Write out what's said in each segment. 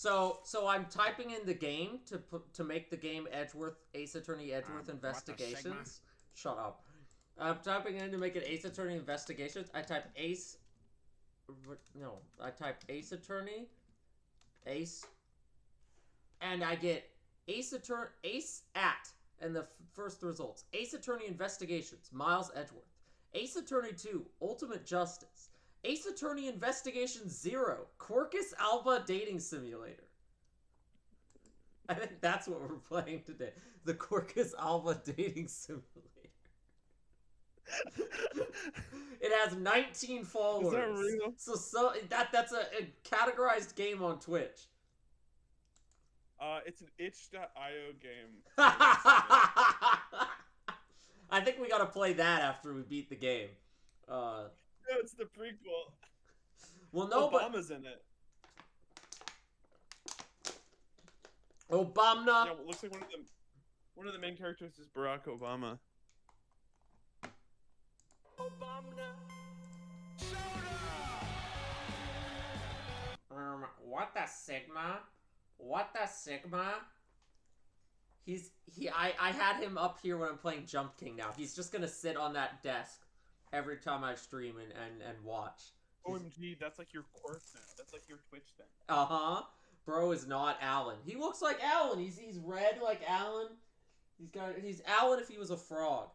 So I'm typing in the game to make the game Edgeworth Ace Attorney Edgeworth Investigations. Shut up. I'm typing in to make it Ace Attorney Investigations. I type Ace. No, I type Ace Attorney, Ace, and I get Ace Attorney Ace at, and the first results: Ace Attorney Investigations, Miles Edgeworth. Ace Attorney 2, Ultimate Justice. Ace Attorney Investigations 0, Quercus Alba Dating Simulator. I think that's what we're playing today. The Quercus Alba Dating Simulator. It has 19 followers. Is that real? So that's a categorized game on Twitch. It's an itch.io game. I think we gotta play that after we beat the game. No, it's the prequel. Well, no, Obama's in it. Obama. Yeah, well, it looks like one of the main characters is Barack Obama. Obama. What the Sigma? What the Sigma? I had him up here when I'm playing Jump King now. He's just gonna sit on that desk every time I stream and watch. OMG, that's like your quirk now. That's like your Twitch thing. Uh-huh. Bro is not Alan. He looks like Alan. He's red like Alan. He's Alan if he was a frog.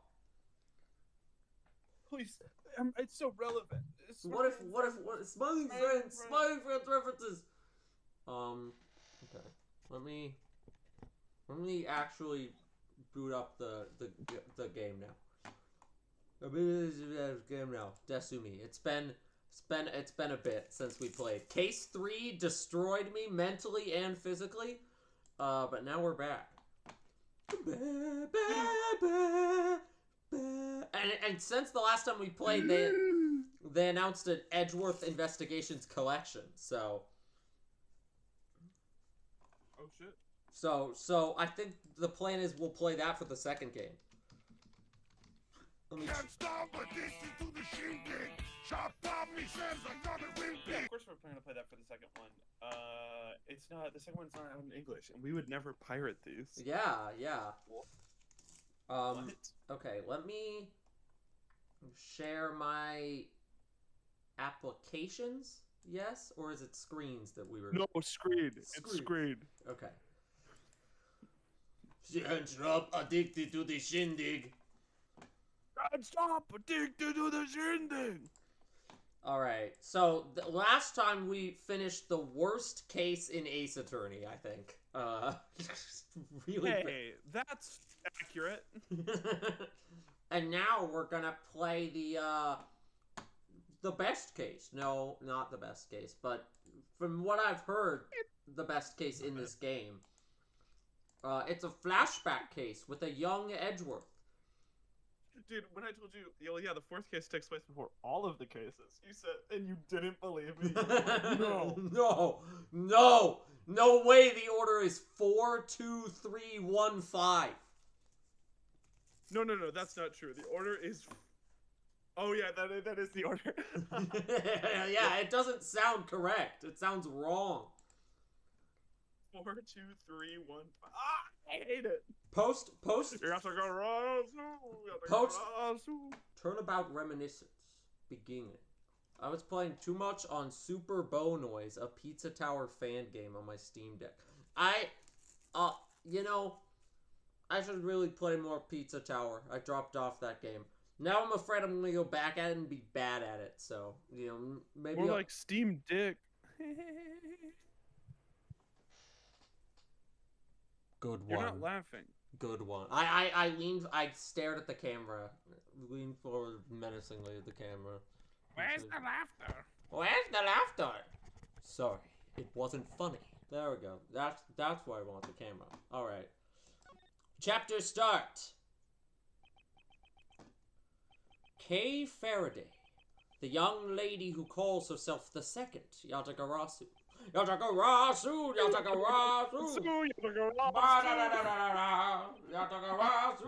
Please, it's so relevant. What if smiling friends references? Okay. Let me actually boot up the game now. Game now. Desumi. It's been a bit since we played. Case 3 destroyed me mentally and physically. But now we're back. And since the last time we played, they announced an Edgeworth Investigations collection. So Oh shit. So I think the plan is we'll play that for the second game. Can't stop addicted to the shindig. Chop top me says I got it win Yeah, big. of course we're planning to play that for the second one. It's not, the second one's not out in English, and we would never pirate these. Yeah. What? Okay, let me share my applications. Yes, or is it screens that we were? No, screen. It's Screen. screen. Okay. Can't stop addicted to the shindig. Can't stop addicted to the shindig. Alright, so the last time we finished the worst case in Ace Attorney, I think. Really Hey, that's accurate. And now we're gonna play the best case. No, not the best case, but from what I've heard, the best case in this game. It's a flashback case with a young Edgeworth. Dude, when I told you, oh yeah, the fourth case takes place before all of the cases, you said, and you didn't believe me. No. No way the order is 4, 2, 3, 1, 5. No, that's not true. The order is... Oh yeah, that is the order. Yeah, it doesn't sound correct. It sounds wrong. 4, 2, 3, 1, 5. Ah, I hate it. Post Turnabout Reminiscence. Beginning. I was playing too much on Super Bow Noise, a Pizza Tower fan game on my Steam Deck. I should really play more Pizza Tower. I dropped off that game. Now I'm afraid I'm gonna go back at it and be bad at it. So, maybe More like Steam Dick. Good one. You're not laughing. Good one. I stared at the camera. Leaned forward menacingly at the camera. Where's the laughter? Where's the laughter? Sorry, it wasn't funny. There we go. That's where I want the camera. Alright. Chapter start. Kay Faraday. The young lady who calls herself the second Yatagarasu. Yatagarasu! Yatagarasu! Yatagarasu!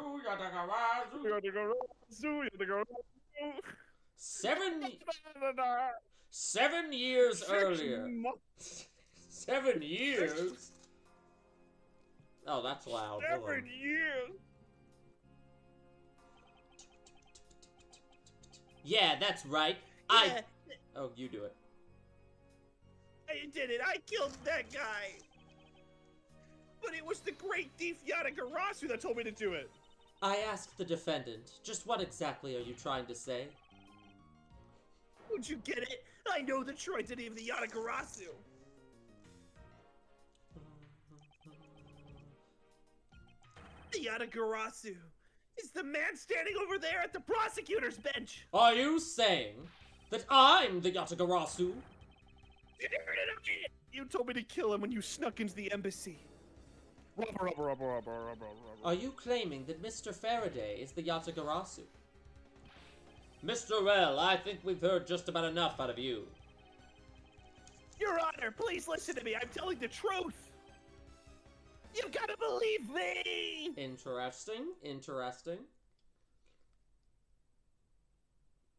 7 years earlier. 7 years? Oh, that's loud. Hold on. 7 years. Yeah, that's right. Yeah, Oh, you do it. I did it. I killed that guy. But it was the great thief Yatagarasu that told me to do it. I asked the defendant, just what exactly are you trying to say? Don't you get it? I know the tragedy of the Yatagarasu. The Yatagarasu is the man standing over there at the prosecutor's bench. Are you saying that I'm the Yatagarasu? You told me to kill him when you snuck into the embassy. Are you claiming that Mr. Faraday is the Yatagarasu? Mr. Rell, I think we've heard just about enough out of you. Your Honor, please listen to me. I'm telling the truth. You gotta believe me. Interesting, interesting.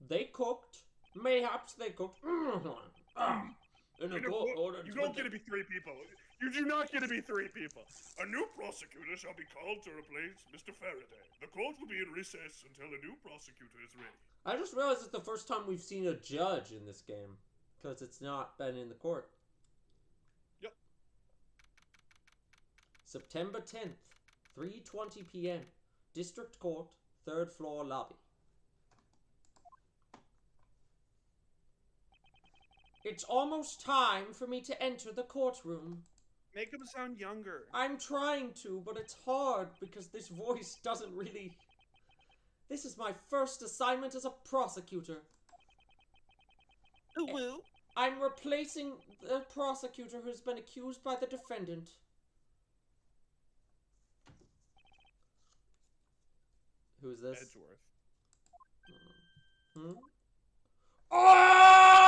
They cooked. Mayhaps they cooked. In a court order You to don't get to be 3 people. You do not get to be 3 people. A new prosecutor shall be called to replace Mr. Faraday. The court will be in recess until a new prosecutor is ready. I just realized it's the first time we've seen a judge in this game. Because it's not been in the court. Yep. September 10th, 3:20 p.m. District Court, 3rd floor lobby. It's almost time for me to enter the courtroom. Make him sound younger. I'm trying to, but it's hard because this voice doesn't really... This is my first assignment as a prosecutor. Woo. I'm replacing the prosecutor who's been accused by the defendant. Who's this? Edgeworth. Hmm? Ah!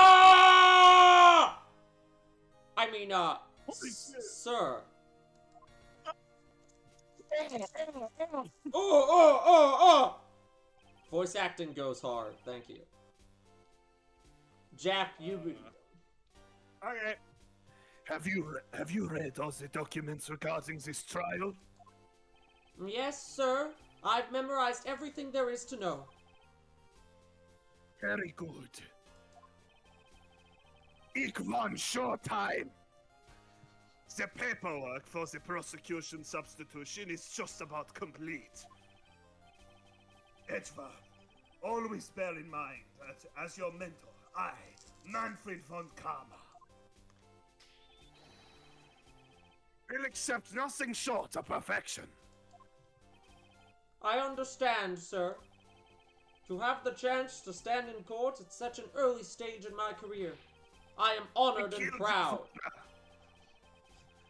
I mean, sir. Oh! Voice acting goes hard. Thank you. Jack, you... Okay. Have you read all the documents regarding this trial? Yes, sir. I've memorized everything there is to know. Very good. In one short time. The paperwork for the prosecution substitution is just about complete. Edgeworth, always bear in mind that as your mentor, I, Manfred von Karma, will accept nothing short of perfection. I understand, sir. To have the chance to stand in court at such an early stage in my career, I am honored and proud.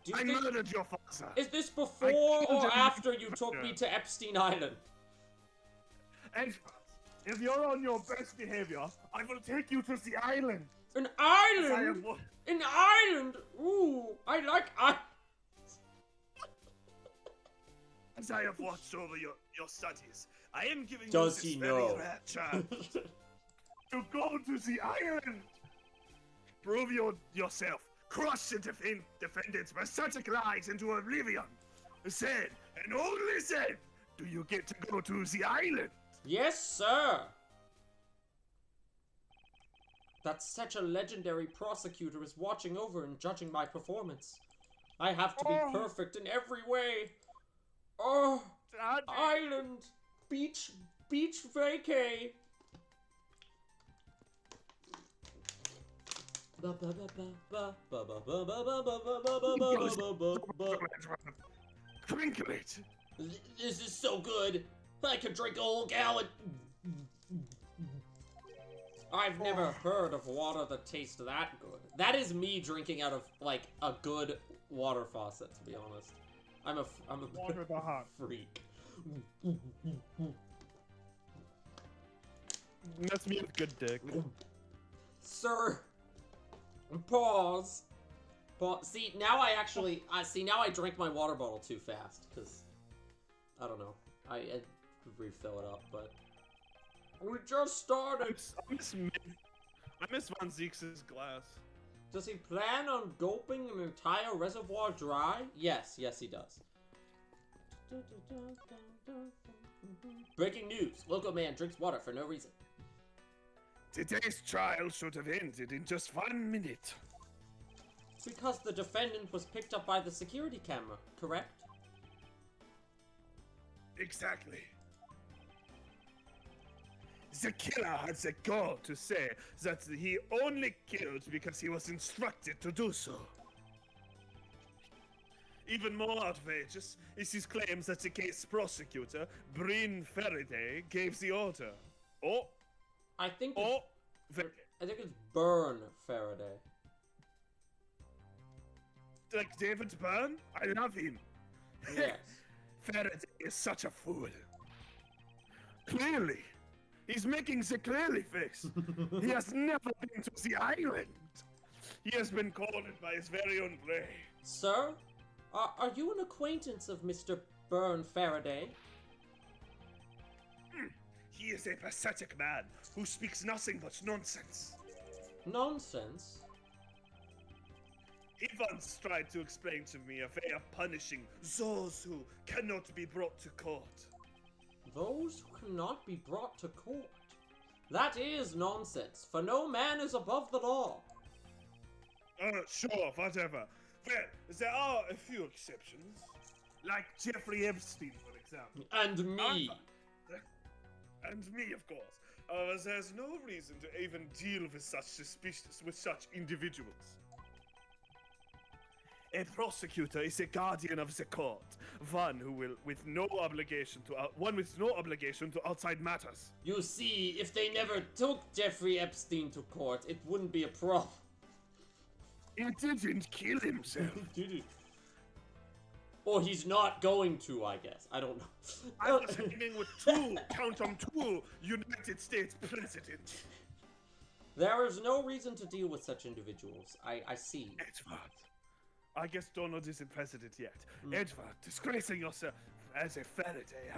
Do you I think... murdered your father. Is this I before killed or him. after you took me to Epstein Island? Edgeworth, if you're on your best behavior, I will take you to the island. An I island? am An island? Ooh, I like As I have watched over your studies, I am giving Does you he this know? very rare chance to go to the island. Prove yourself. Crush the defendant's pathetic lies into oblivion. Then, and only then, do you get to go to the island. Yes, sir. That such a legendary prosecutor is watching over and judging my performance. I have to be perfect in every way. Oh, island, beach vacay. Drink it. This is so good. I could drink a whole gallon. I've never heard of water that tastes that good. That is me drinking out of, like, a good water faucet, to be honest. I'm a Water the hot. freak. That's me with good dick. Sir, pause. See, now I actually, now I drank my water bottle too fast, because, I don't know. I refill it up, but we just started. I miss Von Zeke's glass. Does he plan on gulping an entire reservoir dry? Yes, he does. Breaking news. Local man drinks water for no reason. Today's trial should have ended in just 1 minute. Because the defendant was picked up by the security camera, correct? Exactly. The killer had the gall to say that he only killed because he was instructed to do so. Even more outrageous is his claims that the case prosecutor, Bryn Faraday, gave the order. Oh, I think oh, it's Burn Faraday. like David Byrne? I love him. Yes. Faraday is such a fool. Clearly. He's making the clearly face. He has never been to the island. He has been cornered by his very own prey. Sir, are you an acquaintance of Mr. Burn Faraday? He is a pathetic man who speaks nothing but nonsense. Nonsense? He once tried to explain to me a way of punishing those who cannot be brought to court. Those who cannot be brought to court. That is nonsense, for no man is above the law. Sure, whatever. Well, there are a few exceptions. Like Jeffrey Epstein, for example. And me. And me, of course. There's no reason to even deal with such individuals. A prosecutor is a guardian of the court, one with no obligation to outside matters. You see, if they never took Jeffrey Epstein to court, it wouldn't be a problem. He didn't kill himself. Or he's not going to, I guess. I don't know. I was hanging with two United States presidents. There is no reason to deal with such individuals. I see. Edward. I guess Donald isn't president yet. Edward, disgracing yourself as a Faraday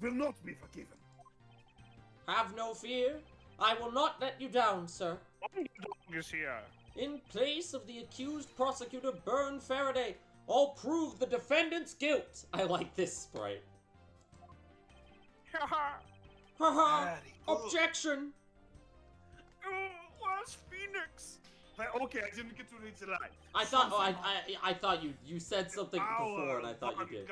will not be forgiven. Have no fear. I will not let you down, sir. Underdog is here. In place of the accused prosecutor, Burn Faraday, I'll prove the defendant's guilt. I like this sprite. Haha! Objection! Where's Phoenix? Okay, I didn't get to read the line. I thought you said something before, and I thought you did.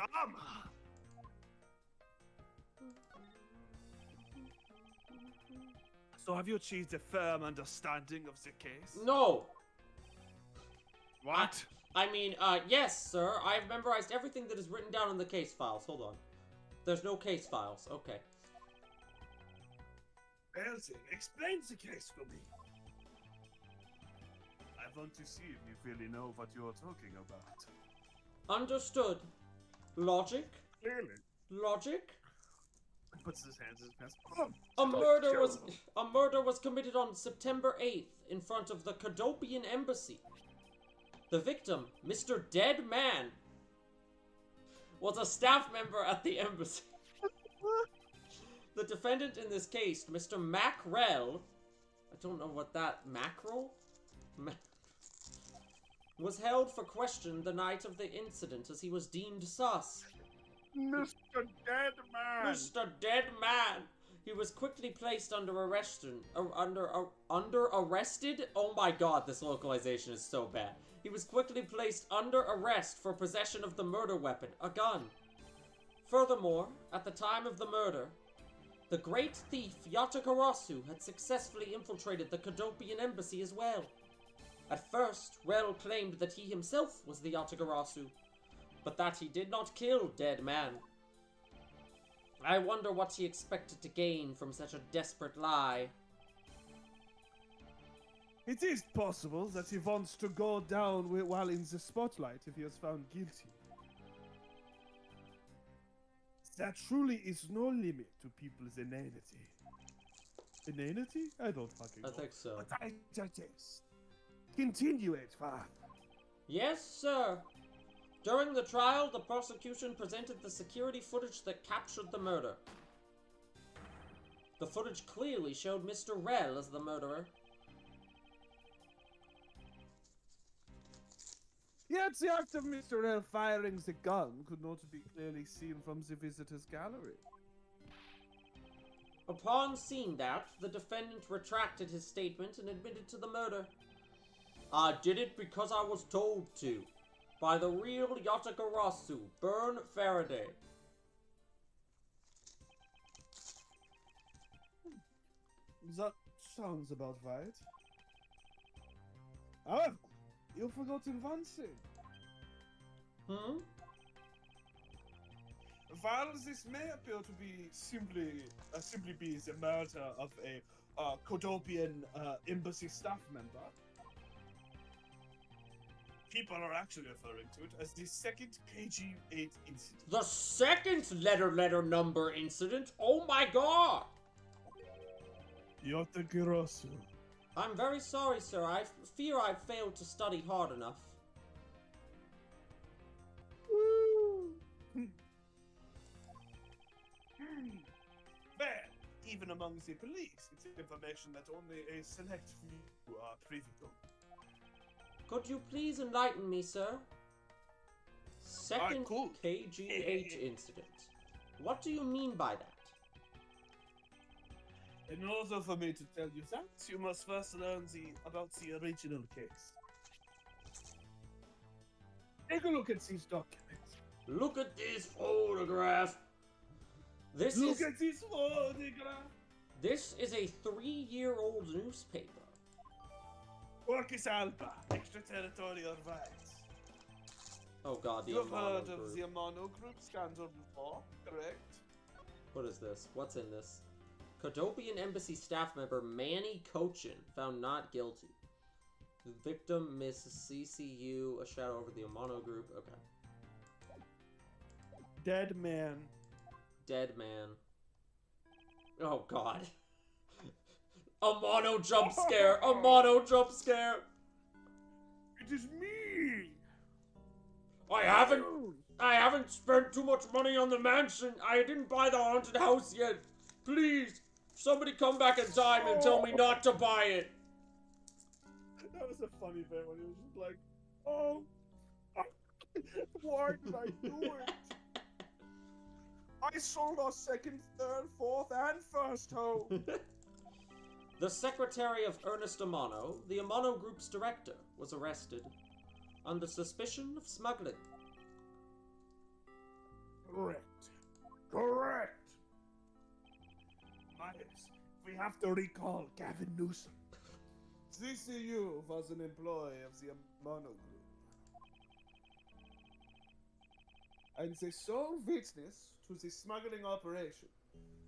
So have you achieved a firm understanding of the case? No. What? I mean, yes, sir. I've memorized everything that is written down in the case files. Hold on. There's no case files. Okay. Elsie, explain the case for me. I want to see if you really know what you're talking about. Understood. Logic? Clearly. Logic? He puts his hands in his pants. A murder was committed on September 8th in front of the Cadopian embassy. The victim, Mr. Dead Man, was a staff member at the embassy. The defendant in this case, Mr. Mackrell, I don't know what that, mackerel? Was held for question the night of the incident as he was deemed sus. Mr. Dead Man! Mr. Dead Man! He was quickly placed under arrested. Oh my god, this localization is so bad. He was quickly placed under arrest for possession of the murder weapon, a gun. Furthermore, at the time of the murder, the great thief Yatagarasu had successfully infiltrated the Cadopian embassy as well. At first, Rel claimed that he himself was the Yatagarasu, but that he did not kill Dead Man. I wonder what he expected to gain from such a desperate lie. It is possible that he wants to go down while in the spotlight if he is found guilty. There truly is no limit to people's inanity. Inanity? I don't fucking know. I think so. But I suggest. Continue it, Father. Yes, sir. During the trial, the prosecution presented the security footage that captured the murder. The footage clearly showed Mr. Rell as the murderer. Yet the act of Mr. L firing the gun could not be clearly seen from the visitor's gallery. Upon seeing that, the defendant retracted his statement and admitted to the murder. I did it because I was told to. By the real Yatagarasu, Bern Faraday. That sounds about right. However, you've forgotten one thing. While this may appear to be simply be the murder of a Kodopian embassy staff member, people are actually referring to it as the second KG-8 incident. The second letter number incident? Oh my god! Yatagarasu. I'm very sorry, sir. I fear I've failed to study hard enough. Well, even among the police, it's information that only a select few are privy to. Could you please enlighten me, sir? Second cool. KG-8 incident. What do you mean by that? In order for me to tell you that, you must first learn about the original case. Take a look at these documents. Look at this photograph. This Look at this photograph. This is a 3-year-old newspaper. Orcus Alba, extraterritorial rights. Oh god, the You've Amano heard group. of the Amano group scandal before, correct? What is this? What's in this? Kodopian embassy staff member Manny Cochin found not guilty. The victim, Miss CCU, a shadow over the Amano group. Okay. Dead man. Dead man. Oh god. A mono jump scare! A mono jump scare! It is me! I haven't spent too much money on the mansion. I didn't buy the haunted house yet. Please, somebody come back in time and tell me not to buy it. That was a funny bit when he was just like, oh, why did I do it? I sold our second, third, fourth, and first home. The secretary of Ernest Amano, the Amano Group's director, was arrested under suspicion of smuggling. Correct. Correct. Myers, we have to recall Gavin Newsom. CCU was an employee of the Amano Group. And the sole witness to the smuggling operation,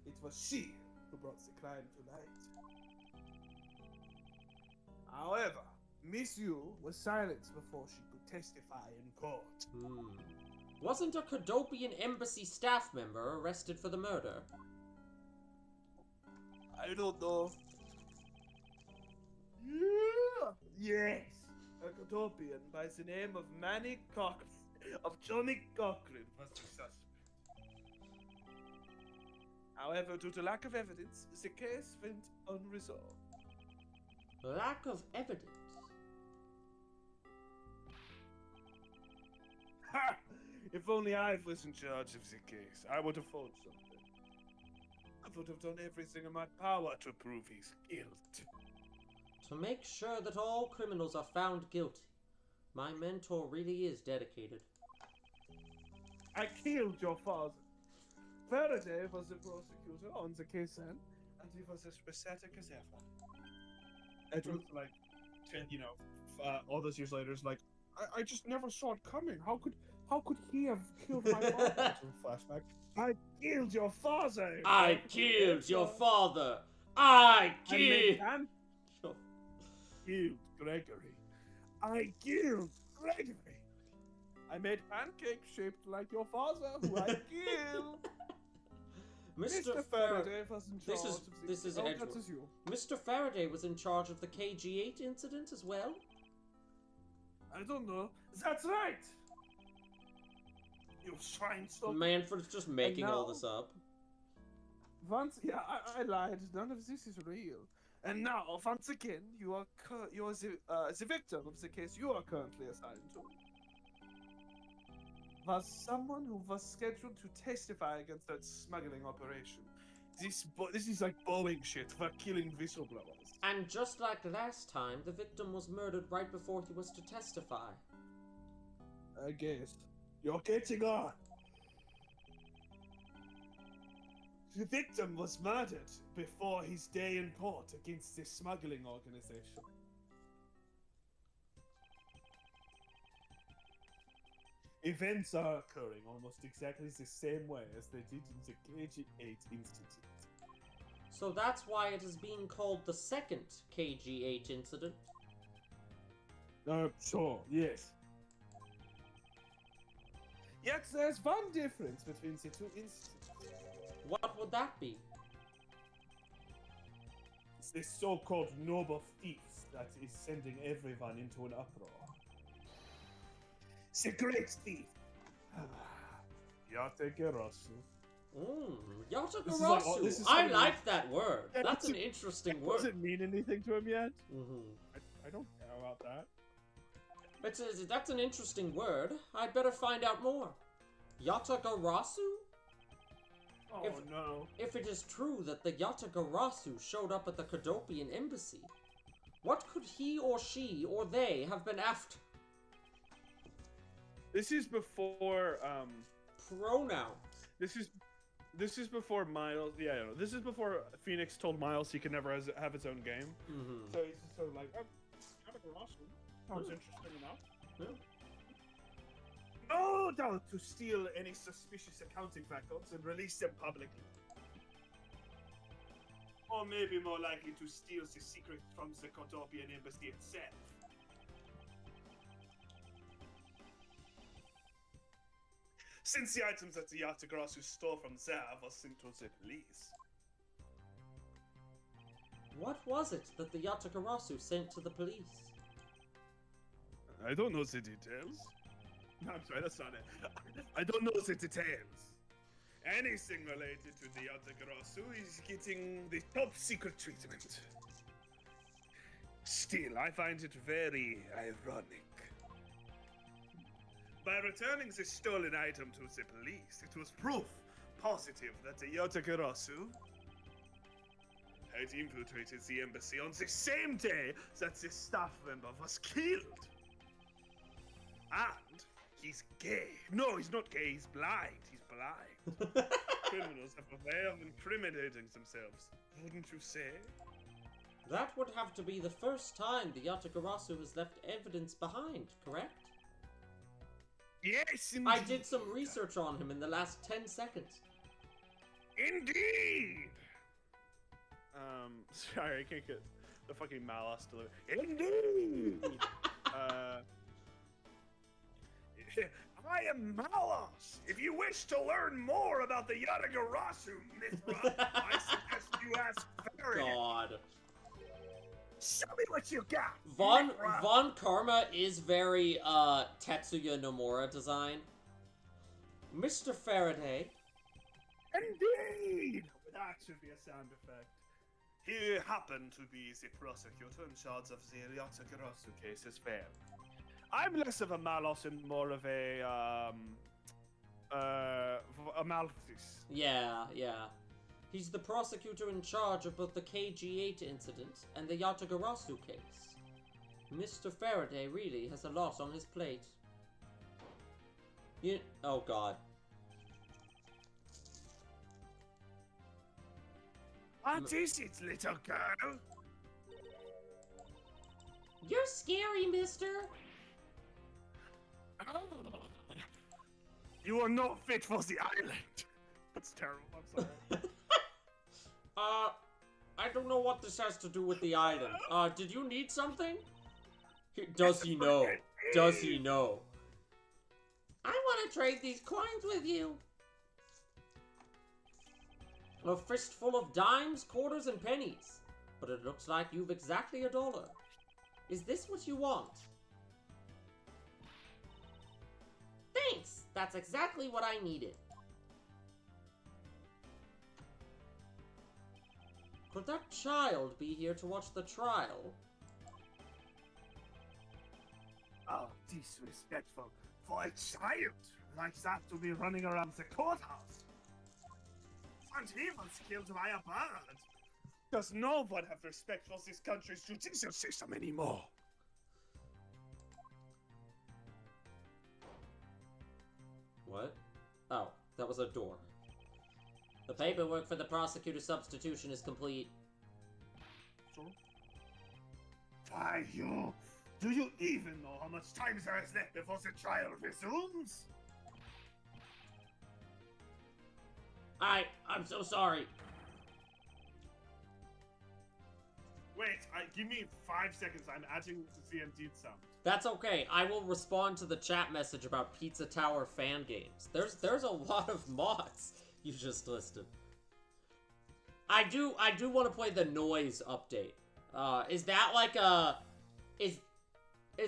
it was she who brought the crime to light. However, Miss Yu was silenced before she could testify in court. Wasn't a Kodopian embassy staff member arrested for the murder? I don't know. Yeah. Yes, a Kodopian by the name of Manny Cochran, of Johnny Cochran, was the suspect. However, due to lack of evidence, the case went unresolved. Lack of evidence. Ha! If only I was in charge of the case, I would have found something. I would have done everything in my power to prove his guilt. To make sure that all criminals are found guilty. My mentor really is dedicated. I killed your father. Faraday was the prosecutor on the case then, and he was as pathetic as ever. Edward, like, 10, all those years later, is like, I just never saw it coming. How could he have killed my father? Flashback. I killed your father. I killed your father. I killed. Killed Gregory. I killed Gregory. I made pancakes shaped like your father, who I killed. Mr. Faraday was in charge of the... This is Edward. That is you. Mr. Faraday was in charge of the KG-8 incident as well? I don't know. That's right. You swine stop. Manfred's just making all now- this up. Once, yeah, I lied. None of this is real. And now, once again, you are the victim of the case you are currently assigned to. Was someone who was scheduled to testify against that smuggling operation. This is like Boeing shit for killing whistleblowers. And just like last time, the victim was murdered right before he was to testify. I guess. You're catching on. The victim was murdered before his day in court against this smuggling organization. Events are occurring almost exactly the same way as they did in the KG-8 incident. So that's why it is being called the second KG-8 incident. Sure, yes. Yet there's one difference between the two incidents. What would that be? It's this so-called noble thieves that is sending everyone into an uproar. The great thief! Yatagarasu. Yatagarasu! this is I something- like that word. Yeah, That's an it interesting Does word. it mean anything to him yet? Mm-hmm. I don't care about that. That's an interesting word. I'd better find out more. Yatagarasu? Oh no. If it is true that the Yatagarasu showed up at the Kodopian embassy, what could he or she or they have been after? This is before Pronouns. This is before Miles. Yeah, no, this is before Phoenix told Miles he could never have his own game. Mm-hmm. So he's just sort of like, Yatagarasu. Sounds interesting enough. Yeah. No doubt to steal any suspicious accounting records and release them publicly. Or maybe more likely to steal the secret from the Kodopian embassy itself. Since the items that the Yatagarasu stole from there were sent to the police. What was it that the Yatagarasu sent to the police? I don't know the details. No, I'm sorry, that's not it. I don't know the details. Anything related to the Yatagarasu is getting the top secret treatment. Still, I find it very ironic. By returning the stolen item to the police, it was proof positive that the Yatagarasu had infiltrated the embassy on the same day that the staff member was killed. And he's gay. No, he's not gay, he's blind. He's blind. Criminals have a way of incriminating themselves, wouldn't you say? That would have to be the first time the Yatagarasu has left evidence behind, correct? Yes, indeed. I did some research on him in the last 10 seconds. Indeed. Sorry, I can't get the fucking Malos delivered. Indeed. I am Malos. If you wish to learn more about the Yatagarasu, Mithra, I suggest you ask Faraday. God. Show me what you got. Mithra. Von Karma is very, Tetsuya Nomura design. Mr. Faraday. Indeed. That should be a sound effect. He happened to be the prosecutor in charge of the Yatagarasu case as well. I'm less of a Malos and more of a Malthus. Yeah. He's the prosecutor in charge of both the KG-8 incident and the Yatagarasu case. Mr. Faraday really has a lot on his plate. Oh god. What is it, little girl? You're scary, mister. You are not fit for the island. That's terrible. I'm sorry. I don't know what this has to do with the island. Did you need something? Does he know? Does he know? I want to trade these coins with you. A fistful of dimes, quarters, and pennies. But it looks like you've exactly $1. Is this what you want? Thanks! That's exactly what I needed. Could that child be here to watch the trial? Oh, disrespectful for a child like that to be running around the courthouse. And he was killed by a bird. Does no one have respect for this country's judicial system anymore? What? Oh, that was a door. The paperwork for the prosecutor substitution is complete. Why, do you even know how much time there is left before the trial resumes? I'm so sorry. Wait, give me 5 seconds. I'm adding the indeed sound. That's okay. I will respond to the chat message about Pizza Tower fan games. There's a lot of mods you just listed. I do want to play the noise update. Is that like a is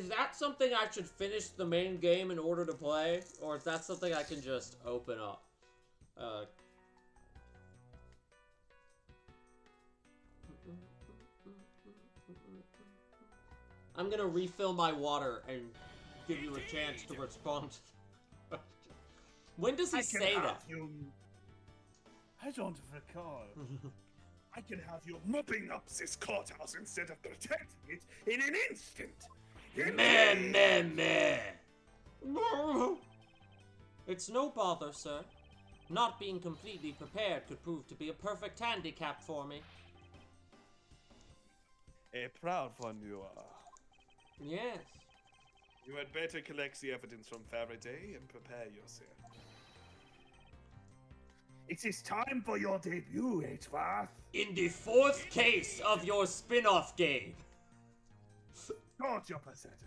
that something I should finish the main game in order to play, or is that something I can just open up? I'm gonna refill my water and give you a chance to respond to the question. When does he say that? I don't recall. I can have you mopping up this courthouse instead of protecting it in an instant. Meh. It's no bother, sir. Not being completely prepared could prove to be a perfect handicap for me. A proud one you are. Yes. You had better collect the evidence from Faraday and prepare yourself. It is time for your debut, Edgeworth. In the 4th case of your spin-off game. God, you're pathetic.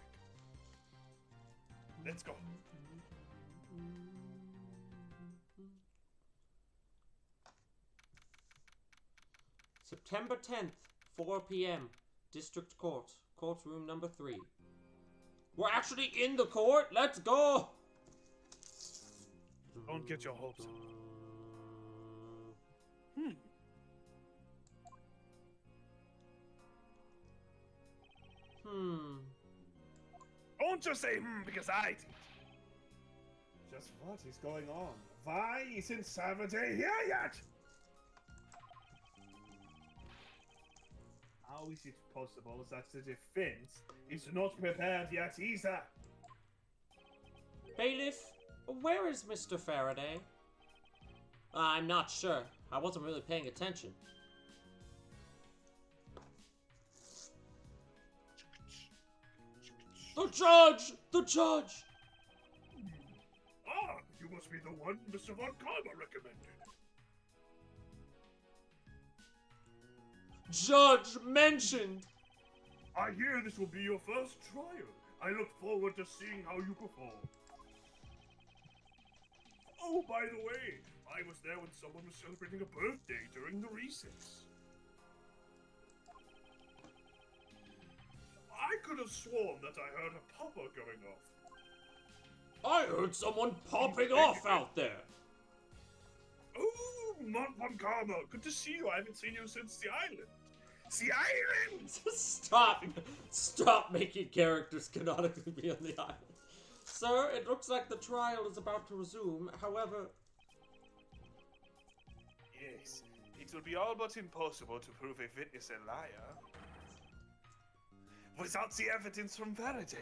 Let's go. September 10th, 4 p.m. District Court. Courtroom number 3. We're actually in the court? Let's go! Don't get your hopes up. Don't just say because I did. Just what is going on? Why isn't Saturday here yet? How is it possible that the defense is not prepared yet either? Bailiff, where is Mr. Faraday? I'm not sure. I wasn't really paying attention. The judge! The judge! Ah, you must be the one Mr. Von Karma recommended. Judge mentioned! I hear this will be your first trial. I look forward to seeing how you perform. Oh, by the way, I was there when someone was celebrating a birthday during the recess. I could have sworn that I heard a popper going off. I heard someone popping off out there! Oh, Mont Von Karma, good to see you. I haven't seen you since the island. The island! Stop making characters canonically be on the island. Sir, it looks like the trial is about to resume, however... Yes, it will be all but impossible to prove a witness a liar without the evidence from Faraday.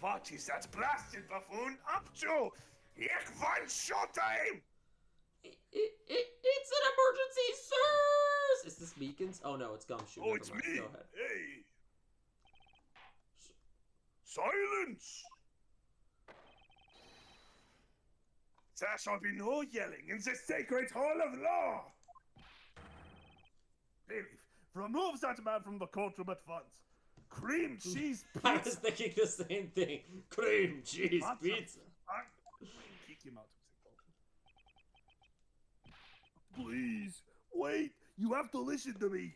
What is that blasted buffoon up to? Ich von Showtime! It's an emergency, sirs! Is this Meekins? Oh no, it's Gumshoe. Oh, Never it's mind. me! Go ahead. Hey! Silence! There shall be no yelling in the sacred hall of law! Bailiff, remove that man from the courtroom at once. Cream cheese I was pizza. thinking the same thing. Cream cheese What the pizza. Kick him out of the courtroom. Please, wait. You have to listen to me.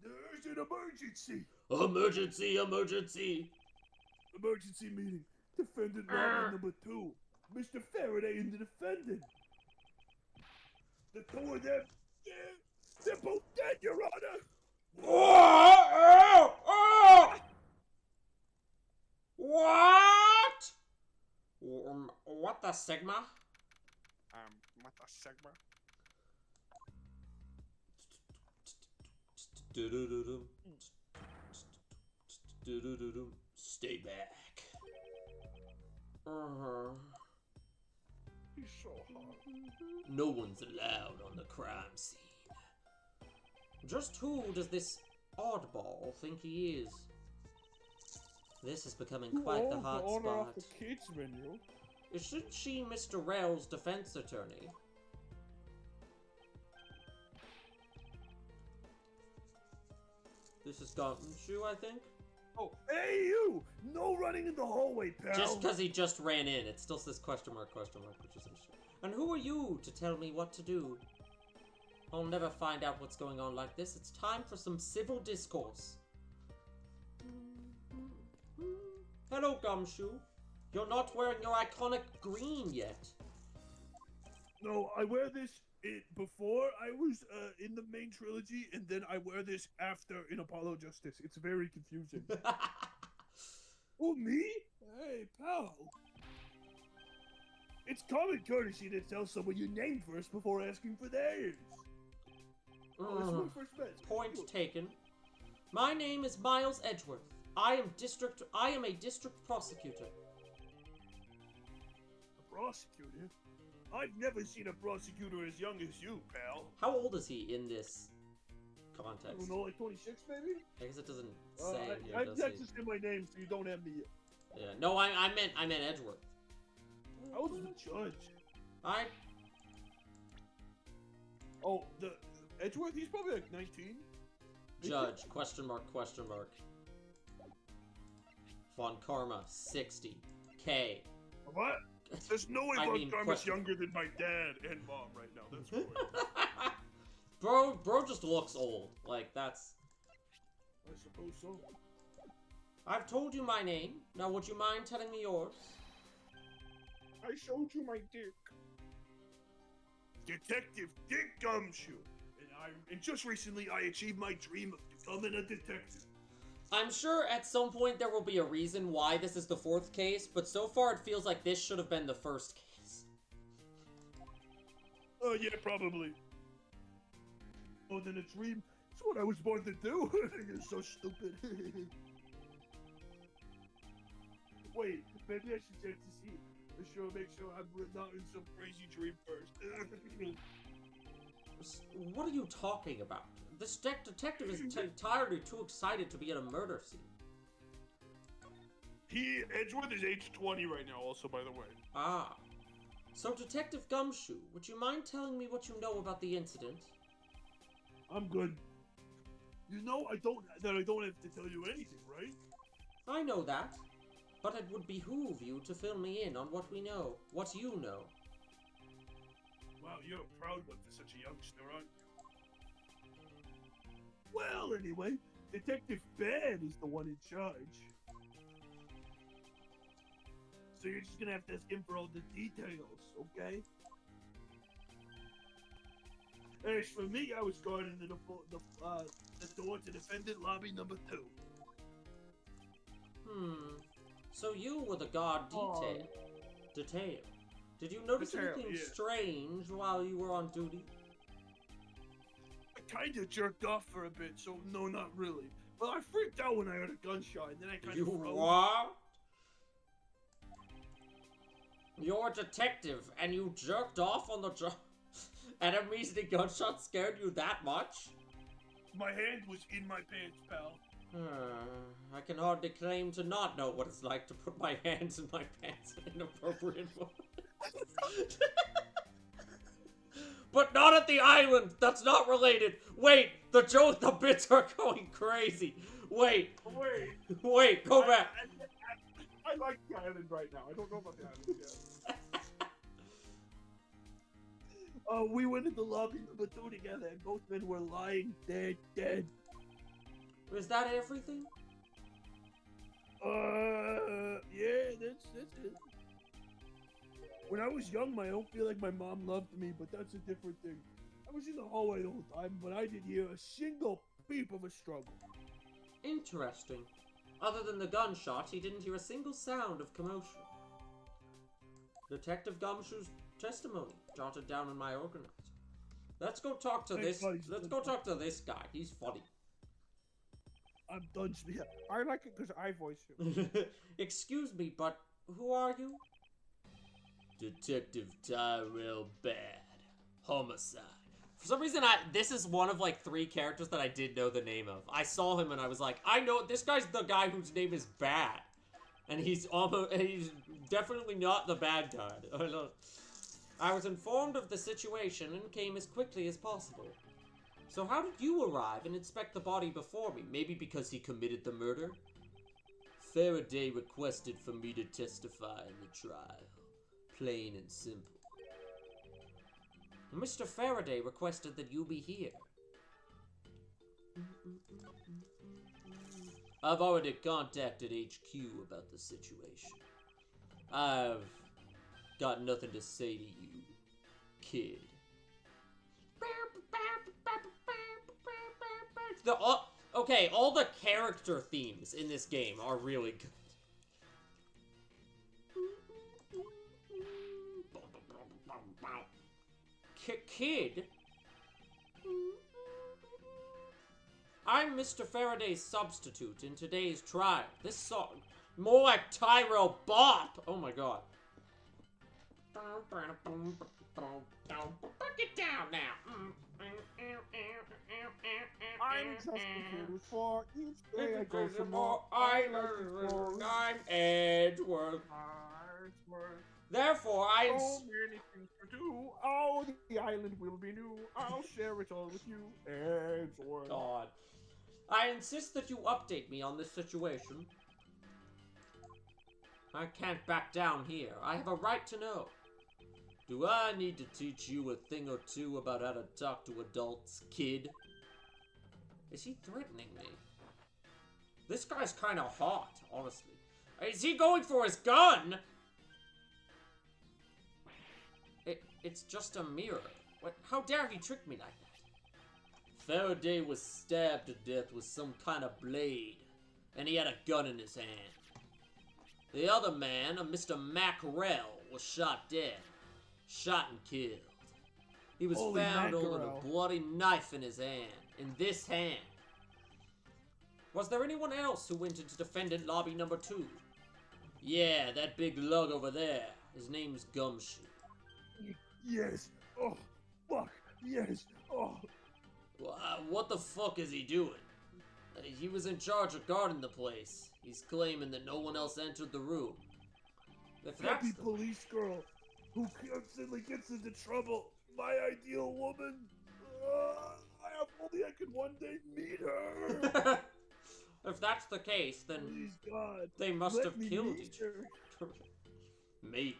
There's an emergency. Emergency, emergency. Emergency meeting. Defendant lobby number 2. Mr. Faraday and the defendant. The two of them, they're both dead, Your Honor. What? What the Sigma? What the Sigma? Stay back. He's so hot. No one's allowed on the crime scene. Just who does this oddball think he is? This is becoming quite the hot Honor spot. of the kids menu. Isn't she Mr. Rail's defense attorney? This is Gumshoe, I think? Oh, hey you! No running in the hallway, pal. Just because he just ran in, it still says question mark, which is interesting. And who are you to tell me what to do? I'll never find out what's going on like this. It's time for some civil discourse. Hello, Gumshoe. You're not wearing your iconic green yet. No, I wear this before I was in the main trilogy, and then I wear this after in Apollo Justice. It's very confusing. Oh, me? Hey, pal. It's common courtesy to tell someone your name first before asking for theirs. Oh, this is my first match. Point taken. My name is Miles Edgeworth. I am a district prosecutor. A prosecutor? I've never seen a prosecutor as young as you, pal. How old is he in this I context? don't know, like 26 maybe? I guess it doesn't say in here, does That's it? just in my name, so you don't have me yet. Yeah. No, I meant Edgeworth. I was the judge. Oh, the Edgeworth, he's probably like 19. Judge, question mark. Von Karma, 60. K. What? There's no way I Von mean, Karma's question. younger than my dad and mom right now. That's weird. Bro just looks old. Like, that's... I suppose so. I've told you my name. Now, would you mind telling me yours? I showed you my dick. Detective Dick Gumshoe. And just recently I achieved my dream of becoming a detective. I'm sure at some point there will be a reason why this is the 4th case, but so far it feels like this should have been the 1st case. Oh, yeah, probably. More than a dream. It's what I was born to do. You're so stupid. Wait, maybe I should check to see. Make sure I'm not in some crazy dream first. What are you talking about? This detective is entirely too excited to be at a murder scene. Edgeworth is age 20 right now, also, by the way. Ah. So, Detective Gumshoe, would you mind telling me what you know about the incident? I'm good. You know I don't have to tell you anything, right? I know that, but it would behoove you to fill me in on what we know, what you know. Wow, you're a proud one for such a youngster, aren't you? Well, anyway, Detective Ben is the one in charge. So you're just gonna have to ask him for all the details, okay? As for me, I was guarding the door to defendant lobby number 2. So you were the guard detail. Did you notice anything strange while you were on duty? I kinda jerked off for a bit, so no, not really. But I freaked out when I heard a gunshot, and then I kinda froze. What? You're a detective, and you jerked off on the job, and a measly gunshot scared you that much? My hand was in my pants, pal. I can hardly claim to not know what it's like to put my hands in my pants at inappropriate moments. But not at the island! That's not related! Wait! The bits are going crazy! Wait, go back! I like the island right now. I don't know about the island yet. We went into lobby number 2 together, and both men were lying dead. Is that everything? Yeah, that's it. When I was young, I don't feel like my mom loved me, but that's a different thing. I was in the hallway the whole time, but I didn't hear a single peep of a struggle. Interesting. Other than the gunshot, he didn't hear a single sound of commotion. Detective Gumshoe's testimony, jotted down in my organizer. Let's go talk to this. Let's go talk to this guy. He's funny. I'm done speaking. I like it because I voice him. Excuse me, but who are you? Detective Tyrell Bad. Homicide. For some reason, this is one of like 3 characters that I did know the name of. I saw him and I was like, I know this guy's the guy whose name is Bad, and he's definitely not the bad guy. I was informed of the situation and came as quickly as possible. So how did you arrive and inspect the body before me? Maybe because he committed the murder? Faraday requested for me to testify in the trial. Plain and simple. Mr. Faraday requested that you be here. I've already contacted HQ about the situation. I've got nothing to say to you, kid. Okay, all the character themes in this game are really good. Kid? I'm Mr. Faraday's substitute in today's trial. This song, more like Tyrell Bop. Oh my god. Get down now. I'm just a kid with 4 each day I go for more. I'm Edgeworth. Therefore, So many things to do. Oh, the island will be new. I'll share it all with you. Edgeworth. God. I insist that you update me on this situation. I can't back down here. I have a right to know. Do I need to teach you a thing or two about how to talk to adults, kid? Is he threatening me? This guy's kind of hot, honestly. Is he going for his gun? It's just a mirror. What? How dare he trick me like that? Faraday was stabbed to death with some kind of blade, and he had a gun in his hand. The other man, a Mr. Mackerel, was shot dead. Shot and killed. He was Holy found holding mackerel. a bloody knife in his hand. In this hand. Was there anyone else who went into defendant lobby number 2? Yeah, that big lug over there. His name's Gumshoe. Yes. Oh, fuck. Yes. Oh. What the fuck is he doing? He was in charge of guarding the place. He's claiming that no one else entered the room. If that's Happy police girl who constantly gets into trouble. My ideal woman. If only I could one day meet her. If that's the case, then Please, God. they must let have me killed meet each her. other. Maybe.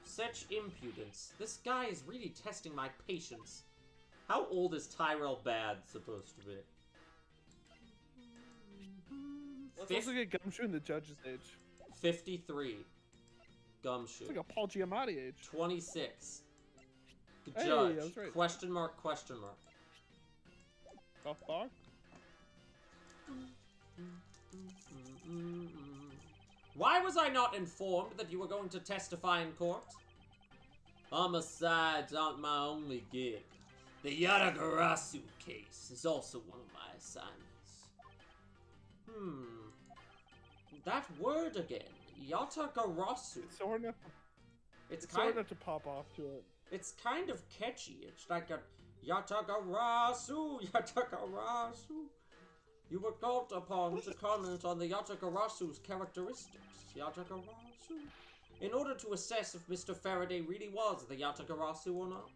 Such impudence. This guy is really testing my patience. How old is Tyrell Bad supposed to be? Let's also get Gumshoe in the judge's age. 53. Gumshoe. It's like a Paul Giamatti age. 26. Hey, Judge. I was right. Question mark, question mark. Buff bar? Why was I not informed that you were going to testify in court? Homicides aren't my only gig. The Yatagarasu case is also one of my assignments. That word again. Yatagarasu. It's hard enough. It's It's hard kind enough to pop off to it. It's kind of catchy. It's like a Yatagarasu, Yatagarasu. You were called upon to comment on the Yatagarasu's characteristics. Yatagarasu. In order to assess if Mr. Faraday really was the Yatagarasu or not.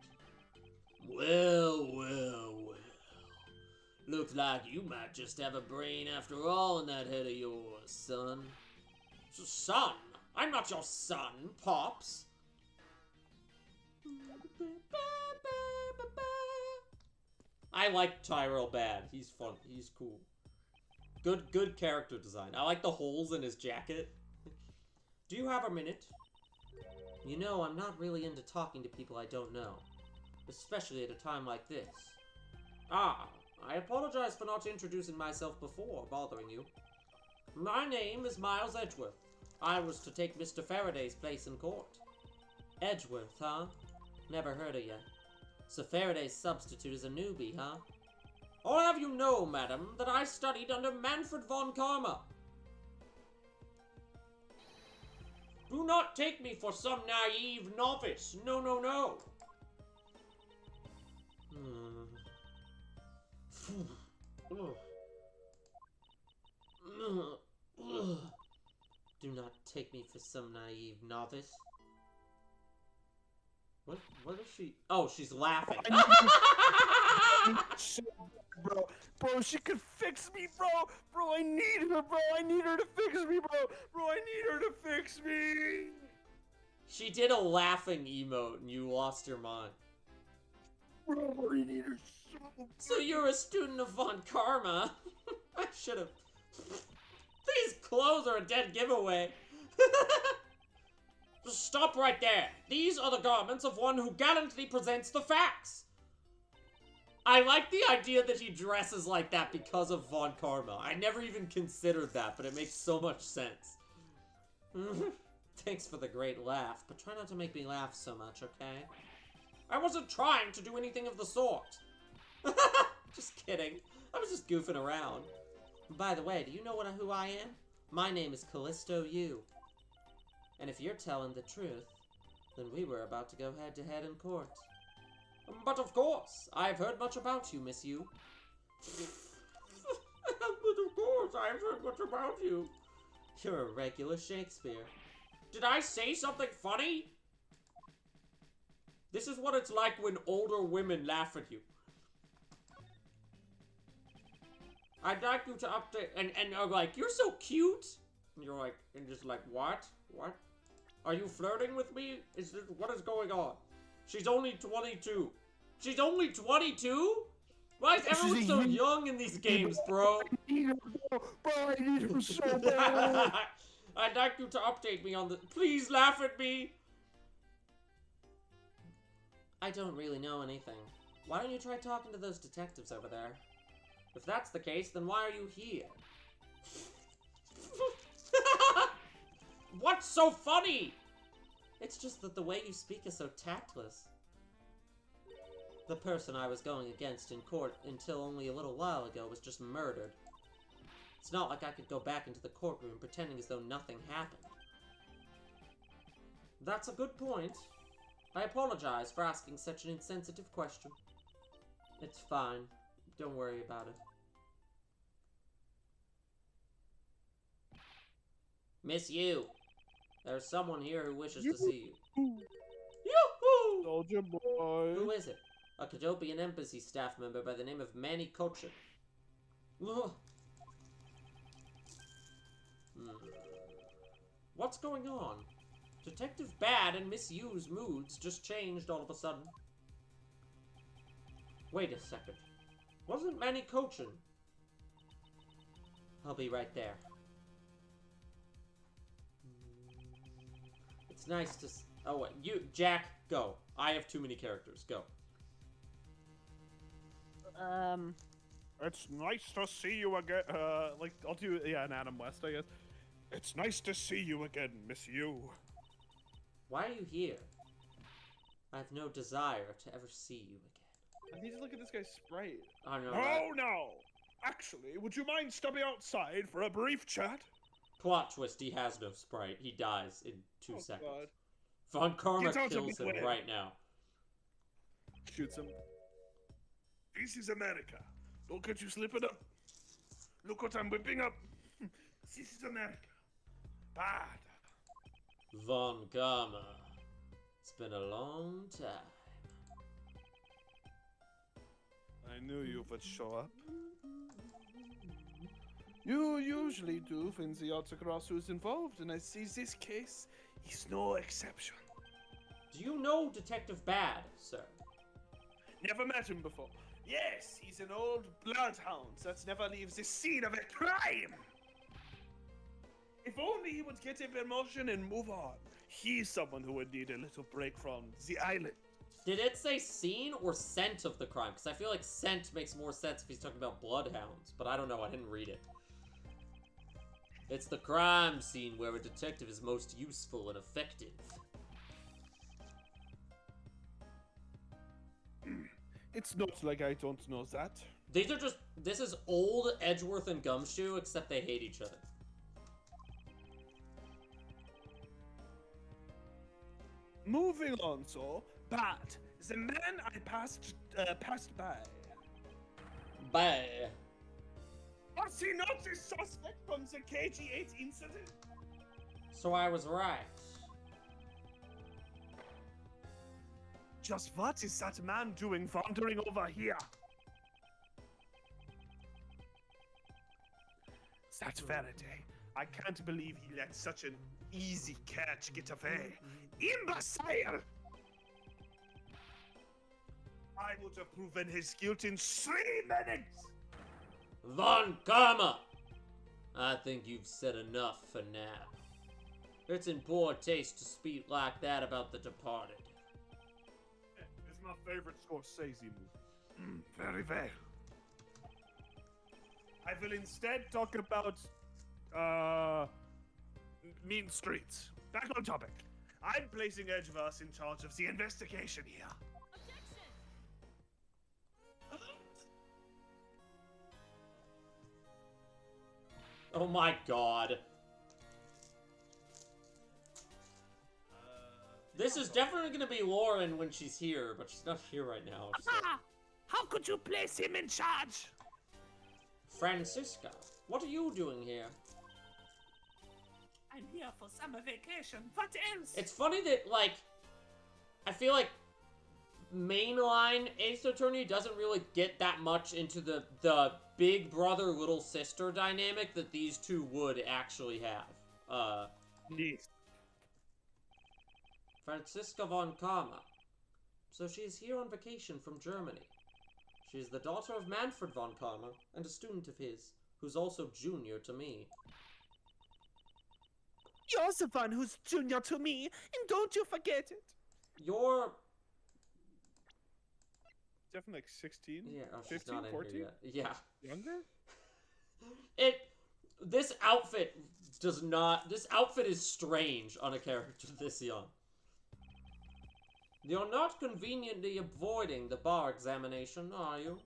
Well. Looks like you might just have a brain after all in that head of yours, son. Son? I'm not your son, Pops. I like Tyrell Bad. He's fun. He's cool. Good character design. I like the holes in his jacket. Do you have a minute? You know, I'm not really into talking to people I don't know. Especially at a time like this. Ah, I apologize for not introducing myself before bothering you. My name is Miles Edgeworth. I was to take Mr. Faraday's place in court. Edgeworth, huh? Never heard of you. So Faraday's substitute is a newbie, huh? I'll have you know, madam, that I studied under Manfred von Karma. Do not take me for some naive novice. No, no, no. Do not take me for some naive novice. What is she? Oh, she's laughing. Bro, she could fix me, bro. Bro, I need her, bro. I need her to fix me, bro. Bro, I need her to fix me. She did a laughing emote and you lost your mind. Bro, I need her so bad. So you're a student of Von Karma? I should have. These clothes are a dead giveaway. Just stop right there. These are the garments of one who gallantly presents the facts. I like the idea that he dresses like that because of Von Karma. I never even considered that, but it makes so much sense. Thanks for the great laugh, but try not to make me laugh so much, okay? I wasn't trying to do anything of the sort. Just kidding. I was just goofing around. By the way, do you know who I am? My name is Callisto Yu. And if you're telling the truth, then we were about to go head-to-head in court. But of course, I've heard much about you, Miss Yu. But of course, I've heard much about you. You're a regular Shakespeare. Did I say something funny? This is what it's like when older women laugh at you. I'd like you to update, and are like, you're so cute. And you're like, and just like, what? What? Are you flirting with me? What is going on? She's only 22. She's only 22? Why is everyone so young in these games, bro? Bro, I need her so bad. I'd like you to update me on the. Please laugh at me. I don't really know anything. Why don't you try talking to those detectives over there? If that's the case, then why are you here? What's so funny? It's just that the way you speak is so tactless. The person I was going against in court until only a little while ago was just murdered. It's not like I could go back into the courtroom pretending as though nothing happened. That's a good point. I apologize for asking such an insensitive question. It's fine. Don't worry about it. Miss Yu, there's someone here who wishes to see you. Yoo-hoo! Soldier boy. Who is it? A Cadopian embassy staff member by the name of Manny Kochin. What's going on? Detective Bad and Miss Yu's moods just changed all of a sudden. Wait a second. Wasn't Manny Kochin? I'll be right there. It's nice to oh, wait. You, Jack, go. I have too many characters. Go. It's nice to see you again. Like, I'll do, yeah, an Adam West, I guess. It's nice to see you again, Miss Yu. Why are you here? I have no desire to ever see you again. I need to look at this guy's sprite. Oh, no. Oh, no! Actually, would you mind stepping outside for a brief chat? Plot twist, he has no sprite. He dies in 2 seconds. God. Von Karma Get out of kills the him way. right now. Shoots him. This is America. Look at you slipping up. Look what I'm whipping up. This is America. Bad. Von Karma. It's been a long time. I knew you would show up. You usually do things the autocross who's involved, and I see this case is no exception. Do you know Detective Bad, sir? never met him before. Yes, he's an old bloodhound that never leaves the scene of a crime. If only he would get a promotion and move on. He's someone who would need a little break from the island. Did it say scene or scent of the crime? Because I feel like scent makes more sense if he's talking about bloodhounds, but I don't know, I didn't read it. It's the crime scene where a detective is most useful and effective. It's not like I don't know that. These are just, this is old Edgeworth and Gumshoe, except they hate each other. Moving on, so, but the man I passed by. Bye. Was he not the suspect from the KG8 incident? So I was right. Just what is that man doing wandering over here? That Faraday. I can't believe he let such an easy catch get away. Imbecile! I would have proven his guilt in 3 minutes! Von Karma! I think you've said enough for now. It's in poor taste to speak like that about the departed. It's my favorite Scorsese movie. Very well. I will instead talk about, Mean Streets. Back on topic. I'm placing Edgeverse in charge of the investigation here. Oh my god. This is definitely gonna be Lauren when she's here, but she's not here right now. So. How could you place him in charge? Francisca, what are you doing here? I'm here for summer vacation. What else? It's funny that, like, I feel like mainline Ace Attorney doesn't really get that much into the big brother, little sister dynamic that these two would actually have. Yes. Francisca von Karma. So she is here on vacation from Germany. She is the daughter of Manfred von Karma and a student of his, who's also junior to me. You're the one who's junior to me, and don't you forget it. You're... Definitely like 16? Yeah, oh, she's 15, not in 14? here yet. Yeah. Younger? This outfit does not... This outfit is strange on a character this young. You're not conveniently avoiding the bar examination, are you?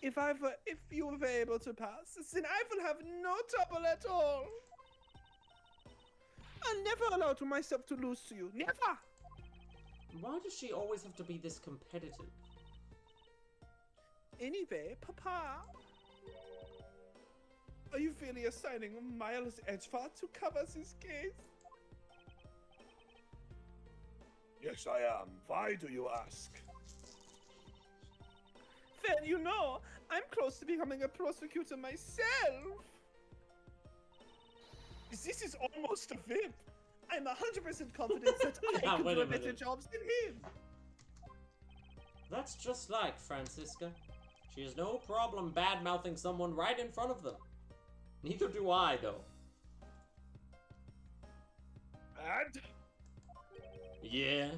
If you were able to pass, then I will have no trouble at all. I'll never allow myself to lose to you. Never! Why does she always have to be this competitive? Anyway, Papa, are you really assigning Miles Edgeworth to cover this case? Yes, I am. Why do you ask? Well, you know, I'm close to becoming a prosecutor myself. This is almost a whip. I'm 100% confident that I can wait do a a better minute. job than him. That's just like Francisca. She has no problem bad-mouthing someone right in front of them. Neither do I, though. And? Yeah.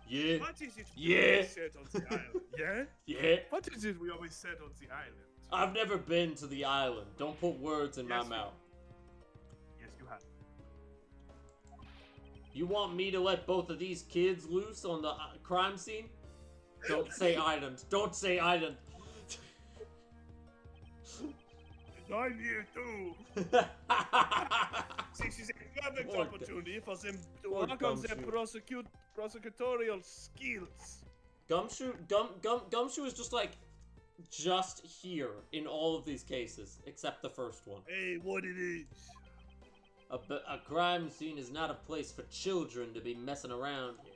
Yeah. What is it we Yeah. always said on the island? Yeah? Yeah. What is it we always said on the island? I've never been to the island. Don't put words in my Yes, you- mouth. Yes, you have. You want me to let both of these kids loose on the crime scene? Don't say island. Don't say island. I'm here too. This is a perfect Poor opportunity for them to Poor work on their Gumshoe. prosecutorial skills. Gumshoe is just here in all of these cases, except the first one. Hey, what it is? A crime scene is not a place for children to be messing around here.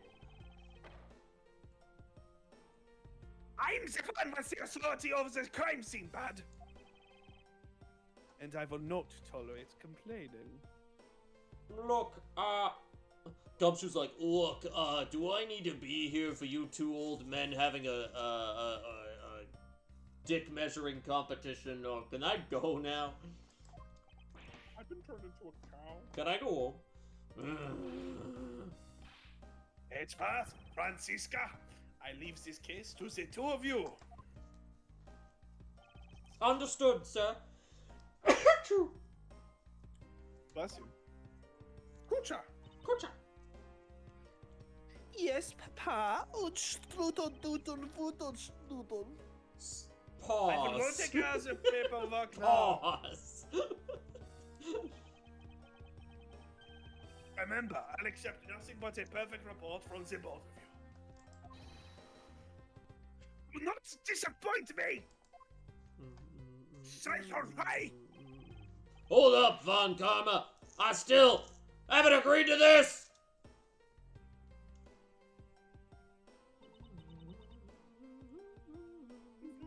I'm the one with the authority over the crime scene, bud. And I will not tolerate complaining. Look, Gumshoe's like, look, do I need to be here for you two old men having a dick measuring competition, or can I go now? I've been turned into a cow. Can I go home? Edgeworth, Franziska, I leave this case to the two of you. Understood, sir. Bless you. Kucha! Kucha. Yes, Papa. Strudel, doodle, voodle, strudel. I will go Pause. take care of the paperwork now. Pause. Remember, I'll accept nothing but a perfect report from the both of you. Do not disappoint me! Say you're right! Hold up, Von Karma. I still haven't agreed to this.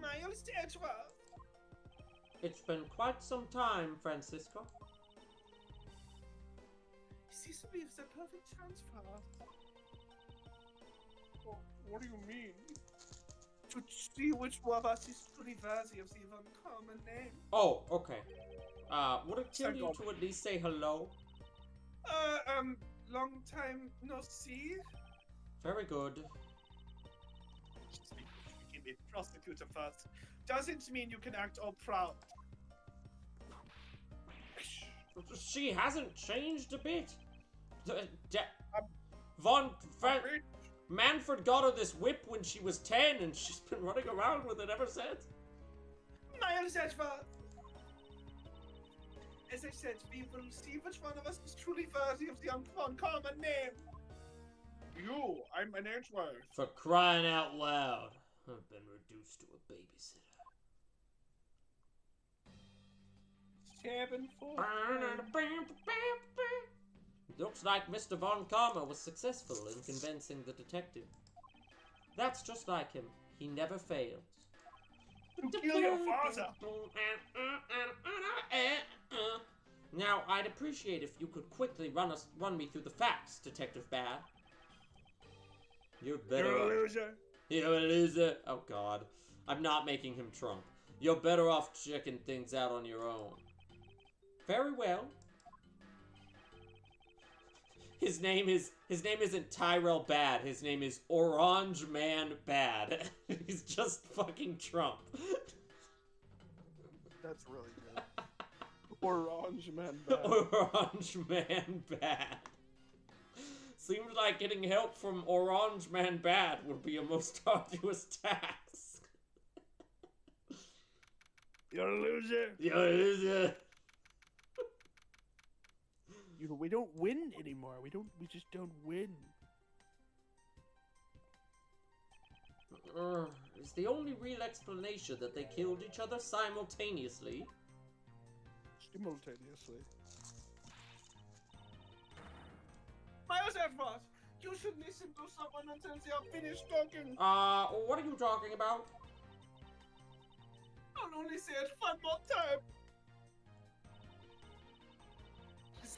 Miles Edgeworth. It's been quite some time, Francisco. This will be the perfect chance for us. What do you mean? To see which one of us is truly worthy of the uncommon name. Oh, okay. Would it kill Thank you God. to at least say hello? Long time no see. Very good. Just because you became a prosecutor first doesn't mean you can act all proud. She hasn't changed a bit. Manfred got her this whip when she was 10, and she's been running around with it ever since. Miles Edgeworth. As I said, we will see which one of us is truly worthy of the uncommon name. You, I'm an Edgeworth. For crying out loud. I've been reduced to a babysitter. 7 4. Looks like Mr. Von Karma was successful in convincing the detective. That's just like him. He never fails. To kill your father. Now, I'd appreciate if you could quickly run me through the facts, Detective Bad. You're better You're a off. loser. You're a loser. Oh God, I'm not making him Trump. You're better off checking things out on your own. Very well. His name isn't Tyrell Bad. His name is Orange Man Bad. He's just fucking Trump. That's really good. Orange man bad. Orange Man Bad. Seems like getting help from Orange Man Bad would be a most arduous task. You're a loser. You're a loser. You know, we don't win anymore. We just don't win. Is the only real explanation that they killed each other simultaneously? Simultaneously. Miles Edgeworth, you should listen to someone until they are finished talking. What are you talking about? I'll only say it one more time.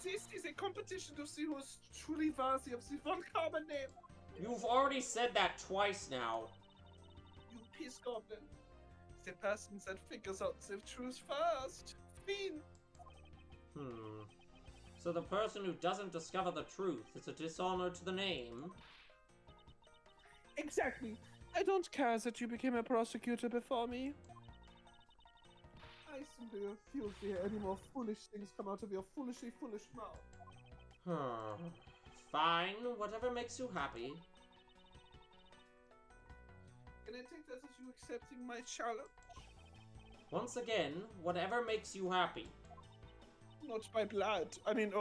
This is a competition to see who's truly worthy of the uncommon name. You've already said that twice now. You peace goblin. The person that figures out the truth first. Fiend. So the person who doesn't discover the truth is a dishonor to the name? Exactly. I don't care that you became a prosecutor before me. I simply refuse to hear any more foolish things come out of your foolishly foolish mouth. Fine, whatever makes you happy. Can I take that as you accepting my challenge? Once again, whatever makes you happy. Not by blood. Well then,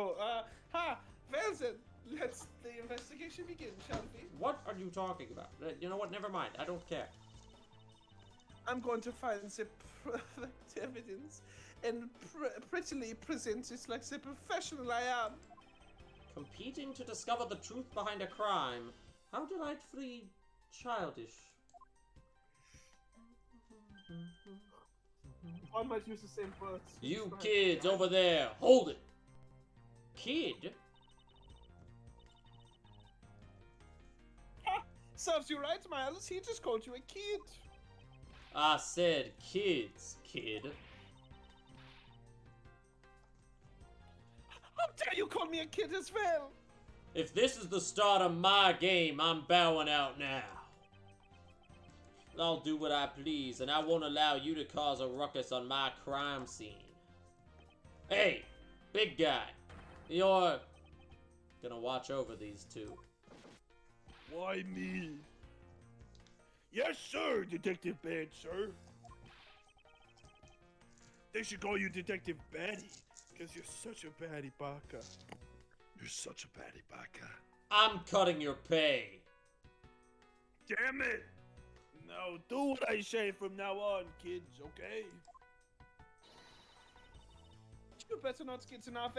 let's the investigation begin, shall we? What are you talking about? You know what, never mind, I don't care. I'm going to find the perfect evidence and prettily present it like the professional I am. Competing to discover the truth behind a crime. How delightfully childish. One might use the same words. You kids over there, hold it! Kid? Serves you right, Miles. He just called you a kid. I said kids, kid. How dare you call me a kid as well? If this is the start of my game, I'm bowing out now. I'll do what I please, and I won't allow you to cause a ruckus on my crime scene. Hey, big guy, you're gonna watch over these two. Why me? Yes, sir, Detective Bad, sir. They should call you Detective Batty, because you're such a baddie baka. You're such a baddie baka. I'm cutting your pay. Damn it! Now do what I say from now on, kids, okay? You better not get enough,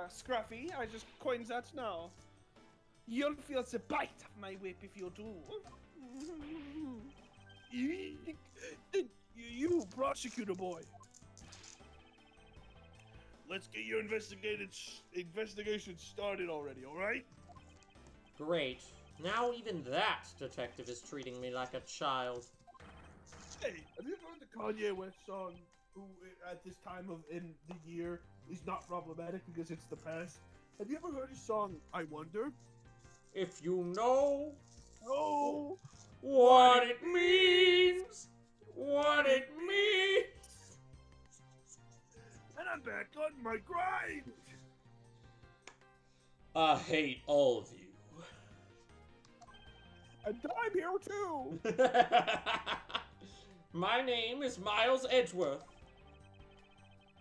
Scruffy? I just coined that now. You'll feel the bite of my whip if you do. You prosecutor boy. Let's get your investigation started already, alright? Great. Now even that detective is treating me like a child. Hey, have you heard the Kanye West song, who at this time of in the year is not problematic because it's the past? Have you ever heard his song, I Wonder? If you know Oh, what it means, what it means. and I'm back on my grind! I hate all of you. And I'm here too. My name is Miles Edgeworth.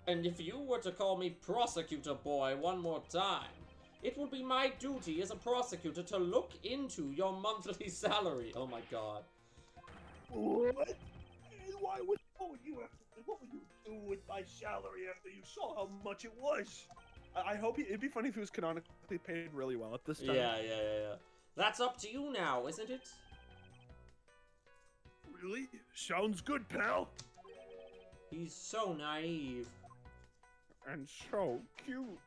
And if you were to call me Prosecutor Boy one more time, it would be my duty as a prosecutor to look into your monthly salary. Oh my god. What? Why would what would you do with my salary after you saw how much it was? I hope it'd be funny if he was canonically paid really well at this time. Yeah. That's up to you now, isn't it? Really? Sounds good, pal. He's so naive. And so cute.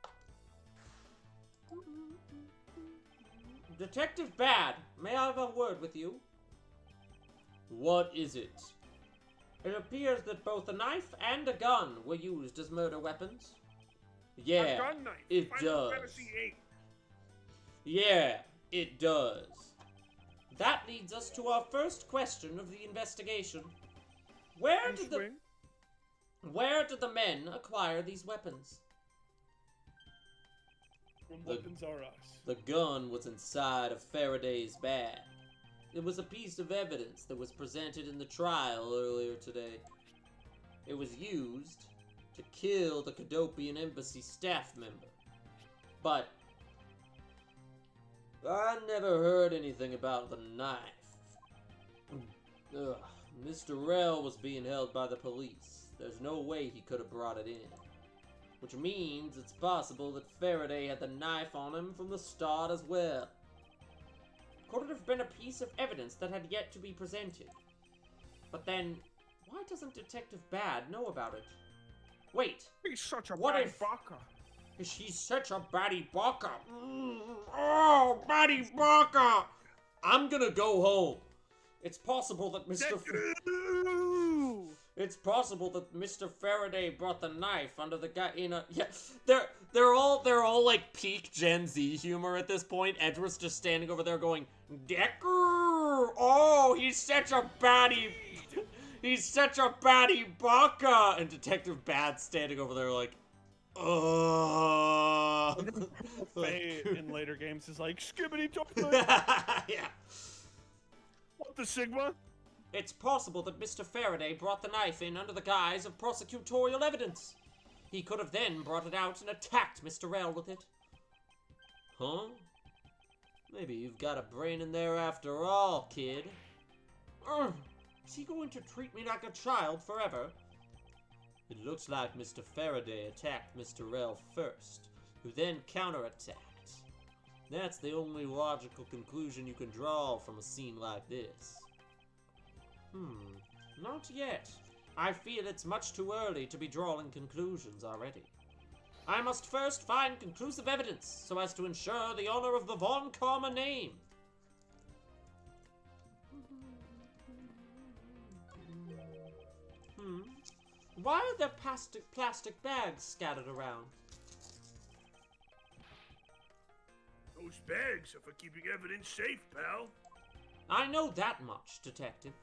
Detective Bad, may I have a word with you? What is it? It appears that both a knife and a gun were used as murder weapons. Yeah, A gun knife. it Final does. Fantasy VIII. Yeah, it does. That leads us to our first question of the investigation. Where did the men acquire these weapons? When The- weapons are us. The gun was inside of Faraday's bag. It was a piece of evidence that was presented in the trial earlier today. It was used to kill the Cadopian Embassy staff member. But I never heard anything about the knife. Ugh. Mr. Rell was being held by the police. There's no way he could have brought it in. Which means it's possible that Faraday had the knife on him from the start as well. Could it have been a piece of evidence that had yet to be presented? But then, why doesn't Detective Bad know about it? Wait, He's such a What bad if- baka. she's such a baddie baka. Oh, baddie baka! I'm gonna go home. It's possible that It's possible that Mr. Faraday brought the knife under the guy in a they're all like peak Gen Z humor at this point. Edward's just standing over there going, Decker! Oh, he's such a baddie baka! And Detective Bad's standing over there like, Faye in later games is like, skibbity toilet! yeah. What the Sigma? It's possible that Mr. Faraday brought the knife in under the guise of prosecutorial evidence. He could have then brought it out and attacked Mr. Rell with it. Huh? Maybe you've got a brain in there after all, kid. Is he going to treat me like a child forever? It looks like Mr. Faraday attacked Mr. Rell first, who then counterattacked. That's the only logical conclusion you can draw from a scene like this. Not yet. I feel it's much too early to be drawing conclusions already. I must first find conclusive evidence so as to ensure the honor of the Von Karma name. Why are there plastic bags scattered around? Those bags are for keeping evidence safe, pal. I know that much, Detective.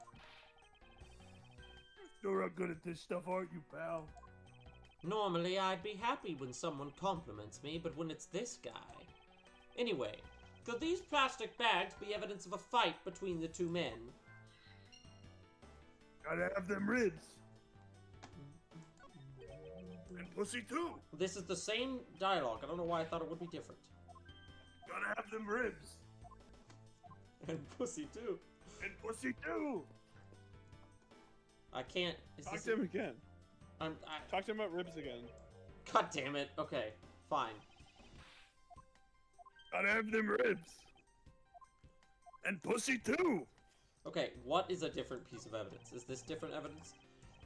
You're not good at this stuff, aren't you, pal? Normally, I'd be happy when someone compliments me, but when it's this guy... Anyway, could these plastic bags be evidence of a fight between the two men? Gotta have them ribs. And pussy too. This is the same dialogue. I don't know why I thought it would be different. Gotta have them ribs. And pussy, too. And pussy too. I can't... Talk to him again. Talk to him about ribs again. God damn it. Okay, fine. Gotta have them ribs. And pussy too. Okay, what is a different piece of evidence? Is this different evidence?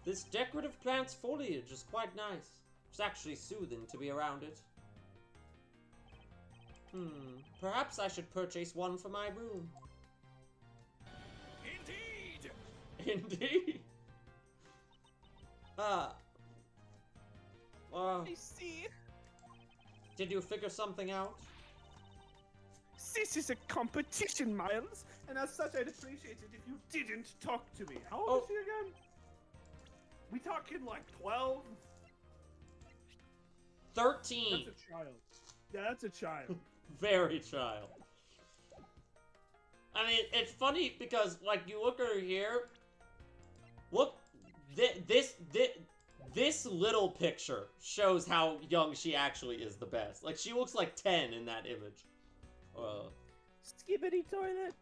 This decorative plant's foliage is quite nice. It's actually soothing to be around it. Perhaps I should purchase one for my room. Indeed. Indeed. I see. Did you figure something out? This is a competition, Miles, and as such, I'd appreciate it if you didn't talk to me. How old is he again? We talking like 12? 13. That's a child. Yeah, that's a child. Very child. I mean, it's funny because, like, you look at her here. Look, this little picture shows how young she actually is the best. Like, she looks like 10 in that image. Skibbity toilet.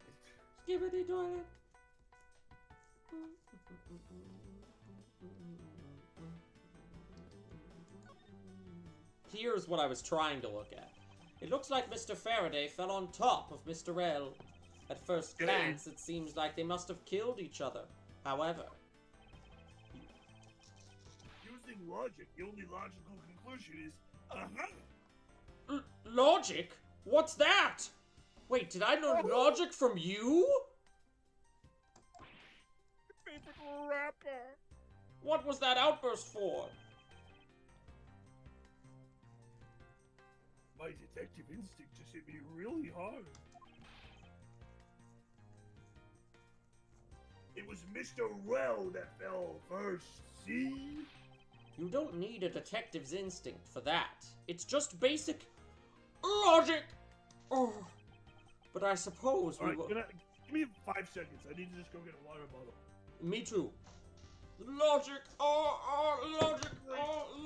Skibbity toilet. Here's what I was trying to look at. It looks like Mr. Faraday fell on top of Mr. L. At first glance, it seems like they must have killed each other. However... Using logic, the only logical conclusion is, Logic? What's that? Wait, did I learn logic from you? Favorite rapper. What was that outburst for? My detective instinct just hit me really hard. It was Mr. Well that fell first, see? You don't need a detective's instinct for that. It's just basic logic. Oh, but I suppose we Alright, will... give me 5 seconds. I need to just go get a water bottle. Me too. Logic, logic, logic,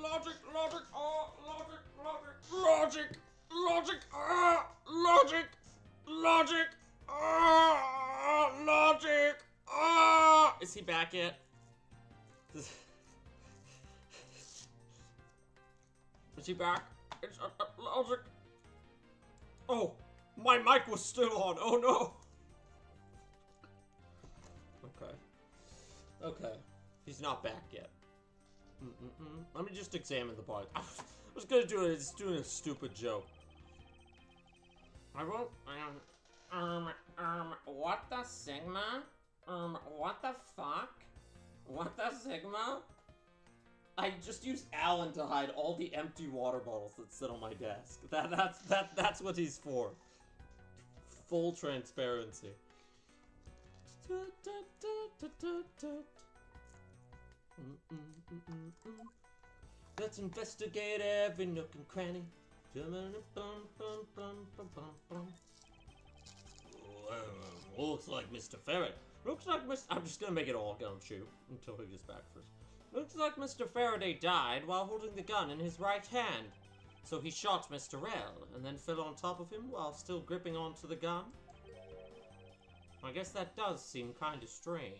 logic, logic, logic, logic, logic, logic, logic, Is he back yet? Is he back? It's logic. Oh, my mic was still on. Oh no. Okay. He's not back yet. Let me just examine the bug. I was gonna do it. It's doing a stupid joke. I won't. What the Sigma? What the fuck? What the Sigma? I just used Alan to hide all the empty water bottles that sit on my desk. That's what he's for. Full transparency. Let's investigate every nook and cranny. Looks like Mr. Ferret. Looks like Mr. I'm just gonna make it all gumshoe until he gets back first. Looks like Mr. Faraday died while holding the gun in his right hand. So he shot Mr. L and then fell on top of him while still gripping onto the gun. I guess that does seem kind of strange.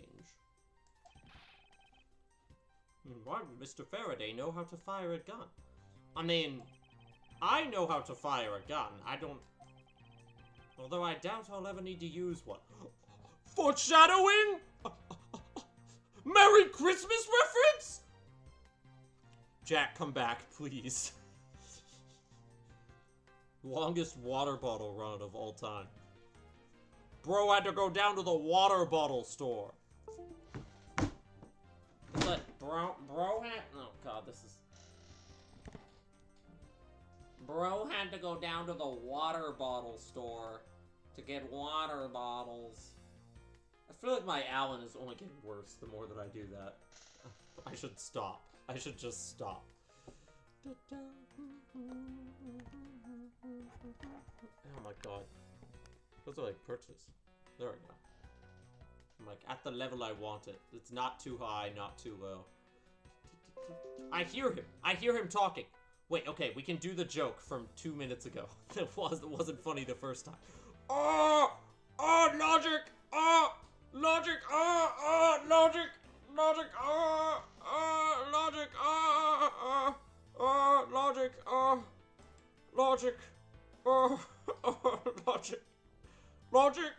Why would Mr. Faraday know how to fire a gun? I mean, I know how to fire a gun. I don't... Although I doubt I'll ever need to use one. Foreshadowing? Merry Christmas reference? Jack, come back, please. Longest water bottle run of all time. Bro had to go down to the water bottle store. But bro had, oh god, this is, bro had to go down to the water bottle store to get water bottles. I feel like my Alan is only getting worse the more that I do that. I should stop. I should just stop. Oh my god. Those are like perches. There we go. I'm like at the level I want it. It's not too high, not too low. I hear him. I hear him talking. Wait, okay, we can do the joke from 2 minutes ago. It wasn't funny the first time. Oh, logic. Logic. Logic. Logic. Logic. Logic. Logic. Logic. Logic.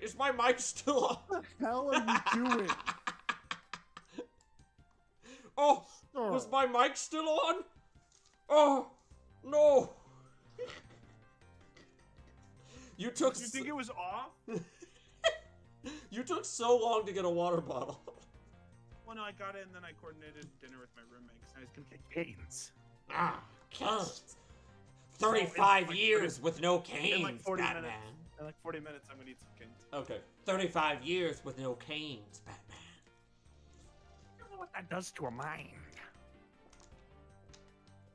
Is my mic still on? What the hell are you doing? Oh, was my mic still on? Oh, no. You took. Did you think it was off? You took so long to get a water bottle. Well, no, I got it and then I coordinated dinner with my roommate because I was gonna get canes. Ah, canes. 35 years with no canes, In like 40 Batman. minutes. In like 40 minutes, I'm gonna eat some canes. Okay, 35 years with no canes, Batman. I don't know what that does to a mind.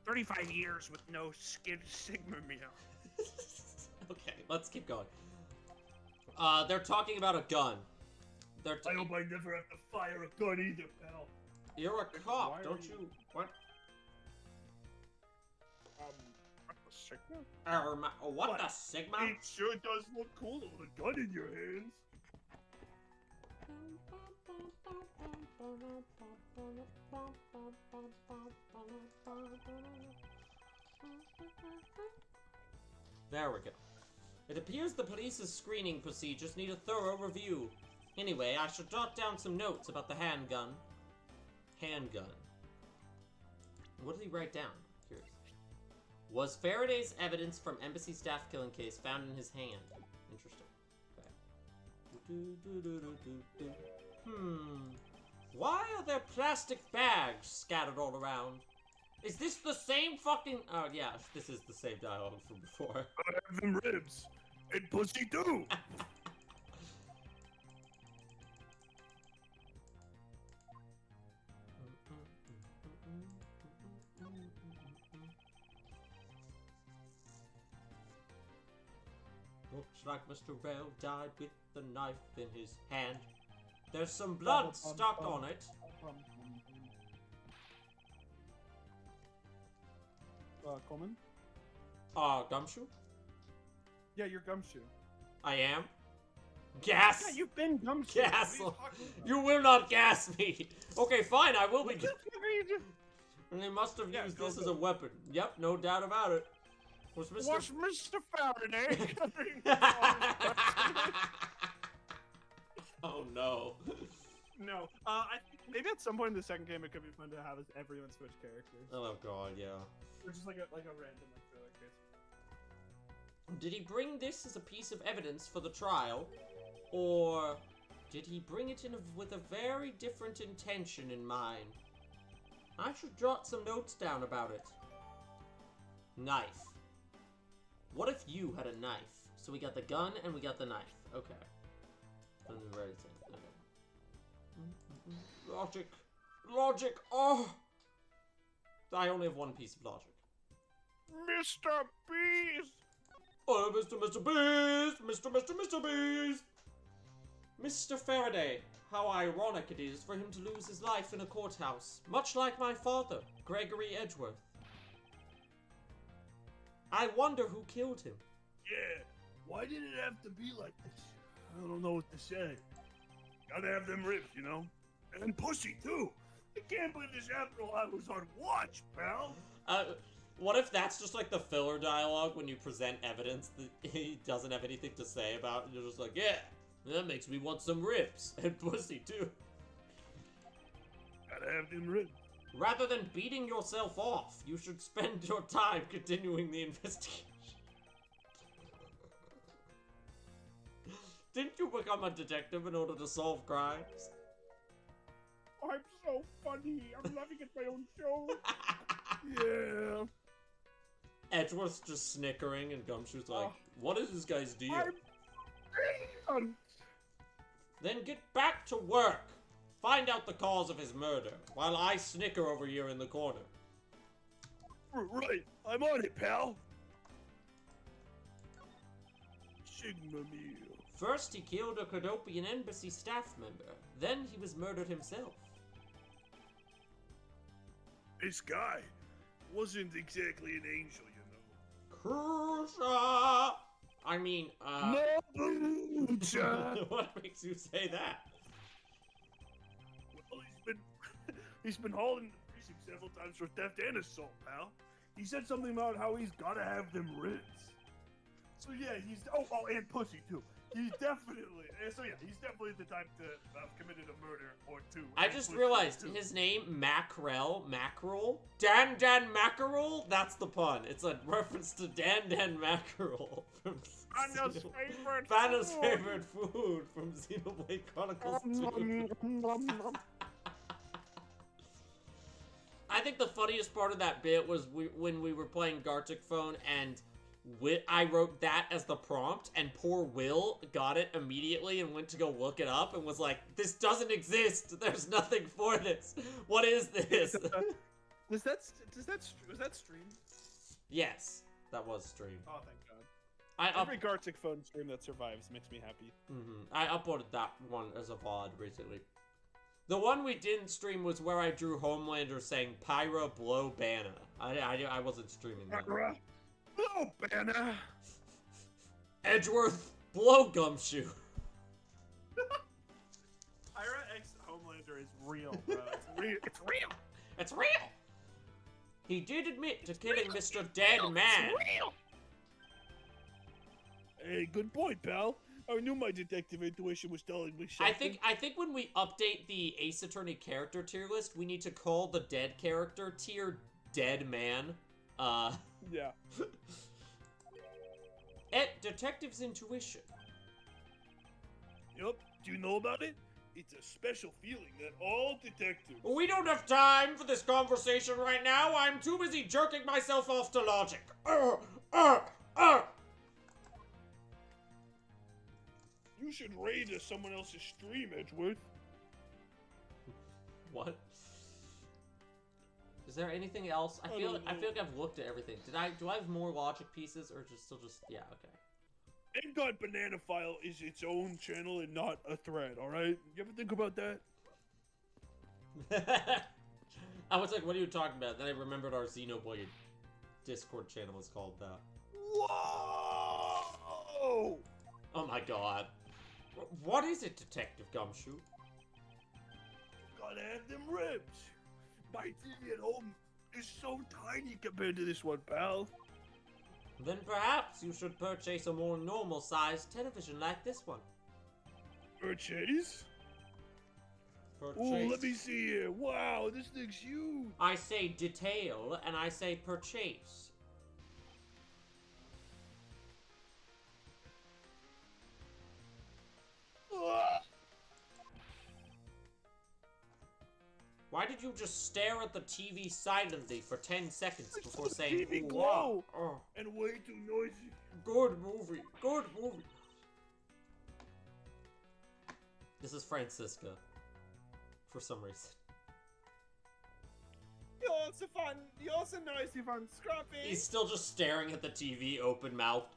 35 years with no Sigma meal. Okay, let's keep going. They're talking about a gun. I hope I never have to fire a gun either, pal. You're a cop, Why are don't you- you? What? What the Sigma? What the Sigma? It sure does look cool with a gun in your hands. There we go. It appears the police's screening procedures need a thorough review. Anyway, I should jot down some notes about the handgun. Handgun. What did he write down? Curious. Was Faraday's evidence from embassy staff killing case found in his hand? Interesting. Okay. Why are there plastic bags scattered all around? Is this the same fucking... Oh, yeah, this is the same dialogue from before. I have them ribs. And pussy too. Looks like Mr. Rail died with the knife in his hand. There's some blood stuck on it. Coleman? Gumshoe? Yeah, you're Gumshoe. I am? Gas! Yeah, you've been Gumshoe. Gas! You will not gas me! Okay, fine, I will be. And they must have used this as a weapon. Yep, no doubt about it. Was Mr. Was Mr. Faraday? Oh no. No, I think maybe at some point in the second game it could be fun to have everyone switch characters. Oh god, yeah. Or just like a random like filler case. Did he bring this as a piece of evidence for the trial? Or did he bring it in with a very different intention in mind? I should jot some notes down about it. Knife. What if you had a knife? So we got the gun and we got the knife. Okay. Then we're ready to... Okay. Logic. Logic. Oh! I only have one piece of logic. Mr. Beast! Oh, Mr. Beast! Mr. Beast! Mr. Faraday, how ironic it is for him to lose his life in a courthouse, much like my father, Gregory Edgeworth. I wonder who killed him. Yeah. Why did it have to be like this? I don't know what to say. Gotta have them ribs, you know? And pussy, too. I can't believe this happened while I was on watch, pal. What if that's just like the filler dialogue when you present evidence that he doesn't have anything to say about, and you're just like, yeah, that makes me want some ribs and pussy too. Gotta have them ribs. Rather than beating yourself off, you should spend your time continuing the investigation. Didn't you become a detective in order to solve crimes? I'm so funny. I'm laughing at my own show. Yeah. Edgeworth's just snickering, and Gumshoe's like, what is this guy's deal? Then get back to work. Find out the cause of his murder, while I snicker over here in the corner. Right. I'm on it, pal. Sigma meal. First, he killed a Cardopian embassy staff member. Then he was murdered himself. This guy wasn't exactly an angel, you know. Crucia! I mean, Mabucha! what makes you say that? Well, he's been hauled into the precinct several times for theft and assault, pal. He said something about how he's gotta have them ribs. So yeah, he's and pussy too. He's definitely he's definitely the type to have committed a murder or two. I just realized his name, Mackerel, Dan Mackerel? That's the pun. It's a reference to Dan Mackerel from Anna's favorite Vanna's food. favorite food from Xenoblade Chronicles 2. I think the funniest part of that bit was when we were playing Gartic Phone and I wrote that as the prompt, and poor Will got it immediately and went to go look it up and was like, this doesn't exist. There's nothing for this. What is this? Was that stream? Yes, that was streamed. Oh, thank God. Every Gartic Phone stream that survives makes me happy. I uploaded that one as a VOD recently. The one we didn't stream was where I drew Homelander saying, Pyra, blow Banna. I wasn't streaming that. Blow Banna! Edgeworth, blow Gumshoe. Pyra X Homelander is real, bro. It's real. It's real. He did admit to killing Mr. Dead Man. It's real. Hey, good point, pal. I knew my detective intuition was telling me something. I think when we update the Ace Attorney character tier list, we need to call the dead character tier Dead Man. Yeah. Detective's intuition. Yup. Do you know about it? It's a special feeling that all detectives... We don't have time for this conversation right now. I'm too busy jerking myself off to logic. You should raid someone else's stream, Edgeworth. What? Is there anything else? I feel like I've looked at everything. Do I have more logic pieces or just yeah, okay. M. Banana File is its own channel and not a thread, alright? You ever think about that? I was like, what are you talking about? Then I remembered our Xenoblade Discord channel is called that. Whoa! Oh my god. What is it, Detective Gumshoe? Gotta have them ribs. My TV at home is so tiny compared to this one, pal. Then perhaps you should purchase a more normal-sized television like this one. Purchase? Oh, let me see here. Wow, this thing's huge. I say detail, and I say purchase. Why did you just stare at the TV silently for 10 seconds before saying, TV "Ooh, glow wow, and way too noisy. good movie, good movie." This is Francisca, for some reason. You're so fun. You're so noisy, fun, Scruffy. He's still just staring at the TV, open-mouthed.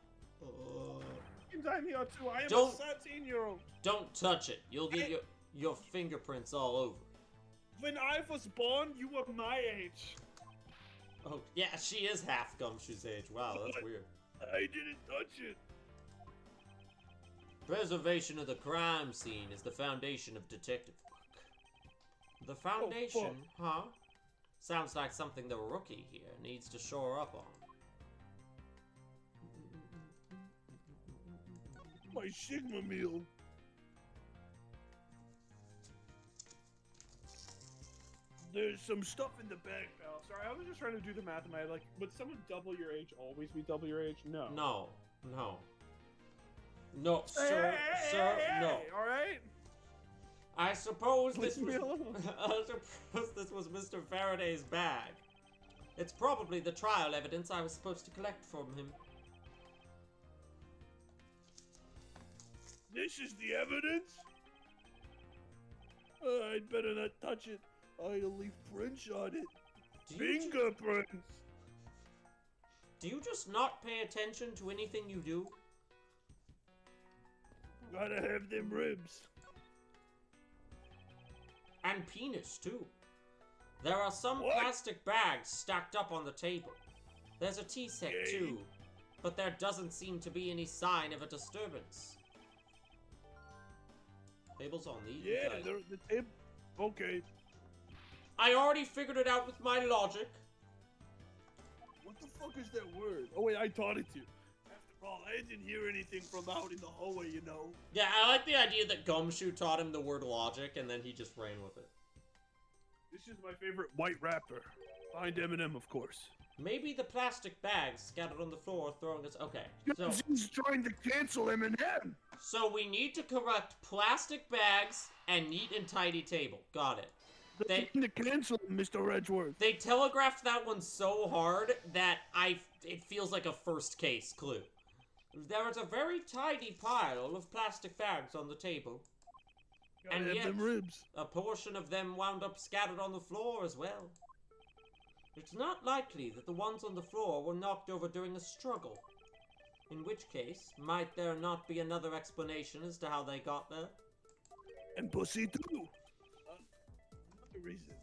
I'm here too. I am Don't- a 13-year-old. Don't touch it. You'll get your fingerprints all over. When I was born, you were my age. Oh, yeah, she is half Gumshoe's age. Wow, that's weird. I didn't touch it. Preservation of the crime scene is the foundation of detective work. The foundation, huh? Sounds like something the rookie here needs to shore up on. My Sigma meal. There's some stuff in the bag, pal. Sorry, I was just trying to do the math in my head. Like, would someone double your age always be double your age? No. No, no. No, sir, no. All right. I suppose this Leave was... me alone. I suppose this was Mr. Faraday's bag. It's probably the trial evidence I was supposed to collect from him. This is the evidence? I'd better not touch it. I'll leave prints on it. Fingerprints! Do you just not pay attention to anything you do? Gotta have them ribs. And penis, too. There are some What? plastic bags stacked up on the table. There's a tea set, Okay. too. But there doesn't seem to be any sign of a disturbance. Table's on these. Yeah, the table. Okay. I already figured it out with my logic. What the fuck is that word? Oh wait, I taught it to you. After all, I didn't hear anything from out in the hallway, you know. Yeah, I like the idea that Gumshoe taught him the word logic and then he just ran with it. This is my favorite white rapper. Behind Eminem, of course. Maybe the plastic bags scattered on the floor are throwing us. Okay, so He's trying to cancel Eminem. we need to correct plastic bags and neat and tidy table. Got it. They're trying to cancel him, Mr. Edgeworth. They telegraphed that one so hard that it feels like a first case clue. There is a very tidy pile of plastic bags on the table. Gotta And have yet, them ribs. a portion of them wound up scattered on the floor as well. It's not likely that the ones on the floor were knocked over during a struggle. In which case, might there not be another explanation as to how they got there? And pussy too. Another reason.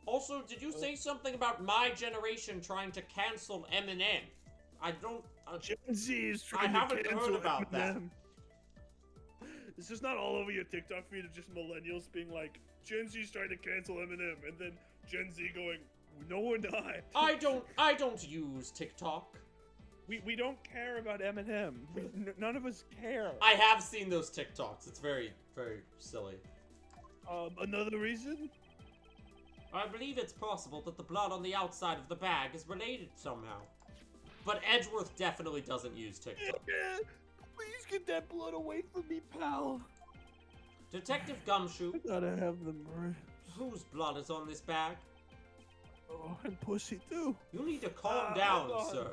Also, did you say something about my generation trying to cancel Eminem? I don't... Gen Z is trying haven't to heard cancel about that. Eminem. This is not all over your TikTok feed of just millennials being like, Gen Z's trying to cancel Eminem, and then Gen Z going, no, we're not. I don't use TikTok. We don't care about Eminem. None of us care. I have seen those TikToks. It's very, very silly. Another reason? I believe it's possible that the blood on the outside of the bag is related somehow. But Edgeworth definitely doesn't use TikTok. Please get that blood away from me, pal. Detective Gumshoe, Gotta have them ribs. whose blood is on this bag? Oh, and pussy too. You need to calm down, hold on. sir.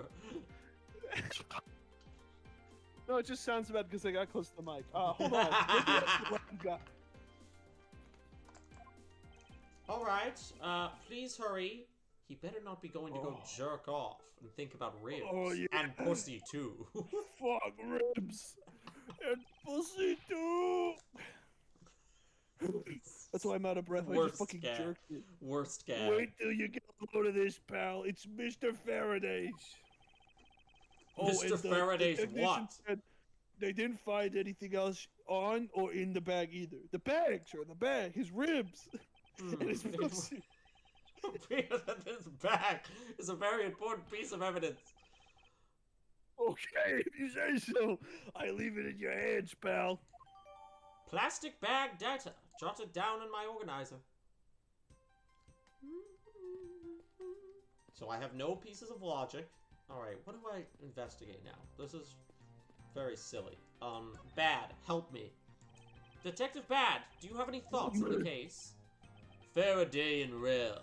No, it just sounds bad because I got close to the mic. Hold on. Maybe that's the one guy. Alright, please hurry. He better not be going to go jerk off and think about ribs. Oh, yeah. And pussy, too. Fuck ribs. And pussy too. That's why I'm out of breath. I Worst just fucking gag. jerked it. Worst gag. Wait till you get a load of this, pal. It's Mr. Faraday's. Mr. and the Faraday's technician what? said they didn't find anything else on or in the bag either. The bag, sir, the bag, his ribs, and his pussy. This bag is a very important piece of evidence. Okay, if you say so. I leave it in your hands, pal. Plastic bag data. Jotted down in my organizer. So I have no pieces of logic. Alright, what do I investigate now? This is very silly. Bad, help me. Detective Bad, do you have any thoughts on the case? Faraday and Rel.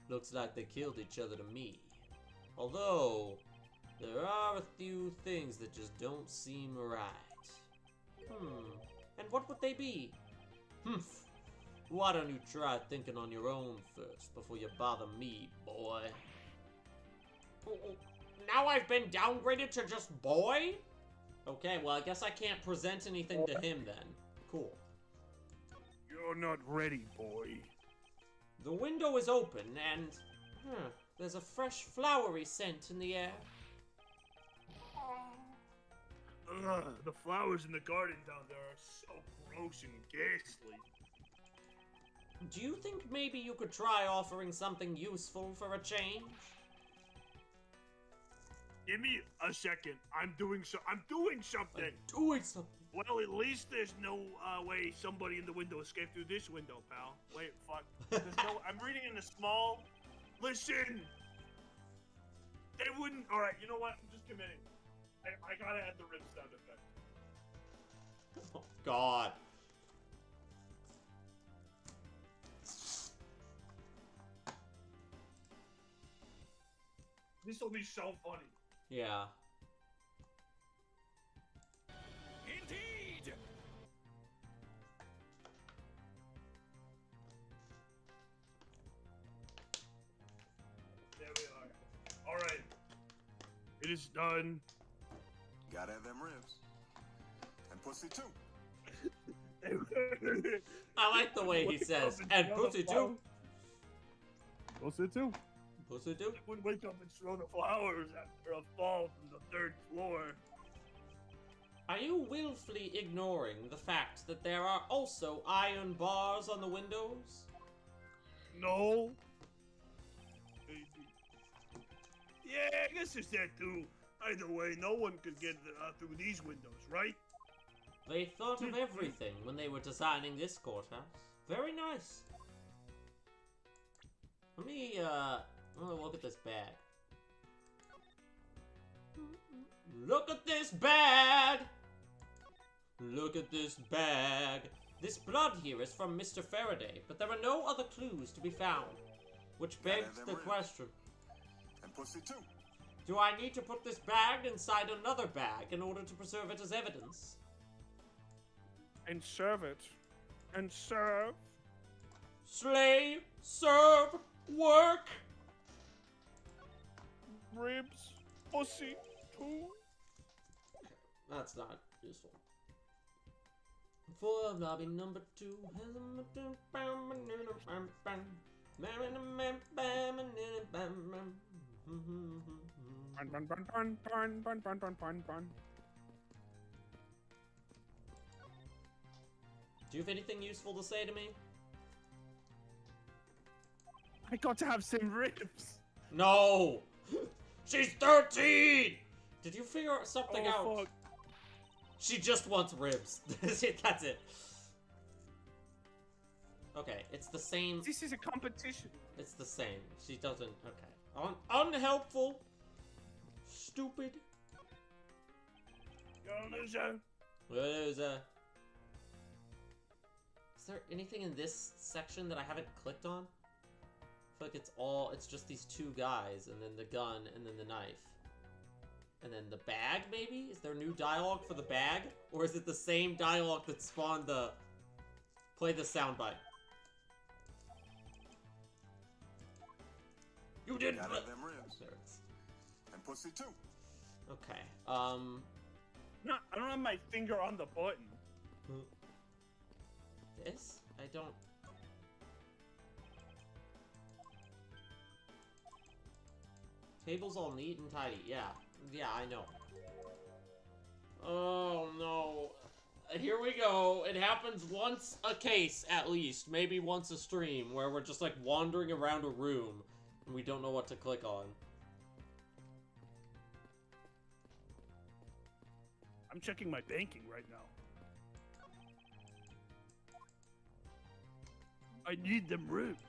Looks like they killed each other to me. Although, there are a few things that just don't seem right. And what would they be? Why don't you try thinking on your own first before you bother me, boy? Now I've been downgraded to just boy? Okay, well I guess I can't present anything to him then. Cool. You're not ready, boy. The window is open and... there's a fresh flowery scent in the air. The flowers in the garden down there are so gross and ghastly. Do you think maybe you could try offering something useful for a change? Give me a second. I'm doing something. Doing something. Well, at least there's no way somebody in the window escaped through this window, pal. Wait, fuck. There's no. I'm reading in the small. Listen. They wouldn't. All right. You know what? I'm just committing. I gotta add the rib sound effect. Oh, God. This will be so funny. Yeah. Indeed. There we are. All right. It is done. Gotta have them ribs. And pussy too. I like the way he says, and pussy too. Pussy too. Pussy too. I wouldn't wake up and throw the flowers after a fall from the 3rd floor. Are you willfully ignoring the fact that there are also iron bars on the windows? No. Maybe. Yeah, I guess there's that too. Either way, no one could get through these windows, right? They thought of everything when they were designing this courthouse. Very nice. Let me look at this bag. Look at this bag! Look at this bag. This blood here is from Mr. Faraday, but there are no other clues to be found. Which begs the question. And pussy too. Do I need to put this bag inside another bag in order to preserve it as evidence? And serve it. And serve. Slay, serve, work! Ribs. Pussy too. That's not useful. For lobby number 2. Do you have anything useful to say to me? I got to have some ribs. No! She's 13! Did you figure something out? Fuck. She just wants ribs. That's it. Okay, it's the same. This is a competition. It's the same. She doesn't. Okay. Unhelpful. Stupid. You're a loser. Loser. Is there anything in this section that I haven't clicked on? I feel like it's just these 2 guys, and then the gun, and then the knife. And then the bag, maybe? Is there new dialogue for the bag? Or is it the same dialogue that spawned the... Play the soundbite. You didn't... Gotta have them ribs. There it is. And pussy too. Okay, No, I don't have my finger on the button. This? I don't... Table's all neat and tidy. Yeah. Yeah, I know. Oh, no. Here we go. It happens once a case, at least. Maybe once a stream, where we're just, like, wandering around a room, and we don't know what to click on. I'm checking my banking right now. I need them ribs.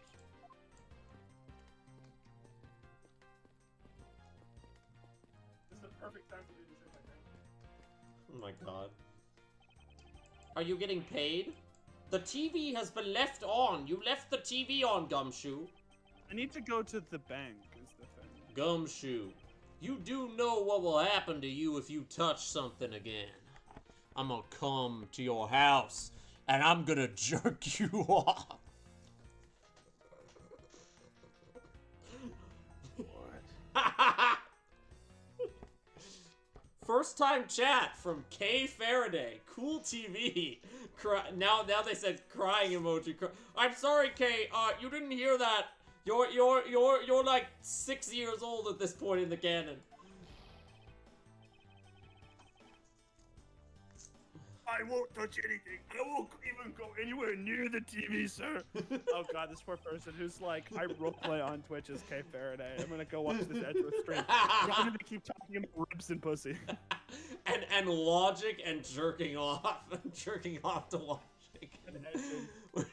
This is the perfect time for me to check my bank. Oh my god. Are you getting paid? The TV has been left on. You left the TV on, Gumshoe. I need to go to the bank, is the thing. Gumshoe, you do know what will happen to you if you touch something again. I'm gonna come to your house, and I'm gonna jerk you off. First time chat from K Faraday. Cool TV. Now they said crying emoji. I'm sorry, K. You didn't hear that. You're like 6 years old at this point in the canon. I won't touch anything. I won't even go anywhere near the TV, sir. Oh god, this poor person who's like, I roleplay on Twitch as K Faraday. I'm gonna go watch this Edgeworth stream. I'm gonna keep talking about ribs and pussy. and logic and jerking off. Jerking off to logic. And edging.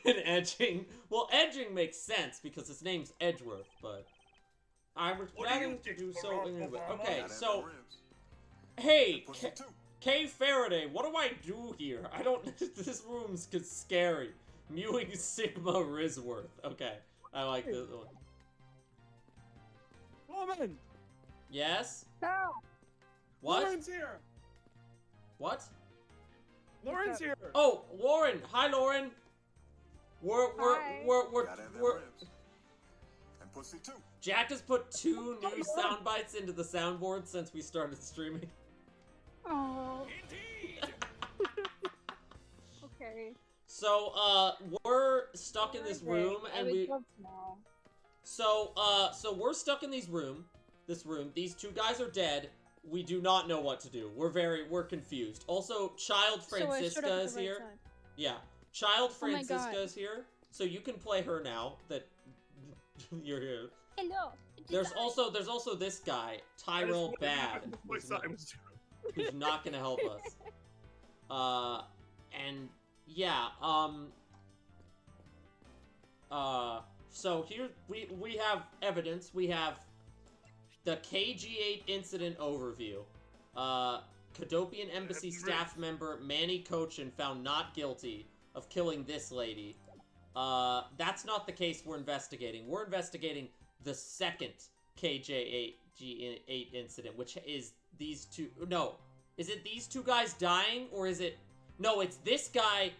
And edging. Well, edging makes sense because his name's Edgeworth, but I was What do you planning to think, do Barack so anyway. Obama? Okay, Gotta so have them ribs. hey, Pussy too. K Faraday, what do I do here? I don't. This room's scary. Mewing Sigma Risworth. Okay, I like this one. Woman! Yes? No. What? Lauren's here. What? Lauren's here. Oh, Lauren. Hi, Lauren. Hi. We're Gotta have them ribs. And pussy too. Jack has put 2 new sound bites into the soundboard since we started streaming. Oh. Indeed. Okay. So, we're stuck in this room, and we. Now. So we're stuck in this room. These 2 guys are dead. We do not know what to do. We're confused. Also, Child Francisca is here. Yeah. Child Francisca is here. So you can play her now that you're here. Hello. There's also this guy, Tyrell Bad, who's not gonna help us. And yeah, so here we have evidence. We have the KG8 incident overview. Cadopian Embassy staff member Manny Cochin found not guilty of killing this lady. That's not the case we're investigating. We're investigating the second KJ8 incident, which is these 2. No, is it these 2 guys dying, or is it? No, it's this guy.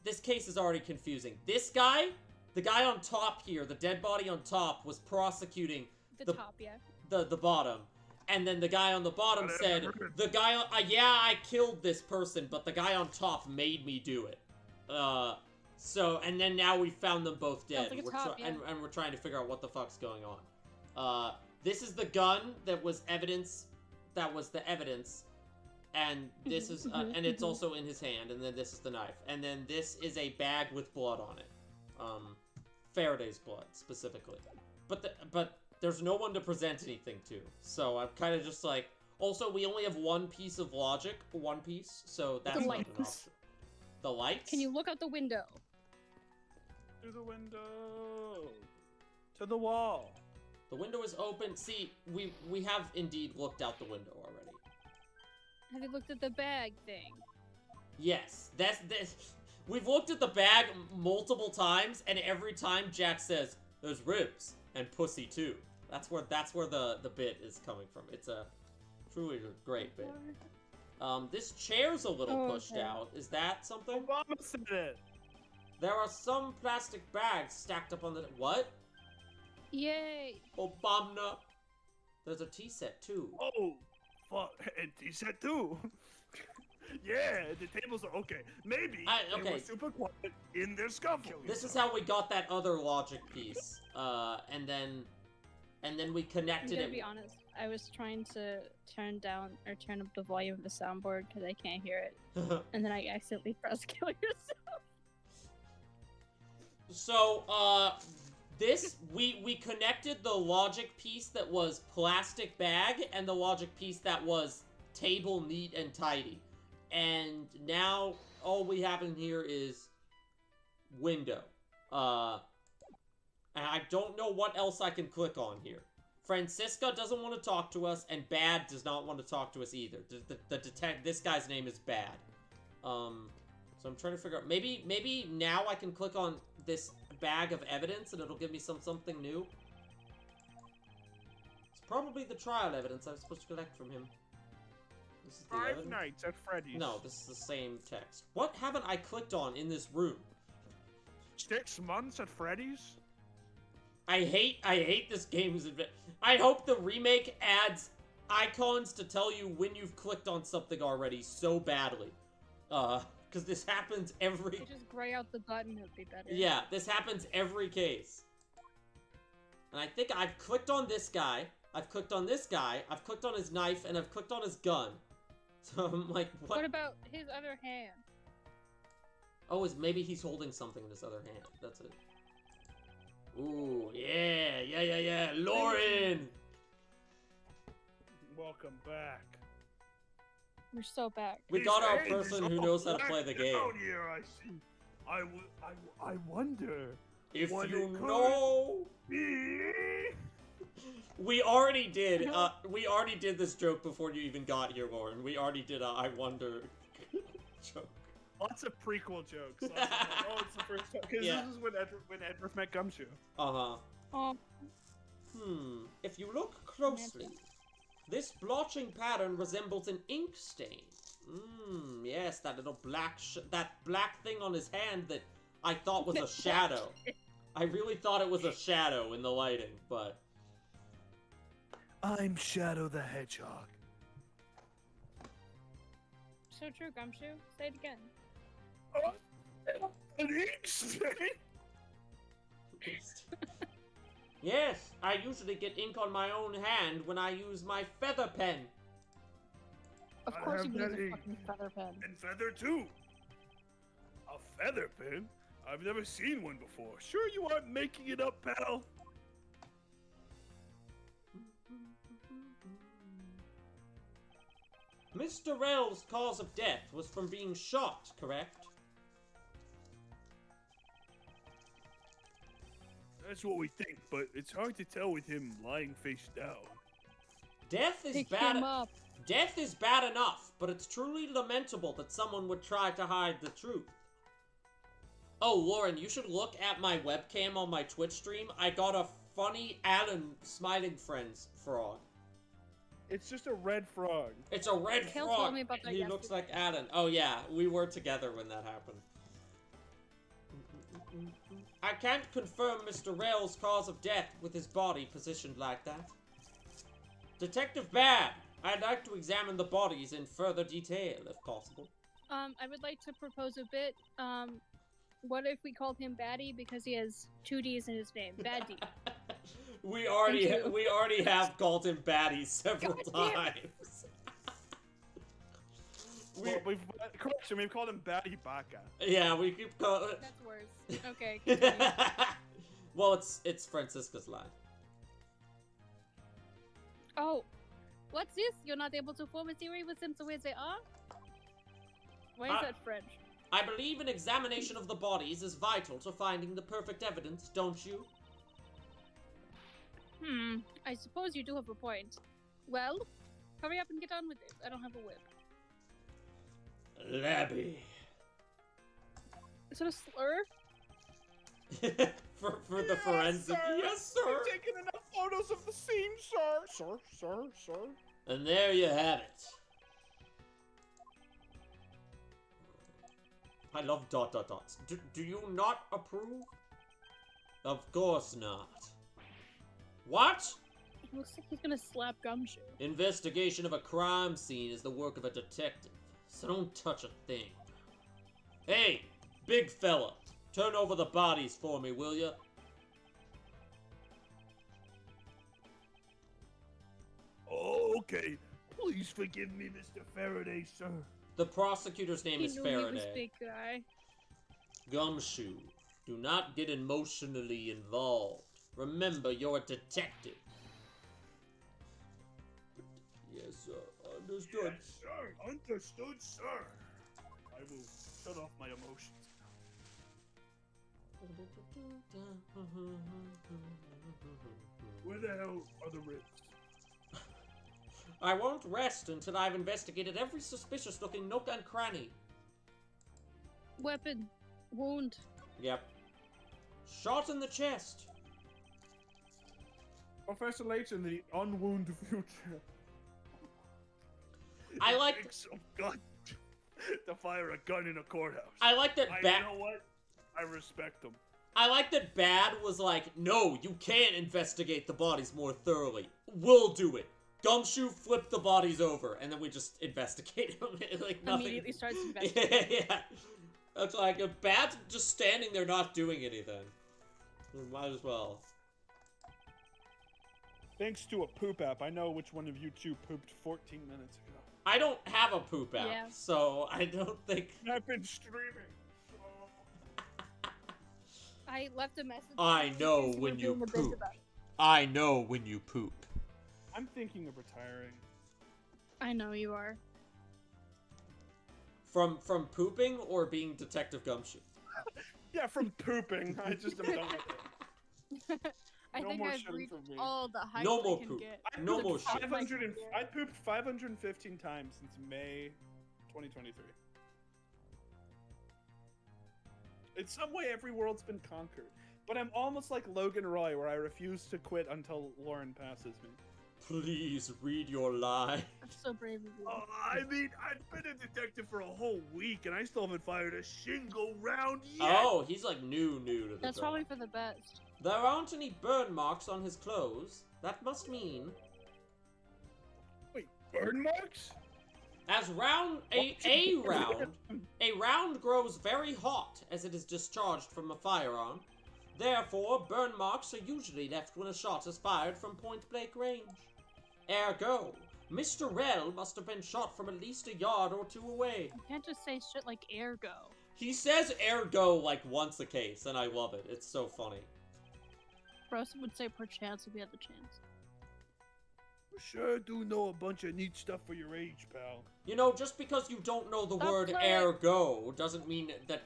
This case is already confusing. This guy, the guy on top here, the dead body on top, was prosecuting The top, yeah. the bottom. And then the guy on the bottom said, the guy on, yeah, I killed this person, but the guy on top made me do it. So, and then now we found them both dead. Like and we're trying to figure out what the fuck's going on. This is the gun that was evidence, that was the evidence. And this is, and it's also in his hand, and then this is the knife. And then this is a bag with blood on it. Faraday's blood, specifically. But there's no one to present anything to. So I'm kind of just like... Also, we only have 1 piece of logic. 1 piece, so that's not enough. The lights? Can you look out the window? Through the window. To the wall. The window is open. See, we have indeed looked out the window already. Have you looked at the bag thing? Yes, that's this. We've looked at the bag multiple times, and every time Jack says, "There's ribs and pussy too." That's where the bit is coming from. It's a truly great bit. This chair's a little pushed out. Is that something? Obama said it. There are some plastic bags stacked up on the what? Yay! Obama. There's a tea set too. Oh, fuck, and he said too. Yeah, the tables are okay. Maybe they were super quiet in their scuffle. This is how we got that other logic piece. And then we connected I'm it. gonna be honest. I was trying to turn up the volume of the soundboard because I can't hear it, and then I accidentally pressed "kill yourself." So, we connected the logic piece that was plastic bag and the logic piece that was table neat and tidy. And now all we have in here is window. And I don't know what else I can click on here. Francisca doesn't want to talk to us, and Bad does not want to talk to us either. This guy's name is Bad. So I'm trying to figure out, maybe now I can click on this bag of evidence and it'll give me something new. It's probably the trial evidence I'm supposed to collect from him. This is the Five evidence. Nights at Freddy's. No, this is the same text. What haven't I clicked on in this room? 6 months at Freddy's? I hate this game's I hope the remake adds icons to tell you when you've clicked on something already so badly. Because this happens every... If you just gray out the button, it would be better. Yeah, this happens every case. And I think I've clicked on this guy, I've clicked on this guy, I've clicked on his knife, and I've clicked on his gun. So I'm like, what? What about his other hand? Oh, maybe he's holding something in his other hand. That's it. Ooh, yeah. Lauren! Welcome back. We're so back. We His got our hand person is who all knows how to play the blacked game. out here, I see. I wonder. If what you it could know... be. We already did, we already did this joke before you even got here, Lauren. We already did a I wonder joke. Lots of prequel jokes. Lots of, oh, it's the first time. Because Yeah. this is when Ed first met Gumshoe. Uh-huh. Oh, If you look closely, This blotching pattern resembles an ink stain. Yes, that little that black thing on his hand that I thought was a shadow. I really thought it was a shadow in the lighting, but... I'm Shadow the Hedgehog. So true, Gumshoe. Say it again. An ink stain? Yes, I usually get ink on my own hand when I use my feather pen. Of I course have you that use a ink. fucking feather pen. And feather too. A feather pen? I've never seen one before. Sure you aren't making it up, pal? Mr. Rell's cause of death was from being shot, correct? That's what we think, but it's hard to tell with him lying face down. Death is Pick bad. him up. Death is bad enough, but it's truly lamentable that someone would try to hide the truth. Oh, Lauren, you should look at my webcam on my Twitch stream. I got a funny Alan Smiling Friends frog. It's just a red frog. It's a red Kale frog. told me about that He looks like Alan. Oh yeah, we were together when that happened. I can't confirm Mr. Rail's cause of death with his body positioned like that. Detective Bad, I'd like to examine the bodies in further detail, if possible. I would like to propose a bit. What if we called him Batty because he has 2 D's in his name? Baddy. we already Thank you. have called him Batty several God damn it. times. Correction, we've called him Batty Baka. Yeah, we keep calling. That's worse. Okay. Continue. Well, it's Francisca's line. Oh, what's this? You're not able to form a theory with them the way they are? Why is that French? I believe an examination of the bodies is vital to finding the perfect evidence, don't you? I suppose you do have a point. Well, hurry up and get on with it. I don't have a whip. Labby. Is it a slur? for the forensic. Sir. Yes, sir. I've taken enough photos of the scene, sir. Sir. And there you have it. I love ... Do you not approve? Of course not. What? It looks like he's gonna slap Gumshoe. Investigation of a crime scene is the work of a detective, so don't touch a thing. Hey, big fella, turn over the bodies for me, will ya? Okay. Please forgive me, Mr. Faraday, sir. The prosecutor's name He is knew he was Faraday. big guy. Gumshoe, do not get emotionally involved. Remember, you're a detective. Yes, sir. Understood. Yes, sir. Understood, sir. I will shut off my emotions. Where the hell are the ribs? I won't rest until I've investigated every suspicious-looking nook and cranny. Weapon. Wound. Yep. Shot in the chest. Professor Layton, the unwound future. I like. It takes some gut to fire a gun in a courthouse. I like that. You know what? I respect them. I like that Bad was like, no, you can't investigate the bodies more thoroughly. We'll do it. Gumshoe flipped the bodies over, and then we just investigate them. Like nothing. Immediately starts investigating. Yeah. It's like, if Bad's just standing there not doing anything, we might as well. Thanks to a poop app, I know which one of you two pooped 14 minutes ago. I don't have a poop app, Yeah. so I don't think... I've been streaming. I left a message. I know because when we're you doing a bit poop. about it. I know when you poop. I'm thinking of retiring. I know you are. From pooping or being Detective Gumshoe? Yeah, from pooping. I just am done with it. I No think more I've shitting reached from me. all the heights No more I can poop. get. I No pooped more shit. 500 I pooped 515 times since May 2023. In some way, every world's been conquered. But I'm almost like Logan Roy, where I refuse to quit until Lauren passes me. Please read your line. That's so brave of you. Oh, I mean, I've been a detective for a whole week, and I still haven't fired a single round yet. Oh, he's like new to the That's job. probably for the best. There aren't any burn marks on his clothes. That must mean, Wait, burn marks? as a round grows very hot as it is discharged from a firearm. Therefore, burn marks are usually left when a shot is fired from point-blank range. Ergo, Mr. Rell must have been shot from at least a yard or two away. You can't just say shit like ergo. He says ergo like once a case, and I love it. It's so funny. Bros would say perchance if we had the chance. Sure do know a bunch of neat stuff for your age, pal. You know, just because you don't know the Stop word playing. ergo doesn't mean that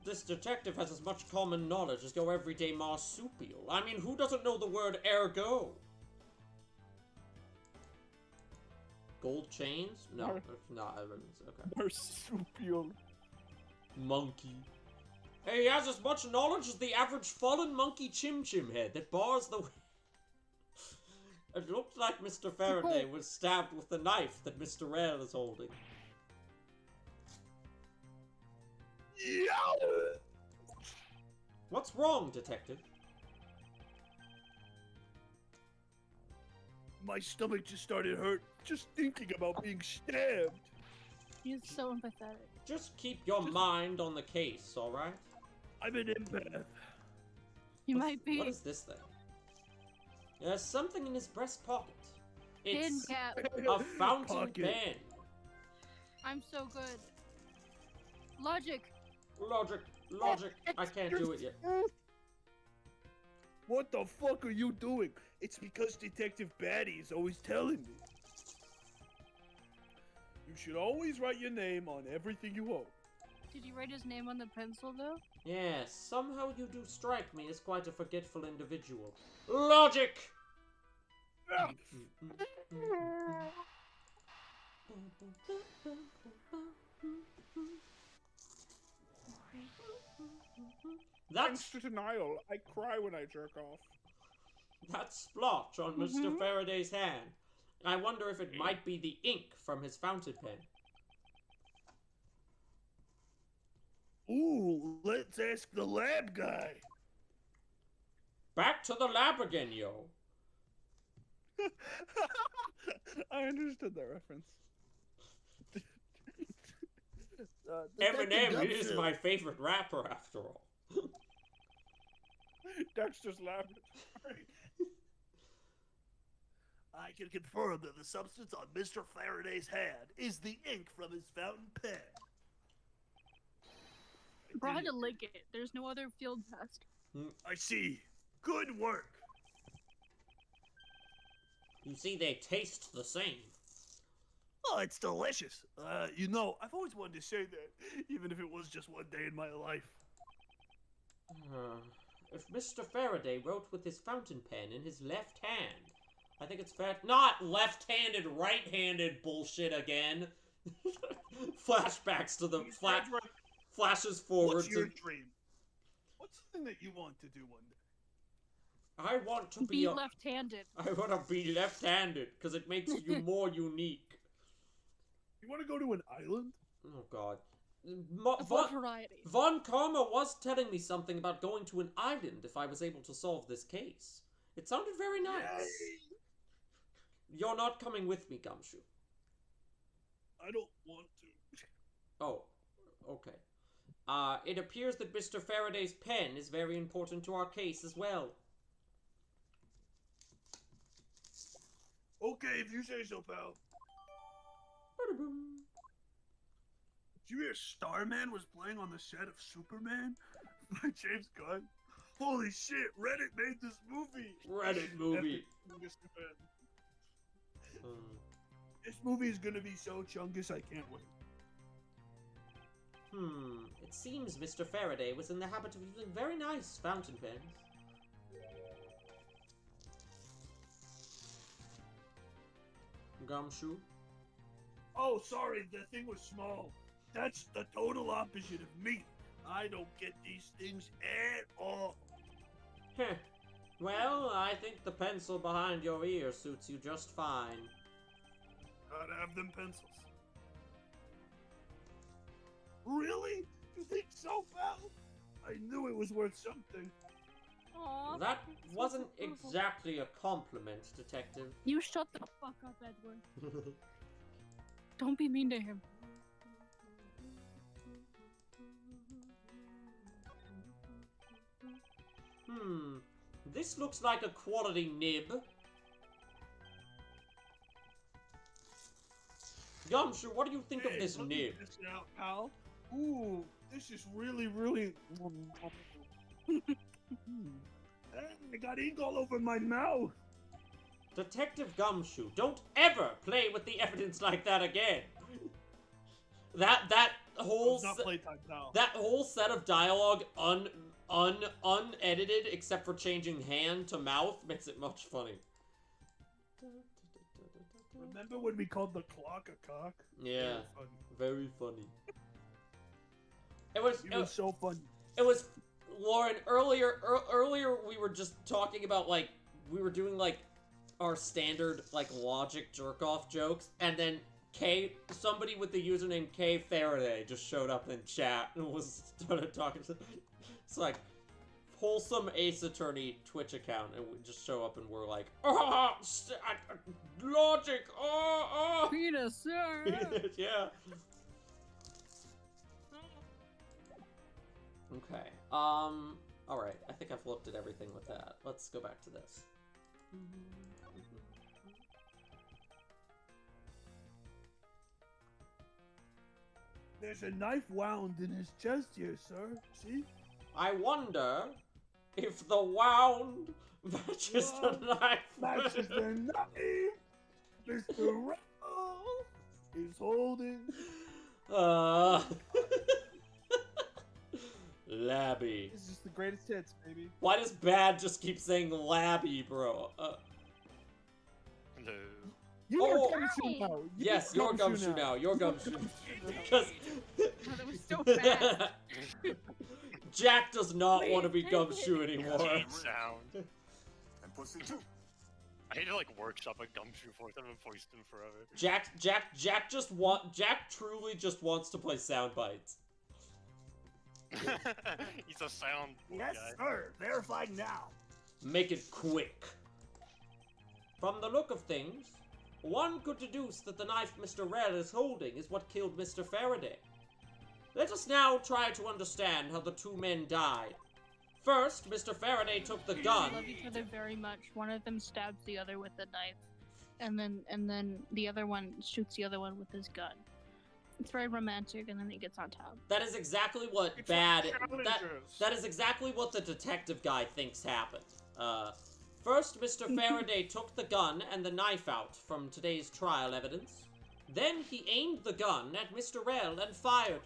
this detective has as much common knowledge as your everyday marsupial. I mean, who doesn't know the word ergo? Gold chains? No, Mar- not Evans. Okay. Marsupial. Monkey. Hey, he has as much knowledge as the average fallen monkey Chim Chim head that bars the way. It looked like Mr. Faraday was stabbed with the knife that Mr. Rell is holding. Yeah. What's wrong, detective? My stomach just started hurt just thinking about being stabbed. He's so empathetic. Just keep your mind on the case, alright? I'm an empath. You might be. What is this thing? There's something in his breast pocket. Pin It's cap. a fountain Pocket. pen. I'm so good. Logic. Logic. I can't do it yet. What the fuck are you doing? It's because Detective Batty is always telling me. You should always write your name on everything you own. Did you write his name on the pencil though? Yes, somehow you do strike me as quite a forgetful individual. Logic! Ah, That's Thanks to denial, I cry when I jerk off. that splotch on Mr. Faraday's hand. I wonder if it might be the ink from his fountain pen. Ooh, let's ask the lab guy. Back to the lab again, yo. I understood that reference. Eminem Detective is Gumshoe. my favorite rapper, after all. Dexter's Laboratory. I can confirm that the substance on Mr. Faraday's hand is the ink from his fountain pen. Bro had to lick it. There's no other field test. I see. Good work. You see, they taste the same. Oh, it's delicious. You know, I've always wanted to say that, even if it was just one day in my life. If Mr. Faraday wrote with his fountain pen in his left hand, I think it's fair. Not left-handed, right-handed bullshit again. Flashbacks to the flashes forwards. What's your dream? What's something that you want to do one day? I want to Be be. left-handed. I want to be left-handed because it makes you more unique. You want to go to an island? Oh God. For variety. Von Karma was telling me something about going to an island if I was able to solve this case. It sounded very nice. Yay! You're not coming with me, Gumshoe. I don't want to. Oh, okay. It appears that Mr. Faraday's pen is very important to our case as well. Okay, if you say so, pal. Ba-da-boom. Did you hear Starman was playing on the set of Superman by James Gunn? Holy shit, Reddit made this movie! Reddit movie. Epic Chungus fan. This movie is gonna be so chungus, I can't wait. It seems Mr. Faraday was in the habit of using very nice fountain pens. Gumshoe? Oh, sorry, the thing was small. That's the total opposite of me. I don't get these things at all. Heh. Well, I think the pencil behind your ear suits you just fine. Gotta have them pencils. Really? You think so, pal? I knew it was worth something. Aw. That wasn't exactly a compliment, Detective. You shut the fuck up, Edward. Don't be mean to him. This looks like a quality nib. Gumshoe, what do you think of this look at nib? this now, pal. Ooh, this is really, really. I got ink all over my mouth. Detective Gumshoe, don't ever play with the evidence like that again. That whole It's not playtime, pal. that whole set of dialogue unedited except for changing hand to mouth makes it much funny. Remember when we called the clock a cock? Yeah, Very very funny. It was funny. It was so funny. It was, Lauren, earlier we were just talking about, like, we were doing, like, our standard, like, logic jerk-off jokes, and then somebody with the username K Faraday just showed up in chat and started talking to, it's like, wholesome Ace Attorney Twitch account, and we just show up and we're like, logic, Penis, sir. yeah. Okay, alright, I think I've looked at everything with that. Let's go back to this. There's a knife wound in his chest here, sir. See? I wonder if the wound matches the knife. Matches the knife. Mr. Rao is holding. Labby. This is just the greatest hits, baby. Why does Bad just keep saying Labby, bro? Hello. You Oh, are Gumshoe now. Yes, you're Gumshoe now. You're Gumshoe. Because Oh, that was so fast. Jack does not want to be Gumshoe anymore. Sound. And pussy too. I need to like workshop a Gumshoe voice. I haven't voiced him forever. Jack truly just wants to play sound bites. He's a sound Yes, guy. sir. Verified now. Make it quick. From the look of things, one could deduce that the knife Mr. Red is holding is what killed Mr. Faraday. Let us now try to understand how the two men died. First, Mr. Faraday took the They gun. love each other very much. One of them stabs the other with a knife, and then the other one shoots the other one with his gun. It's very romantic, and then he gets on top. That is exactly what It's Bad. like challengers. That is exactly what the detective guy thinks happened. First, Mr. Faraday took the gun and the knife out from today's trial evidence. Then he aimed the gun at Mr. Rell and fired.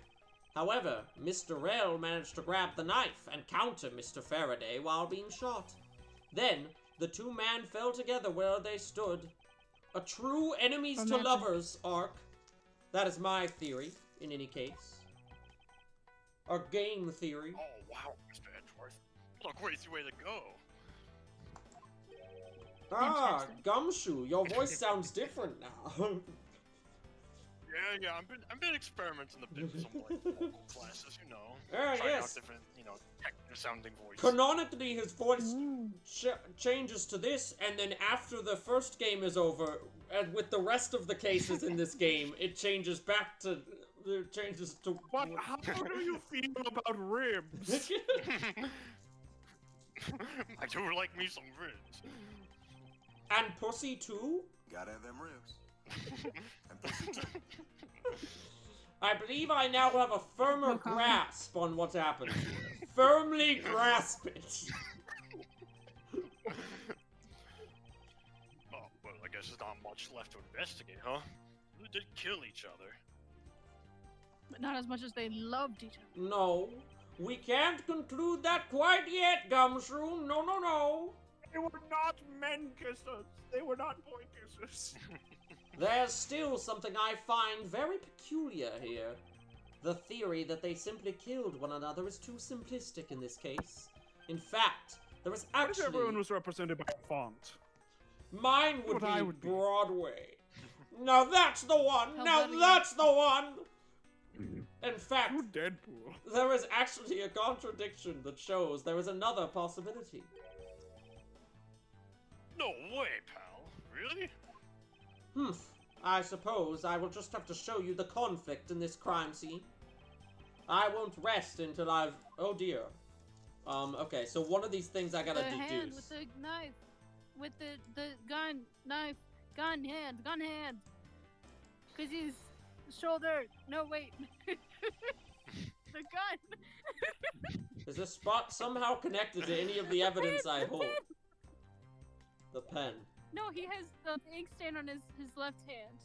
However, Mr. Rell managed to grab the knife and counter Mr. Faraday while being shot. Then, the two men fell together where they stood. A true enemies to Romantic. lovers arc. That is my theory, in any case. Our game theory. Oh wow, Mr. Edgeworth. What a crazy way to go. Ah, Interesting. Gumshoe, your voice sounds different now. Yeah, I've been experimenting a bit with some like vocal classes, you know. Ah, Trying out yes. different, techno sounding voices. Canonically, his voice changes to this, and then after the first game is over, and with the rest of the cases in this game, it changes back to... It changes to... But how do you feel about ribs? I do like me some ribs. And pussy, too? Gotta have them ribs. And pussy too. I believe I now have a firmer No comment. grasp on what's happened. Firmly grasp it. Oh, well, I guess there's not much left to investigate, huh? They did kill each other. But not as much as they loved each other. No, we can't conclude that quite yet, Gumshoe. No, no, no. They were not men kissers. They were not boy kissers. There's still something I find very peculiar here. The theory that they simply killed one another is too simplistic in this case. In fact, There was What if actually... everyone was represented by a font? Mine would What I be would be. Broadway. Now that's the one! How Now about that's the one! In fact, Who Deadpool? there is actually a contradiction that shows there is another possibility. No way, pal. Really? I suppose I will just have to show you the conflict in this crime scene. I won't rest until I've... Oh dear. Okay, so one of these things I gotta The hand deduce. with the knife, with the gun, knife, gun hand. Cause his shoulder. No wait. The gun. Is this spot somehow connected to any of the evidence I hold? The pen. No, he has the ink stain on his left hand.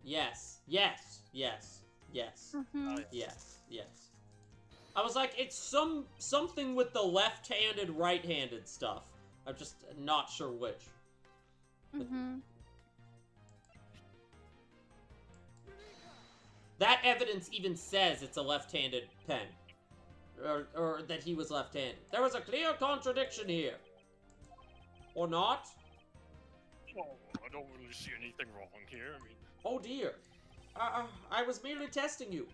Yes. Mhm. Yes. I was like, it's something with the left-handed, right-handed stuff. I'm just not sure which. Mhm. That evidence even says it's a left-handed pen. Or that he was left-handed. There was a clear contradiction here. Or not? Oh, I don't really see anything wrong here. I mean, Oh dear. I was merely testing you.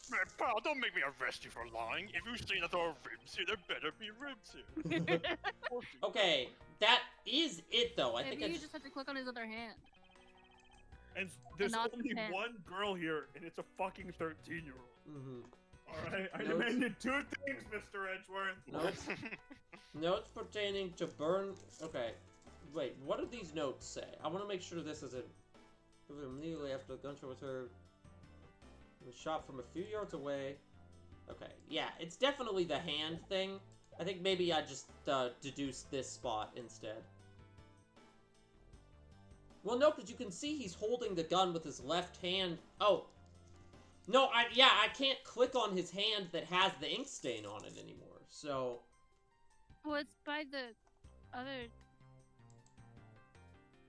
man, pal, don't make me arrest you for lying. If you say that there are ribs here, there better be ribs here. Okay, that is it though. I Maybe think I you just have to click on his other hand. And there's not the only pen. one girl here, and it's a fucking 13-year-old. Mhm. Alright? I Notes. demanded two things, Mr. Edgeworth. Notes. Notes pertaining to burn. Okay, wait. What did these notes say? I want to make sure this isn't. Immediately after the gunshot was heard, it was shot from a few yards away. Okay, yeah, it's definitely the hand thing. I think maybe I just deduced this spot instead. Well, no, because you can see he's holding the gun with his left hand. Oh. No, I can't click on his hand that has the ink stain on it anymore, so... Well, it's by the other.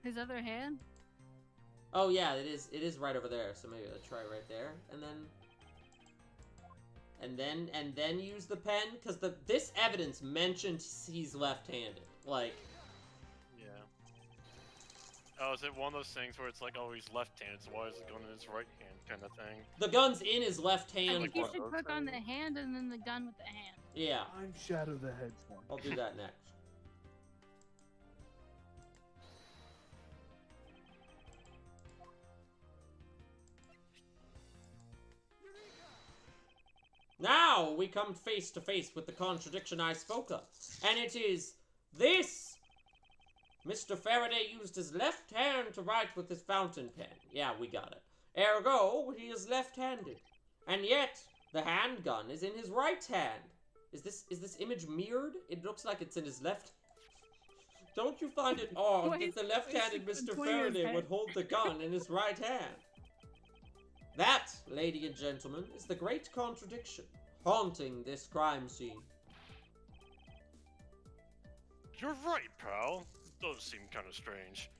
His other hand. Oh yeah, it is right over there, so maybe I'll try right there, and then use the pen, because this evidence mentioned he's left-handed. Like, yeah. Oh, is it one of those things where it's like, oh, he's left-handed, so why is it going in his right hand kind of thing? the gun's in his left I hand. think you what, should click okay. on the hand and then the gun with the hand. Yeah, I'm Shadow the Hedgehog. I'll do that next. Now we come face to face with the contradiction I spoke of, and it is this. Mr. Faraday used his left hand to write with his fountain pen. Yeah, we got it. Ergo, he is left-handed. And yet, the handgun is in his right hand. Is this image mirrored? It looks like it's in his left. Don't you find it odd Wait, that the left-handed it's Mr. between his Faraday would hands. hold the gun in his right hand? That, ladies and gentlemen, is the great contradiction haunting this crime scene. You're right, pal. It does seem kind of strange.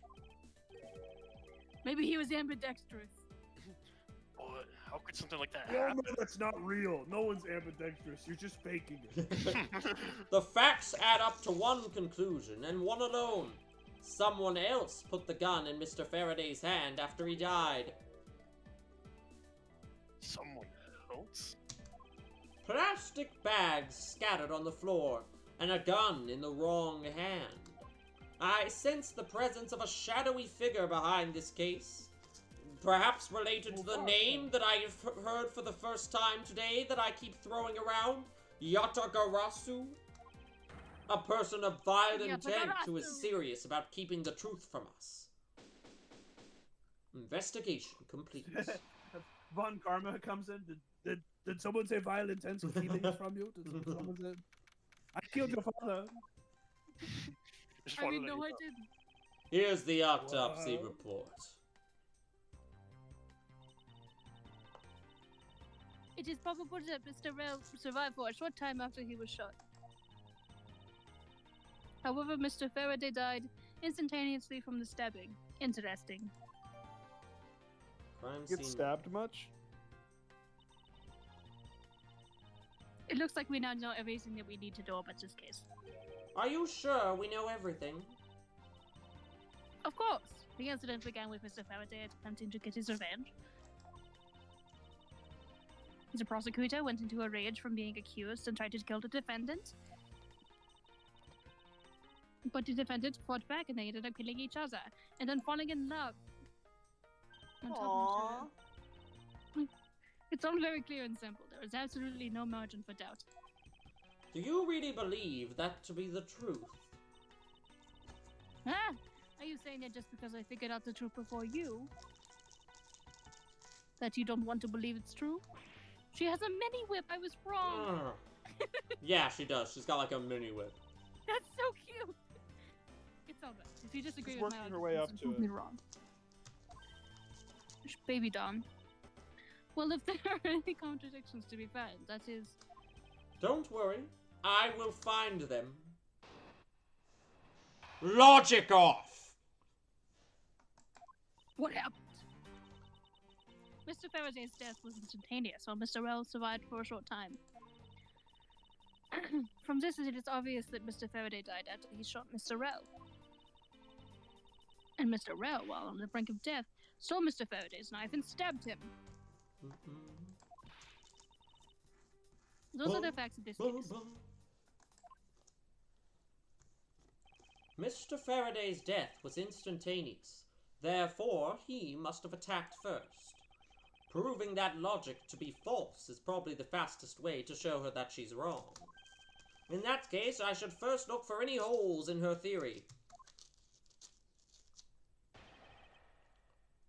Maybe he was ambidextrous. But how could something like that No, happen? man, that's not real. No one's ambidextrous. You're just faking it. The facts add up to one conclusion, and one alone. Someone else put the gun in Mr. Faraday's hand after he died. Someone else? Plastic bags scattered on the floor, and a gun in the wrong hand. I sense the presence of a shadowy figure behind this case. Perhaps related to the name that I have heard for the first time today that I keep throwing around, Yatagarasu. A person of violent intent who is Yatagarasu. serious about keeping the truth from us. Investigation complete. Von Karma comes in. Did someone say violent intent to keep things from you? Did someone say, I killed your father. Just I wanted mean, to no, let I you didn't. Here's the autopsy Wow. report. It is probable that Mr. Rell survived for a short time after he was shot. However, Mr. Faraday died instantaneously from the stabbing. Interesting. Crime Get scene. stabbed much? It looks like we now know everything that we need to know about this case. Are you sure we know everything? Of course. The incident began with Mr. Faraday attempting to get his revenge. The prosecutor went into a rage from being accused and tried to kill the defendant. But the defendant fought back and they ended up killing each other and then falling in love. On top of each other. It's all very clear and simple. There is absolutely no margin for doubt. Do you really believe that to be the truth? Ah! Are you saying that just because I figured out the truth before you, that you don't want to believe it's true? She has a mini whip. I was wrong. Yeah, she does. She's got like a mini whip. That's so cute. It's all right. If you disagree She's with my working her way arguments, up then to prove it. me wrong. Baby Dom. Well, if there are any contradictions to be found, that is... Don't worry. I will find them. Logic off! What happened? Mr. Faraday's death was instantaneous, while Mr. Rell survived for a short time. From this, it is obvious that Mr. Faraday died after he shot Mr. Rell. And Mr. Rell, while on the brink of death, stole Mr. Faraday's knife and stabbed him. Those are the facts of this case. Mr. Faraday's death was instantaneous. Therefore, he must have attacked first. Proving that logic to be false is probably the fastest way to show her that she's wrong. In that case, I should first look for any holes in her theory.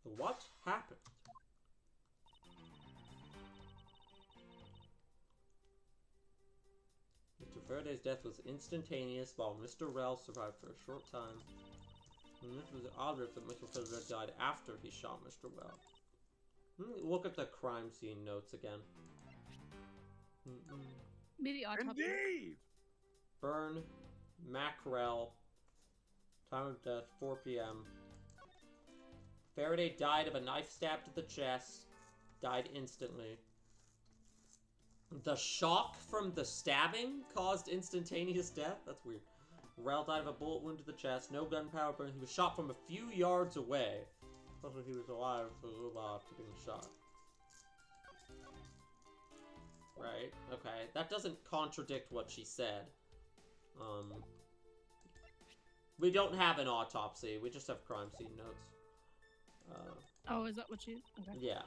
What happened? Mr. Faraday's death was instantaneous, while Mr. Rell survived for a short time. And this was odd if Mr. Faraday died after he shot Mr. Rell. Look at the crime scene notes again. Maybe autopsy. Indeed! Burn, Mackerel, time of death, 4 p.m. Faraday died of a knife stab to the chest, died instantly. The shock from the stabbing caused instantaneous death? That's weird. Rell died of a bullet wound to the chest, no gunpowder burn. He was shot from a few yards away. Also, he was alive for after being shot. Right, okay. That doesn't contradict what she said. We don't have an autopsy, we just have crime scene notes. Oh, is that what you... Okay. Yeah.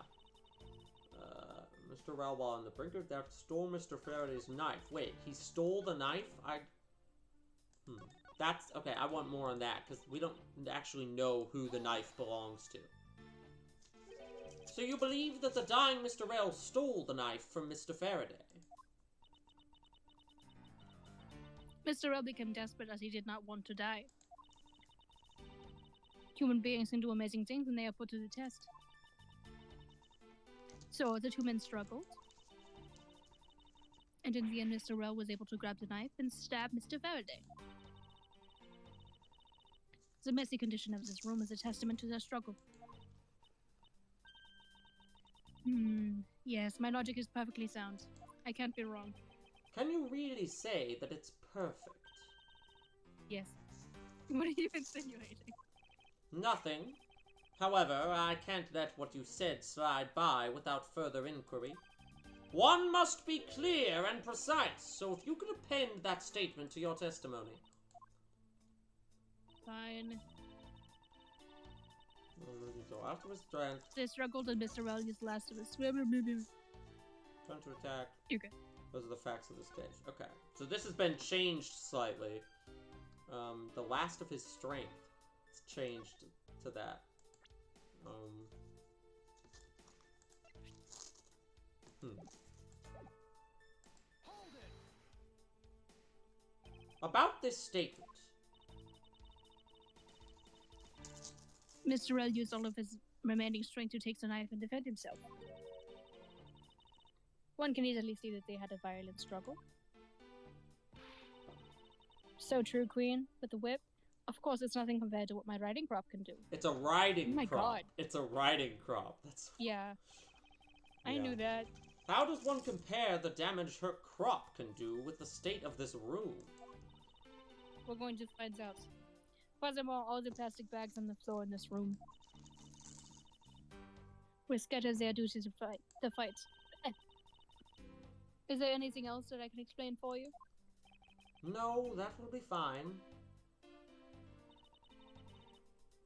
Mr. Rell, while on the brink of death, stole Mr. Faraday's knife. Wait, he stole the knife? That's... Okay, I want more on that, because we don't actually know who the knife belongs to. So you believe that the dying Mr. Rell stole the knife from Mr. Faraday? Mr. Rell became desperate as he did not want to die. Human beings can do amazing things when they are put to the test. So the two men struggled. And in the end, Mr. Rell was able to grab the knife and stab Mr. Faraday. The messy condition of this room is a testament to their struggle. Yes, my logic is perfectly sound. I can't be wrong. Can you really say that it's perfect? Yes. What are you insinuating? Nothing. However, I can't let what you said slide by without further inquiry. One must be clear and precise, so if you could append that statement to your testimony. Fine. So afterwards, strength. They struggled and Mr. Rell used last of his swim. Time to attack. You're good. Those are the facts of this case. Okay. So this has been changed slightly. The last of his strength. It's changed to that. About this statement. Mr. Rell used all of his remaining strength to take the knife and defend himself. One can easily see that they had a violent struggle. So true, Queen, with the whip. Of course, it's nothing compared to what my riding crop can do. It's a riding Oh my crop. God. It's a riding crop. That's... Yeah. I Yeah. knew that. How does one compare the damage her crop can do with the state of this room? We're going to find out. Furthermore, all the plastic bags on the floor in this room were scattered there due to the fight. Is there anything else that I can explain for you? No, that will be fine.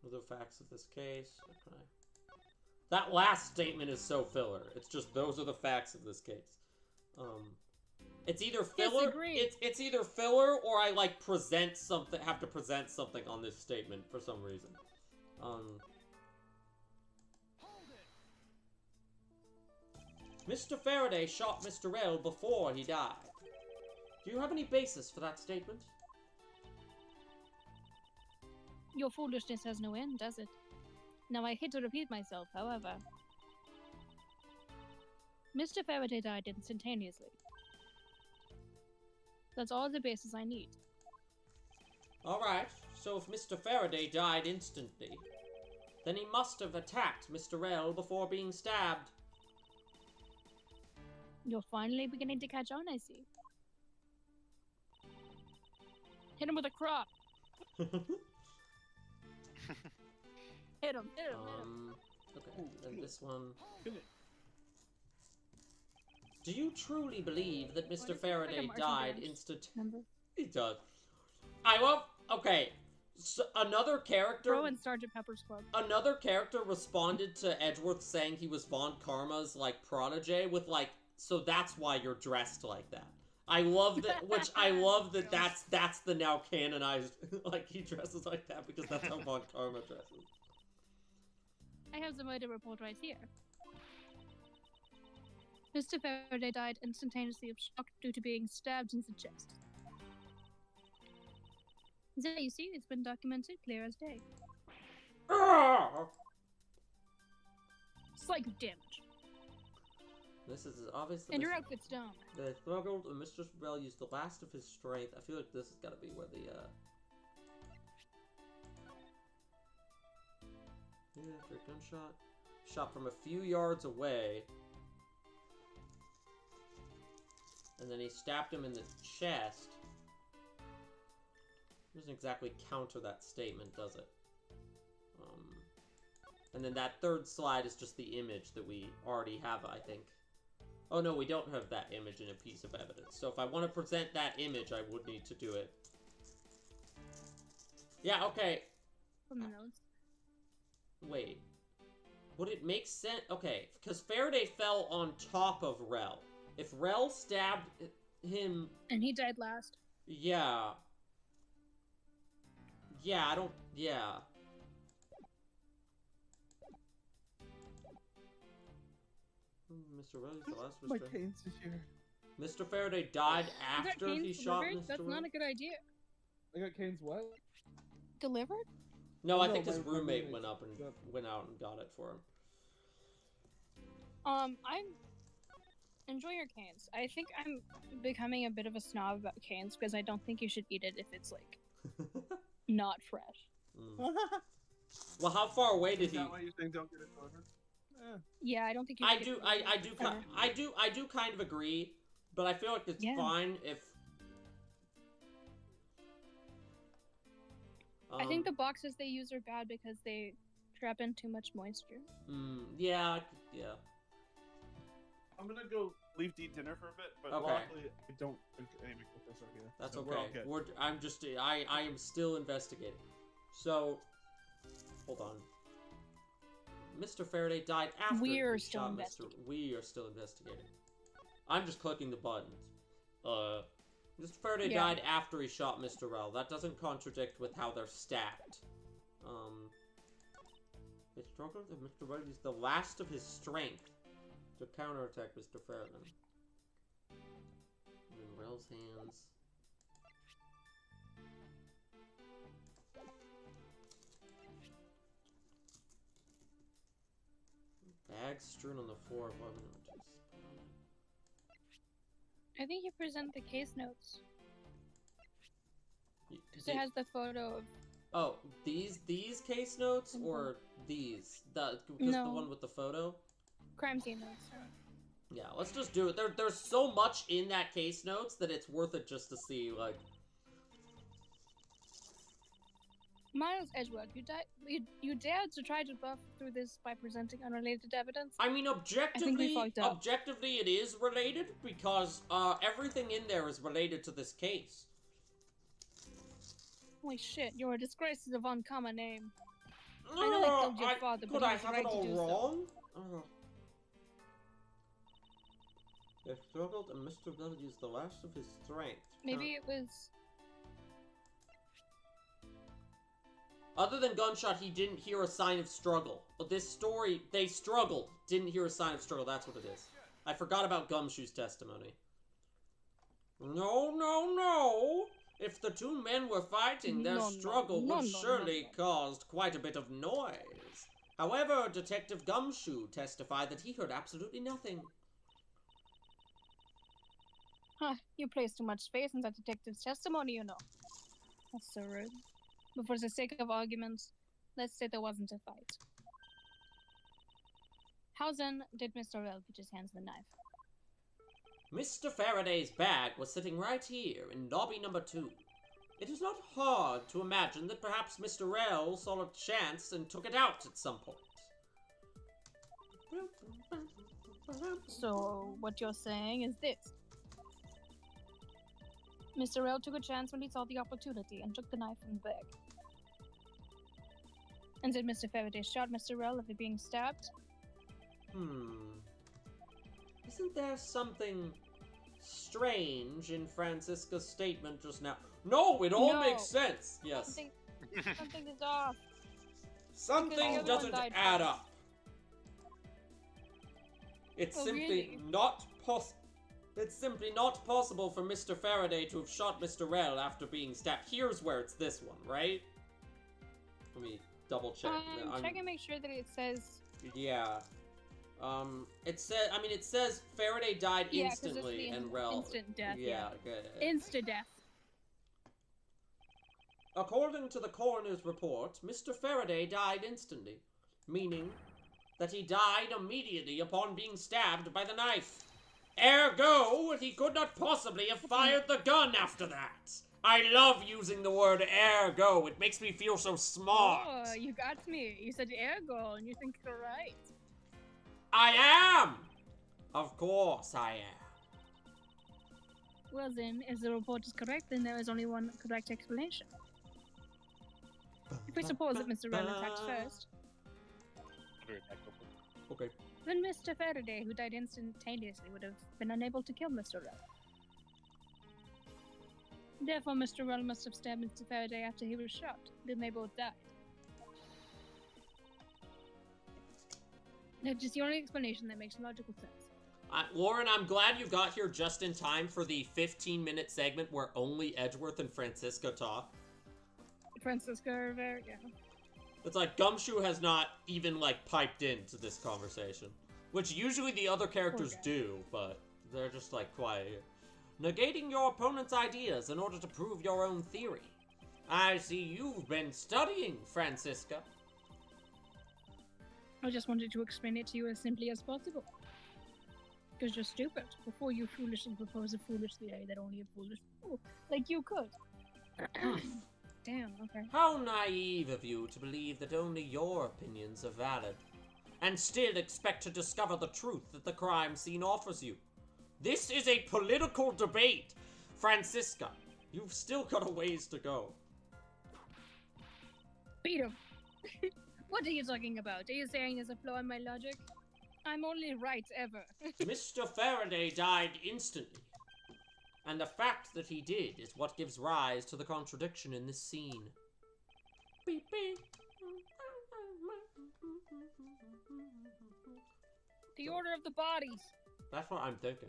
Other facts of this case. Okay. That last statement is so filler. It's just those are the facts of this case. It's either filler. It's either filler or I like present something. Have to present something on this statement for some reason. Mr. Faraday shot Mr. Rell before he died. Do you have any basis for that statement? Your foolishness has no end, does it? Now I hate to repeat myself, however. Mr. Faraday died instantaneously. That's all the basis I need. Alright, so if Mr. Faraday died instantly, then he must have attacked Mr. Rell before being stabbed. You're finally beginning to catch on, I see. Hit him with a crop! Hit him. Okay, and this one. Do you truly believe that Mr. Faraday died instantly? He does. I love. Okay, so another character. Throw in Sergeant Pepper's Club. Another character responded to Edgeworth saying he was Von Karma's like protege with like, so that's why you're dressed like that. I love that, which I love that that's the now canonized, like he dresses like that because that's how Von Karma dresses. I have the murder report right here. Mr. Faraday died instantaneously of shock due to being stabbed in the chest. There you see, it's been documented clear as day. Psycho damage. This is obviously. And your outfit's dumb. They struggled, and Mr. Bell used the last of his strength. I feel like this has got to be where the yeah, after a gunshot, shot from a few yards away, and then he stabbed him in the chest. Doesn't exactly counter that statement, does it? And then that third slide is just the image that we already have, I think. Oh no, we don't have that image in a piece of evidence. So if I want to present that image, I would need to do it. Yeah, okay. From the notes. Wait. Would it make sense? Okay, because Faraday fell on top of Rell. If Rell stabbed him... And he died last. Yeah. Yeah, I don't... Yeah. Mr. Rell's the last My canes is here. Mr. Faraday died after he shot Mr. That's not a good idea. I got canes what? Delivered? No, I think his roommate went out and got it for him. I enjoy your canes. I think I'm becoming a bit of a snob about canes because I don't think you should eat it if it's like not fresh. Well, how far away did he? Is that why you think don't get it delivered? Yeah, I don't think you I do kind of agree, but I feel like it's fine if. I think the boxes they use are bad because they trap in too much moisture. Yeah. I'm gonna go leave to eat dinner for a bit, but okay. luckily I don't think anything with this right here. That's so okay. I am still investigating. So, hold on. Mr. Faraday died after we are he still shot investigating. We are still investigating. I'm just clicking the buttons. Mr. Faraday died after he shot Mr. Rell. That doesn't contradict with how they're stacked. They struggled and Mr. Rell used the last of his strength to counterattack Mr. Faraday. And in Rell's hands. Bags strewn on the floor of weapon images. I think you present the case notes. Because it has the photo of... Oh, these case notes or these? Because the one with the photo? Crime scene notes. Yeah, let's just do it. There's so much in that case notes that it's worth it just to see, like... Miles Edgeworth, you dared to try to buff through this by presenting unrelated evidence? I mean, objectively, fucked up. it is related, because, everything in there is related to this case. Holy shit, you're a disgrace to the Von Kamma name. No, I know I killed your father, could but I he was have right it to all do so. wrong? They struggled, and Mr. Bell used the last of his strength. Maybe it was... Other than gunshot, he didn't hear a sign of struggle. But this story, they struggled, didn't hear a sign of struggle. That's what it is. I forgot about Gumshoe's testimony. No, no, no! If the two men were fighting, their struggle would surely caused quite a bit of noise. However, Detective Gumshoe testified that he heard absolutely nothing. Huh, you place too much faith in that detective's testimony, you know. That's so rude. But for the sake of argument, let's say there wasn't a fight. How then did Mr. Rell put his hands on the knife? Mr. Faraday's bag was sitting right here in lobby number 2. It is not hard to imagine that perhaps Mr. Rell saw a chance and took it out at some point. So, what you're saying is this. Mr. Rell took a chance when he saw the opportunity and took the knife from the bag. And did Mr. Faraday shot Mr. Rell after being stabbed? Isn't there something strange in Francisca's statement just now? No, it all makes sense. Yes. Something is off. Something doesn't add up. It's simply not possible. It's simply not possible for Mr. Faraday to have shot Mr. Rell after being stabbed. Here's where it's this one, right? Let me double check. Check and make sure that it says... Yeah. It says Faraday died instantly and Rell... Instant death, yeah. Insta-death. According to the coroner's report, Mr. Faraday died instantly, meaning that he died immediately upon being stabbed by the knife. Ergo, he could not possibly have fired the gun after that. I love using the word ergo. It makes me feel so smart. Oh, you got me. You said ergo, and you think you're right. I am! Of course I am. Well then, if the report is correct, then there is only one correct explanation. If we suppose that Mr. Rell attacked first, okay. then Mr. Faraday, who died instantaneously, would have been unable to kill Mr. Rell. Therefore, Mr. Rell must have stabbed Mr. Faraday after he was shot. Then they both died. That is the only explanation that makes logical sense. Lauren, I'm glad you got here just in time for the 15-minute segment where only Edgeworth and Francisca talk. Francisca are there, yeah. It's like Gumshoe has not even, like, piped into this conversation. Which usually the other characters do, but they're just, like, quiet here. Negating your opponent's ideas in order to prove your own theory. I see you've been studying, Francisca. I just wanted to explain it to you as simply as possible. Because you're stupid. Before you foolishly propose a foolish theory that only a foolish fool like you could. Damn, okay. How naive of you to believe that only your opinions are valid, and still expect to discover the truth that the crime scene offers you. This is a political debate, Francisca. You've still got a ways to go. Beat him. What are you talking about? Are you saying there's a flaw in my logic? I'm only right ever. Mr. Faraday died instantly. And the fact that he did is what gives rise to the contradiction in this scene. Beep, beep. The order of the bodies. That's what I'm thinking.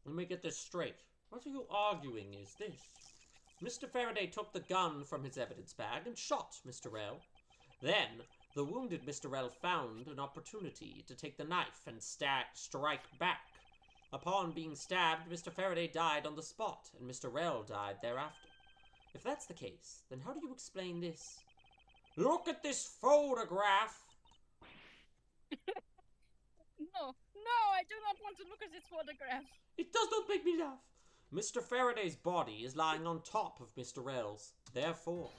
Let me get this straight. What are you arguing is this? Mr. Faraday took the gun from his evidence bag and shot Mr. Rell. Then, the wounded Mr. Rell found an opportunity to take the knife and strike back. Upon being stabbed, Mr. Faraday died on the spot, and Mr. Rell died thereafter. If that's the case, then how do you explain this? Look at this photograph! No, do not want to look at this photograph. It does not make me laugh. Mr. Faraday's body is lying on top of Mr. Rel's. Therefore,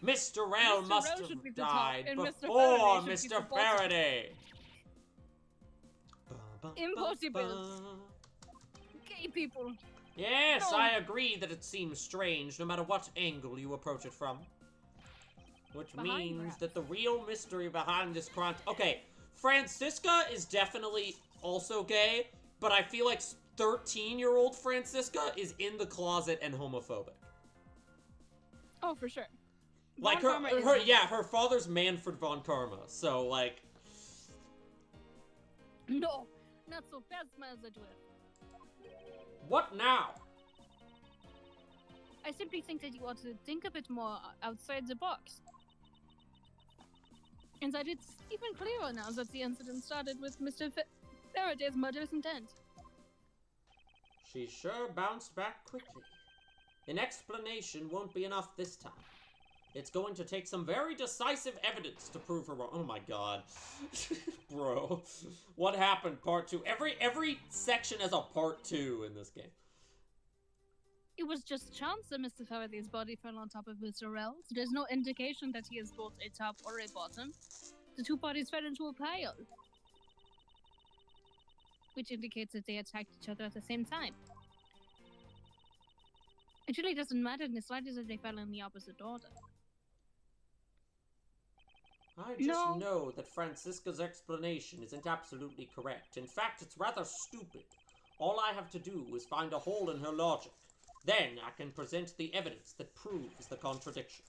Mr. Rel Mr. must Rel should be have the top, died and Mr. before Faraday should be Mr. the bottom. Faraday. Impossible. Gay people. Yes, No. I agree that it seems strange no matter what angle you approach it from. Which Behind, means perhaps. that the real mystery behind this crime... Okay, Francisca is definitely also gay, but I feel like 13-year-old Francisca is in the closet and homophobic. Oh, for sure. Like Von Karma her father's Manfred von Karma, so like... No, not so fast, Mazadwin. What now? I simply think that you ought to think a bit more outside the box. And that it's even clearer now that the incident started with Mr. Faraday's murderous intent. She sure bounced back quickly. An explanation won't be enough this time. It's going to take some very decisive evidence to prove her wrong. Oh my god. Bro. What happened? Part 2. Every section has a part 2 in this game. It was just chance that Mr. Faraday's body fell on top of Mr. Rel's. There's no indication that he is both a top or a bottom. The two bodies fell into a pile. Which indicates that they attacked each other at the same time. It really doesn't matter in the slightest that they fell in the opposite order. I just No. know that Francisca's explanation isn't absolutely correct. In fact, it's rather stupid. All I have to do is find a hole in her logic. Then I can present the evidence that proves the contradiction.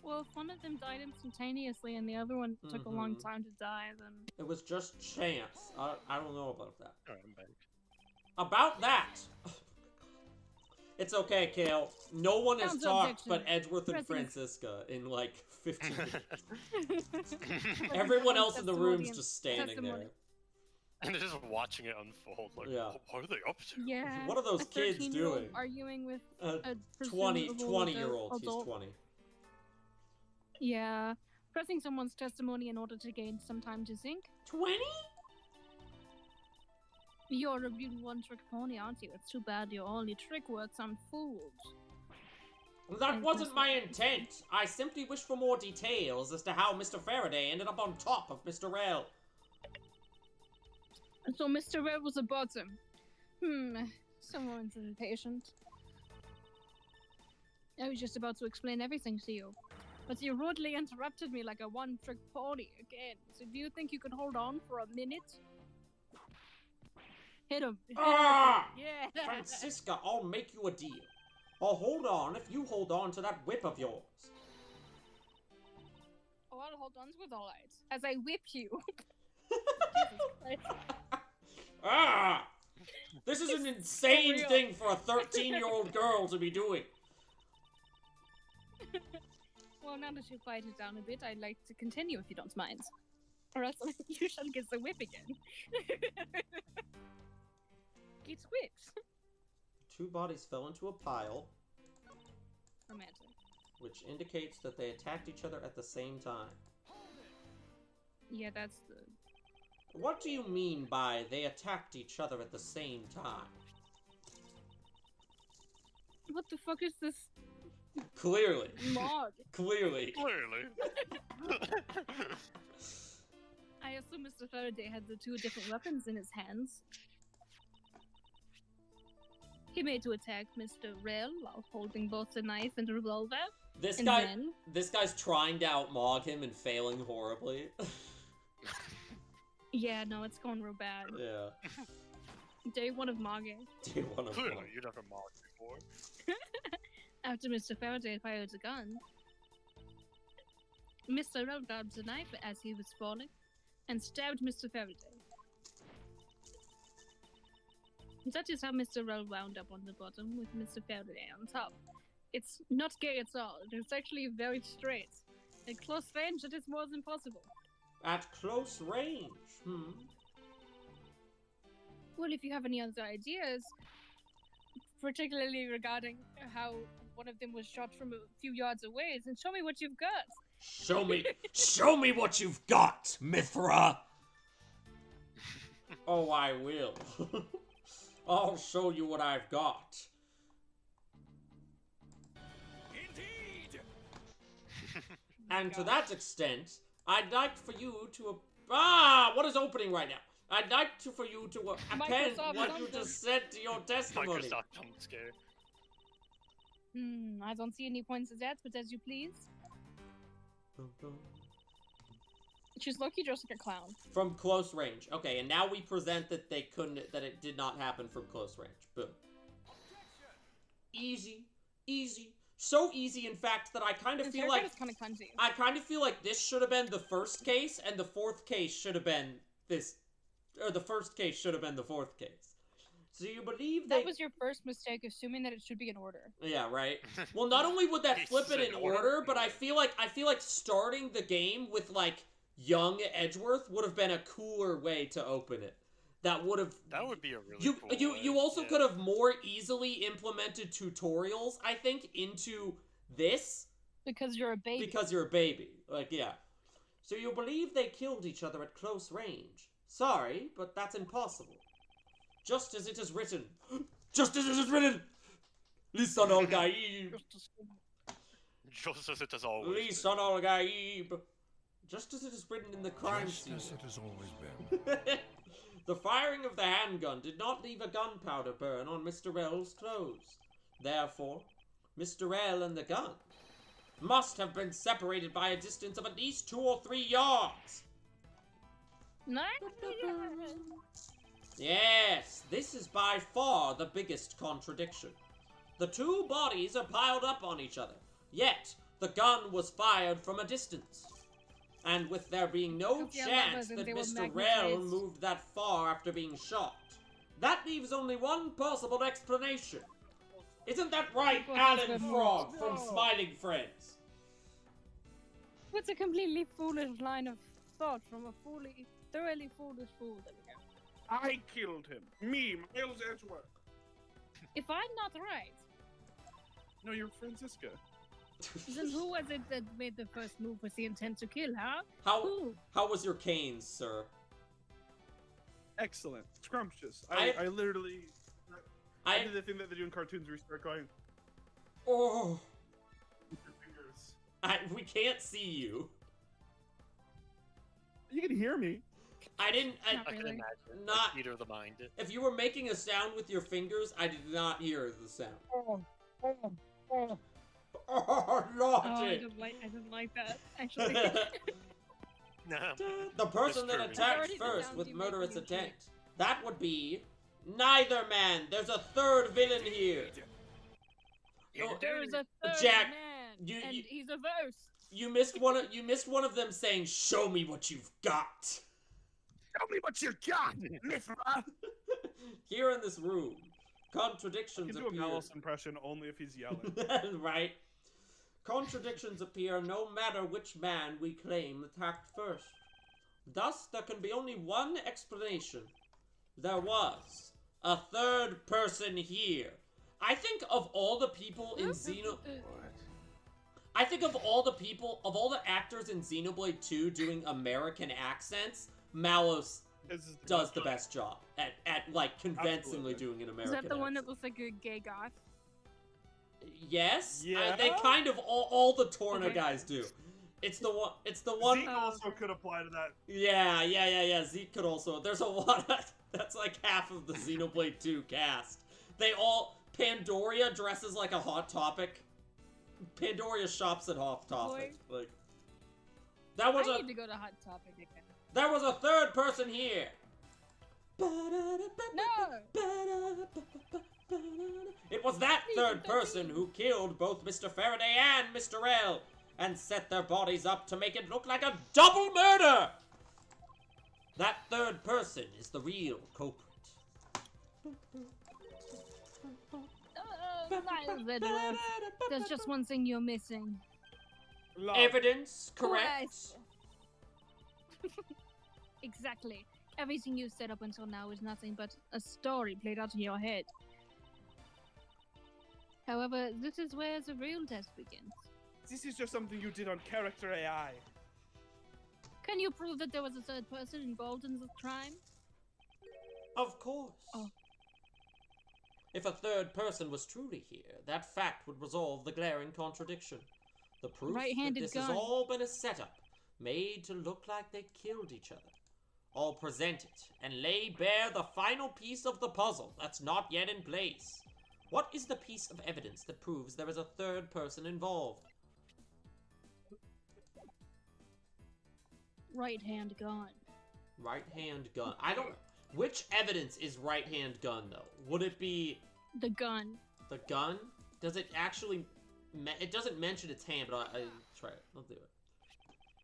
Well, if one of them died instantaneously and the other one took a long Mhm. time to die, then... It was just chance. I don't know about that. Alright, I'm back. About that! It's okay, Kale. No one has Sounds talked objection. but Edgeworth and Pressing- Francisca in like 15 minutes. Everyone else in the room's just standing there. And they're just watching it unfold. Like, Yeah. what are they up to? Yeah. What are those a kids 13-year-old doing? arguing with Uh, a 20-year-old. He's adult. 20. Yeah. Pressing someone's testimony in order to gain some time to think. 20? You're a real one-trick pony, aren't you? It's too bad your only trick works on fools. That wasn't my intent. I simply wish for more details as to how Mr. Faraday ended up on top of Mr. Rel. So Mr. Red was a bottom. Someone's impatient. I was just about to explain everything to you. But you rudely interrupted me like a one-trick pony again. So do you think you could hold on for a minute? Hit him. Hit him. Ah! Yeah. Francisca, I'll make you a deal. I'll hold on if you hold on to that whip of yours. Oh, I'll hold on to it all right. As I whip you. Jesus Christ. Ah! This is an insane real. thing for a 13-year-old girl to be doing. Well, now that you've quieted it down a bit, I'd like to continue if you don't mind. Or else you shall get the whip again. It's whips. Two bodies fell into a pile, Romantic. which indicates that they attacked each other at the same time. Yeah, that's the... What do you mean by they attacked each other at the same time? What the fuck is this Clearly. mod? Clearly. Clearly. I assume Mr. Faraday had the two different weapons in his hands. He made to attack Mr. Rel while holding both the knife and the revolver. This And guy, then- this guy's trying to outmog him and failing horribly. Yeah, no, it's going real bad. Yeah. Day one of mogging. Do you want to? Clearly, you never mocked before. After Mr. Faraday fired a gun, Mr. Rel grabbed a knife as he was falling and stabbed Mr. Faraday. That is how Mr. Rel wound up on the bottom with Mr. Faraday on top. It's not gay at all. It's actually very straight. At close range, it is more than possible. At close range. Well, if you have any other ideas, particularly regarding how one of them was shot from a few yards away, then show me what you've got. Show me what you've got, Mithra. Oh, I will. I'll show you what I've got. Indeed. And to that extent, I'd like for you to... what is opening right now? I'd like for you to append Microsoft what you something. just said to your testimony. Microsoft jump scare. I don't see any points of that, but as you please. She's lucky just like a clown. From close range. Okay, and now we present that they couldn't, that it did not happen from close range. Boom. Easy. Easy. So easy, in fact, that I kind of feel like... kind of clumsy. I kind of feel like this should have been the first case, and the fourth case should have been this... Or the first case should have been the fourth case. So you believe they... That was your first mistake, assuming that it should be in order. Yeah, right? Well, not only would that flip it in order, but I feel like starting the game with, like, young Edgeworth would have been a cooler way to open it. That would be a really cool way. You also could have more easily implemented tutorials, I think, into this. Because you're a baby. Because you're a baby. Like, yeah. So you believe they killed each other at close range. Sorry, but that's impossible. Just as it is written. Just as it is written! Lisan al-Gaib. Just as it has always been. Lisan al-Gaib. Just as it is written in the crime scene. Just as it has always been. The firing of the handgun did not leave a gunpowder burn on Mr. L's clothes. Therefore, Mr. L and the gun must have been separated by a distance of at least 2 or 3 yards. No? Yes, this is by far the biggest contradiction. The two bodies are piled up on each other, yet the gun was fired from a distance. And with there being no chance that Mr. Rell moved that far after being shot, that leaves only one possible explanation. Isn't that right, Alan Frog from Smiling Friends? What's a completely foolish line of thought from a thoroughly foolish fool? There we go. I killed him. Me, Miles Edgeworth. If I'm not right, No, you're Francisca. then who was it that made the first move with the intent to kill, huh? How was your canes, sir? Excellent. Scrumptious. I literally... I did the thing that they do in cartoons where you start going... Oh... with your fingers. We can't see you. You can hear me. I didn't... I can imagine. Not... Theater of the mind. If you were making a sound with your fingers, I did not hear the sound. Oh, I don't like that, actually. No. The person that attacked first with murderous intent. That would be... Neither man. There's a third villain here. There is a third Jack, man, and he's a verse. You missed one of them saying, "Show me what you've got." Show me what you got, Mithra. Here in this room, contradictions You can do appear. a Malice impression only if he's yelling. Right. Contradictions appear no matter which man we claim attacked first. Thus, there can be only one explanation. There was a third person here. I think of all the people in I think of all the actors in Xenoblade 2 doing American accents, Malos does the best job at like convincingly doing an American Is that the one that accent. looks like a gay goth? Yes. Yeah. They kind of all the Torna guys do. It's the one. Zeke also could apply to that. Yeah. Zeke could also. There's a lot. That's like half of the Xenoblade 2 cast. They all. Pandoria dresses like a Hot Topic. Pandoria shops at Hot Topic. Like. That was I need to go to Hot Topic again. There was a third person here. No. It was that third person who killed both Mr. Faraday and Mr. L and set their bodies up to make it look like a double murder! That third person is the real culprit. Miles Edgeworth, there's just one thing you're missing. Love. Evidence, correct? Exactly. Everything you've said up until now is nothing but a story played out in your head. However, this is where the real test begins. This is just something you did on character AI. Can you prove that there was a third person involved in this crime? Of course. Oh. If a third person was truly here, that fact would resolve the glaring contradiction. The proof that Right-handed this gun. has all been a setup, made to look like they killed each other. I'll present it, and lay bare the final piece of the puzzle that's not yet in place. What is the piece of evidence that proves there is a third person involved? Right-hand gun. Right-hand gun. I don't... Which evidence is right-hand gun, though? Would it be... The gun. The gun? Does it actually... It doesn't mention its hand, but I try it. I'll do it.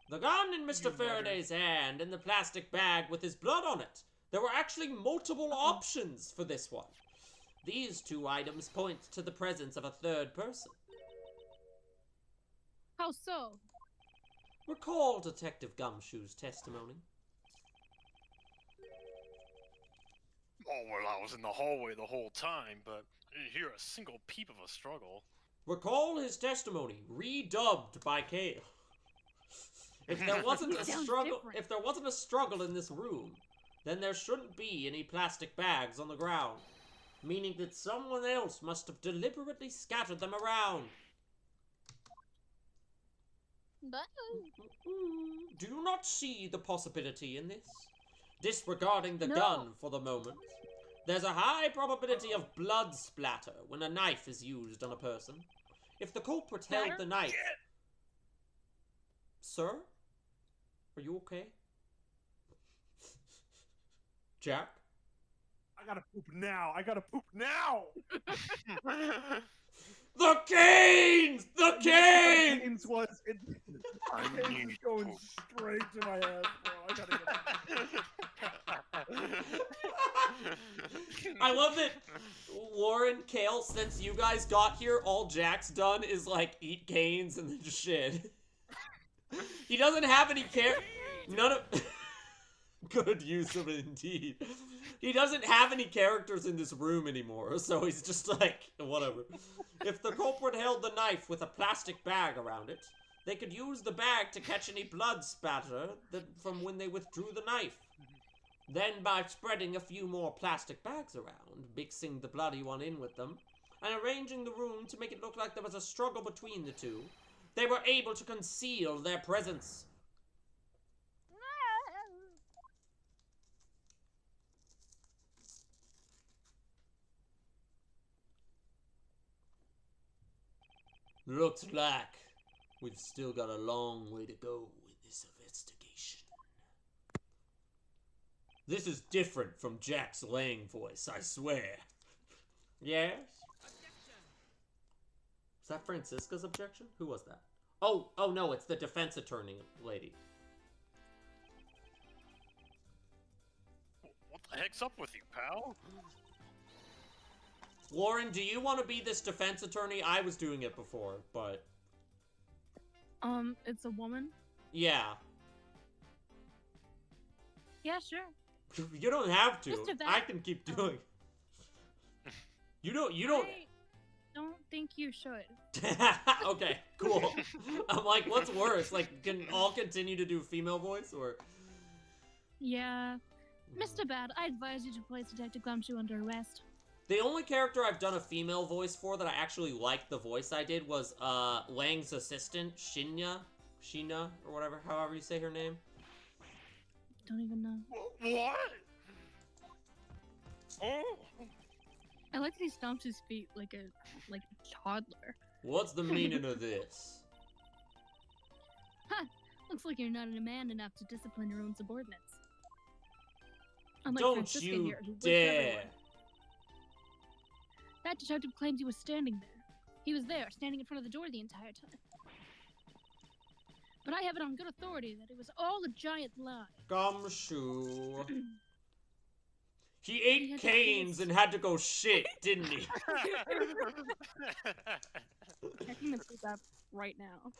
The gun in Mr. Faraday's hand and the plastic bag with his blood on it. There were actually multiple options for this one. These two items point to the presence of a third person. How so? Recall Detective Gumshoe's testimony. Oh, well, I was in the hallway the whole time, but I didn't hear a single peep of a struggle. Recall his testimony, redubbed by Kale. If there wasn't a Sounds struggle, different. if there wasn't a struggle in this room, then there shouldn't be any plastic bags on the ground, meaning that someone else must have deliberately scattered them around. Do you not see the possibility in this? Disregarding the No. gun for the moment, there's a high probability of blood splatter when a knife is used on a person. If the culprit held Splatter? the knife... Sir? Are you okay? Jack? I gotta poop now. I gotta poop now. The canes! The canes! Canes was it. I Canes need is going poop. straight to my ass, bro. I gotta get I love that Lauren, Kale, since you guys got here, all Jack's done is like eat canes and then just shit. He doesn't have any none of good use of it indeed. He doesn't have any characters in this room anymore, so he's just like, whatever. If the culprit held the knife with a plastic bag around it, they could use the bag to catch any blood spatter from when they withdrew the knife. Then by spreading a few more plastic bags around, mixing the bloody one in with them, and arranging the room to make it look like there was a struggle between the two, they were able to conceal their presence. Looks like we've still got a long way to go in this investigation. This is different from Jack's Lang voice, I swear. Yes? Is that Francisca's objection? Who was that? Oh no, it's the defense attorney lady. What the heck's up with you, pal? Lauren, do you want to be this defense attorney? I was doing it before, but... It's a woman? Yeah. Yeah, sure. You don't have to. Mr. Val- I can keep doing it. You don't... I don't think you should. Okay, cool. I'm like, what's worse? Like, can all continue to do female voice, or... Yeah. Mr. Bad, I advise you to place Detective Gumshoe under arrest. The only character I've done a female voice for that I actually liked the voice I did was, Lang's assistant, Sheena, or whatever, however you say her name. Don't even know. What? Oh. I like that he stomps his feet like a toddler. What's the meaning of this? Ha! Looks like you're not a man enough to discipline your own subordinates. Unlike Don't Francisca you here, who whips dare! everyone. That detective claims he was standing there. He was there, standing in front of the door the entire time. But I have it on good authority that it was all a giant lie. Gumshoe. He ate had to canes piss. and had to go shit, didn't he? Checking the poop up right now.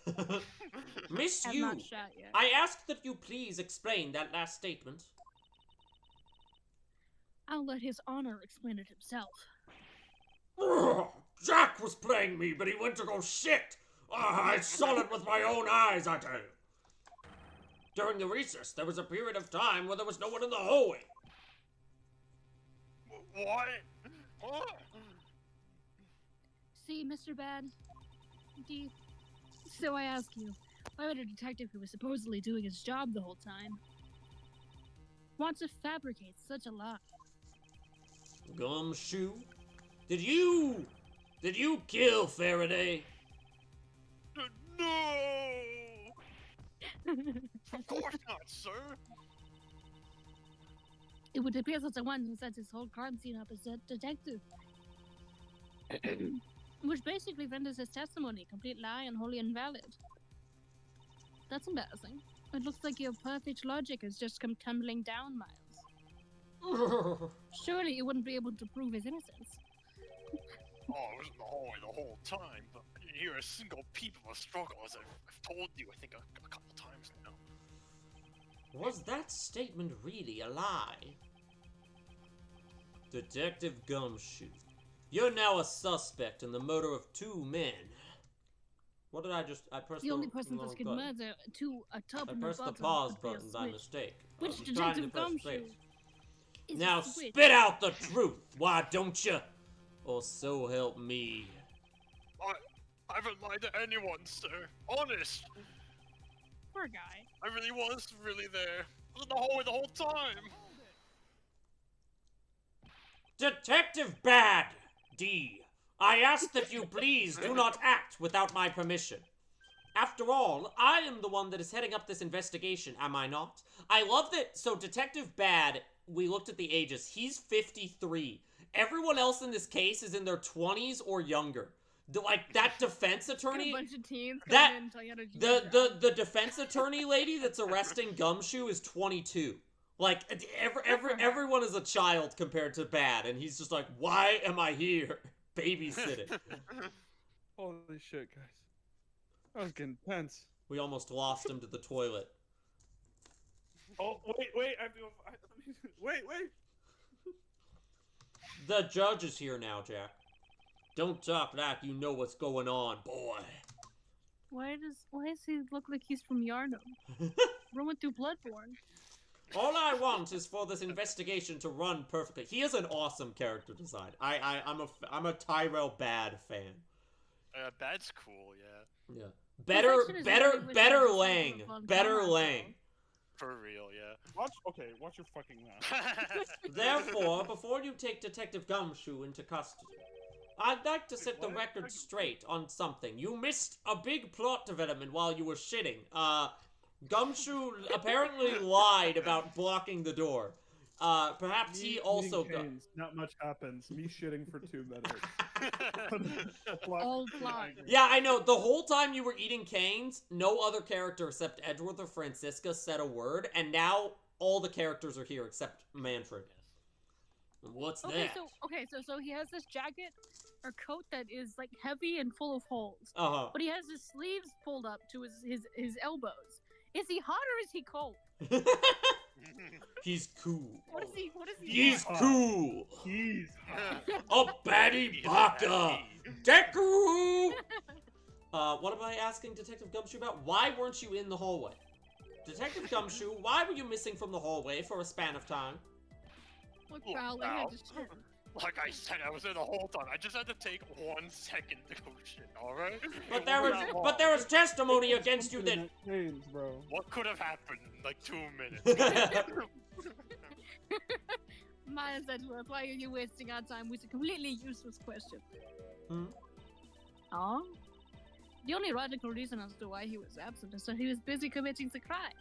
Miss Have you, not shot yet. I ask that you please explain that last statement. I'll let his honor explain it himself. Ugh, Jack was playing me, but he went to go shit. I saw it with my own eyes, I tell you. During the recess, there was a period of time where there was no one in the hallway. What? What? See, Mr. Bad, so I ask you, why would a detective who was supposedly doing his job the whole time want to fabricate such a lie? Gumshoe? Did you kill Faraday? No! Of course not, sir! It would appear that the one who set this whole crime scene up is a detective. Which basically renders his testimony a complete lie and wholly invalid. That's embarrassing. It looks like your perfect logic has just come tumbling down, Miles. Surely you wouldn't be able to prove his innocence. Oh, I was in the hallway the whole time, but I didn't hear a single peep of a struggle, as I've told you, I think, a couple times now. Was that statement really a lie? Detective Gumshoe, you're now a suspect in the murder of 2 men. What did I pressed The only the person wrong that could button. murder two a top I and a pressed the bottom pause would be a button by switch. mistake. I Which was trying to Detective press Gumshoe space. is Now a switch. spit out the truth, why don't you? Or so help me. I haven't lied to anyone, sir. Honest. Poor guy. I really was really there. I was in the hallway the whole time. Detective Bad! D. I ask that you please do not act without my permission. After all, I am the one that is heading up this investigation, am I not? I love that, so Detective Bad, we looked at the ages, he's 53. Everyone else in this case is in their 20s or younger. Like, that defense attorney... A bunch of teens that- coming in until you had a The defense attorney lady that's arresting Gumshoe is 22. Like, everyone is a child compared to Bad, and he's just like, why am I here? Babysitting. Holy shit, guys. That was getting tense. We almost lost him to the toilet. Oh, wait, I feel... Wait. The judge is here now, Jack. Don't talk like you know what's going on, boy. Why does he look like he's from Yarnum? Roman through Bloodborne. All I want is for this investigation to run perfectly. He has an awesome character design. I'm a Tyrell Bad fan. Bad's cool, yeah. Yeah. Better action is really wish I had Lang. something fun Better going on, Lang. For real, yeah. Watch your fucking mouth. Therefore, before you take Detective Gumshoe into custody, I'd like to set the record straight on something. You missed a big plot development while you were shitting. Gumshoe apparently lied about blocking the door. Perhaps he also got... Not much happens. Me shitting for 2 minutes. All plot. Yeah, I know. The whole time you were eating canes, no other character except Edgeworth or Francisca said a word, and now all the characters are here except Manfred. What's that? So he has this jacket or coat that is like heavy and full of holes. Uh-huh. But he has his sleeves pulled up to his elbows. Is he hot or is he cold? He's cool. What is he? He's cool. He's A baddie baka. Deku. What am I asking Detective Gumshoe about? Why weren't you in the hallway? Detective Gumshoe, why were you missing from the hallway for a span of time? Look, Look, pal, they pal. had to shit. Like I said, I was there the whole time. I just had to take 1 second to go shit, alright? But there was testimony against you that... Canes, bro. What could have happened in like 2 minutes? Miles Edgeworth, why are you wasting our time with a completely useless question? Hmm? Oh? The only logical reason as to why he was absent is that he was busy committing the crime.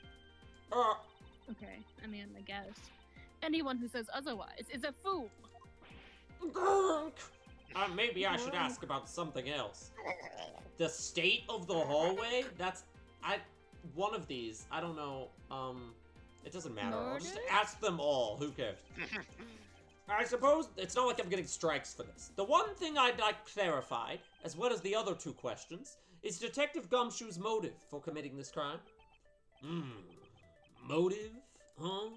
Okay, I mean, I guess. Anyone who says otherwise is a fool. Maybe I should ask about something else. The state of the hallway? One of these. I don't know. It doesn't matter. I'll just Murder? ask them all. Who cares? I suppose it's not like I'm getting strikes for this. The one thing I'd like clarified, as well as the other 2 questions, is Detective Gumshoe's motive for committing this crime. Motive? Huh?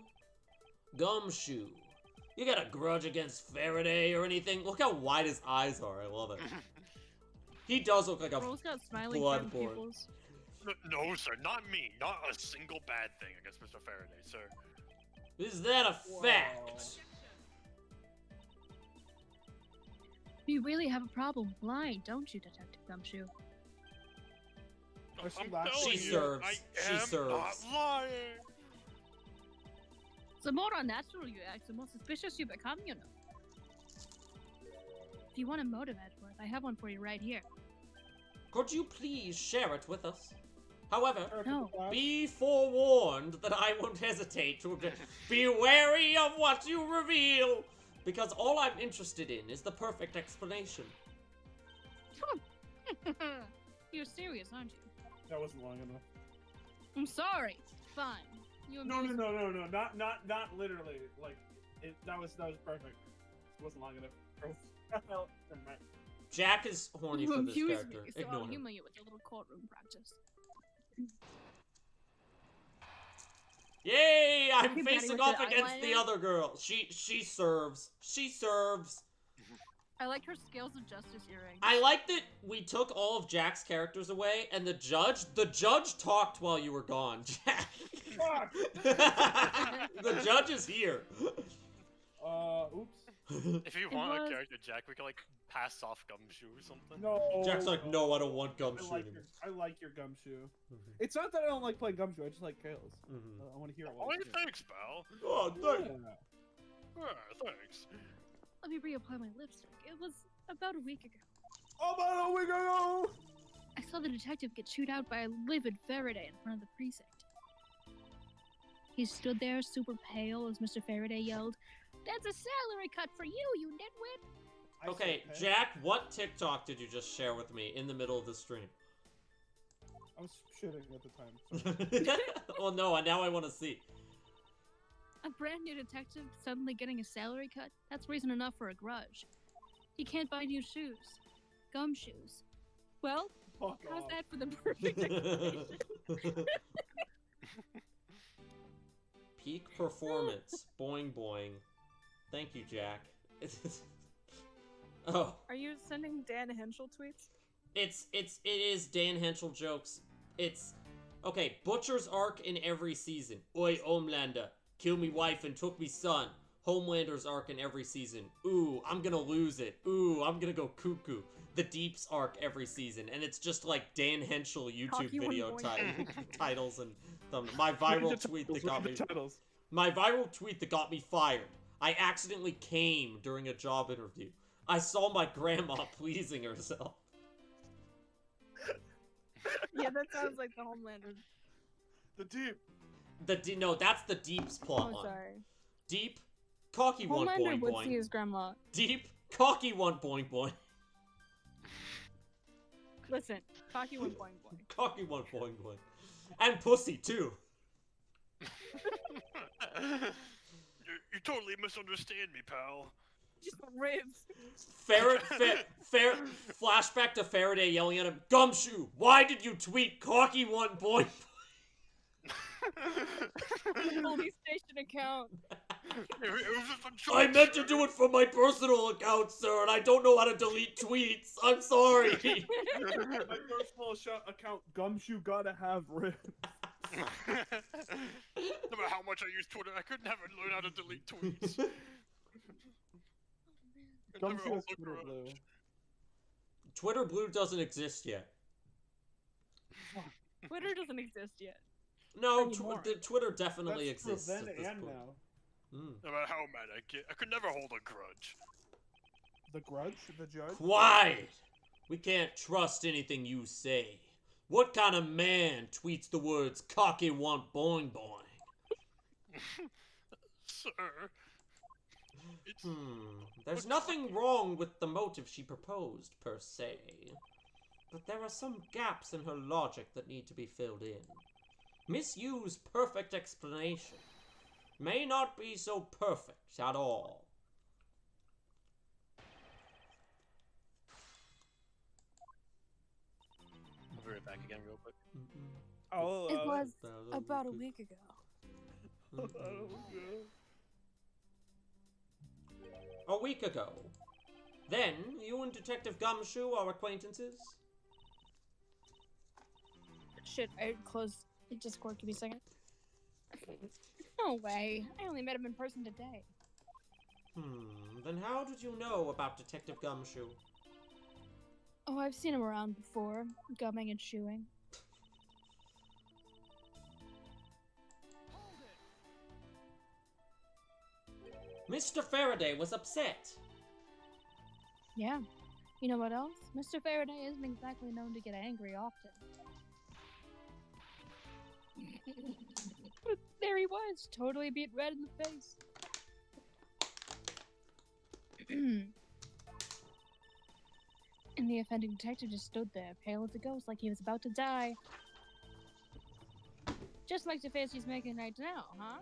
Gumshoe. You got a grudge against Faraday or anything? Look how wide his eyes are. I love it. He does look like a Bro's got smiling blood friend board. pupils. No, sir, not me. Not a single bad thing against Mr. Faraday, sir. Is that a fact? You really have a problem with lying, don't you, Detective Gumshoe? Or she I'm laughs. telling She you, serves. I She am serves. not lying. The more unnatural you act, the more suspicious you become, you know. If you want a motive, Edgeworth, I have one for you right here. Could you please share it with us? However, No. be forewarned that I won't hesitate to be wary of what you reveal, because all I'm interested in is the perfect explanation. You're serious, aren't you? That wasn't long enough. I'm sorry. Fine. You No, amuse- not literally. Like, that was perfect. It wasn't long enough. Never mind. Jack is horny You for this amuse character. me, so Ignore I'll him. humor you with a little courtroom practice. Yay! I'm Hey, Patty, facing with off the against the eyeliner? other girl. She serves. She serves. I like her scales of justice earring. I like that we took all of Jack's characters away, and the judge talked while you were gone, Jack. Fuck! The judge is here. Oops. If you It want was- a character, Jack, we could like pass off Gumshoe or something. No. Jack's like, no, I don't want Gumshoe anymore. I like your Gumshoe. Mhm. It's not that I don't like playing Gumshoe, I just like Tails. Mhm. I want to hear it. Oh, while it's thanks, pal. Oh, thank you. Yeah. Yeah, thanks. Let me reapply my lipstick. It was about a week ago. About a week ago! I saw the detective get chewed out by a livid Faraday in front of the precinct. He stood there, super pale, as Mr. Faraday yelled, "That's a salary cut for you, you nitwit!" I Okay, said, hey, Jack, what TikTok did you just share with me in the middle of the stream? I was shitting at the time. Oh no, now I want to see. A brand new detective suddenly getting a salary cut? That's reason enough for a grudge. He can't buy new shoes. Gumshoes. Well, Fuck how's off. that for the perfect explanation? Peak performance. Boing boing. Thank you, Jack. Oh, Are you sending Dan Henschel tweets? it is Dan Henschel jokes. It's okay. Butcher's arc in every season. Oi, Homelander, kill me wife and took me son. Homelander's arc in every season. Ooh, I'm gonna lose it. Ooh, I'm gonna go cuckoo. The Deep's arc every season, and it's just like Dan Henschel YouTube Cocky one video boing. titles and my viral tweet that got me. Titles. My viral tweet that got me fired. I accidentally came during a job interview. I saw my grandma pleasing herself. Yeah, that sounds like the Homelander. The Deep. No, that's the Deep's plot Oh, line. sorry. Deep, cocky one Homelander boing would see boing. his grandma. Deep, cocky one boing boing. Listen, cocky one boing boing. Cocky one boing boing. And pussy too. You totally misunderstand me, pal. Just ribs. Flashback to Faraday yelling at him, Gumshoe, why did you tweet cocky one boing? Police station account. It was just a joke, I meant to sir. do it from my personal account, sir, and I don't know how to delete tweets. I'm sorry. My personal account, Gumshoe gotta have ribs. No matter how much I use Twitter, I could never learn how to delete tweets. I'd never Gumshoe hold is a Twitter grudge. blue. Twitter Blue doesn't exist yet. Twitter doesn't exist yet. No, Anymore. Twitter definitely That's exists for then at this and point. now. Mm. No matter how mad I get, I could never hold a grudge. The Grudge? The Judge? Quiet! We can't trust anything you say. What kind of man tweets the words cocky want boing boing? Sir. It's... There's nothing wrong with the motive she proposed, per se. But there are some gaps in her logic that need to be filled in. Misuse perfect explanation. May not be so perfect at all. I'll be right back again real quick. Oh, It was about a week ago. A week ago. Then, you and Detective Gumshoe are acquaintances? Shit, I closed the Discord. Give me a second. No way. I only met him in person today. Then how did you know about Detective Gumshoe? Oh, I've seen him around before, gumming and chewing. Mr. Faraday was upset. Yeah. You know what else? Mr. Faraday isn't exactly known to get angry often. But there he was, totally beat red in the face. And the offending detective just stood there, pale as a ghost, like he was about to die. Just like the face he's making right now, huh?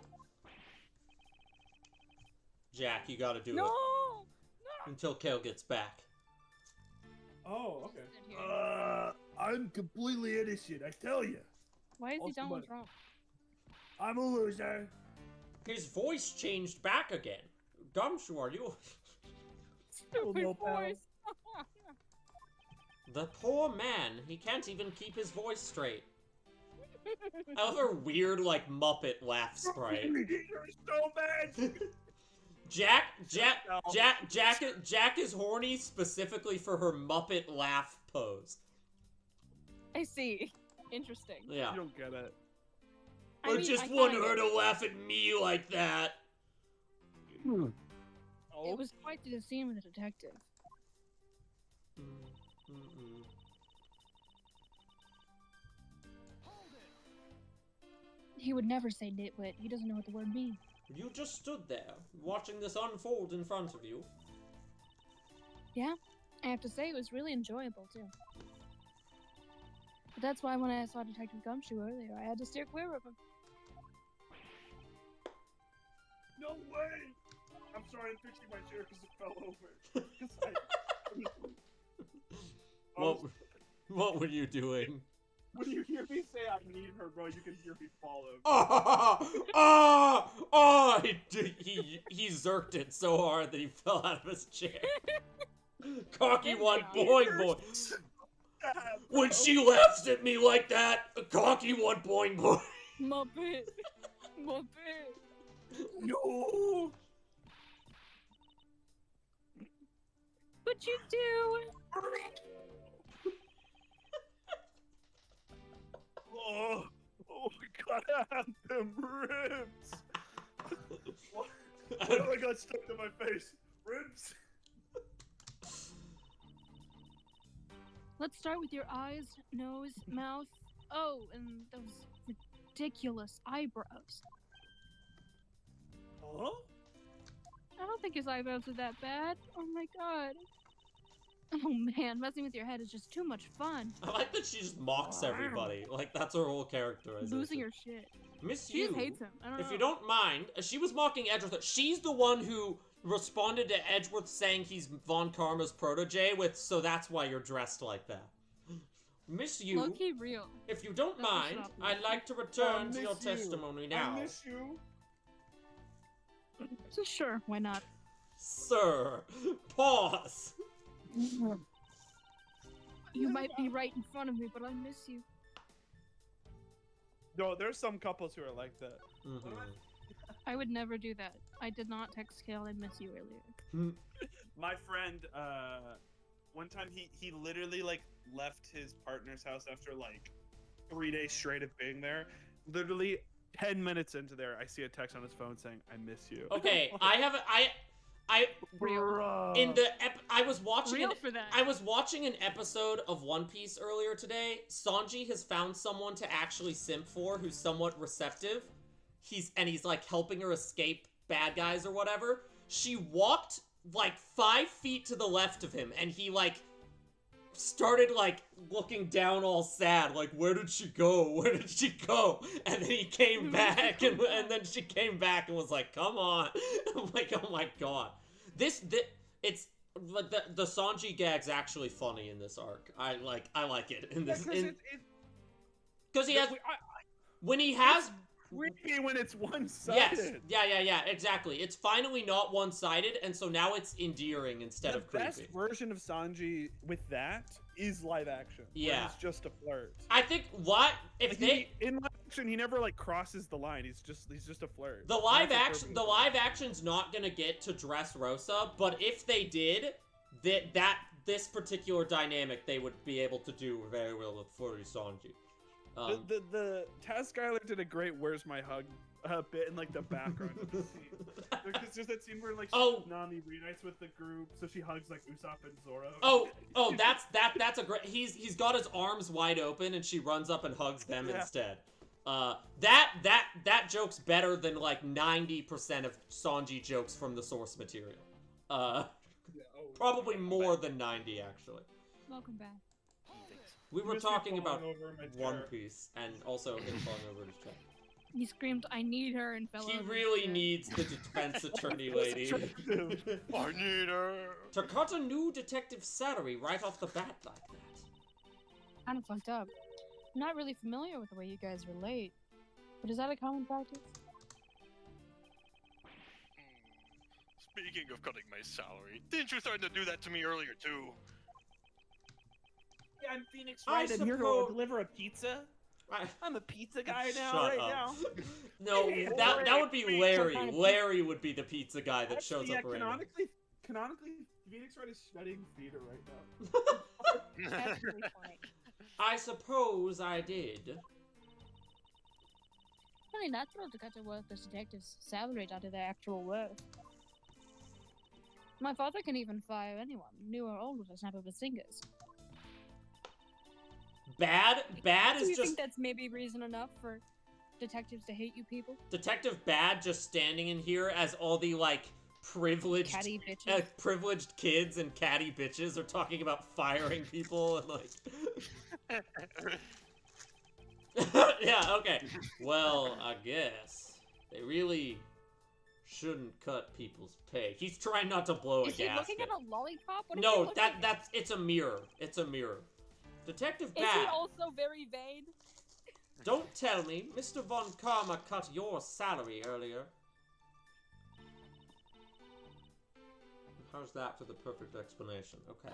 Jack, you gotta do No! it. Until Kale gets back. Oh, okay. Sit here. I'm completely innocent, I tell you. Why is he also Donald money. Trump? I'm a loser. His voice changed back again. Gumshoe, are you? Stupid no, pal. voice. The poor man. He can't even keep his voice straight. I love her weird, like, Muppet laugh sprite. You're so bad. Jack is horny specifically for her Muppet laugh pose. I see. Interesting. Yeah. You don't get it. I mean, just I want kinda- her to laugh at me like that. It Oh, was quite the scene with the detective. He would never say nitwit. He doesn't know what the word means. You just stood there, watching this unfold in front of you. Yeah, I have to say it was really enjoyable too. But that's why when I saw Detective Gumshoe earlier, I had to steer clear of him. No way. I'm sorry, I'm fixing my chair because it fell over. 'Cause What were you doing? when you hear me say I need her, bro, you can hear me fall over. He zerked it so hard that he fell out of his chair. Cocky one, Yeah. boing boing. When she laughs at me like that, a cocky one, boing boing. Muppet! Muppet! No. What'd you do? Oh my god, I have them ribs. What I got stuck to my face? Ribs? Let's start with your eyes, nose, mouth. Oh, and those ridiculous eyebrows. Huh? I don't think his eyebrows are that bad. Oh my god. Oh man, messing with your head is just too much fun. I like that she just mocks everybody. Like, that's her whole characterization. Losing your shit. Miss She you. just hates him. I don't know. If you don't mind, she was mocking Edgeworth. She's the one who responded to Edgeworth saying he's Von Karma's protege with, so that's why you're dressed like that. Miss you. Low-key real. If you don't That's the mind, shop. I'd like to return to miss your you. testimony now. I miss you. So sure, why not? Sir, pause. You might be right in front of me, but I miss you. No, there's some couples who are like that. I would never do that. I did not text Kale I miss you earlier. My friend, one time he literally like left his partner's house after like 3 days straight of being there. Literally 10 minutes into there, I see a text on his phone saying, "I miss you." Okay, I was watching Real for that. I was watching an episode of One Piece earlier today. Sanji has found someone to actually simp for who's somewhat receptive. He's like helping her escape bad guys or whatever. She walked like 5 feet to the left of him and he like started like looking down all sad, like, where did she go? Where did she go? And then he came back and then she came back and was like, come on. I'm like, oh my god. It's like the Sanji gag's actually funny in this arc. I like it in this because he has when he has creepy when it's one-sided. Yes. Yeah, exactly. It's finally not one-sided, and so now it's endearing instead of creepy. The best version of Sanji with that is live action. Yeah. It's just a flirt. I think in live action he never like crosses the line. He's just a flirt. The live action's not gonna get to Dressrosa, but if they did, this particular dynamic they would be able to do very well with Furry Sanji. The Taz Skylar did a great "Where's My Hug" bit in like the background of the scene. There's that scene where like Nami reunites with the group, so she hugs like Usopp and Zoro. That's a great. He's got his arms wide open, and she runs up and hugs them instead. That joke's better than like 90% of Sanji jokes from the source material. Probably more than 90 actually. Welcome back. We were talking about One Piece and also him falling over his chair. He screamed, "I need her," and fell over. He really needs the defense attorney lady. I need her. To cut a new detective's salary right off the bat like that. Kind of fucked up. I'm not really familiar with the way you guys relate, but is that a common practice? Speaking of cutting my salary, didn't you threaten to do that to me earlier too? Yeah, I'm Phoenix Wright. I'm here to deliver a pizza. I'm a pizza guy now, now. No, that would be Larry. Larry would be the pizza guy that shows up around. Canonically, Phoenix Wright is studying theater right now. That's really funny. I suppose I did. Funny natural to cut a worthless detective's salary down to their actual worth. My father can even fire anyone, new or old, with a snap of his fingers. Bad is Do you just. think that's maybe reason enough for detectives to hate you people? Detective Bad just standing in here as all the like privileged privileged kids and catty bitches are talking about firing people and like. Yeah. Okay. Well, I guess they really shouldn't cut people's pay. He's trying not to blow a gasket. Is he looking at a lollipop? What is he No, looking at? that's it's a mirror. It's a mirror. Detective Bad. Is he also very vain? Don't tell me, Mr. Von Karma cut your salary earlier. How's that for the perfect explanation? Okay.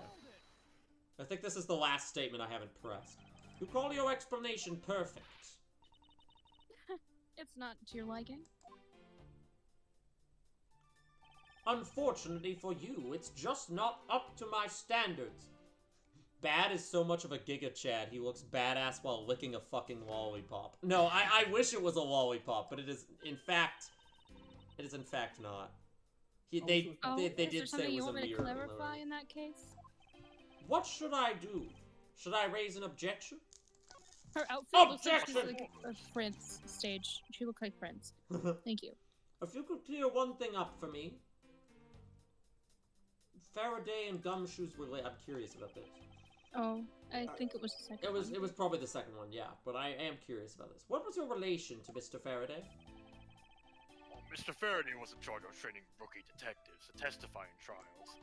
I think this is the last statement I haven't pressed. You call your explanation perfect. It's not to your liking. Unfortunately for you, it's just not up to my standards. Bad is so much of a Giga Chad, he looks badass while licking a fucking lollipop. No, I wish it was a lollipop, but it is in fact not. They did say it was a mirror. Is there something you want me to clarify in that case? What should I do? Should I raise an objection? Her outfit looks like she's like a Prince stage. She looks like Prince. Thank you. If you could clear one thing up for me. Faraday and Gumshoes were late. I'm curious about this. Oh, I think it was the second one. It was probably the second one, yeah. But I am curious about this. What was your relation to Mr. Faraday? Mr. Faraday was in charge of training rookie detectives to testify in trials.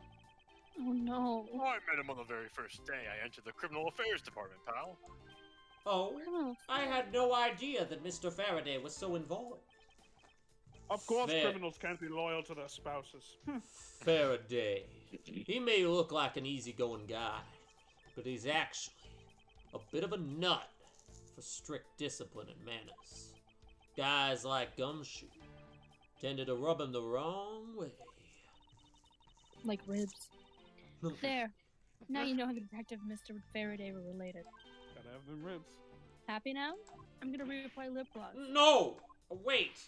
Oh no. I met him on the very first day I entered the criminal affairs department, pal. Oh, I had no idea that Mr. Faraday was so involved. Of course, criminals can't be loyal to their spouses. Faraday. He may look like an easygoing guy, but he's actually a bit of a nut for strict discipline and manners. Guys like Gumshoe tended to rub him the wrong way. Like ribs. There. Now you know how the detective and Mr. Faraday were related. Gotta have them ribs. Happy now? I'm gonna reapply lip gloss. No! Wait!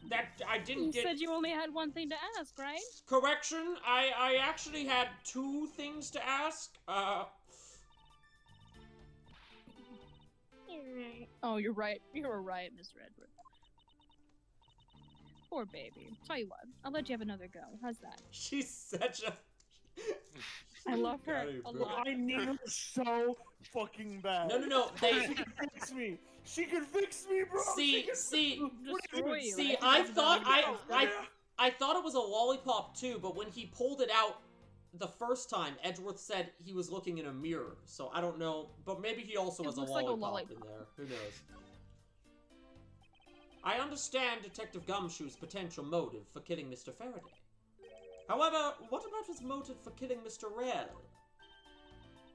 That I didn't You get. said you only had one thing to ask, right? Correction, I actually had two things to ask. Oh, you're right. You were right, Mr. Edward. Poor baby. Tell you what, I'll let you have another go. How's that? She's such a. I love her a lot. I need her so fucking bad. No. She can fix me. She can fix me, bro. See. Destroy I thought it was a lollipop too, but when he pulled it out the first time, Edgeworth said he was looking in a mirror. So I don't know, but maybe he also has a looks like a lollipop lollipop. in there. Who knows? I understand Detective Gumshoe's potential motive for killing Mr. Faraday. However, what about his motive for killing Mr. Rel?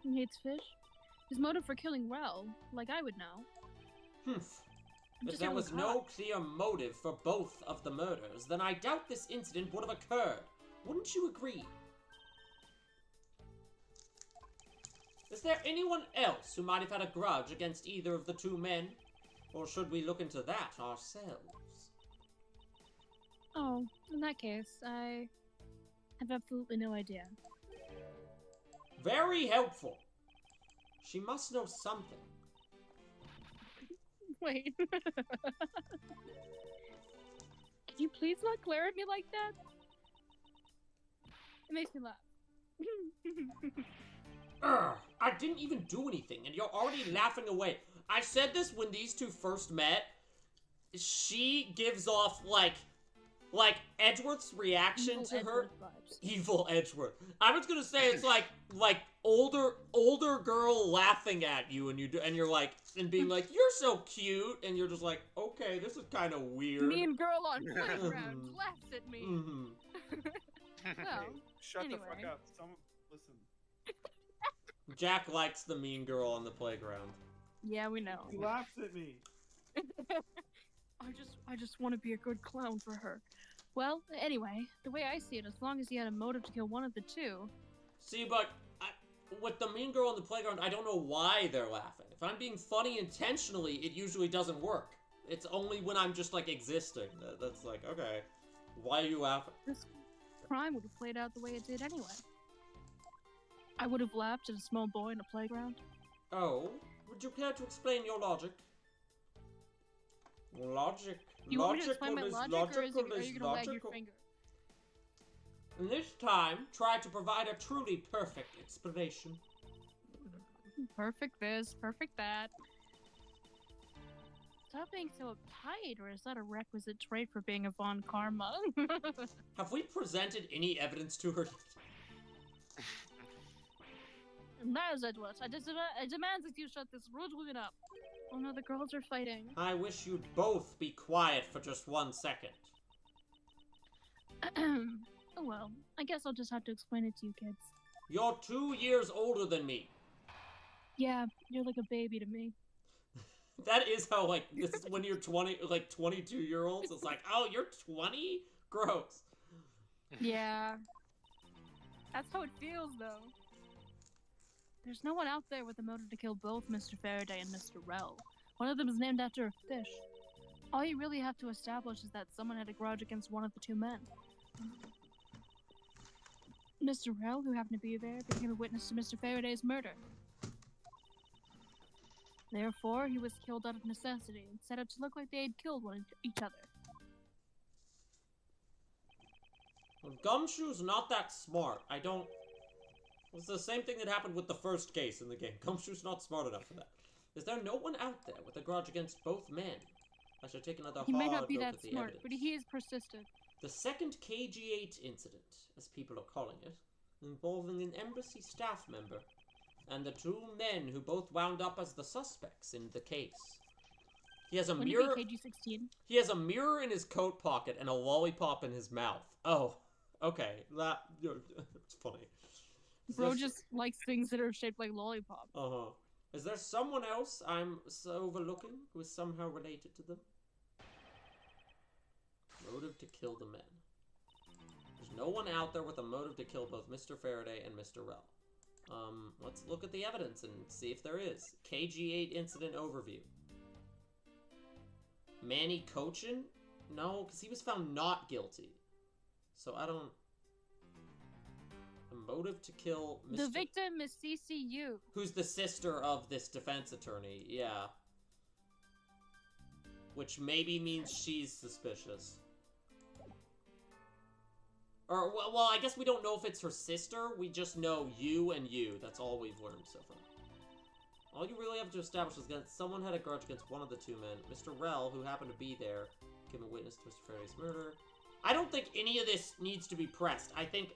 He hates fish? His motive for killing Rel, like I would know. Humph. I'm If just there saying was we're no caught. clear motive for both of the murders, then I doubt this incident would have occurred. Wouldn't you agree? Is there anyone else who might have had a grudge against either of the two men? Or should we look into that ourselves? Oh, in that case, I have absolutely no idea. Very helpful. She must know something. Wait. Can you please not glare at me like that? It makes me laugh. I didn't even do anything, and you're already laughing away. I said this when these two first met. She gives off, like Edgeworth's reaction Evil to her. Edgeworth vibes. Evil Edgeworth. I was gonna say it's like older girl laughing at you, and you're like, and being like, you're so cute, and you're just like, okay, this is kind of weird. Mean girl on playground laughs at me. Mm-hmm. Well, Shut anyway. the fuck up. Listen. Jack likes the mean girl on the playground. Yeah, we know. He laughs at me. I just want to be a good clown for her. Well, anyway, the way I see it, as long as he had a motive to kill one of the two. See, but with the mean girl on the playground, I don't know why they're laughing. If I'm being funny intentionally, it usually doesn't work. It's only when I'm just, like, existing. That's like, okay, why are you laughing? This crime would have played out the way it did anyway. I would have laughed at a small boy in a playground. Oh, would you care to explain your logic? Logic. You want me to explain my logic, or are you gonna wag your finger? And this time, try to provide a truly perfect explanation. Perfect this, perfect that. Stop being so uptight, or is that a requisite trait for being a Von Karma? Have we presented any evidence to her? That is Edward. I demand that you shut this rude woman up. Oh no, the girls are fighting. I wish you'd both be quiet for just 1 second. Oh well, I guess I'll just have to explain it to you kids. You're 2 years older than me. Yeah, you're like a baby to me. That is how, like, this is when you're 20, like, 22-year-olds. It's like, oh, you're 20? Gross. Yeah. That's how it feels, though. There's no one out there with a motive to kill both Mr. Faraday and Mr. Rel. One of them is named after a fish. All you really have to establish is that someone had a grudge against one of the two men. Mr. Rel, who happened to be there, became a witness to Mr. Faraday's murder. Therefore, he was killed out of necessity and set up to look like they had killed each other. Well, Gumshoe's not that smart. I don't... It's the same thing that happened with the first case in the game. Gumshoe's not smart enough for that. Is there no one out there with a grudge against both men? I should take another He hard may not be look that at the smart, evidence. but he is persistent. The second KG-8 incident, as people are calling it, involving an embassy staff member, and the two men who both wound up as the suspects in the case. He has a Wouldn't mirror. it be KG-16? He has a mirror in his coat pocket and a lollipop in his mouth. Oh, okay, it's funny. Bro just likes things that are shaped like lollipops. Uh-huh. Is there someone else I'm overlooking who is somehow related to them? Motive to kill the men. There's no one out there with a motive to kill both Mr. Faraday and Mr. Rel. Let's look at the evidence and see if there is. KG-8 incident overview. Manny Cochin? No, because he was found not guilty. So I don't... A motive to kill Mr. The victim is CCU. Who's the sister of this defense attorney, yeah. Which maybe means she's suspicious. Or, well, I guess we don't know if it's her sister. We just know you and you. That's all we've learned so far. All you really have to establish is that someone had a grudge against one of the two men. Mr. Rel, who happened to be there, became a witness to Mr. Faraday's murder. I don't think any of this needs to be pressed. I think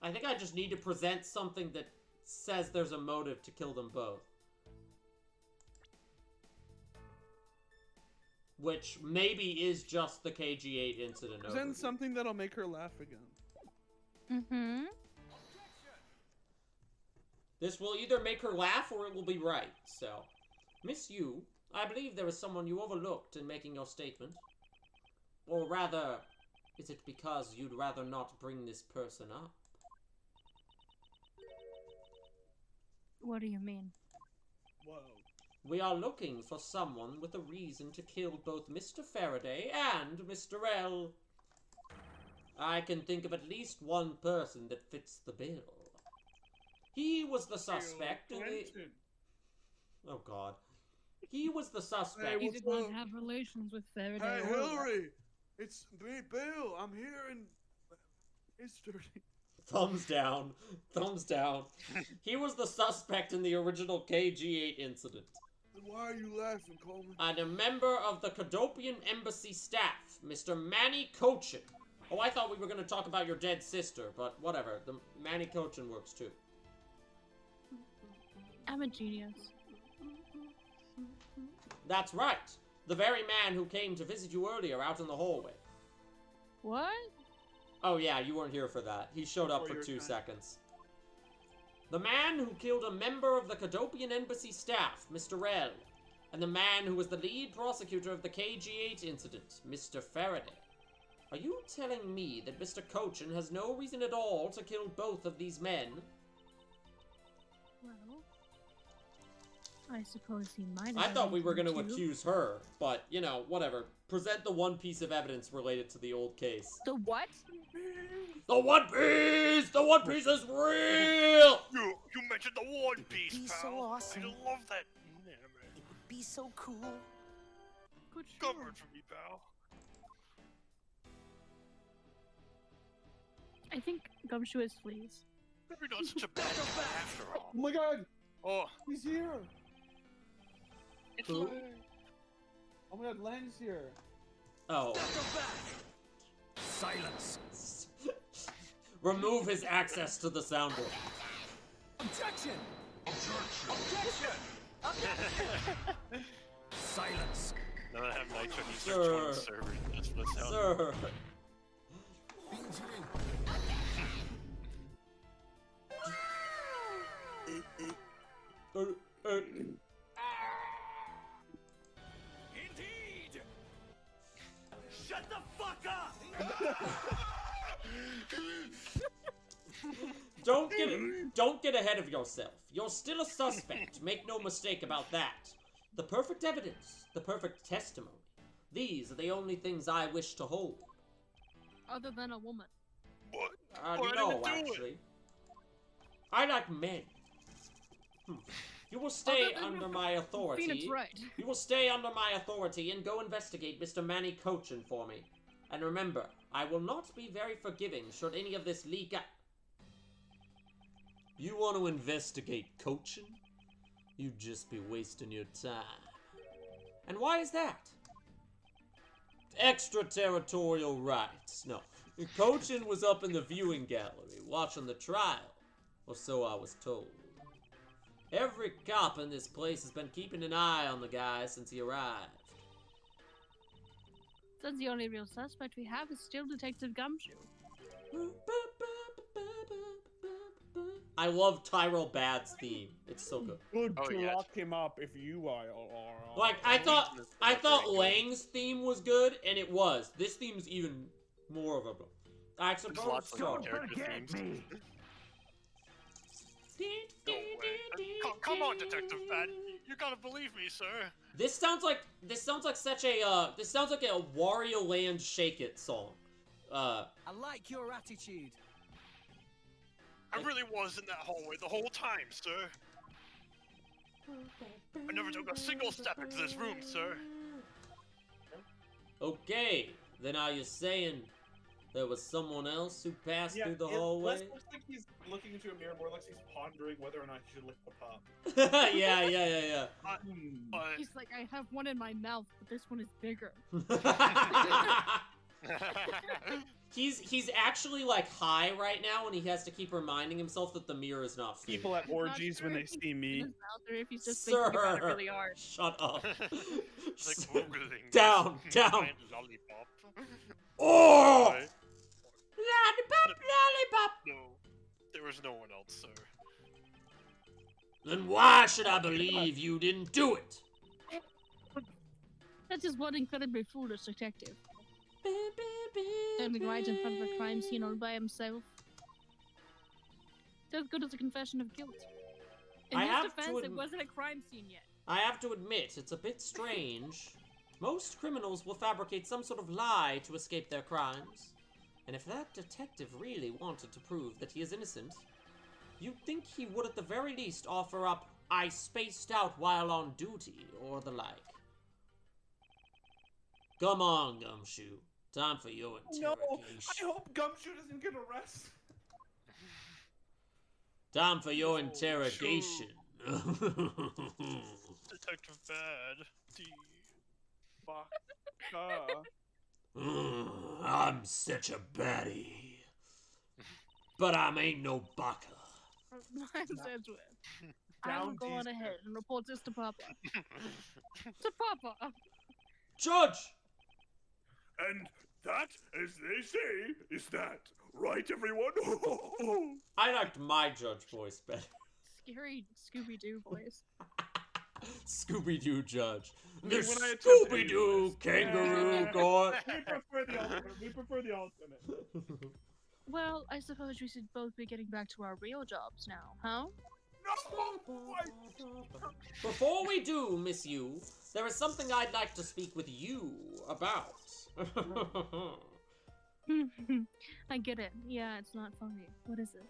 I just need to present something that says there's a motive to kill them both. which maybe is just the KG8 incident. Present overview. something that'll make her laugh again. Mm-hmm. This will either make her laugh or it will be right. So, Miss Yu, I believe there is someone you overlooked in making your statement. Or rather, is it because you'd rather not bring this person up? What do you mean? Whoa. We are looking for someone with a reason to kill both Mr. Faraday and Mr. L. I can think of at least one person that fits the bill. He was the suspect in the... Clinton. Oh, God. He was the suspect. He what's did not up? have relations with Faraday. Hey, or- Hillary! It's me, Bill. I'm here in history. Thumbs down. Thumbs down. He was the suspect in the original KG8 incident. Why are you laughing, Coleman? And a member of the Cadopian Embassy staff, Mr. Manny Cochin. Oh, I thought we were going to talk about your dead sister, but whatever. The Manny Cochin works too. I'm a genius. That's right. The very man who came to visit you earlier out in the hallway. What? Oh yeah, you weren't here for that. He showed up for Before your 2 time. seconds. The man who killed a member of the Cadopian Embassy staff, Mr. L. And the man who was the lead prosecutor of the KG8 incident, Mr. Faraday. Are you telling me that Mr. Cochin has no reason at all to kill both of these men? Well, I suppose he might have. I thought we were going to anything accuse her, but, you know, whatever. Present the one piece of evidence related to the old case. The what? The One Piece! The One Piece is real! You mentioned the One Piece, be pal. so awesome. I just love that. Yeah, man. It would be so cool. Good Cover it for me, pal. I think Gumshoe is fleas. Maybe not such a bad guy after all. Oh my god! Oh, He's here! it's Who? Oh my god, Lang's here. Oh. Silence. Remove his access to the sounder. Objection. Silence. Now that I have Nitro, he Sir. starts joining the server just for the sound. Sir. Indeed. Shut the fuck up. Don't get ahead of yourself. You're still a suspect. Make no mistake about that. The perfect evidence, the perfect testimony. These are the only things I wish to hold. Other than a woman. What? Oh, I didn't No, even do it. actually. I like men. You will stay Other than under my authority. Phoenix Wright. You will stay under my authority and go investigate Mr. Manny Cochin for me. And remember, I will not be very forgiving should any of this leak out. You want to investigate Cochin? You'd just be wasting your time. And why is that? Extraterritorial rights. No, Cochin was up in the viewing gallery watching the trial. Or so I was told. Every cop in this place has been keeping an eye on the guy since he arrived. Since the only real suspect we have is still Detective Gumshoe. I love Tyrell Bad's theme. It's so good. Good Oh, to yeah. lock him up if you are. Like I thought Lang's theme was good, and it was. This theme's even more of a. I There's suppose lots of so. character Forget themes. me. No way. Come on, Detective Pat. You gotta believe me, sir. This sounds like such a this sounds like a Wario Land Shake It song. I like your attitude. I really was in that hallway the whole time, sir. I never took a single step into this room, sir. Okay, then are you saying there was someone else who passed Yeah, through the it hallway? less looks like he's looking into a mirror, more like he's pondering whether or not he should lick the pup. yeah. But He's like, I have one in my mouth, but this one is bigger. He's actually like high right now, and he has to keep reminding himself that the mirror is not food. People at orgies when they see me. Or if he's just thinking about it really hard. Shut up. It's like Googling. Down. Lollipop. Oh! Right? Lollipop. No, there was no one else, sir. Then why should I believe you didn't do it? That's just one incredibly foolish detective. Standing right in front of a crime scene all by himself. It's as good as a confession of guilt. In his defense, it wasn't a crime scene yet. I have to admit, it's a bit strange. Most criminals will fabricate some sort of lie to escape their crimes. And if that detective really wanted to prove that he is innocent, you'd think he would at the very least offer up, "I spaced out while on duty," or the like. Come on, Gumshoe. Time for your interrogation. No, I hope Gumshoe doesn't get arrested. Time for your interrogation. Detective Bad. Fuck. I'm such a baddie. But I ain't no baka. Mine's Edgeworth. I will go on ahead and report this to Papa. To Papa! Judge! And that, as they say, is that. Right, everyone? I liked my judge voice better. Scary Scooby-Doo voice. Scooby-Doo judge. When Miss I attempt Scooby-Doo kangaroo court. We prefer the alternate. Well, I suppose we should both be getting back to our real jobs now, huh? Before we do, Miss Yu, there is something I'd like to speak with you about. I get it. Yeah, it's not funny. What is it?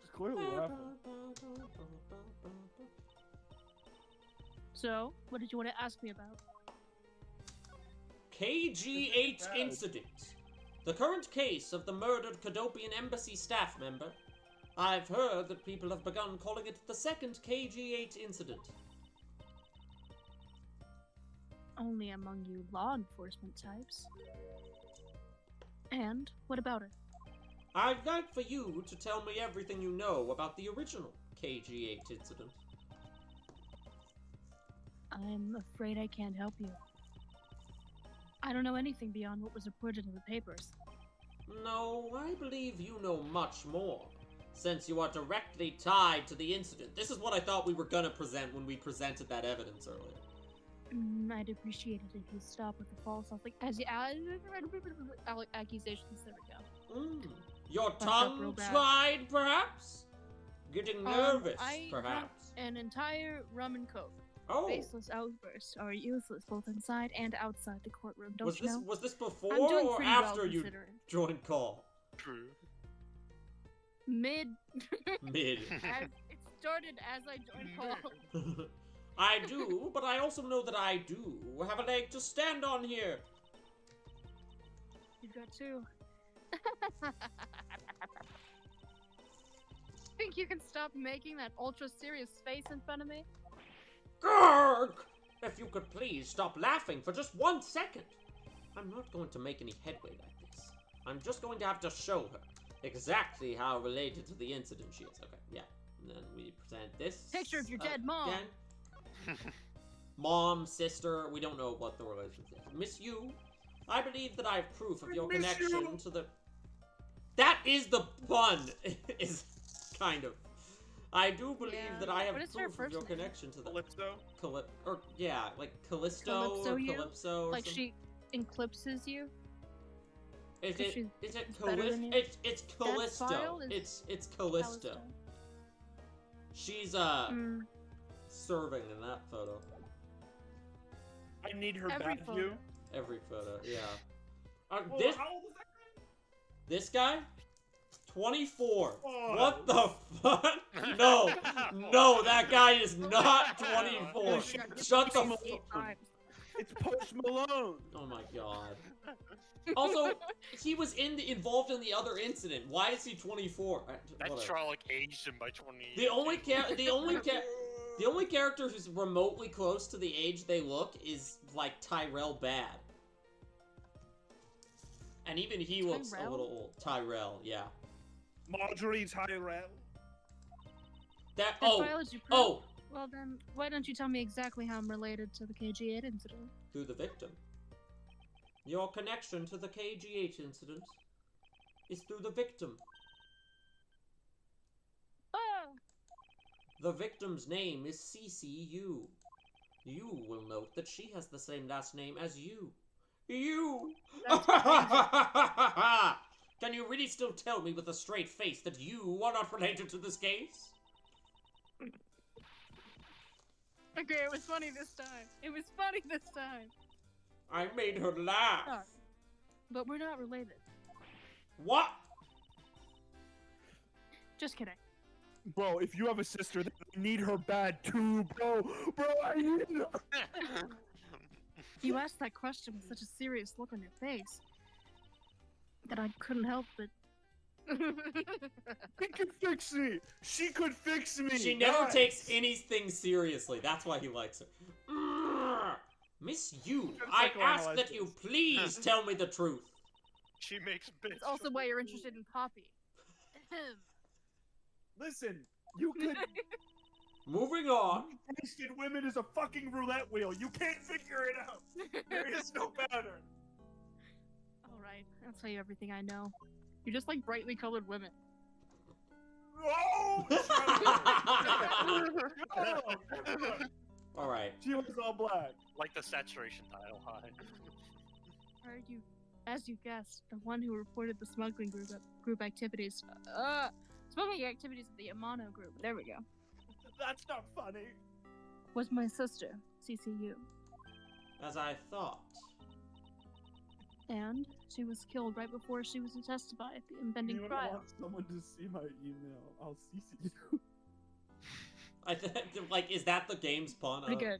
It's clearly laughing. So, what did you want to ask me about? KG8 incident. The current case of the murdered Cadopian embassy staff member. I've heard that people have begun calling it the second KG8 incident. Only among you law enforcement types. And what about it? I'd like for you to tell me everything you know about the original KG8 incident. I'm afraid I can't help you. I don't know anything beyond what was reported in the papers. No, I believe you know much more, since you are directly tied to the incident. This is what I thought we were gonna present when we presented that evidence earlier. I'd appreciate it if you stop with the false accusations. There we go. Your Fucked up real tongue bad. tied, perhaps? Getting nervous, I perhaps? have an entire rum and coke. Oh. Faceless outbursts are useless both inside and outside the courtroom, don't you know? Was this before I'm doing or pretty after well, you considering. joined call? True. Mid. Mid. It started as I joined call. I do, but I also know that I do have a leg to stand on here. You've got two. Think you can stop making that ultra serious face in front of me? Grrrk! If you could please stop laughing for just 1 second. I'm not going to make any headway like this. I'm just going to have to show her exactly how related to the incident she is. Okay, yeah. And then we present this. Picture of your dead mom. Again. Mom, sister, we don't know what the relationship is. Miss Yu, I believe that I have proof of your connection to the... That is the pun! Is kind of... I do believe that I have proof of your connection to the... Calypso? Or, yeah, like Callisto Calypso or you? Calypso or Like something. she eclipses you? Is Because it she's Callisto? better than you? It's That Callisto. file is It's Callisto. She's serving in that photo. I need her Every bad photo. view. Every photo, yeah. Whoa, This how old is that? this guy, 24. Oh. What the fuck? No, no, that guy is not 24. Shut the fuck. It's Post Malone. Oh my god. Also, he was involved in the other incident. Why is he 24? That Whatever. Charlotte aged him by 20. The only character who's remotely close to the age they look is like Tyrell Bad. And even he looks a Tyrell? little old. Tyrell, yeah. Marjorie Tyrell. That, As oh, far as you prove- oh! Well then, why don't you tell me exactly how I'm related to the KG8 incident? Through the victim. Your connection to the KG8 incident is through the victim. Ah! The victim's name is CCU. You will note that she has the same last name as you. You! That's Can you really still tell me with a straight face that you are not related to this case? Okay, it was funny this time. It was funny this time. I made her laugh. Sorry. But we're not related. What? Just kidding. Bro, if you have a sister, then I need her bad too, bro. Bro, I need her. You asked that question with such a serious look on your face that I couldn't help but. He could fix me. She could fix me. She never Guys. takes anything seriously. That's why he likes her. Miss Yu, I ask that you please tell me the truth. She makes bitch. It's also why you're interested in Poppy. Listen, you could. Moving on. Tasted women is a fucking roulette wheel. You can't figure it out. There is no pattern. Alright, I'll tell you everything I know. You're just like brightly colored women. Oh! All right. She was all black. Like the saturation tile high. Are you, as you guessed, the one who reported the smuggling group activities? Smuggling activities of the Amano group. There we go. That's not funny. Was my sister, CCU. As I thought. And she was killed right before she was to testify at the impending You trial. want someone to see my email? I'll CC you. Like, is that the game's pun? Pretty good.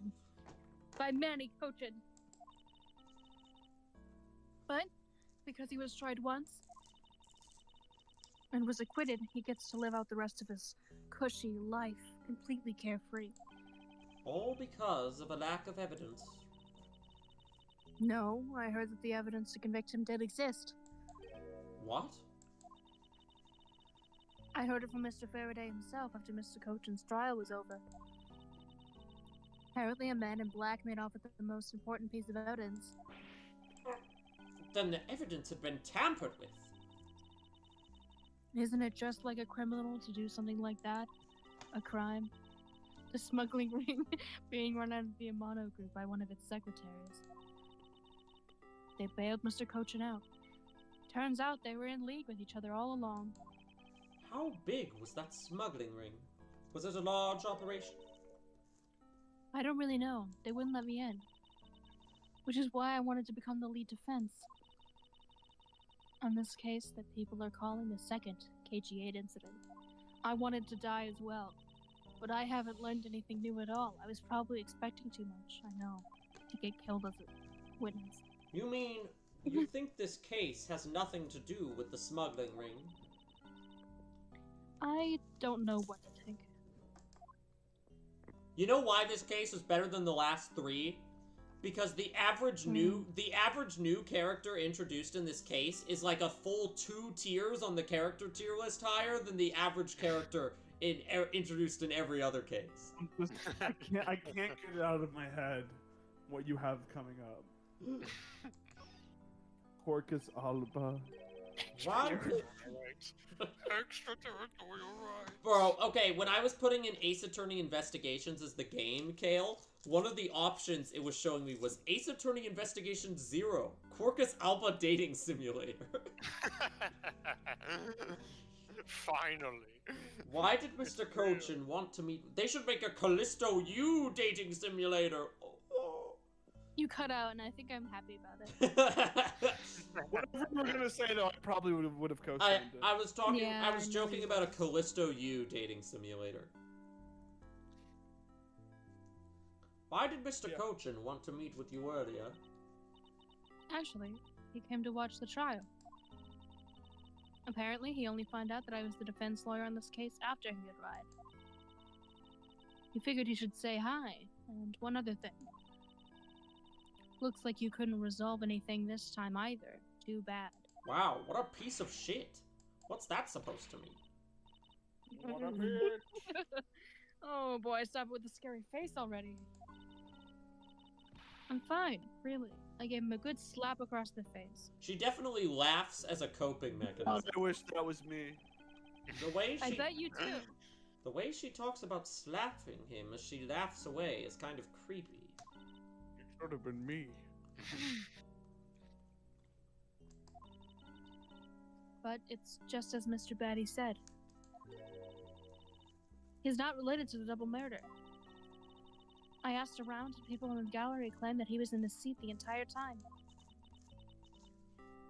By Manny Cochin. But, because he was tried once and was acquitted, he gets to live out the rest of his cushy life completely carefree. All because of a lack of evidence. No, I heard that the evidence to convict him did exist. What? I heard it from Mr. Faraday himself after Mr. Cochin's trial was over. Apparently a man in black made off with the most important piece of evidence. Then the evidence had been tampered with. Isn't it just like a criminal to do something like that? A crime? The smuggling ring being run out of the Amano group by one of its secretaries. They bailed Mr. Cochin out. Turns out they were in league with each other all along. How big was that smuggling ring? Was it a large operation? I don't really know. They wouldn't let me in. Which is why I wanted to become the lead defense. On this case that people are calling the second KG8 incident. I wanted to die as well. But I haven't learned anything new at all. I was probably expecting too much, I know. To get killed as a witness. You mean, you think this case has nothing to do with the smuggling ring? I don't know what to think. You know why this case is better than the last three? Because the average new character introduced in this case is like a full 2 tiers on the character tier list higher than the average character introduced in every other case. I can't get it out of my head what you have coming up. Porcus alba. What? Extraterritorial right. Bro, okay, when I was putting in Ace Attorney Investigations as the game, Kale, one of the options it was showing me was Ace Attorney Investigation 0, Quirkus Alba Dating Simulator. Finally. Why did Mr. Cochin want to meet... They should make a Callisto U dating simulator. You cut out, and I think I'm happy about it. Whatever you were gonna say, though, I probably would have co-signed it. I was talking. Yeah, I was I know joking you about a was. Callisto U dating simulator. Why did Mr. Cochin want to meet with you earlier? Actually, he came to watch the trial. Apparently, he only found out that I was the defense lawyer on this case after he had arrived. He figured he should say hi, and one other thing. Looks like you couldn't resolve anything this time either. Too bad. Wow, what a piece of shit. What's that supposed to mean? What a bitch. Oh boy, stop with the scary face already. I'm fine, really. I gave him a good slap across the face. She definitely laughs as a coping mechanism. I wish that was me. The way I she, bet you too. the way she talks about slapping him as she laughs away is kind of creepy. It should have been me. But it's just as Mr. Batty said. He's not related to the double murder. I asked around, and people in the gallery claimed that he was in the seat the entire time.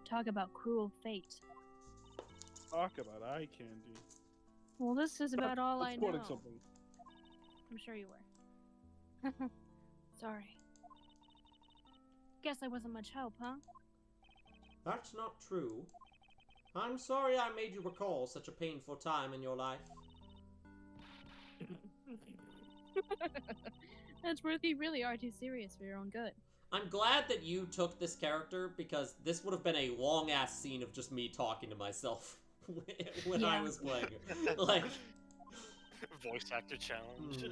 Talk about cruel fate. Talk about eye candy. Well, this is about all I know. quoting something. I'm sure you were. Sorry. Guess I wasn't much help, huh? That's not true. I'm sorry I made you recall such a painful time in your life. That's worth you really are too serious for your own good. I'm glad that you took this character because this would have been a long-ass scene of just me talking to myself when I was playing it. Like... Voice actor challenge.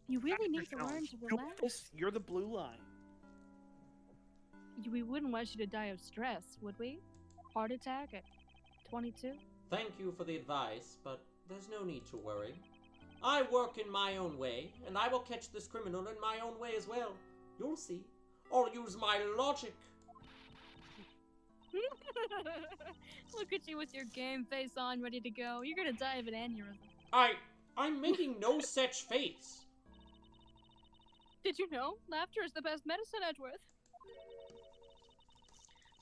You really need to learn to relax. You're the blue line. We wouldn't want you to die of stress, would we? Heart attack at 22? Thank you for the advice, but there's no need to worry. I work in my own way, and I will catch this criminal in my own way as well. You'll see. I'll use my logic. Look at you with your game face on, ready to go. You're gonna die of an aneurysm. I'm making no such face. Did you know? Laughter is the best medicine, Edgeworth.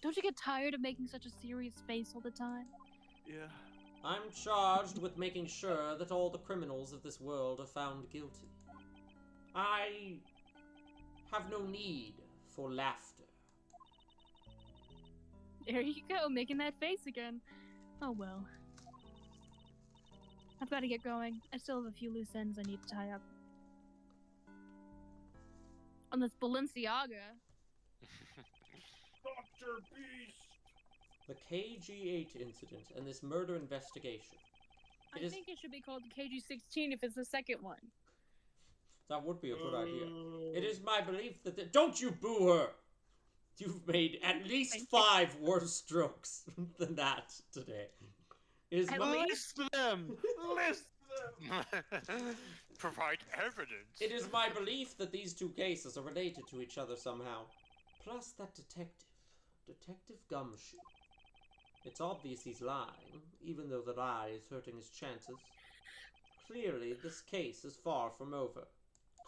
Don't you get tired of making such a serious face all the time? Yeah. I'm charged with making sure that all the criminals of this world are found guilty. I have no need for laughter. There you go, making that face again. Oh well. I've got to get going. I still have a few loose ends I need to tie up. On this Balenciaga. Dr. Beast! The KG8 incident and this murder investigation. I think it should be called KG16 if it's the second one. That would be a good idea. It is my belief that don't you boo her! You've made at least 5 worse strokes than that today. It is List them! List them! Provide evidence. It is my belief that these two cases are related to each other somehow. Plus that detective. Detective Gumshoe. It's obvious he's lying, even though the lie is hurting his chances. Clearly, this case is far from over.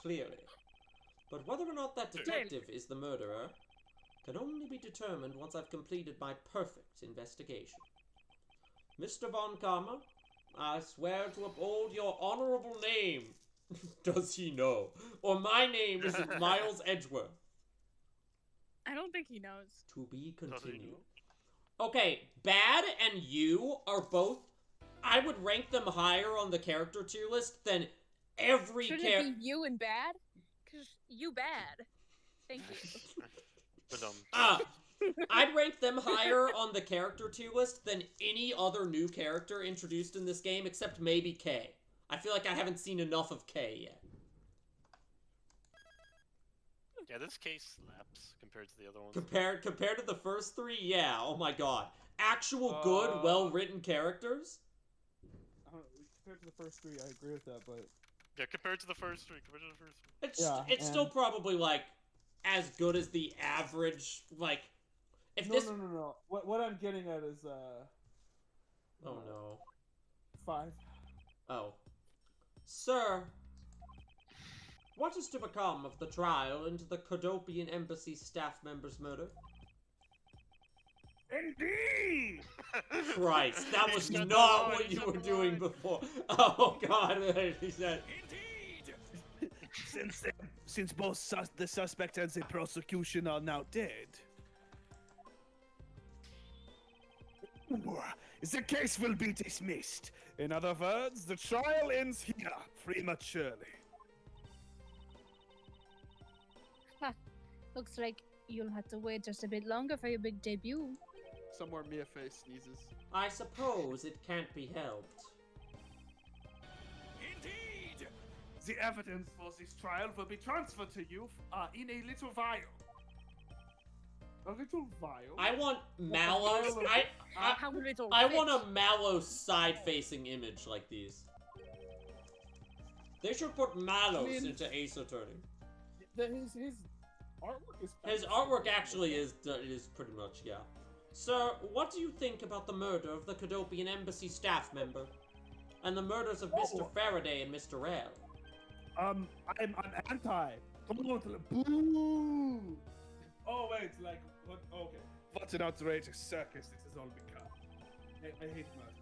Clearly. But whether or not that detective is the murderer can only be determined once I've completed my perfect investigation. Mr. Von Karma, I swear to uphold your honorable name. Does he know? Or my name is Miles Edgeworth. I don't think he knows. To be continued. Okay, Bad and you are both... I would rank them higher on the character tier list than every character... Shouldn't it be you and Bad? Because you bad. Thank you. I'd rank them higher on the character tier list than any other new character introduced in this game, except maybe Kay. I feel like I haven't seen enough of Kay yet. Yeah, this case slaps compared to the other ones. Compared to the first 3, yeah. Oh my god. Actual good, well-written characters? Compared to the first 3, I agree with that, but... Yeah, compared to the first 3, It's still probably, like, as good as the average, like... No. What I'm getting at is, Oh no. 5. Oh. Sir, what is to become of the trial into the Kodopian Embassy staff member's murder? Indeed! Christ, that was not what you were doing before. Oh god, he said. Indeed! Since both the suspect and the prosecution are now dead, the case will be dismissed. In other words, the trial ends here prematurely. Looks like you'll have to wait just a bit longer for your big debut. somewhere Mia Fey sneezes. I suppose it can't be helped. Indeed! The evidence for this trial will be transferred to you in a little vial. A little vial? I want Mallow. I want a Mallow side-facing image like these. They should put Mallows into Ace Attorney. His artwork is. His artwork actually is pretty much, yeah. Sir, what do you think about the murder of the Cadopian Embassy staff member? And the murders of Mr. Faraday and Mr. Rell? I'm anti. Come on, boo! Oh wait, like what? Okay. What an outrageous circus this has all become. I hate murder.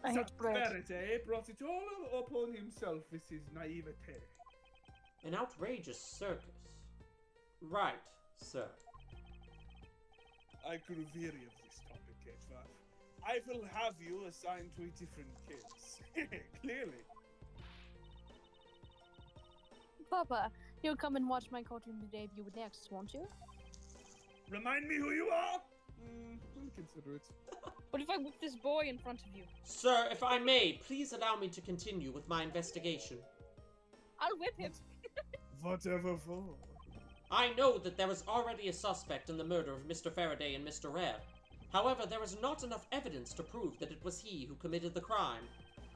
I hate bread. Faraday brought it all upon himself with his naivete. An outrageous circus. Right, sir. I grew weary of this topic, Edward. I will have you assigned to a different case. Clearly. Papa, you'll come and watch my cartoon debut next, won't you? Remind me who you are? I'll consider it. What if I whip this boy in front of you? Sir, if I may, please allow me to continue with my investigation. I'll whip him. Whatever for. I know that there is already a suspect in the murder of Mr. Faraday and Mr. Rare. However, there is not enough evidence to prove that it was he who committed the crime.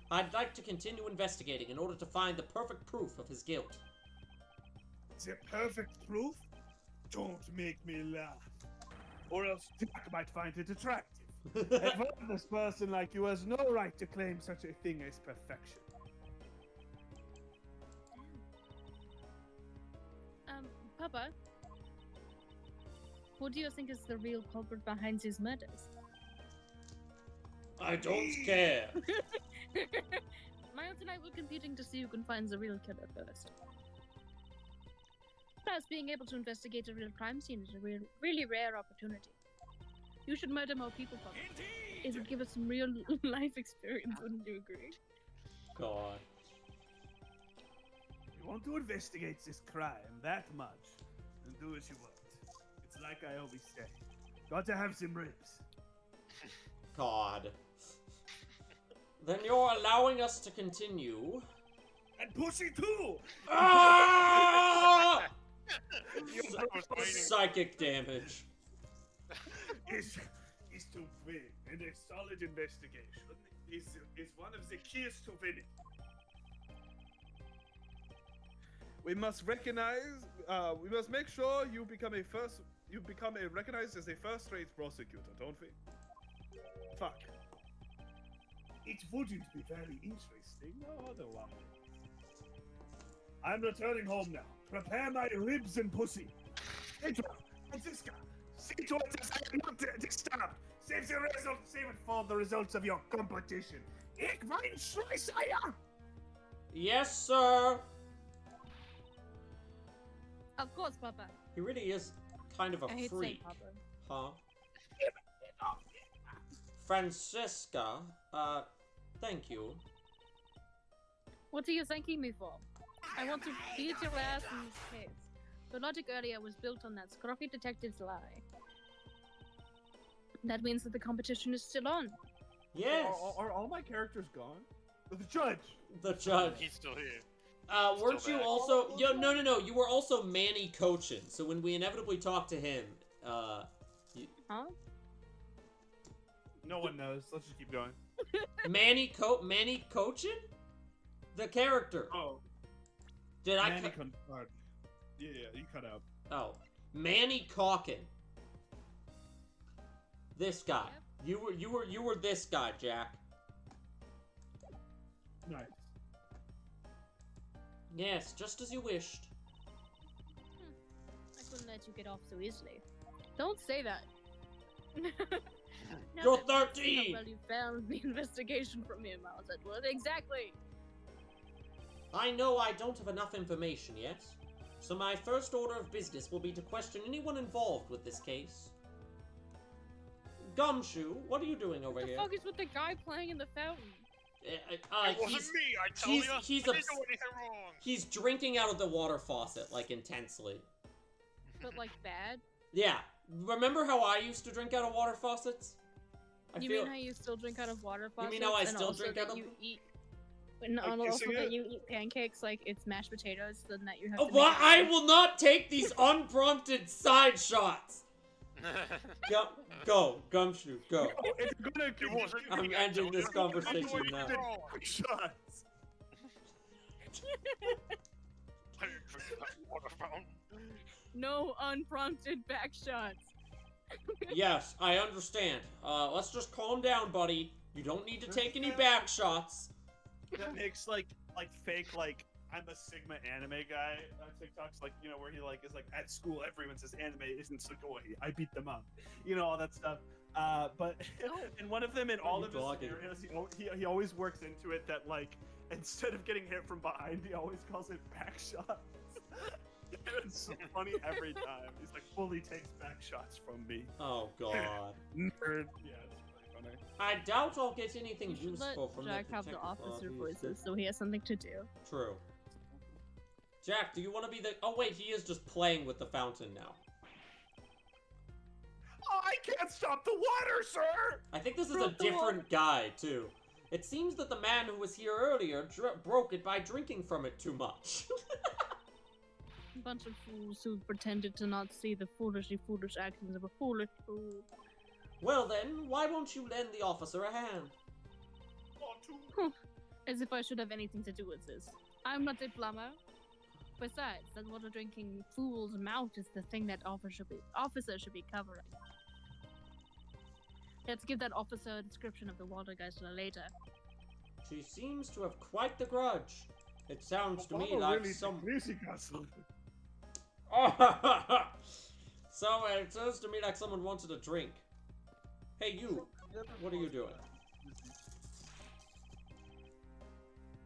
I'd like to continue investigating in order to find the perfect proof of his guilt. The perfect proof? Don't make me laugh. Or else Jack might find it attractive. A worthless person like you has no right to claim such a thing as perfection. Papa, who do you think is the real culprit behind these murders? I don't care. Miles and I were competing to see who can find the real killer first. Plus, being able to investigate a real crime scene is a really rare opportunity. You should murder more people, Papa. It would give us some real life experience, wouldn't you agree? God. You want to investigate this crime that much, then do as you want. It's like I always say. Got to have some ribs. God. Then you're allowing us to continue. And pussy too! Ah! Psychic damage. Is to win, and a solid investigation is one of the keys to winning. We must recognize. We must make sure you become recognized as a first-rate prosecutor, don't we? Fuck. It wouldn't be very interesting otherwise. I'm returning home now. Prepare my ribs and pussy. Edward, Francisca, see to it as I am not disturbed. Save it for the results of your competition. Ich mein Schleißeier! Yes, sir. Of course, Papa. He really is kind of a I hate saying freak. Papa. Huh? Francisca, thank you. What are you thanking me for? I want to beat your ass in this case. The logic earlier was built on that scruffy detective's lie. That means that the competition is still on. Yes. Are all my characters gone? The judge. The judge. He's still here. Weren't you also? No. You were also Manny Cochin. So when we inevitably talk to him, Huh? No one knows. Let's just keep going. Manny Cochin, the character. Oh. Did I? Yeah, you cut out. Oh, Manny Calkin. This guy. Yep. You were this guy, Jack. Nice. Yes, just as you wished. I couldn't let you get off so easily. Don't say that. Now You're that we've 13! seen how well you failed the investigation from me, Miles Edward. Exactly. I know I don't have enough information yet, so my first order of business will be to question anyone involved with this case. Gumshoe, what are you doing over here? What the fuck is with the guy playing in the fountain? It wasn't me, I tell you. I didn't do anything wrong. He's drinking out of the water faucet, like, intensely. But, like, bad? Yeah, remember how I used to drink out of water faucets? You mean how you still drink out of water faucets? You mean how I and still also drink that out of you them? eat, and also that you eat pancakes like it's mashed potatoes, then that you have to What? make I will not take these unprompted side shots! Go, Gumshoe, go. It's gonna I'm ending this conversation now. Shots. No unprompted back shots. Yes, I understand. Let's just calm down, buddy. You don't need to take any back shots. That makes like fake like I'm a Sigma anime guy on TikToks, like, you know, where he like is like at school everyone says anime isn't Sugoi, I beat them up, you know, all that stuff. But in one of them, in all of his scenarios, he always works into it that like instead of getting hit from behind, he always calls it back shots. It's so funny every time. He's like fully takes back shots from me. Oh god. Nerd. Yeah, it's pretty funny. I doubt I'll get anything You should useful let from Jack that have the detective officer lobby. voices so he has something to do. True. Jack, do you want to be the... Oh wait, he is just playing with the fountain now. Oh, I can't stop the water, sir! I think this is a different guy, too. It seems that the man who was here earlier broke it by drinking from it too much. A bunch of fools who pretended to not see the foolishly foolish actions of a foolish fool. Well then, why won't you lend the officer a hand? As if I should have anything to do with this. I'm not a plumber. Besides, that water drinking fool's mouth is the thing that officer should be covering. Let's give that officer a description of the water geyser later. She seems to have quite the grudge. It sounds to me like some... So, it sounds to me like someone wanted a drink. Hey, you. What are you doing?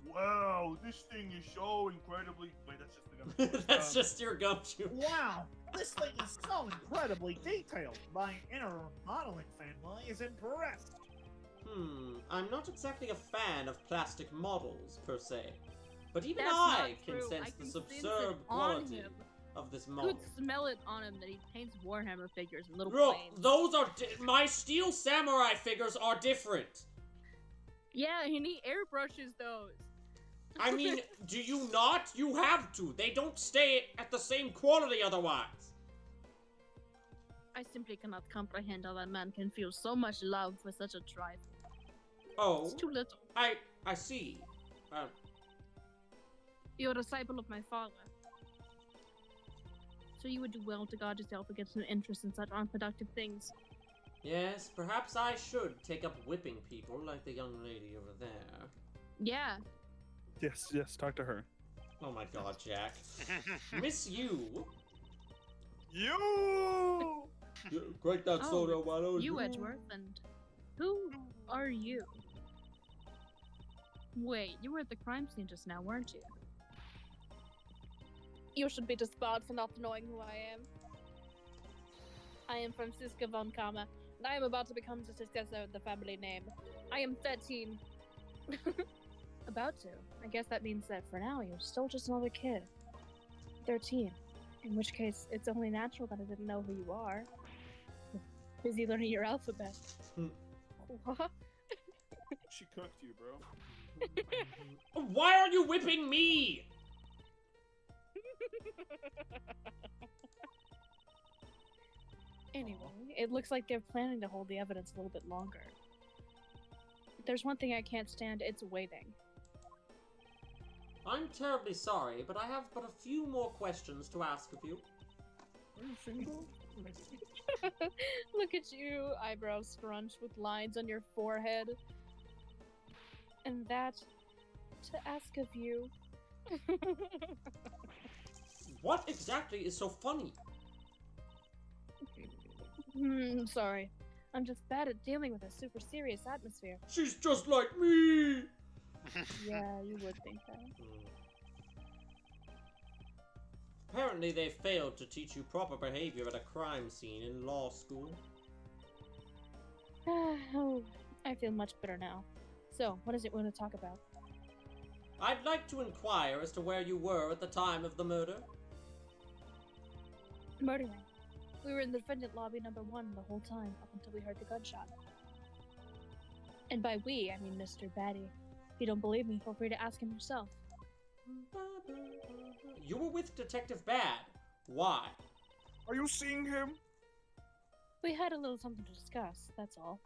Wow, this thing is so incredibly... Wait, that's just the gun. That's just your Gumshoe. Wow, this thing is so incredibly detailed. My inner modeling family is impressed. I'm not exactly a fan of plastic models, per se. But even That's I not can true. sense I the can sense superb it on quality him. of this You model. could smell it on him that he paints Warhammer figures in little Bro, planes. those are... my Steel Samurai figures are different. Yeah, and he airbrushes those. I mean, do you not? You have to. They don't stay at the same quality otherwise. I simply cannot comprehend how that man can feel so much love for such a trifle. Oh. It's too little. I see. You're a disciple of my father. So you would do well to guard yourself against an interest in such unproductive things. Yes, perhaps I should take up whipping people like the young lady over there. Yeah. Yes, talk to her. Oh my god, Jack. Miss you. You! Break that soda, why don't you, Edgeworth, and who are you? Wait, you were at the crime scene just now, weren't you? You should be disbarred for not knowing who I am. I am Franziska von Karma, and I am about to become the successor of the family name. I am 13. About to. I guess that means that for now, you're still just another kid. 13. In which case, it's only natural that I didn't know who you are. Busy learning your alphabet. What? She cooked you, bro. Why are you whipping me? Anyway, it looks like they're planning to hold the evidence a little bit longer. If there's one thing I can't stand, it's waiting. I'm terribly sorry, but I have but a few more questions to ask of you. Look at you, eyebrows scrunched with lines on your forehead. And that to ask of you. What exactly is so funny? Sorry. I'm just bad at dealing with a super serious atmosphere. She's just like me! Yeah, you would think that. Apparently they failed to teach you proper behavior at a crime scene in law school. Oh, I feel much better now. So, what is it we want to talk about? I'd like to inquire as to where you were at the time of the murder. Murdering. We were in the defendant lobby number 1 the whole time, up until we heard the gunshot. And by we, I mean Mr. Batty. If you don't believe me, feel free to ask him yourself. You were with Detective Bad. Why? Are you seeing him? We had a little something to discuss, that's all.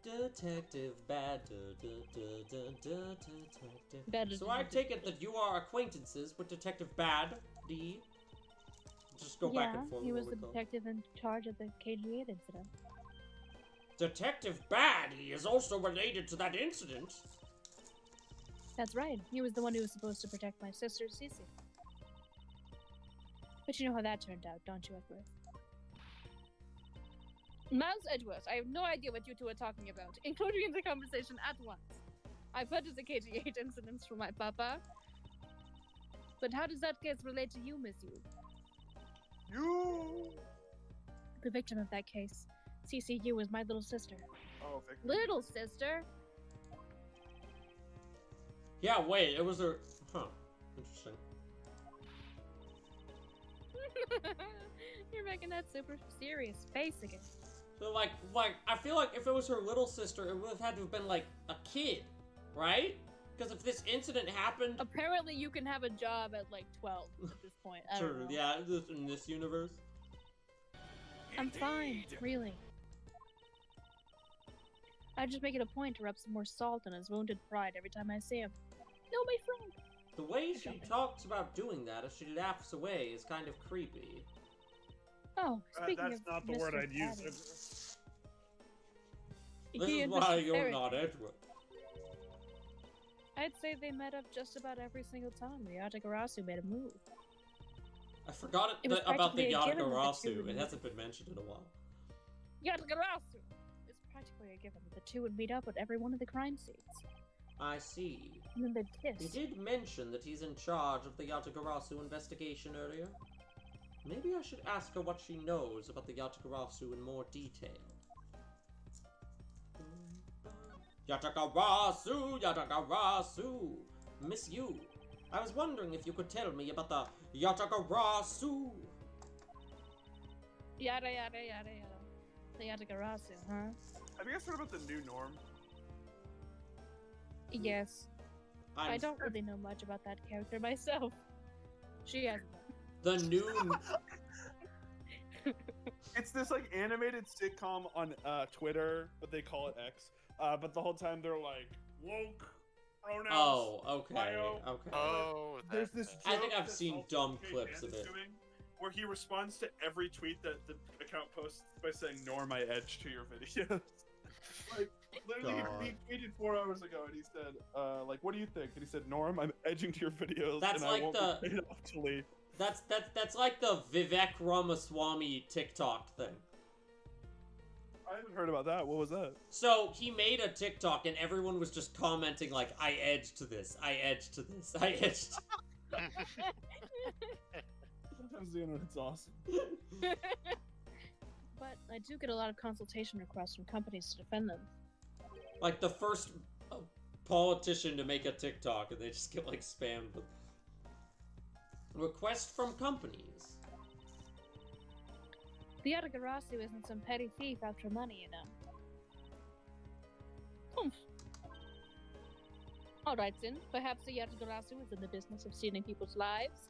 Detective Bad. Detective. Bad. So I take it that you are acquaintances with Detective Bad, D. Just go back and forth. He was the detective in charge of the KG8 incident. Detective Batty is also related to that incident. That's right. He was the one who was supposed to protect my sister, Cece. But you know how that turned out, don't you, Edward? Miles Edgeworth, I have no idea what you two are talking about, including in the conversation at once. I've heard of the KG8 incidents from my papa. But how does that case relate to you, Miss Yu? You! The victim of that case, CCU, was my little sister. Oh, victim. Little sister? Yeah, wait, it was her... Huh. Interesting. You're making that super serious face again. So, like, I feel like if it was her little sister, it would have had to have been, like, a kid, right? Because if this incident happened... Apparently you can have a job at, like, 12 at this point. I don't know. Yeah, in this universe. I'm fine, really. I just make it a point to rub some more salt on his wounded pride every time I see him. No, my friend! The way she talks about doing that as she laughs away is kind of creepy. Oh, speaking that's of not the Mr. word I'd use. Patty. This He is and why Mr. you're Ferret. not Edward. I'd say they met up just about every single time the Yatagarasu made a move. I forgot It was about the practically a given that the two Yatagarasu. would It meet. hasn't been mentioned in a while. Yatagarasu! It's practically a given that the two would meet up at every one of the crime scenes. I see. And then they'd He kiss. did mention that he's in charge of the Yatagarasu investigation earlier. Maybe I should ask her what she knows about the Yatagarasu in more detail. Yatagarasu! Yatagarasu! Miss Yu, I was wondering if you could tell me about the Yatagarasu! Yada yada yada yada. The Yatagarasu, huh? Have you guys heard about the new norm? Yes. I don't really know much about that character myself. She has The new... It's this like animated sitcom on Twitter, but they call it X. But the whole time they're like woke pronouns. Oh, okay, bio. okay. Oh, There's this. I think joke I've that seen also dumb Kate clips Mann of is it. doing, where he responds to every tweet that the account posts by saying "Nor my edge" to your videos. Like literally, God. he tweeted 4 hours ago, and he said, "Like, what do you think?" And he said, "Norm, I'm edging to your videos, That's and like I won't the- be paid off to leave." That's like the Vivek Ramaswamy TikTok thing. I haven't heard about that. What was that? So he made a TikTok and everyone was just commenting like, I edged to this, I edged to this, I edged. Sometimes the internet's awesome. But I do get a lot of consultation requests from companies to defend them. Like the first politician to make a TikTok and they just get like spammed with requests from companies. The Yatagarasu isn't some petty thief after money, you know. Humph. Alright then, perhaps the Yatagarasu is in the business of stealing people's lives?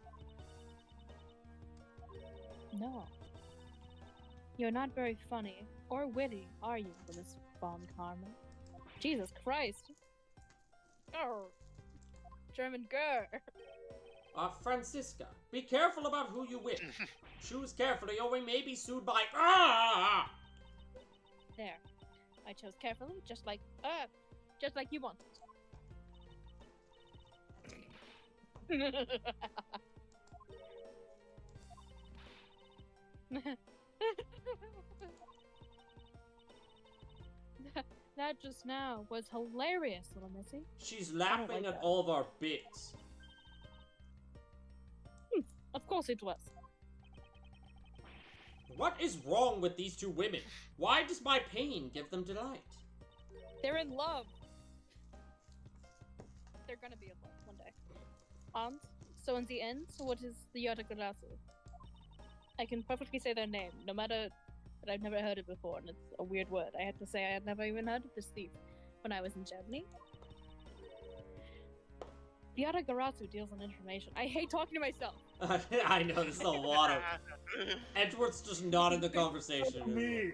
No. You're not very funny, or witty, are you, Miss Von Karma? Jesus Christ! Grr. German grr. Francisca, be careful about who you with. Choose carefully or we may be sued by... Ah! There. I chose carefully, just like you wanted. That just now was hilarious, little missy. She's laughing like at that. all of our bits. Of course it was. What is wrong with these two women? Why does my pain give them delight? They're in love. They're gonna be in love one day. And so in the end, what is the Yatagarasu? I can perfectly say their name, no matter that I've never heard it before, and it's a weird word. I had to say I had never even heard of this thief when I was in Germany. Viada Garasu deals on information. I hate talking to myself. I know, this is a lot of... Edgeworth's just not in the conversation. Me.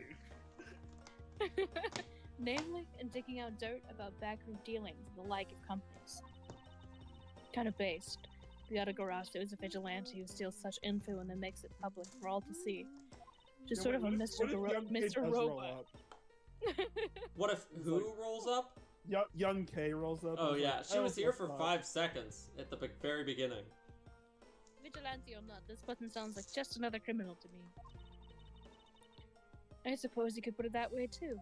Namely, in digging out dirt about backroom dealings and the like of companies. Kind of based. Viada Garasu is a vigilante who steals such info and then makes it public for all to see. Just sort of a Mr. Robot. What if who rolls up? Young K rolls up. Oh yeah, she was here for 5 seconds at the very beginning. Vigilante or not, this button sounds like just another criminal to me. I suppose you could put it that way too.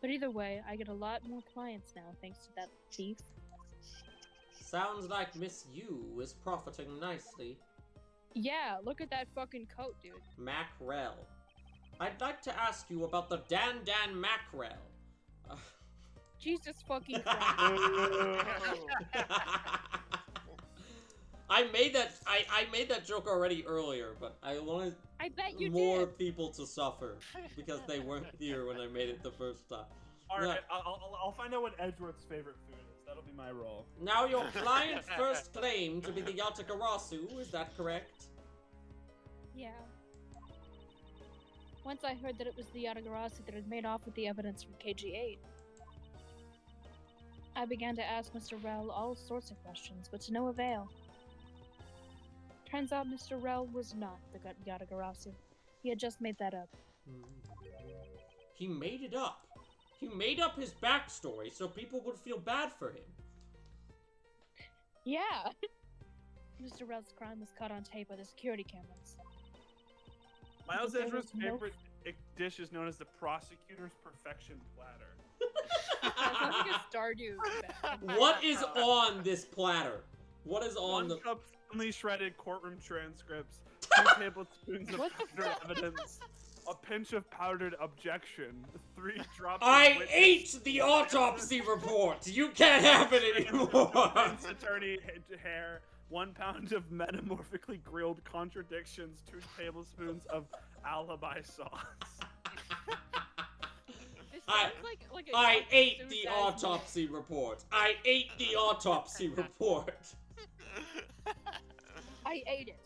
But either way, I get a lot more clients now thanks to that thief. Sounds like Miss Yu is profiting nicely. Yeah, look at that fucking coat, dude. Mackerel. I'd like to ask you about the Dan Mackerel. Jesus fucking Christ. I made that joke already earlier, but I wanted more people to suffer because they weren't here when I made it the first time. Alright, I'll find out what Edgeworth's favorite food is. That'll be my role. Now your client first claimed to be the Yatagarasu, is that correct? Yeah. Once I heard that it was the Yatagarasu that had made off with the evidence from KG-8. I began to ask Mr. Rel all sorts of questions, but to no avail. Turns out Mr. Rel was not the Yatagarasu. He had just made that up. He made it up. He made up his backstory so people would feel bad for him. Yeah! Mr. Rel's crime was caught on tape by the security cameras. Miles Edgeworth's favorite dish is known as the prosecutor's perfection platter. Sounds like a Stardew. What is on this platter? What is on the... 1 cup finely shredded courtroom transcripts, 2 tablespoons of powdered evidence, a pinch of powdered objection, 3 drops I ate the autopsy report! You can't have it anymore! Attorney hair, 1 pound of metamorphically grilled contradictions, 2 tablespoons of alibi sauce. I ate the autopsy report. I ate the autopsy report. I ate it.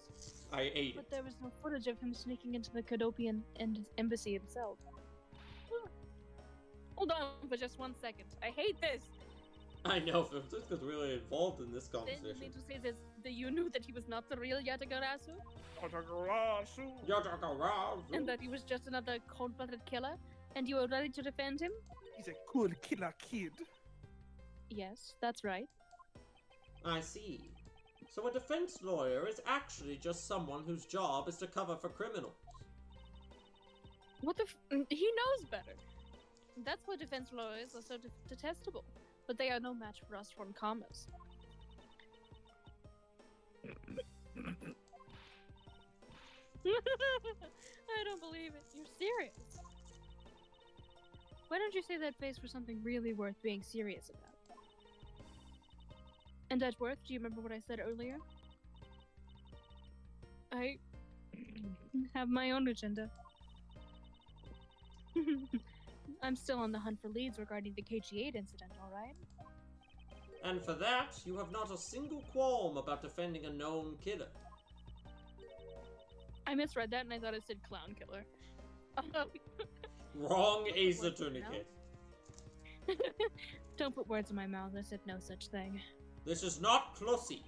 I ate it. But there was no footage of him sneaking into the Cadopian embassy himself. Hold on for just 1 second. I hate this. I know, Francisco's really involved in this conversation. Then you mean to say that you knew that he was not the real Yatagarasu? Yatagarasu! And that he was just another cold-blooded killer? And you were ready to defend him? He's a cool killer kid. Yes, that's right. I see. So a defense lawyer is actually just someone whose job is to cover for criminals. What the he knows better. That's why defense lawyers are so detestable. But they are no match for us from commerce. I don't believe it. You're serious. Why don't you say that face for something really worth being serious about? And Edgeworth, do you remember what I said earlier? I have my own agenda. I'm still on the hunt for leads regarding the KG-8 incident, alright? And for that, you have not a single qualm about defending a known killer. I misread that and I thought it said clown killer. Wrong Ace Attorney kid. Don't put words in my mouth, I said no such thing. This is not Closey.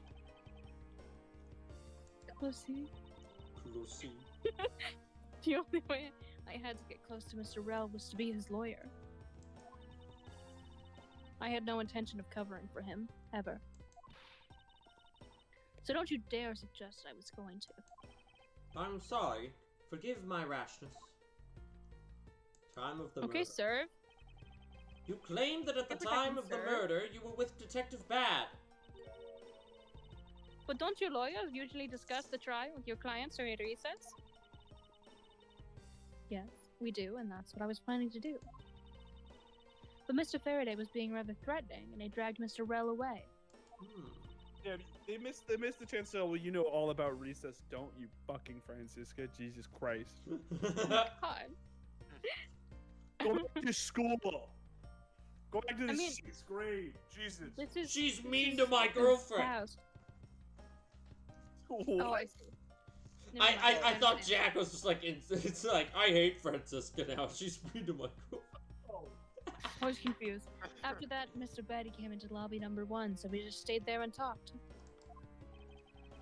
Closey? Closey. The only way I had to get close to Mr. Rel was to be his lawyer. I had no intention of covering for him, ever. So don't you dare suggest I was going to. I'm sorry. Forgive my rashness. Time of the murder. Okay, sir. You claimed that at the time of the murder, you were with Detective Bad. But don't your lawyers usually discuss the trial with your clients during recess? Yes, we do, and that's what I was planning to do. But Mr. Faraday was being rather threatening, and he dragged Mr. Rel away. Yeah, they missed the chance to tell, well, you know all about recess, don't you, fucking Francisca? Jesus Christ. God. Go back to school. Go back to the I mean- 6th grade. Jesus. This is. She's this mean is to my his girlfriend. house. Oh, I see. Never mind, I thought understand. Jack was just like, it's like, I hate Francisca now. She's mean to my girlfriend. I was confused. After that, Mr. Batty came into lobby number 1, so we just stayed there and talked.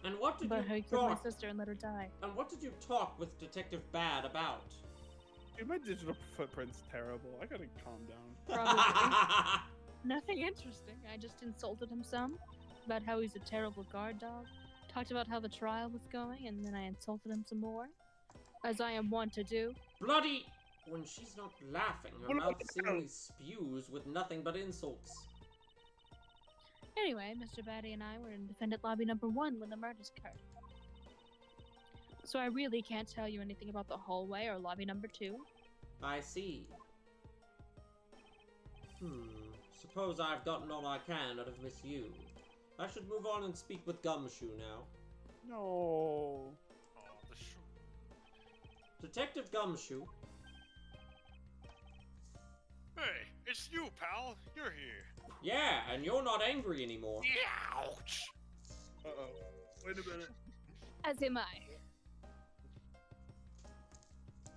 And what did About how you he killed my talk? sister and let her die. And what did you talk with Detective Bad about? Dude, my digital footprint's terrible. I gotta calm down. Probably. Nothing interesting. I just insulted him some about how he's a terrible guard dog. Talked about how the trial was going, and then I insulted him some more, as I am wont to do. Bloody! When she's not laughing, her mouth seemingly spews with nothing but insults. Anyway, Mr. Batty and I were in defendant lobby number 1 when the murders occurred. So I really can't tell you anything about the hallway or lobby number 2. I see. Suppose I've gotten all I can out of Miss Yu. I should move on and speak with Gumshoe now. No. Oh, the Detective Gumshoe. Hey, it's you, pal. You're here. Yeah, and you're not angry anymore. Ouch! Uh-oh. Wait a minute. As am I.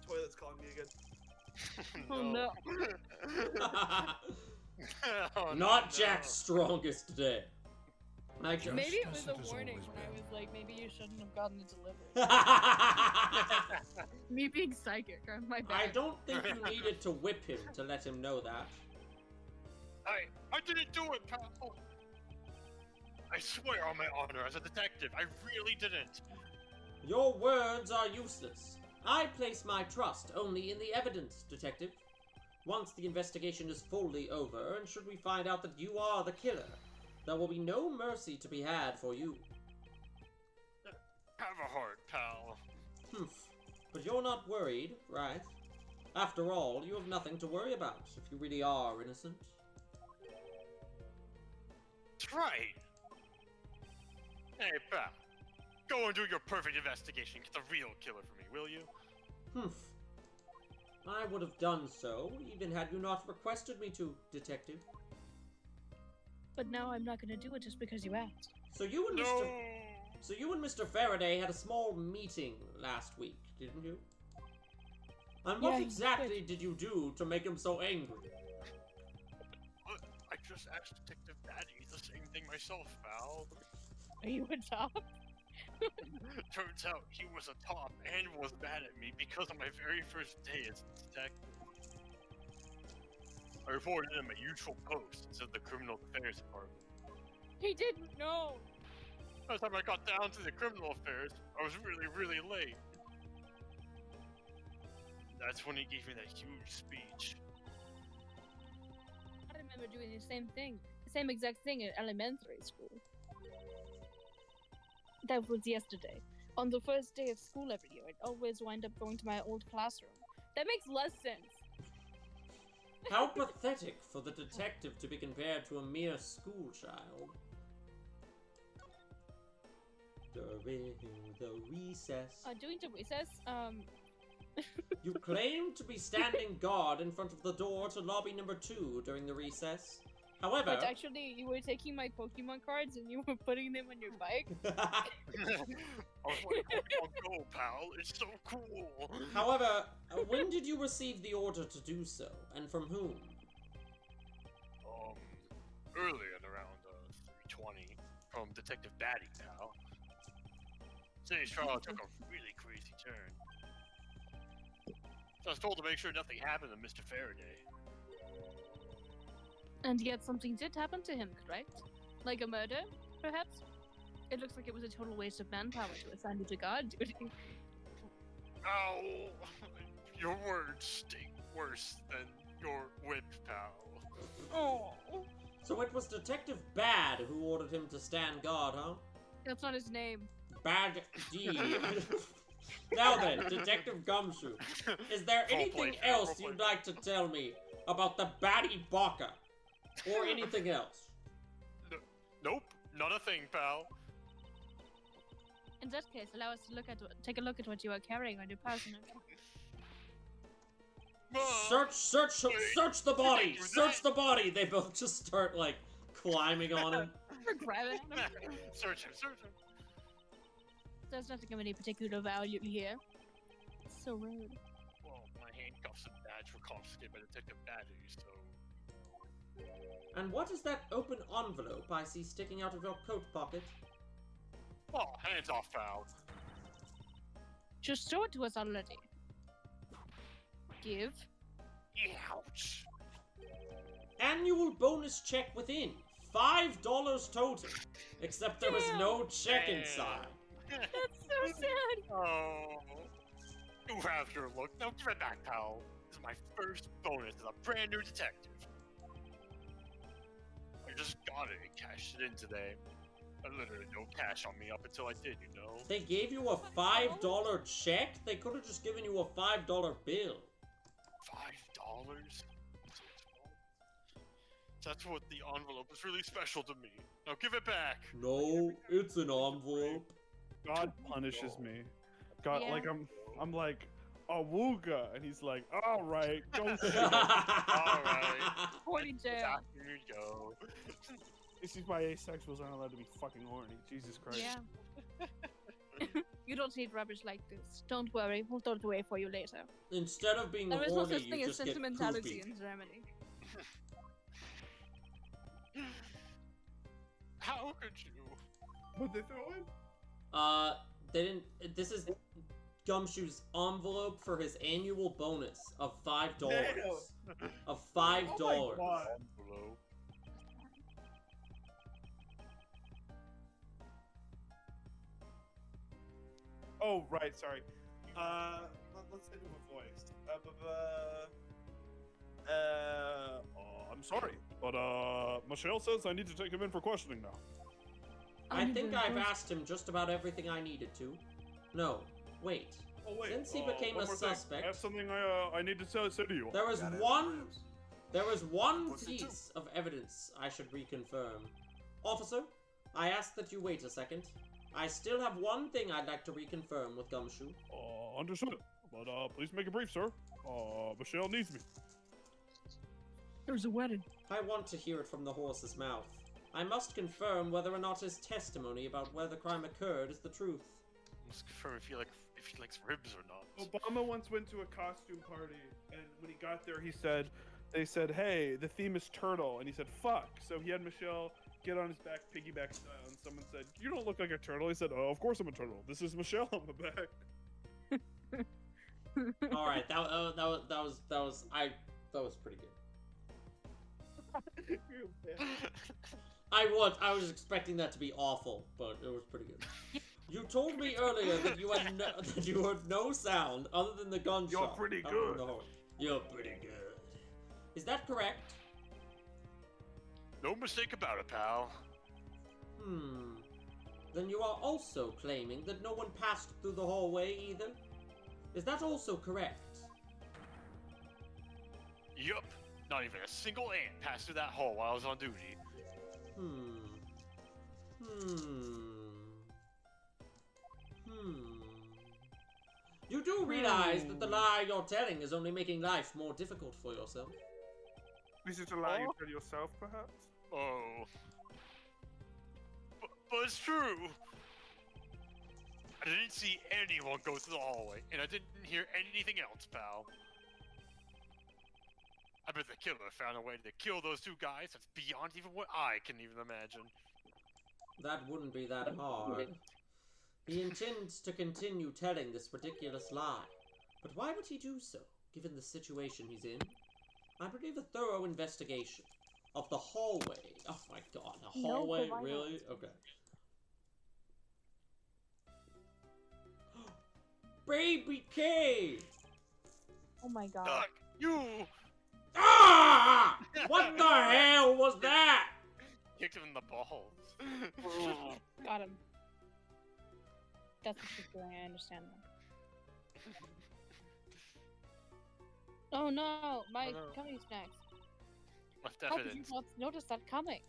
Toilet's calling me again. Oh no. Oh, Not no. Jack's strongest day. I just... Maybe it was a warning when I was like, maybe you shouldn't have gotten it delivered. Me being psychic on my back. I don't think you needed to whip him to let him know that. I didn't do it, pal. I swear on my honor as a detective, I really didn't. Your words are useless. I place my trust only in the evidence, Detective. Once the investigation is fully over, and should we find out that you are the killer, there will be no mercy to be had for you. Have a heart, pal. But you're not worried, right? After all, you have nothing to worry about if you really are innocent. That's right. Hey, pal. Go and do your perfect investigation. Get the real killer for me, will you? I would have done so, even had you not requested me to, Detective. But now I'm not gonna do it just because you asked. So you and Mr. Faraday had a small meeting last week, didn't you? And what Yeah, exactly did you do to make him so angry? I just asked Detective Batty the same thing myself, pal. Are you a top? Turns out he was a top and was mad at me because of my very first day as a detective. I reported him a useful post instead of the criminal affairs department. He didn't know. By the time I got down to the criminal affairs, I was really late. That's when he gave me that huge speech. I remember doing the same thing, the same exact thing in elementary school. That was yesterday. On the first day of school every year, I'd always wind up going to my old classroom. That makes less sense. How pathetic for the detective to be compared to a mere school child. During the recess. Doing the recess, You claimed to be standing guard in front of the door to lobby number 2 during the recess. However... but actually, you were taking my Pokemon cards and you were putting them on your bike. I was like, Pokemon Go, pal. It's so cool. However, when did you receive the order to do so, and from whom? Earlier at around 3:20 from Detective Batty, pal. Today's trial took a really crazy turn. So I was told to make sure nothing happened to Mr. Faraday. And yet something did happen to him, correct? Like a murder, perhaps? It looks like it was a total waste of manpower to assign you to guard duty. Ow! Your words stink worse than your whip, pal. Oh. So it was Detective Bad who ordered him to stand guard, huh? That's not his name. Bad D. Now then, Detective Gumshoe, is there anything else you'd like to tell me about the Batty Baka? Or anything else? Nope. Not a thing, pal. In that case, allow us to take a look at what you are carrying on your person. Search the body! Search the body! They both just start, like, climbing on him. Grabbing him. Search him. There's nothing of any particular value here. It's so rude. Well, my handcuffs and badge were confiscated by Detective Batty, so... And what is that open envelope I see sticking out of your coat pocket? Oh, hands off, pal. Just show it to us already. Give. Ouch. Annual bonus check within. $5 total. Except there was no check inside. That's so sad. Oh. You have your look. Now give it back, pal. This is my first bonus as a brand new detective. I just got it and cashed it in today. I literally no cash on me up until I did, you know. They gave you a $5 check? They could have just given you a $5 bill. $5? That's what the envelope is really special to me. Now give it back. No, it's an envelope. God punishes me. God, Yeah. like I'm like, Awooga, and he's like, all right, go shit. All right. 40 jail. Here you go. This is why asexuals aren't allowed to be fucking horny. Jesus Christ. Yeah. You don't need rubbish like this. Don't worry, we'll throw it away for you later. Instead of being There is no horny, such thing you as just get sentimentality poopy. in Germany. How could you? What'd they throw in? They didn't. This is Gumshoe's envelope for his annual bonus of $5. Of $5. Oh my God. Envelope. Oh, right, sorry. Let's think of a voice. I'm sorry, but Michelle says I need to take him in for questioning now. I think I've asked him just about everything I needed to. No, wait. Oh wait. Since he became one a more thing. suspect, I have something I need to say to you. there was Gotta have one. ribs. There was one Pussy too. piece of evidence I should reconfirm. Officer, I ask that you wait a second. I still have one thing I'd like to reconfirm with Gumshoe. Understood. But please make it brief, sir. Michelle needs me. There's a wedding. I want to hear it from the horse's mouth. I must confirm whether or not his testimony about where the crime occurred is the truth. Must confirm if he likes ribs or not. Obama once went to a costume party, and when he got there, they said, hey, the theme is turtle, and he said, fuck. So he had Michelle get on his back, piggyback style, and someone said, you don't look like a turtle. He said, oh, of course I'm a turtle. This is Michelle on the back. All right, that was pretty good. I was expecting that to be awful, but it was pretty good. You told me earlier that you heard no sound other than the gunshot. You're pretty coming from good. the horse. You're pretty good. Is that correct? No mistake about it, pal. Then you are also claiming that no one passed through the hallway either? Is that also correct? Yup. Not even a single ant passed through that hole while I was on duty. You do realize that the lie you're telling is only making life more difficult for yourself. Is it a lie you tell yourself, perhaps? Oh. But it's true. I didn't see anyone go through the hallway, and I didn't hear anything else, pal. I bet the killer found a way to kill those two guys that's beyond even what I can even imagine. That wouldn't be that hard. He intends to continue telling this ridiculous lie. But why would he do so, given the situation he's in? I believe a thorough investigation of the hallway. Oh my god, a hallway? why not? Really? Okay. Baby K! Oh my god. You! Ah! What the hell was that? Kicked him in the balls. Got him. That's what she's doing, I understand that. Oh no, my Oh, no. gummy snacks. Left How did you evidence. not notice that coming?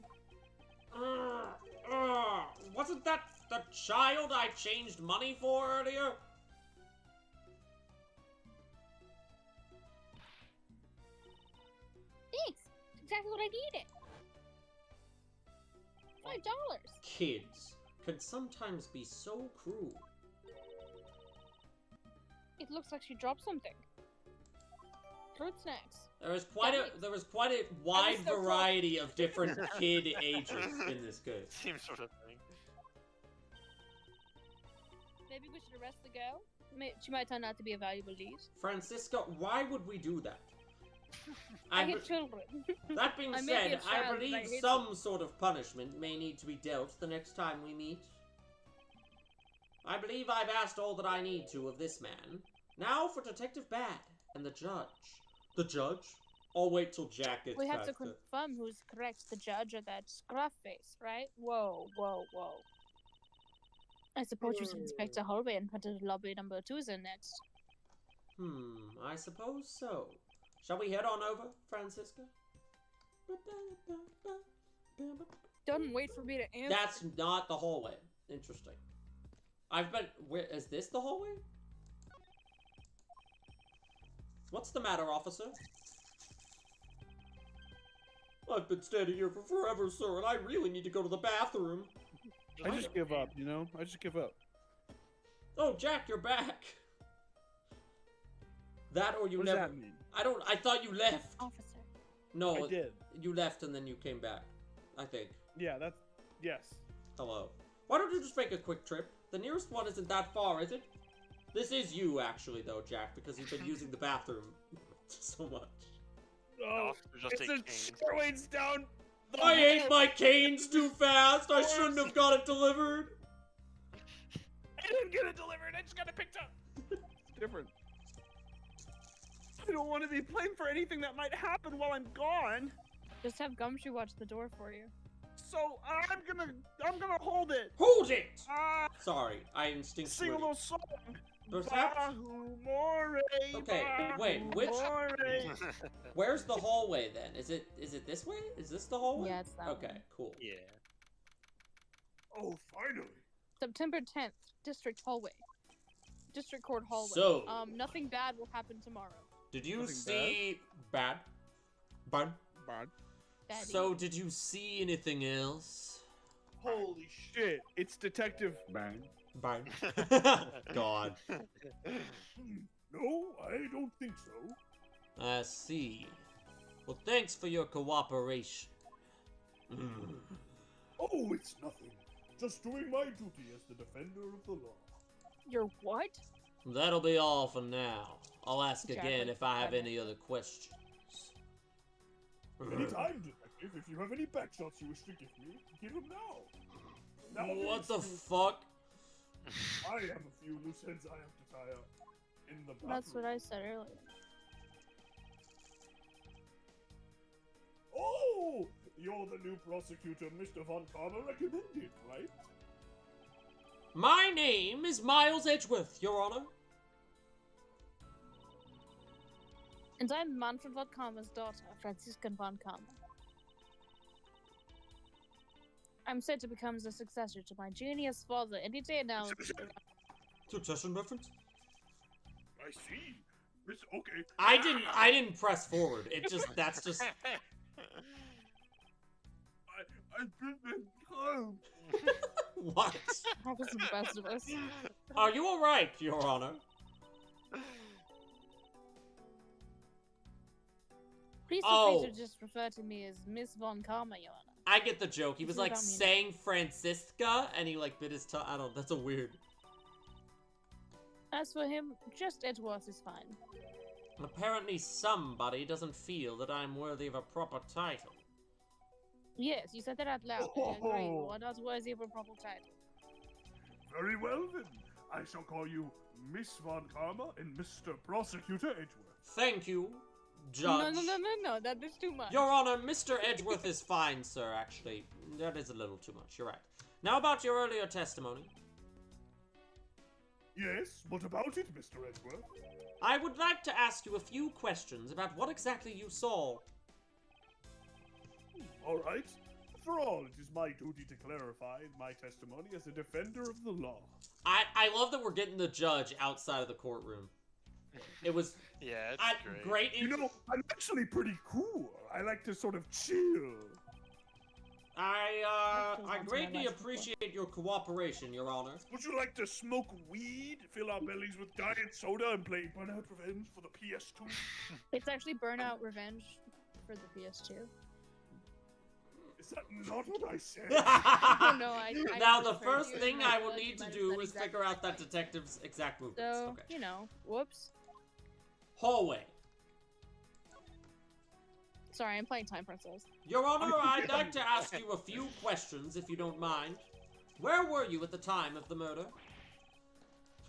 Wasn't that the child I changed money for earlier? Thanks. Exactly what I needed. $5. Kids can sometimes be so cruel. It looks like she dropped something. Fruit snacks. There was quite a wide variety of different kid ages in this case. Same sort of thing. Maybe we should arrest the girl. She might turn out to be a valuable lead. Francisca, why would we do that? I hate children. That being I may be said, a child, I but believe I hate some sort of punishment may need to be dealt the next time we meet. I believe I've asked all that I need to of this man. Now for Detective Bad and the judge. The judge? I'll wait till Jack gets We have back to confirm who's correct, the judge or that scruff face, right? Whoa, whoa, whoa. I suppose you should inspect the hallway and put lobby number 2 in next. I suppose so. Shall we head on over, Francisca? Don't wait for me to answer. That's not the hallway. Interesting. Where is this the hallway? What's the matter, officer? I've been standing here for forever, sir, and I really need to go to the bathroom. I just give up, you know? I just give up. Oh, Jack, you're back. That or you what never... does that mean? I thought you left. Officer. No, I did. You left and then you came back. I think. Yeah, that's... Yes. Hello. Why don't you just make a quick trip? The nearest one isn't that far, is it? This is you, actually, though, Jack, because you've been using the bathroom so much. Oh, it's a shortways down. I ate my canes too fast. I shouldn't have got it delivered. I didn't get it delivered. I just got it picked up. It's different. I don't want to be blamed for anything that might happen while I'm gone. Just have Gumshoe watch the door for you. So I'm gonna hold it. Hold it. Sorry, I instinctively Sing a little song. Perhaps. Okay, wait. Which? Where's the hallway then? Is it this way? Is this the hallway? Yeah, it's that Okay, one. cool. Yeah. Oh, finally. September 10th, District Hallway. District Court Hallway. So- nothing bad will happen tomorrow. Did you Nothing see Bad? Bad. Daddy. So did you see anything else? Holy shit! It's Detective Bang. Bad. God. No, I don't think so. I see. Well, thanks for your cooperation. Oh, it's nothing. Just doing my duty as the defender of the law. Your what? That'll be all for now. I'll ask Exactly. again if I have any other questions. Anytime, detective. If you have any back shots you wish to give me, give them now. What the fuck? I have a few loose ends I have to tie up in the bathroom. That's what I said earlier. Oh, you're the new prosecutor Mr. Von Karma recommended, right? My name is Miles Edgeworth, Your Honor. And I'm Manfred von Karma's daughter, Franziska von Karma. I'm set to become the successor to my genius father any day now. Succession reference? I see. It's okay. I didn't press forward. That's just. I've been calm. What? That was the best of us. Are you alright, Your Honor? Please feel Oh. free to just refer to me as Miss von Karma, Your Honor. I get the joke. He was like Without me saying Francisca, and he like bit his tongue. I don't. That's a weird. As for him, just Edgeworth is fine. Apparently, somebody doesn't feel that I'm worthy of a proper title. Yes, you said that out loud. I agree. You are not worthy of a proper title. Very well then. I shall call you Miss Von Karma and Mr. Prosecutor Edgeworth. Thank you, Judge. No, that is too much. Your Honor, Mr. Edgeworth is fine, sir, actually. That is a little too much, you're right. Now about your earlier testimony. Yes, what about it, Mr. Edgeworth? I would like to ask you a few questions about what exactly you saw. All right. After all, it is my duty to clarify my testimony as a defender of the law. I love that we're getting the judge outside of the courtroom. It was Yeah, it's great. You know, I'm actually pretty cool. I like to sort of chill. I greatly appreciate your cooperation, Your Honor. Would you like to smoke weed, fill our bellies with diet soda, and play Burnout Revenge for the PS2? It's actually Burnout Revenge for the PS2. Is that not what I said? No, I Now, the misheard first you. thing My I will apologies, need to might have do said is exactly figure out right. that detective's exact movements. So, Okay. you know, whoops. Hallway. Sorry, I'm playing Time Princess. Your Honor, I'd like to ask you a few questions, if you don't mind. Where were you at the time of the murder?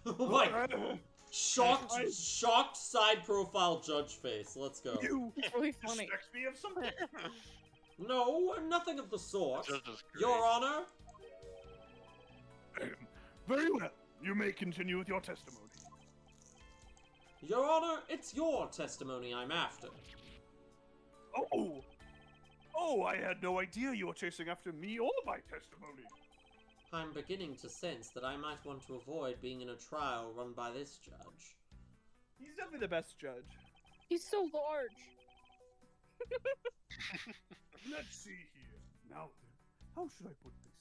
Oh my god. Shocked side profile judge face. Let's go. You It's really funny. suspect me of something? No, nothing of the sort. Judge is great. Your Honor, Very well. You may continue with your testimony. Your Honor, it's your testimony I'm after. Oh, I had no idea you were chasing after me or my testimony. I'm beginning to sense that I might want to avoid being in a trial run by this judge. He's definitely the best judge. He's so large. Let's see here. Now then, how should I put this?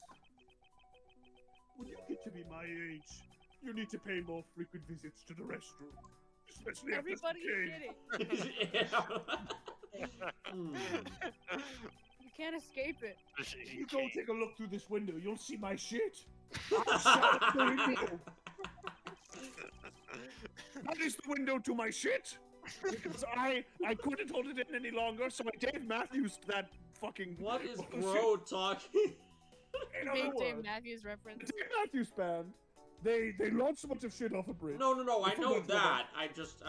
When you get to be my age, you need to pay more frequent visits to the restroom. Especially after some Everybody's game. kidding. Hmm. You can't escape it. If you go take a look through this window, you'll see my shit. That is the window to my shit. Because I couldn't hold it in any longer, so I Dave Matthews that fucking. What is bullshit. Bro talking? In Big other Dave words, Matthews reference. the Dave Matthews Band. They launched a bunch of shit off a bridge. No, I know Before that. I just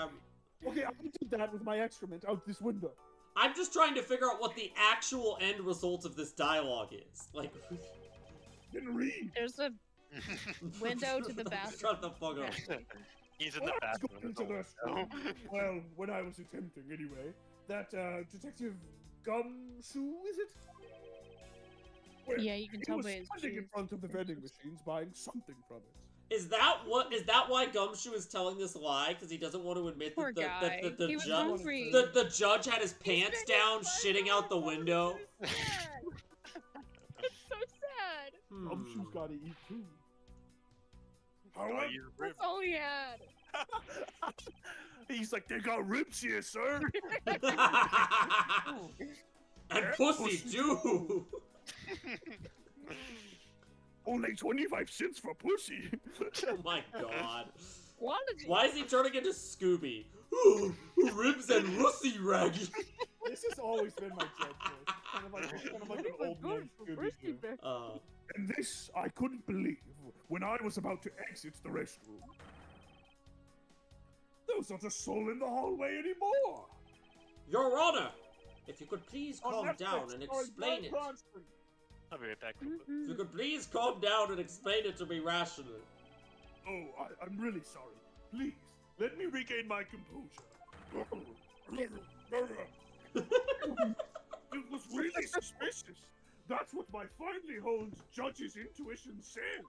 Okay, I did that with my excrement out this window. I'm just trying to figure out what the actual end result of this dialogue is. Like, Didn't read. There's a window to the bathroom. Shut the fuck up. He's in When the I was bathroom. going to the restroom, well, when I was attempting anyway, that Detective Gumshoe, is it? Well, Yeah, you can he tell was by his standing in shoes. front of the vending machines buying something from it. Is that why Gumshoe is telling this lie? Because he doesn't want to admit Poor that guy. the He was judge hungry. the judge had his pants down, shitting out the window. It's so sad. Gumshoe's gotta eat too. Oh, However, he's That's all he had. he's like, they got ribs here, sir. And pussy too. Only 25 cents for pussy. Oh my god. Quantity. Why is he turning into Scooby? Ooh, ribs and pussy raggy. This has always been my joke. Kind of like an old man Scooby-Doo. And this I couldn't believe when I was about to exit the restroom. There was not a soul in the hallway anymore. Your Honor, if you could please On calm Netflix, down and starring explain Bryan it. Cranston. I'll be right back. If you could please calm down and explain it to me rationally. Oh, I'm really sorry. Please, let me regain my composure. It was really suspicious. That's what my finely honed judge's intuition said.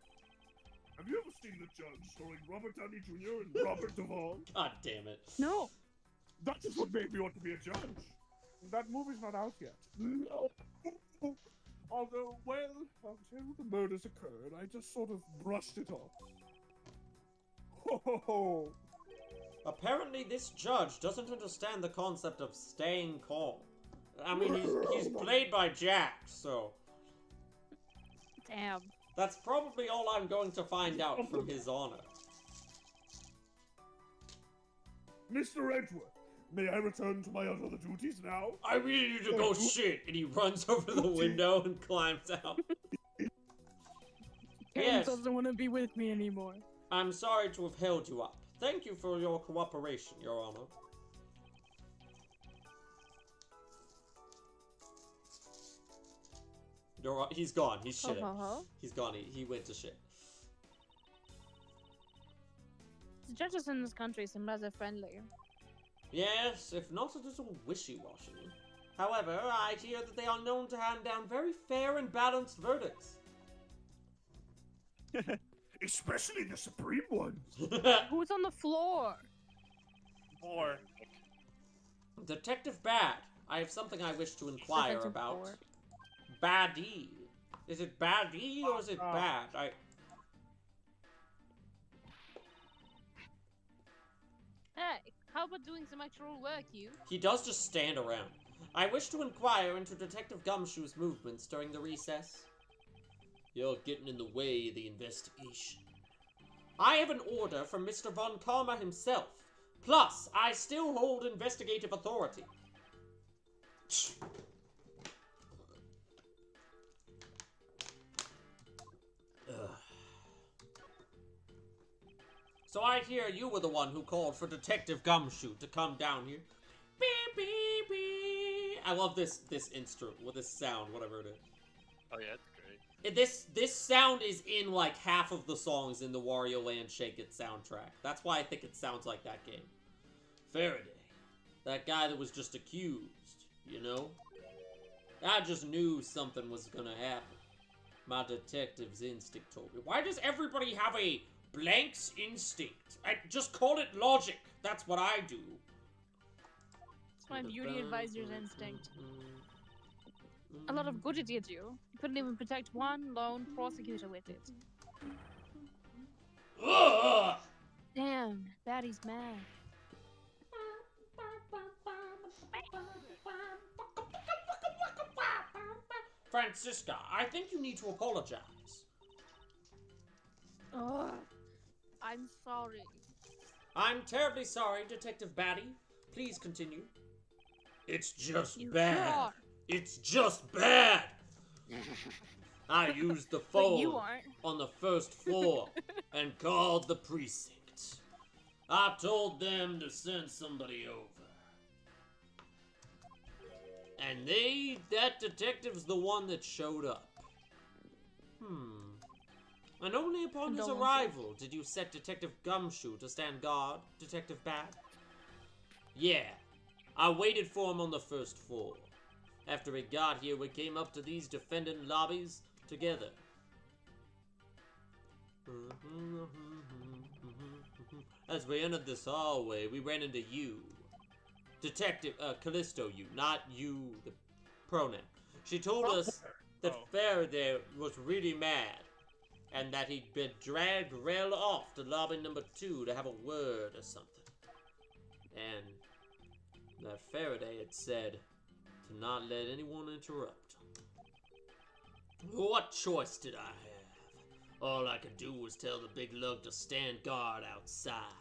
Have you ever seen The Judge starring Robert Downey Jr. and Robert Duvall? God damn it. No. That is what made me want to be a judge. That movie's not out yet. No. Although, well, until the murders occurred, I just sort of brushed it off. Ho ho ho! Apparently this judge doesn't understand the concept of staying calm. I mean, he's played by Jack, so... Damn. That's probably all I'm going to find out from His Honor. Mr. Edgeworth, may I return to my other duties now? I really need to go shit, and he runs over the window and climbs out. Ken Yes. doesn't want to be with me anymore. I'm sorry to have held you up. Thank you for your cooperation, Your Honor. He's gone. He's shit. He's gone. He went to shit. The judges in this country seem rather friendly. Yes, if not a little wishy-washy. However, I hear that they are known to hand down very fair and balanced verdicts. Especially the supreme ones. Who's on the floor? Four. Detective Bad, I have something I wish to inquire Detective about. Four. Baddie. Is it Baddie or is it Bad? Hey, how about doing some actual work, you? He does just stand around. I wish to inquire into Detective Gumshoe's movements during the recess. You're getting in the way of the investigation. I have an order from Mr. Von Karma himself. Plus, I still hold investigative authority. So I hear you were the one who called for Detective Gumshoe to come down here. Beep, beep, beep. I love this instrument, with this sound, whatever it is. Oh yeah, it's great. This sound is in like half of the songs in the Wario Land Shake It soundtrack. That's why I think it sounds like that game. Faraday. That guy that was just accused, you know? I just knew something was gonna happen. My detective's instinct told me. Why does everybody have a Blank's instinct? I just call it logic. That's what I do. It's my beauty advisor's instinct. A lot of good it did you. You couldn't even protect one lone prosecutor with it. Ugh! Damn, Baddie's mad. Francisca, I think you need to apologize. Ugh. I'm sorry. I'm terribly sorry, Detective Batty. Please continue. It's just You bad. are. It's just bad. I used the But phone you aren't. on the first floor and called the precinct. I told them to send somebody over. And that detective's the one that showed up. And only upon his arrival did you set Detective Gumshoe to stand guard, Detective Bad? Yeah, I waited for him on the first floor. After he got here, we came up to these defendant lobbies together. As we entered this hallway, we ran into you. Detective, Callisto you, not you, the pronoun. She told us that Faraday was really mad, and that he'd been dragged rail off to lobby number 2 to have a word or something. And that Faraday had said to not let anyone interrupt him. What choice did I have? All I could do was tell the big lug to stand guard outside.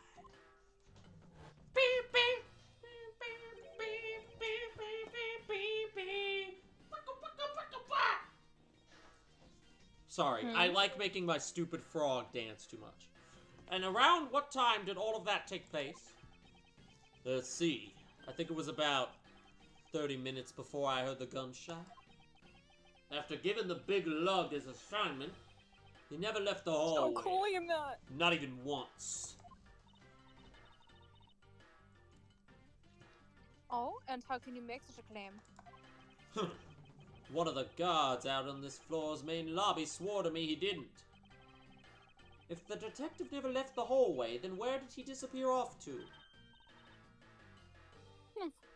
Beep, beep. Sorry, I like making my stupid frog dance too much. And around what time did all of that take place? Let's see. I think it was about 30 minutes before I heard the gunshot. After giving the big lug his assignment, he never left the hallway. Stop calling him that. Not even once. Oh, and how can you make such a claim? One of the guards out on this floor's main lobby swore to me he didn't. If the detective never left the hallway, then where did he disappear off to?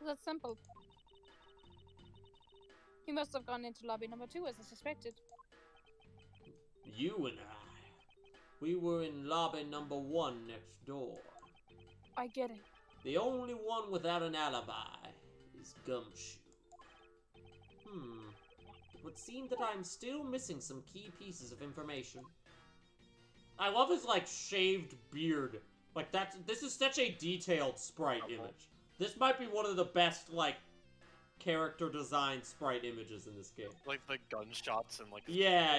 That's simple. He must have gone into lobby number 2 as I suspected. You and I. We were in lobby number 1 next door. I get it. The only one without an alibi is Gumshoe. It would seem that I'm still missing some key pieces of information. I love his, like, shaved beard. Like, this is such a detailed sprite image. This might be one of the best, like, character design sprite images in this game. Like the gunshots and like. Yeah.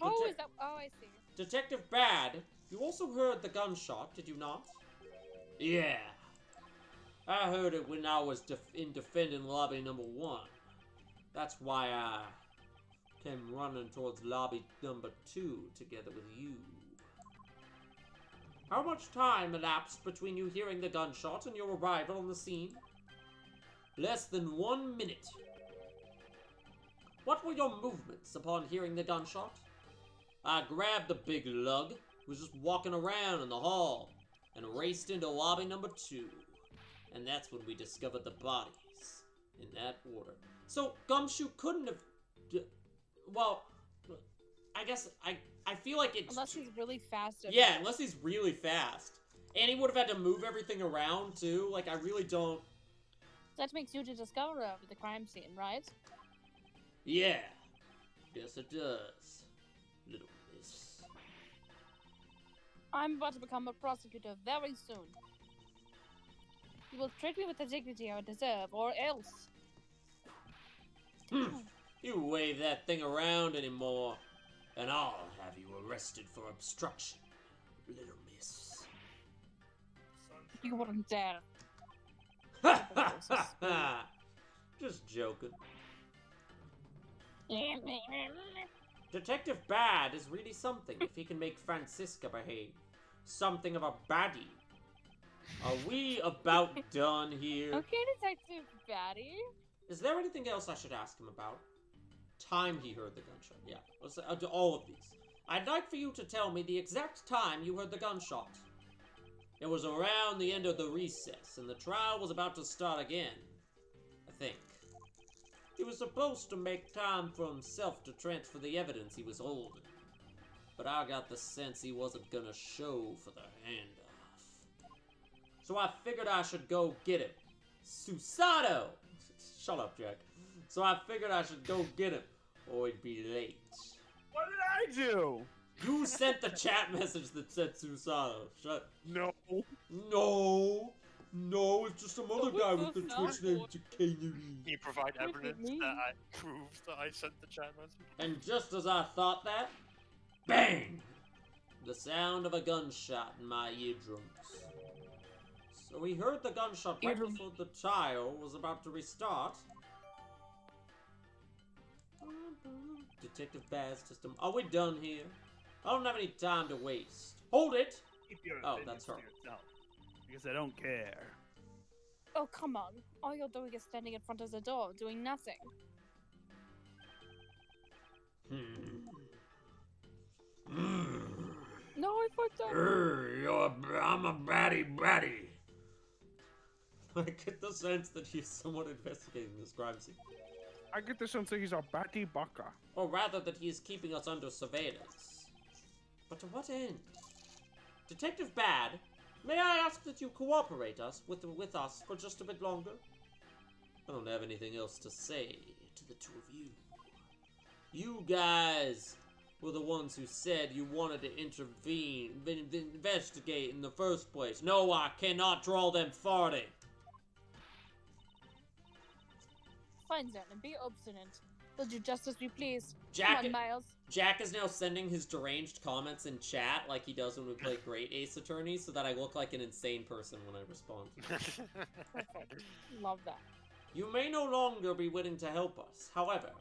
Oh, is that? Oh, I see. Detective Bad, you also heard the gunshot, did you not? Yeah. I heard it when I was in defending lobby number 1. That's why I came running towards lobby number 2 together with you. How much time elapsed between you hearing the gunshot and your arrival on the scene? Less than 1 minute. What were your movements upon hearing the gunshot? I grabbed the big lug, who was just walking around in the hall, and raced into lobby number 2. And that's when we discovered the bodies, in that order. So, Gumshoe couldn't have... Well, I guess I feel like it's... Unless he's really fast. Yeah, unless he's really fast. And he would have had to move everything around, too. Like, I really don't... That makes you the discoverer of the crime scene, right? Yeah. Yes, it does. Little miss. I'm about to become a prosecutor very soon. You will treat me with the dignity I deserve, or else. You wave that thing around anymore, and I'll have you arrested for obstruction, little miss. You wouldn't dare. Just joking. Detective Bad is really something if he can make Francisca behave. Something of a baddie. Are we about done here? Okay, Detective Baddie. Is there anything else I should ask him about? Time he heard the gunshot. Yeah, let's do all of these. I'd like for you to tell me the exact time you heard the gunshot. It was around the end of the recess, and the trial was about to start again. I think. He was supposed to make time for himself to transfer the evidence he was holding. But I got the sense he wasn't gonna show for the handoff. So I figured I should go get him. Susato! Shut up, Jack. So I figured I should go get him, or he'd be late. What did I do? You sent the chat message that said Susato. Shut. No. No. No, it's just some other guy with the Twitch name Chicanery. Can you provide evidence that proves that I sent the chat message? And just as I thought that, bang! The sound of a gunshot in my eardrums. So we heard the gunshot right before the trial was about to restart. Detective Baz system. Are we done here? I don't have any time to waste. Hold it! Keep your Oh, opinions that's her. to yourself, because I don't care. Oh, come on. All you're doing is standing in front of the door, doing nothing. No, I fucked up. I'm a baddie. I get the sense that he's somewhat investigating this crime scene. I get the sense that he's a batty baka. Or rather that he is keeping us under surveillance. But to what end? Detective Bad, may I ask that you cooperate with us for just a bit longer? I don't have anything else to say to the two of you. You guys were the ones who said you wanted to investigate in the first place. No, I cannot draw them farting. Fine then, and be obstinate. We'll do just as we please. Jack, Come on, Miles. Jack is now sending his deranged comments in chat like he does when we play Great Ace Attorney so that I look like an insane person when I respond. Perfect. Love that. You may no longer be willing to help us. However,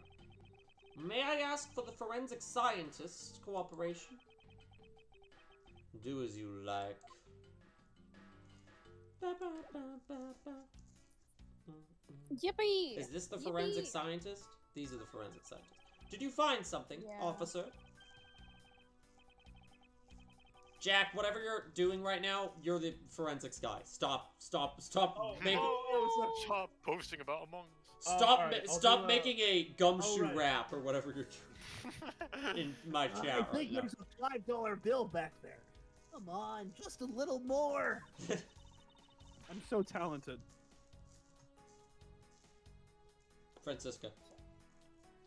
may I ask for the forensic scientist's cooperation? Do as you like. Yippee! Is this the forensic scientist? These are the forensic scientists. Did you find something, officer? Jack, whatever you're doing right now, you're the forensics guy. Stop making... Stop posting about Among Us. Stop making a gumshoe rap or whatever you're doing in my chat I right think now. there's a $5 bill back there. Come on, just a little more. I'm so talented. Francisca.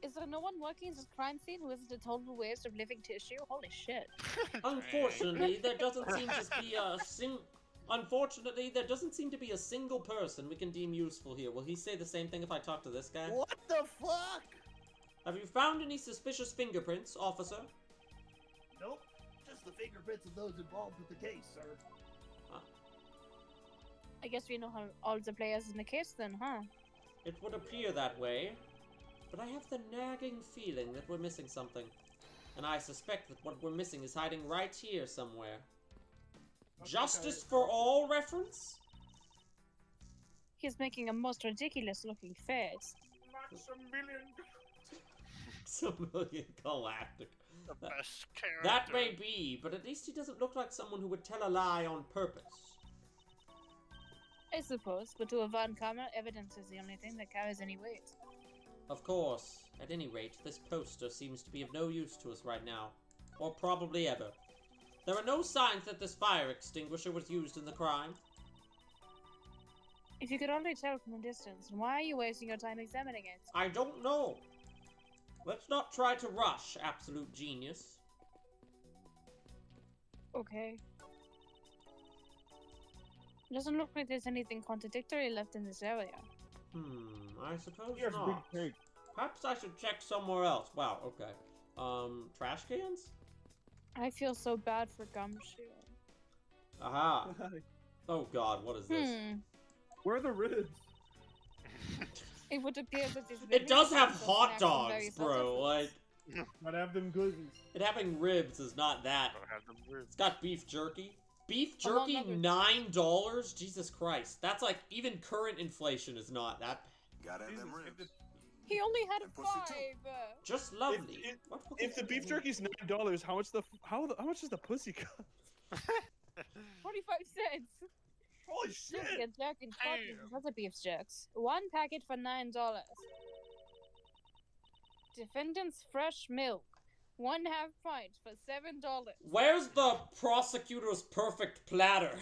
Is there no one working this crime scene who isn't a total waste of living tissue? Holy shit. Unfortunately, there doesn't seem to be a single person we can deem useful here. Will he say the same thing if I talk to this guy? What the fuck? Have you found any suspicious fingerprints, officer? Nope, just the fingerprints of those involved with the case, sir. I guess we know how all the players in the case then, huh? It would appear that way, but I have the nagging feeling that we're missing something. And I suspect that what we're missing is hiding right here somewhere. Justice for All reference? He's making a most ridiculous looking face. Maximilian Galactic. The best character. That may be, but at least he doesn't look like someone who would tell a lie on purpose. I suppose, but to a Von Karma, evidence is the only thing that carries any weight. Of course. At any rate, this poster seems to be of no use to us right now. Or probably ever. There are no signs that this fire extinguisher was used in the crime. If you could only tell from a distance, why are you wasting your time examining it? I don't know. Let's not try to rush, absolute genius. Okay. It doesn't look like there's anything contradictory left in this area. I suppose Here's not. Big Pig. Perhaps I should check somewhere else. Wow, okay. Trash cans? I feel so bad for Gumshoe. Aha. Oh god, what is this? Where are the ribs? It would appear that this It does have video hot snacks and very dogs, bro. Like, Gotta have them goodies. it having ribs is not that. Don't have them ribs. It's got beef jerky. Beef Among jerky, others. $9? Jesus Christ. That's like, even current inflation is not that. Gotta have them ribs. He only had And pussy too. 5. Just lovely. If the beef jerky's $9, how much does the pussy cost? 45 cents. Holy Just shit! get jerk and cartons and other beef jerks. One packet for $9. Defendant's fresh milk. 1/2 pint for $7. Where's the prosecutor's perfect platter?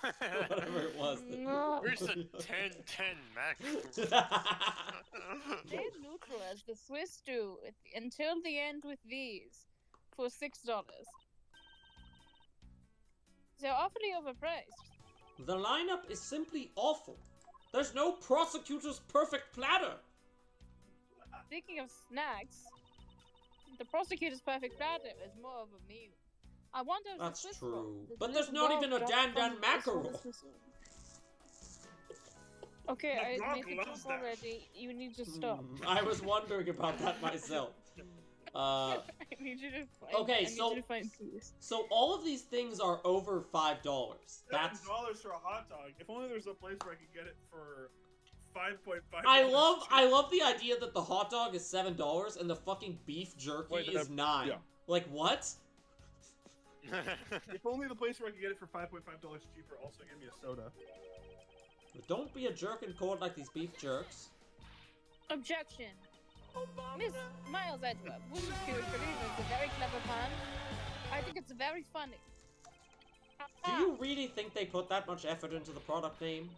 Whatever it was. Where's the 10-10 max? Stay neutral as the Swiss do until the end with these for $6. They're awfully overpriced. The lineup is simply awful. There's no prosecutor's perfect platter. Speaking of snacks, the prosecutor's perfect platter is more of a meal. I wonder if That's the Swiss true. roll, the But Swiss there's not roll even a dropped Dan Dan from the Swiss roll, mackerel. the Swiss roll. Okay, The I dog made the loves joke that. already. You need to stop. I was wondering about that myself. I need you to find. Okay, I need so- you to find peace. So all of these things are over $5. That's. $7 for a hot dog. If only there was a place where I could get it for 5.5. I love the idea that the hot dog is $7 and the fucking beef jerky Wait, is $9. yeah. Like what? If only the place where I could get it for $5.5 cheaper also give me a soda. But don't be a jerk in court like these beef jerks. Objection. Miss Miles Edward, wouldn't you agree that it's a very clever pun? I think it's very funny. Do you really think they put that much effort into the product name?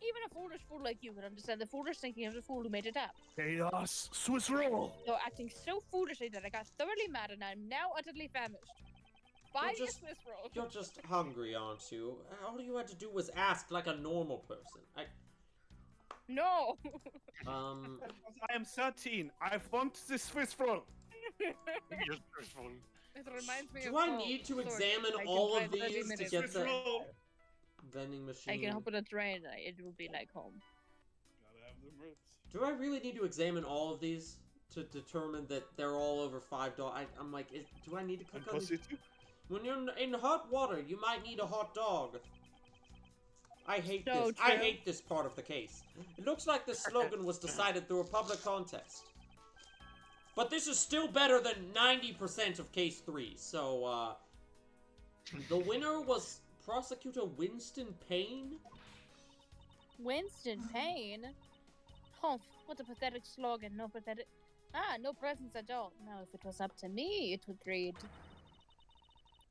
Even a foolish fool like you would understand the foolish thinking of the fool who made it up. Chaos Swiss roll. You're acting so foolishly that I got thoroughly mad and I'm now utterly famished. Buy You're your just- Swiss roll. You're just hungry, aren't you? All you had to do was ask like a normal person. No. I am 13. I want the Swiss roll. Your first one. It reminds me Do of I home. need to Sorry, examine I can all try of 30 these to minutes. get Swiss the roll. vending machine? I can hop on a train. It will be like home. Gotta have them ribs. Do I really need to examine all of these to determine that they're all over $5? I'm like, do I need to click And on? pussy too. When you're in hot water, you might need a hot dog. I hate So this. I true. hate this part of the case. It looks like the slogan was decided through a public contest. But this is still better than 90% of case 3. So, the winner was Prosecutor Winston Payne. Winston Payne? Humph, what a pathetic slogan. No pathetic. No presents at all. Now, if it was up to me, it would read: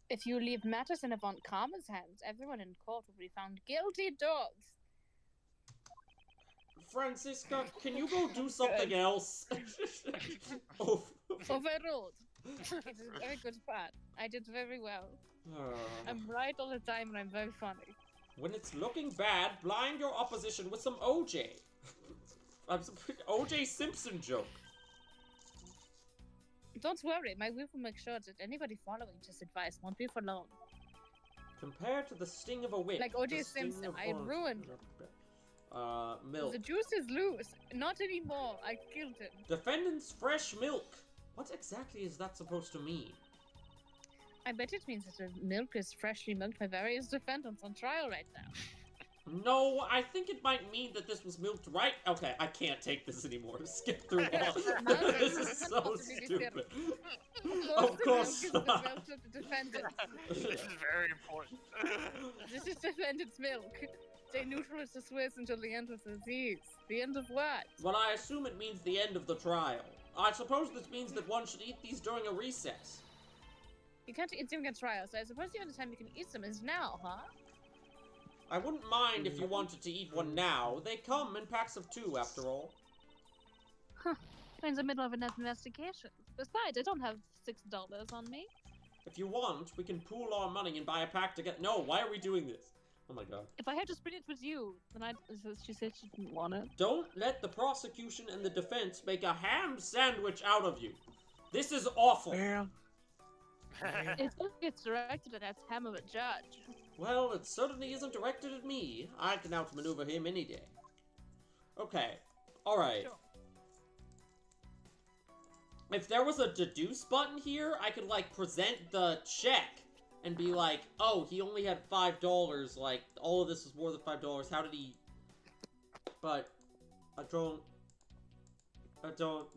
if you leave matters in Avant Karma's hands, everyone in court will be found guilty dogs. Francisca, can you go do something else? Oh. Overruled. It is a very good part. I did very well. I'm right all the time and I'm very funny. When it's looking bad, blind your opposition with some OJ. OJ Simpson joke. Don't worry, my whip will make sure that anybody following this advice won't be for long. Compared to the sting of a whip. Like the O.J. sting Simpson, of I orange- ruined milk. The juice is loose. Not anymore. I killed him. Defendant's fresh milk. What exactly is that supposed to mean? I bet it means that the milk is freshly milked by various defendants on trial right now. No, I think it might mean that this was milked right. Okay, I can't take this anymore. Skip through all. This is so stupid. Of course not. This is very important. This is defendant's milk. Stay neutral as the Swiss until the end of the disease. The end of what? Well, I assume it means the end of the trial. I suppose this means that one should eat these during a recess. You can't eat during a trial, so I suppose the only time you can eat them is now, huh? I wouldn't mind if you wanted to eat one now. They come in packs of 2, after all. Huh. We're in the middle of an investigation. Besides, I don't have $6 on me. If you want, we can pool our money and buy a pack together. No, why are we doing this? Oh my god. If I had to split it with you, then she said she didn't want it. Don't let the prosecution and the defense make a ham sandwich out of you. This is awful. It just gets directed at that ham of a judge. Well, it certainly isn't directed at me. I can outmaneuver him any day. Okay. Alright. Sure. If there was a deduce button here, I could, like, present the check and be like, oh, he only had $5, like, all of this was more than $5, how did he... But, I don't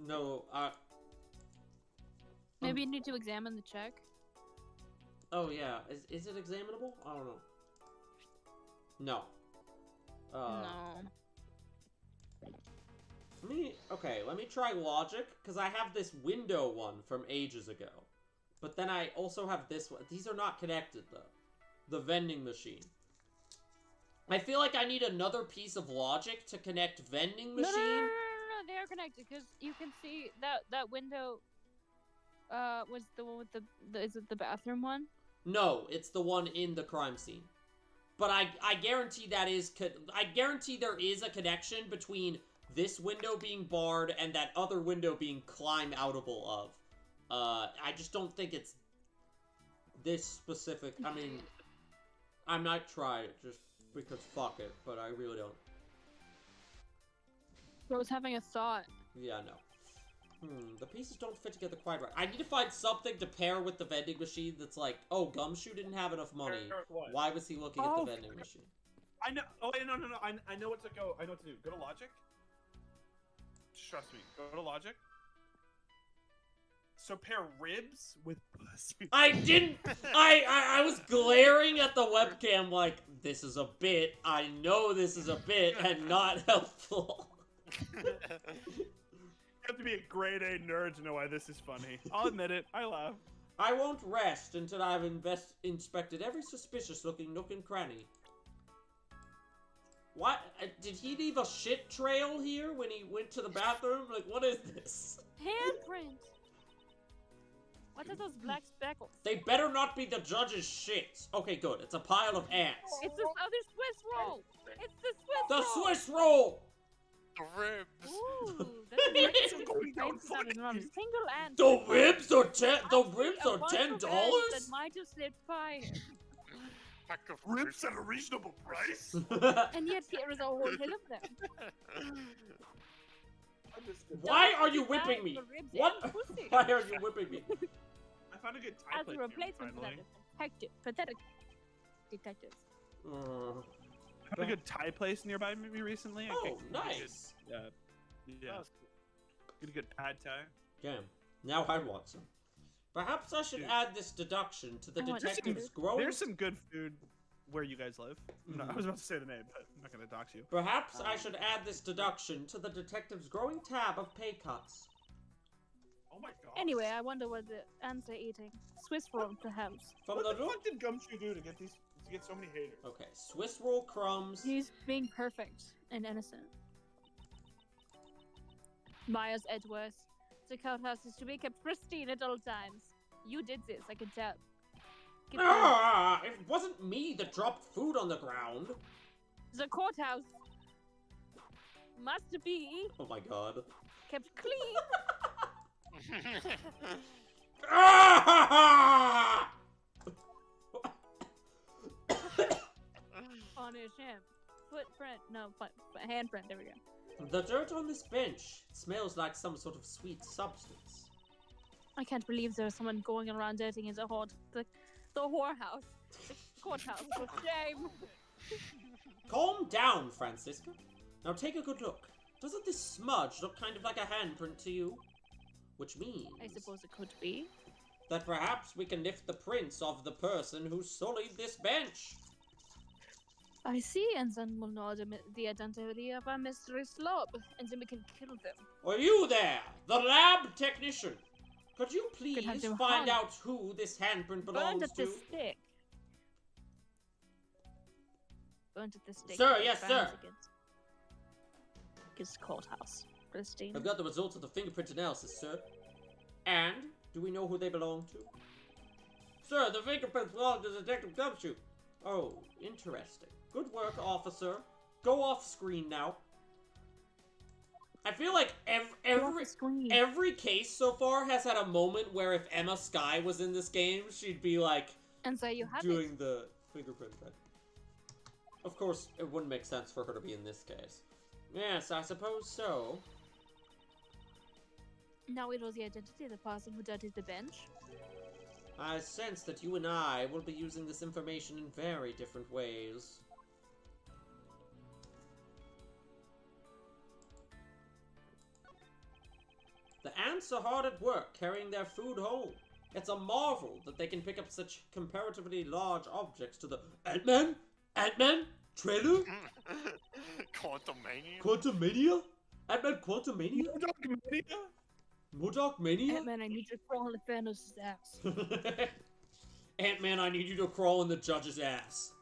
know, Maybe you need to examine the check. Oh, yeah, is it examinable? I don't know. No. No. Let me try logic, because I have this window one from ages ago. But then I also have this one. These are not connected, though. The vending machine. I feel like I need another piece of logic to connect vending machine. No, they are connected, because you can see that window, was the one with is it the bathroom one? No, it's the one in the crime scene. But I guarantee I guarantee there is a connection between this window being barred and that other window being climb-outable of. I just don't think it's this specific. I mean, I might try it just because fuck it, but I really don't. I was having a thought. Yeah, no. The pieces don't fit together quite right. I need to find something to pair with the vending machine that's like, oh, Gumshoe didn't have enough money. Why was he looking at the vending machine? I know. Oh, wait, no. I know what to go. I know what to do. Go to logic. Trust me. Go to logic. So pair ribs with pussy. I didn't. I was glaring at the webcam like, this is a bit. I know this is a bit and not helpful. You have to be a grade A nerd to know why this is funny. I'll admit it. I laugh. I won't rest until I've inspected every suspicious-looking nook and cranny. What? Did he leave a shit trail here when he went to the bathroom? Like, what is this? Handprint! What are those black speckles? They better not be the judge's shits. Okay, good. It's a pile of ants. It's this other Swiss roll! It's the Swiss The roll! Swiss roll! The ribs. Ooh, that's a great single ant. The ribs are A $10? that might have slipped by. Ribs at a reasonable price? And yet here is a whole hill of them. Why are you whipping me? What? Why are you whipping me? I found a good tie As a plate replacement for that pathetic detective. I found a good Thai place nearby me recently. Oh, nice. Yeah. Get a good pad Thai. Damn. Now I want some. Perhaps I should add this deduction to the detective's growing... There's some good food where you guys live. No, I was about to say the name, but I'm not going to dox you. Perhaps I should add this deduction to the detective's growing tab of pay cuts. Oh my god. Anyway, I wonder what the ants are eating. Swiss roll, perhaps. From What the fuck did Gumshoe do to get so many haters? Okay, Swiss roll crumbs. He's being perfect and innocent. Myers Edgeworth. The courthouse is to be kept pristine at all times. You did this, I can tell. It wasn't me that dropped food on the ground. The courthouse must be Oh my god. kept clean. Punish him. Footprint, no, handprint, there we go. The dirt on this bench smells like some sort of sweet substance. I can't believe there's someone going around dirtying the whorehouse. The courthouse. For shame. Calm down, Francisca. Now take a good look. Doesn't this smudge look kind of like a handprint to you? Which means... I suppose it could be. that perhaps we can lift the prints of the person who sullied this bench. I see, and then we'll know the identity of our mystery slob, and then we can kill them. Are you there, the lab technician? Could you please have to find hunt. out who this handprint belongs Burned at to? the stake. Burned at the stake. Sir, yes, sir. Against courthouse. Christine. I've got the results of the fingerprint analysis, sir. And do we know who they belong to? Sir, the fingerprints belong to Detective Gumshoe. Oh, interesting. Good work, officer. Go off screen now. I feel like every case so far has had a moment where if Emma Skye was in this game, she'd be like And so you have doing it. the fingerprint thing. Of course, it wouldn't make sense for her to be in this case. Yes, I suppose so. Now we know the identity of the person who dirtied the bench. I sense that you and I will be using this information in very different ways. The ants are hard at work carrying their food home. It's a marvel that they can pick up such comparatively large objects to the... Ant-Man? Ant-Man? Trailer? Quantumania? Quantumania? Ant-Man Quantumania? Modok Mania? Ant-Man, I need to crawl in Thanos' ass. Ant-Man, I need you to crawl in the judge's ass.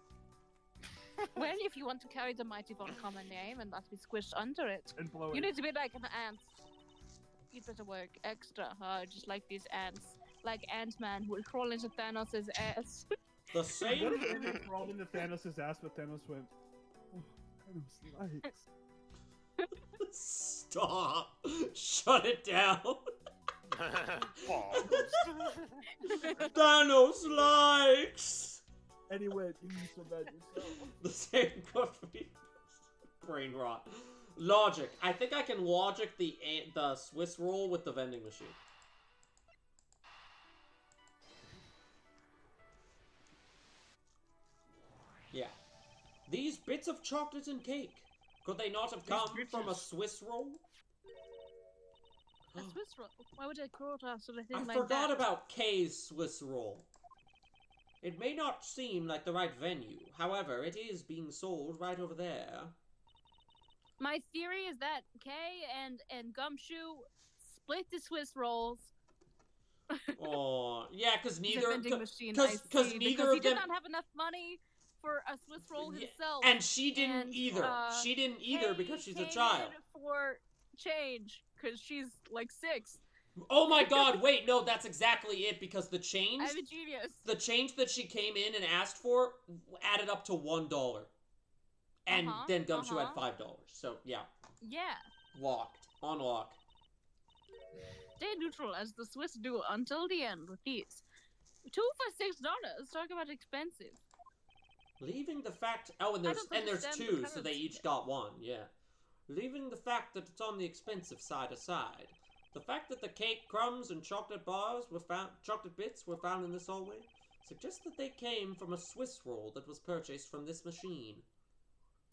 Well, if you want to carry the mighty Von Common name and not be squished under it, And blow you it. need to be like an ant. You'd better work extra hard, just like these ants. Like Ant-Man, who will crawl into Thanos' ass. The What same... if Ant-Man crawled into Thanos' ass, but Thanos went, oh, Thanos likes. Stop. Shut it down. Thanos likes. Anyway, you so bad yourself. The same could be brain rot. Logic. I think I can logic the Swiss roll with the vending machine. Yeah. These bits of chocolate and cake. Could they not have come from a Swiss roll? A Swiss roll? Why would I crawl after a thing I like forgot that? about Kay's Swiss roll. It may not seem like the right venue. However, it is being sold right over there. My theory is that Kay and Gumshoe split the Swiss rolls. Oh, yeah, because The neither... vending machine, Because I see, neither because of he did them... not have enough money for a Swiss roll himself. And she didn't and, either. She didn't either Kay because she's a came child. in for change, because she's like 6. Oh my god, wait, no, that's exactly it, because the change... I'm a genius. The change that she came in and asked for added up to $1. And then Gumshoe had $5. So, yeah. Yeah. Locked. On lock. Stay neutral as the Swiss do until the end with these. 2 for $6. Talk about expensive. Leaving the fact... Oh, and I there's don't understand the 2, so they currency. each got 1, yeah. Leaving the fact that it's on the expensive side aside, the fact that the cake crumbs and chocolate bits were found in this hallway suggests that they came from a Swiss roll that was purchased from this machine.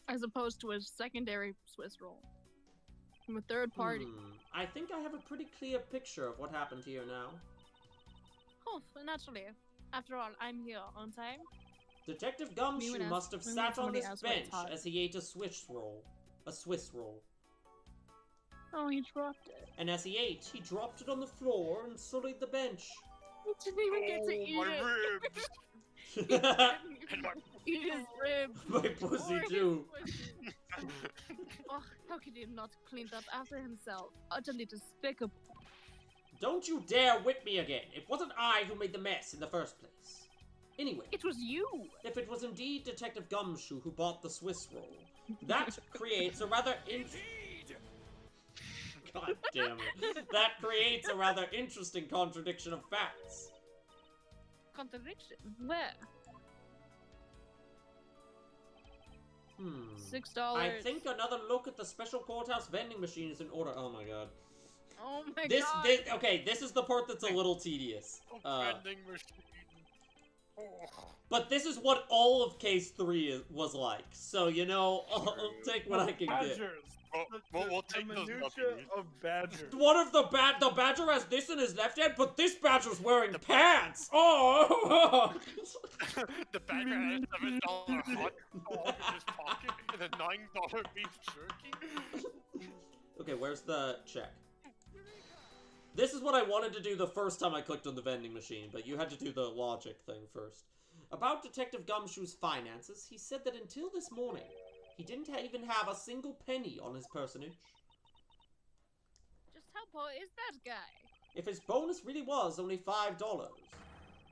As opposed to a secondary Swiss roll. From a third party. I think I have a pretty clear picture of what happened here now. Oh, naturally. After all, I'm here, aren't I? Detective Gumshoe when must have when sat on somebody this asks what it's bench hot. as he ate a Swiss roll. A Swiss roll. Oh, he dropped it. And as he ate, he dropped it on the floor and sullied the bench. He didn't even get to eat my it. ribs! He didn't eat his ribs. My pussy Or his too. pussy. Oh, how could he not clean up after himself? Utterly despicable. Don't you dare whip me again. It wasn't I who made the mess in the first place. Anyway, It was you. if it was indeed Detective Gumshoe who bought the Swiss roll, that creates a rather God damn it. That creates a rather interesting contradiction of facts. Contradiction. Where? $6. I think another look at the special courthouse vending machine is in order. Oh my god. Oh my This, god. okay, this is the part that's a little tedious. Vending machine. But this is what all of Case 3 was like. So, you know, I'll take what I can get. We'll take those minutia of badgers. What if the badger has this in his left hand, but this badger's wearing pants? Oh! The badger has $7 hot dog in his pocket and a $9 beef jerky. Okay, where's the check? This is what I wanted to do the first time I clicked on the vending machine, but you had to do the logic thing first. About Detective Gumshoe's finances, he said that until this morning, he didn't even have a single penny on his personage. Just how poor is that guy? If his bonus really was only $5,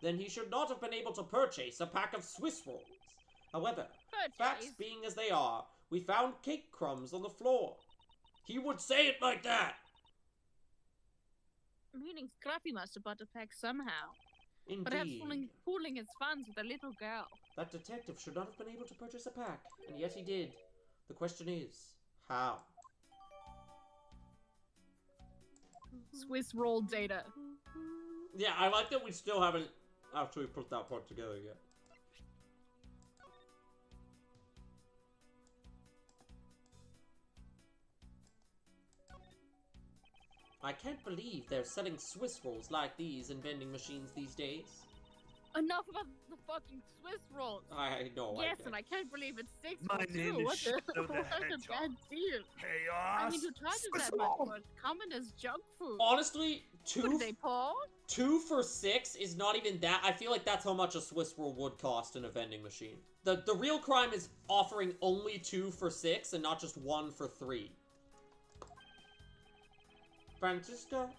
then he should not have been able to purchase a pack of Swiss rolls. However, facts being as they are, we found cake crumbs on the floor. He would say it like that! Meaning Scruffy must have bought a pack somehow. Indeed. Perhaps pooling his funds with a little girl. That detective should not have been able to purchase a pack, and yet he did. The question is, how? Swiss roll data. Yeah, I like that we still haven't actually put that part together yet. I can't believe they're selling Swiss rolls like these in vending machines these days. Enough about the fucking Swiss rolls. I know. Yes, and I can't believe it's 6 My name is What Shadow the a bad deal. Chaos. I mean, who charges that much for it? Common as junk food. Honestly, What are they, Paul? 2 for $6 is not even that. I feel like that's how much a Swiss roll would cost in a vending machine. The real crime is offering only 2 for $6 and not just 1 for $3. Francisca,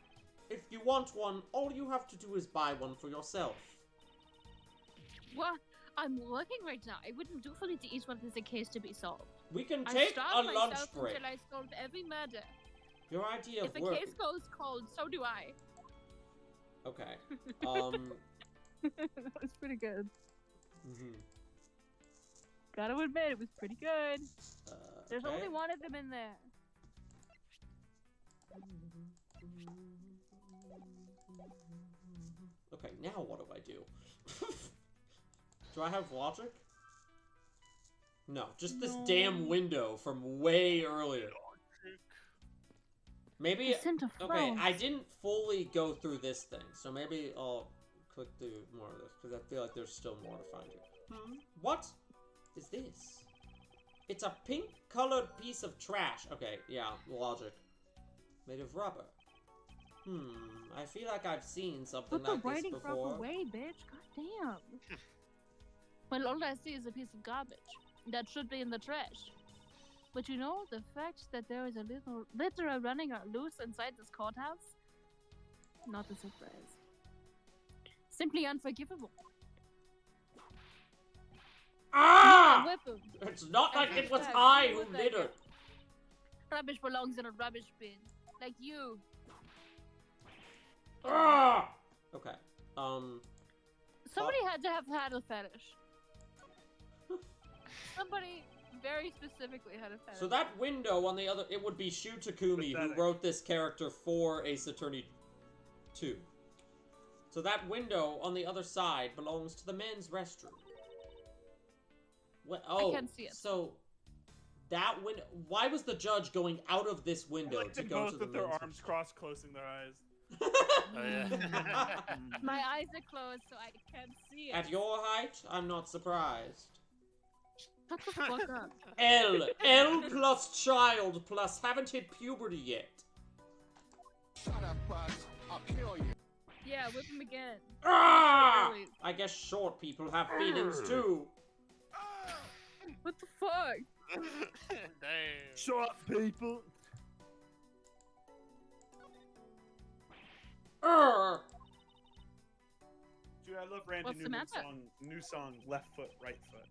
if you want one, all you have to do is buy one for yourself. What? I'm working right now. It wouldn't do for me to each one as a case to be solved. We can take a lunch break. Until I solve every murder. Your idea of If a working. case goes cold, so do I. Okay. That was pretty good. Gotta admit, it was pretty good. There's okay. only one of them in there. Okay, now what do I do? Do I have logic? No, just this damn window from way earlier. Maybe. Okay, I didn't fully go through this thing, so maybe I'll click through more of this because I feel like there's still more to find here. What is this? It's a pink-colored piece of trash. Okay, yeah, logic. Made of rubber. I feel like I've seen something Put the like this writing before. proper way, bitch. God damn. Well, all I see is a piece of garbage that should be in the trash. But you know, the fact that there is a little litter running loose inside this courthouse? Not a surprise. Simply unforgivable. Ah! Whip 'em. It's not like And it was hashtag I deal who with littered. it. Rubbish belongs in a rubbish bin. Like you. Ah! Okay. Somebody had to have had a fetish. Somebody very specifically had a fetish. So that window on the other, it would be Shu Takumi who wrote this character for Ace Attorney 2. So that window on the other side belongs to the men's restroom. What? Oh, I can see it. So that window. Why was the judge going out of this window I like to them go both to the with their men's arms crossed, closing their eyes. My eyes are closed, so I can't see it. At your height, I'm not surprised. Shut the fuck up. L plus child plus haven't hit puberty yet. Shut up, Buzz. I'll kill you. Yeah, whip him again. Ah! I guess short people have feelings too. What the fuck? Damn. Shut up, people. Dude, I love Randy What's the Newman's matter? new song, Left Foot, Right Foot.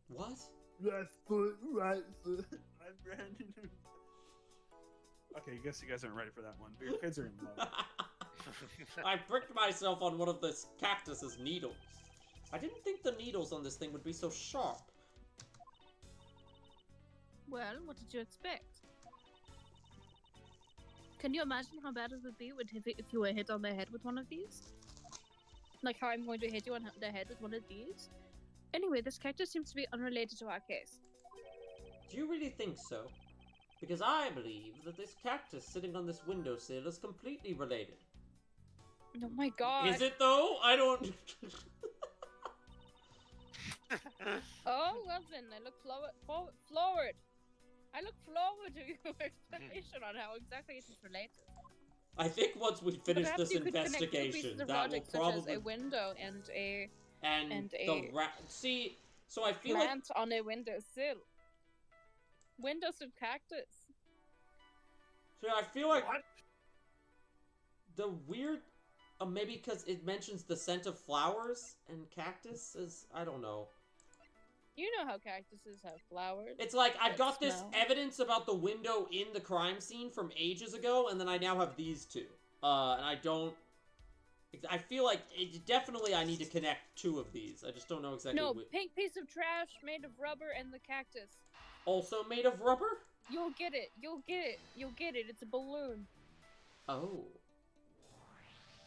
What? Left foot, right foot. I'm Randy Newman. Okay, I guess you guys aren't ready for that one, but your kids are in love. I pricked myself on one of this cactus's needles. I didn't think the needles on this thing would be so sharp. Well, what did you expect? Can you imagine how bad it would be if you were hit on the head with one of these? Like how I'm going to hit you on the head with one of these. Anyway, this character seems to be unrelated to our case. Do you really think so? Because I believe that this cactus sitting on this windowsill is completely related. Oh my god. Is it though? I don't... Oh, well then, I look forward. I look forward to your explanation on how exactly it is related. I think once we finish Perhaps this you could connect two investigation, pieces of that will logic, such probably... as a window and a See, so I feel like... plant on a windowsill. Windowsill cactus. So I feel like... What? The weird... maybe because it mentions the scent of flowers and cactus is... I don't know. You know how cactuses have flowers. It's like, I've got this evidence about the window in the crime scene from ages ago, and then I now have these two. And I don't... I feel like, definitely I need to connect two of these. I just don't know exactly No, pink piece of trash made of rubber and the cactus. Also made of rubber? You'll get it. You'll get it. You'll get it. It's a balloon. Oh.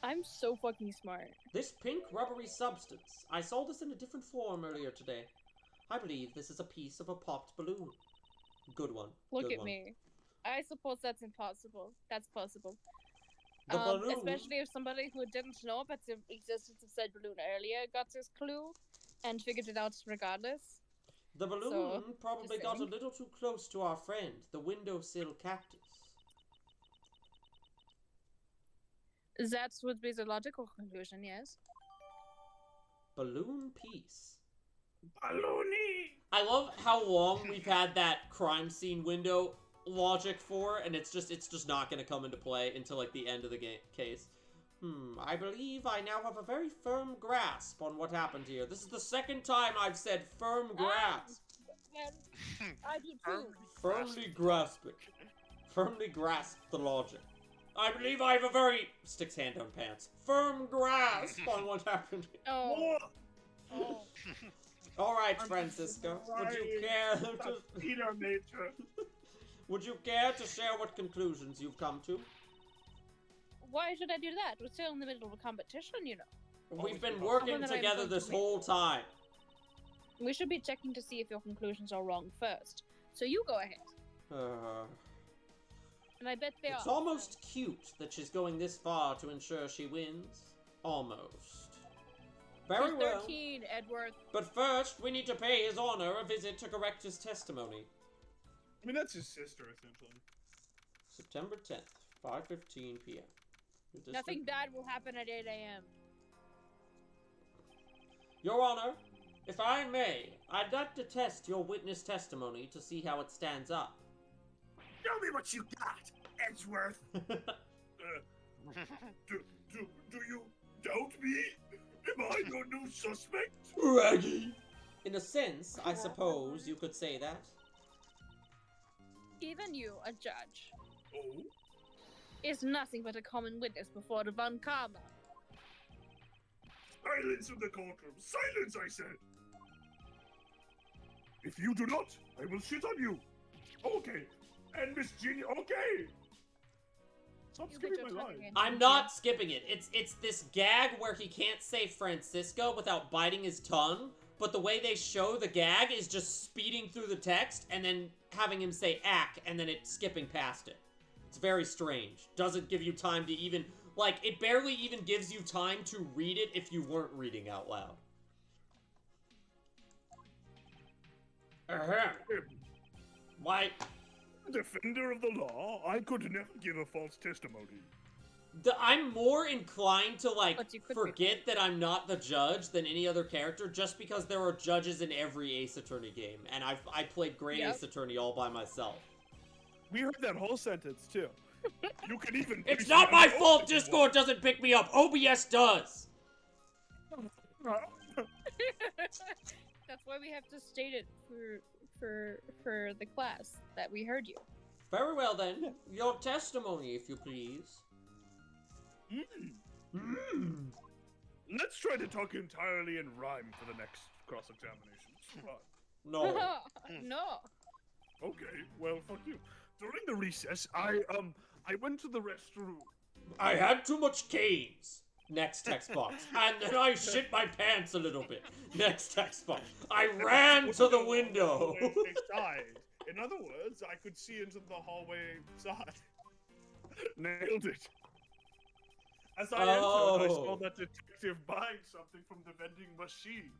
I'm so fucking smart. This pink rubbery substance. I saw this in a different form earlier today. I believe this is a piece of a popped balloon. Good one. Look at me. I suppose that's impossible. That's possible. The balloon. Especially if somebody who didn't know about the existence of said balloon earlier got this clue and figured it out regardless. The balloon probably got a little too close to our friend, the windowsill cactus. That would be the logical conclusion, yes. Balloon piece. Balloony! I love how long we've had that crime scene window logic for, and it's just not going to come into play until like the end of the case. I believe I now have a very firm grasp on what happened here. This is the second time I've said firm grasp. I do too. Firmly grasp it. Firmly grasp the logic. I believe I have a very... Sticks hand on pants. Firm grasp on what happened here. Oh. Alright, Francisco. Would you care to... Peter nature. Would you care to share what conclusions you've come to? Why should I do that? We're still in the middle of a competition, you know. We've been working together this whole time. We should be checking to see if your conclusions are wrong first. So you go ahead. And I bet they are. It's almost cute that she's going this far to ensure she wins. Almost. Very She's well. 13, Edward. But first, we need to pay His Honor a visit to correct his testimony. I mean, that's his sister, essentially. September 10th, 5:15 p.m. Nothing bad will happen at 8 a.m. Your Honor, if I may, I'd like to test your witness testimony to see how it stands up. Tell me what you got, Edgeworth. Do you doubt me? Am I your new suspect? Raggy! In a sense, I suppose you could say that. Even you, a judge, Oh? is nothing but a common witness before the Von Karma. Silence in the courtroom! Silence, I said! If you do not, I will shit on you! Okay! And Miss Ginny, okay! Stop skipping my line. I'm not skipping it. It's this gag where he can't say Francisco without biting his tongue, but the way they show the gag is just speeding through the text and then having him say ack and then it skipping past it. It's very strange. Doesn't give you time to even... Like, it barely even gives you time to read it if you weren't reading out loud. Why? Defender of the law, I could never give a false testimony. I'm more inclined to, like, forget that I'm not the judge than any other character just because there are judges in every Ace Attorney game, and I played Great Ace Attorney all by myself. We heard that whole sentence, too. You can even... It's not my fault Discord doesn't pick me up! OBS does! That's why we have to state it for the class, that we heard you. Very well then. Your testimony, if you please. Let's try to talk entirely in rhyme for the next cross-examination. No. No. Okay, well, fuck you. During the recess, I went to the restroom. I had too much canes. Next text box. And then I shit my pants a little bit. Next text box. I ran to the window. Side. In other words, I could see into the hallway side. Nailed it. As I entered, I saw that detective buying something from the vending machines.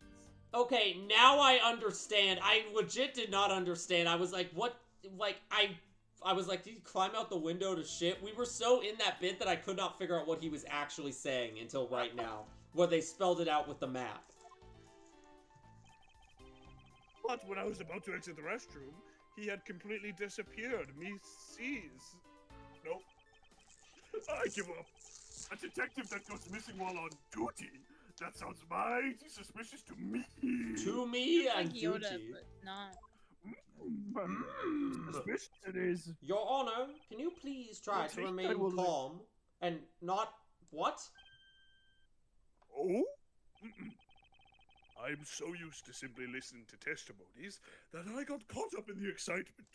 Okay, now I understand. I legit did not understand. I was like, what? Like, I was like, did he climb out the window to shit? We were so in that bit that I could not figure out what he was actually saying until right now, where they spelled it out with the map. But when I was about to exit the restroom, he had completely disappeared. Me sees. Nope. I give up. A detective that goes missing while on duty. That sounds mighty suspicious to me. To me and like Yoda, duty. but not. Suspicious it is. Your Honor, can you please try to remain calm and not... What? Oh? I'm so used to simply listening to testimonies that I got caught up in the excitement.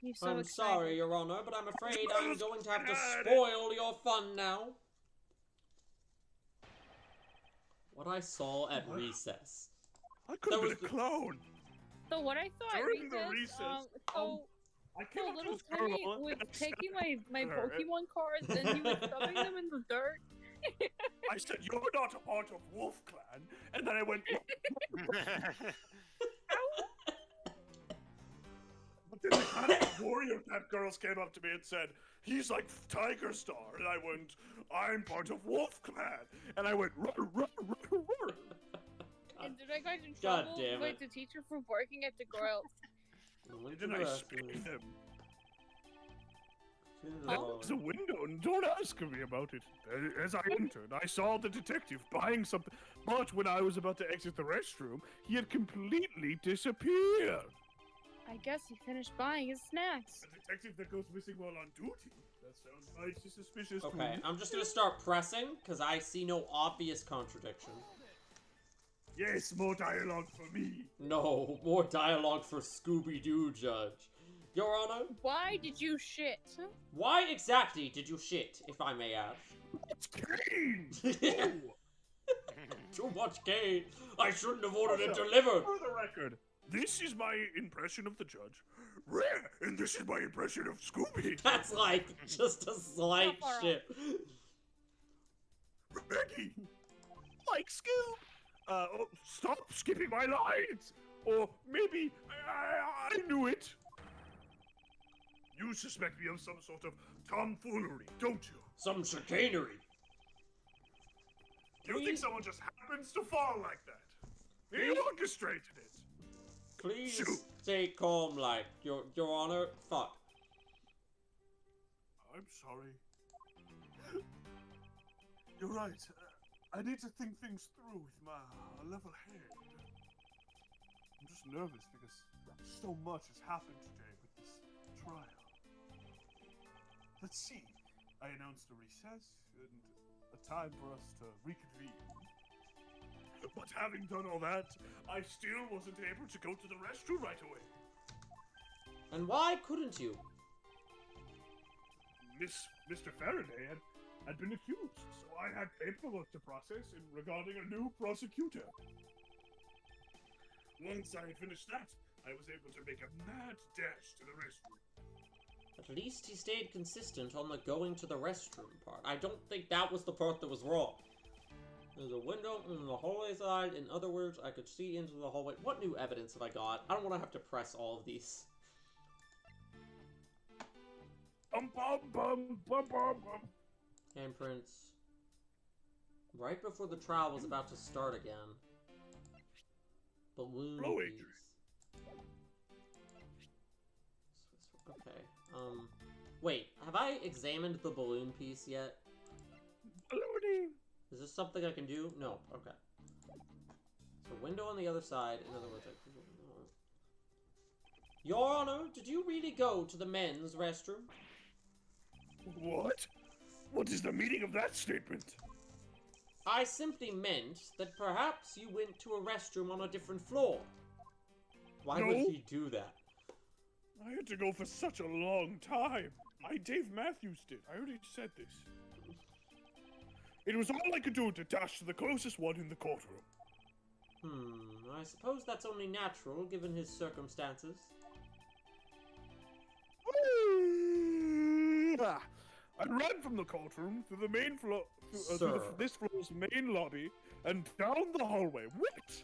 You're so I'm excited. sorry, Your Honor, but I'm afraid I'm going to have to spoil your fun now. What I saw at recess. I could have been a clown. So what I saw During at the recess, recess, I came up to little this Timmy girl was and I taking said my to her- Pokemon cards and he was shoving them in the dirt. I said, "You're not a part of Wolf Clan," and then I went. But then the Clan Warrior Pet girls came up to me and said, "He's like Tiger Star," and I went, "I'm part of Wolf Clan," and I went, "Run, run, run, run." And did I get in God trouble damn with it. the teacher for barking at the girls? Then I spanked them. Close the window and don't ask me about it. As I entered, I saw the detective buying something, but when I was about to exit the restroom, he had completely disappeared. I guess he finished buying his snacks. A detective that goes missing while on duty? That sounds mighty suspicious to Okay, me. I'm just gonna start pressing, because I see no obvious contradiction. Yes, more dialogue for me. No, more dialogue for Scooby-Doo, Judge. Your Honor? Why did you shit? Why exactly did you shit, if I may ask? It's Kane! Too much cane. I shouldn't have ordered it Also, delivered. For the record, this is my impression of the judge. Rare, and this is my impression of Scooby. That's like just a slight shit. Reggie! Like Scoob! Stop skipping my lines! Or maybe I knew it! You suspect me of some sort of tomfoolery, don't you? Some chicanery. You think someone just happens to fall like that? He orchestrated it! Please Shoot. stay calm, like, Your Honor. Fuck. I'm sorry. You're right. I need to think things through with my level head. I'm just nervous because so much has happened today with this trial. Let's see. I announced a recess and a time for us to reconvene. But having done all that, I still wasn't able to go to the restroom right away. And why couldn't you? Mr. Faraday had been accused, so I had paperwork to process regarding a new prosecutor. Once I had finished that, I was able to make a mad dash to the restroom. At least he stayed consistent on the going to the restroom part. I don't think that was the part that was wrong. There's a window in the hallway side. In other words, I could see into the hallway. What new evidence have I got? I don't want to have to press all of these. Handprints. Right before the trial was about to start again. Balloon piece. Okay. Wait. Have I examined the balloon piece yet? Balloony. Is this something I can do? No. Okay. So window on the other side. In other words, Your Honor, did you really go to the men's restroom? What? What is the meaning of that statement? I simply meant that perhaps you went to a restroom on a different floor. Why would he do that? I had to go for such a long time. Dave Matthews did. I already said this. It was all I could do to dash to the closest one in the courtroom. I suppose that's only natural, given his circumstances. I ran from the courtroom through the main floor, this floor's main lobby, and down the hallway. What?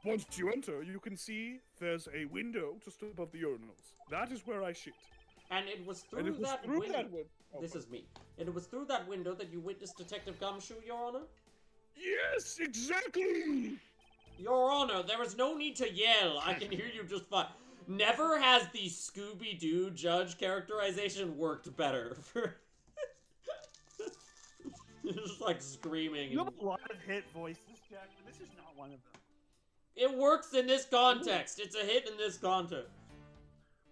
Once you enter, you can see there's a window just above the urinals. That is where I shit. And it was through that window. This is me. And it was through that window that you witnessed Detective Gumshoe, Your Honor? Yes, exactly! Your Honor, there is no need to yell. I can hear you just fine. Never has the Scooby-Doo judge characterization worked better. Just like screaming. You have a lot of hit voices, Jack, but this is not one of them. It works in this context. It's a hit in this context.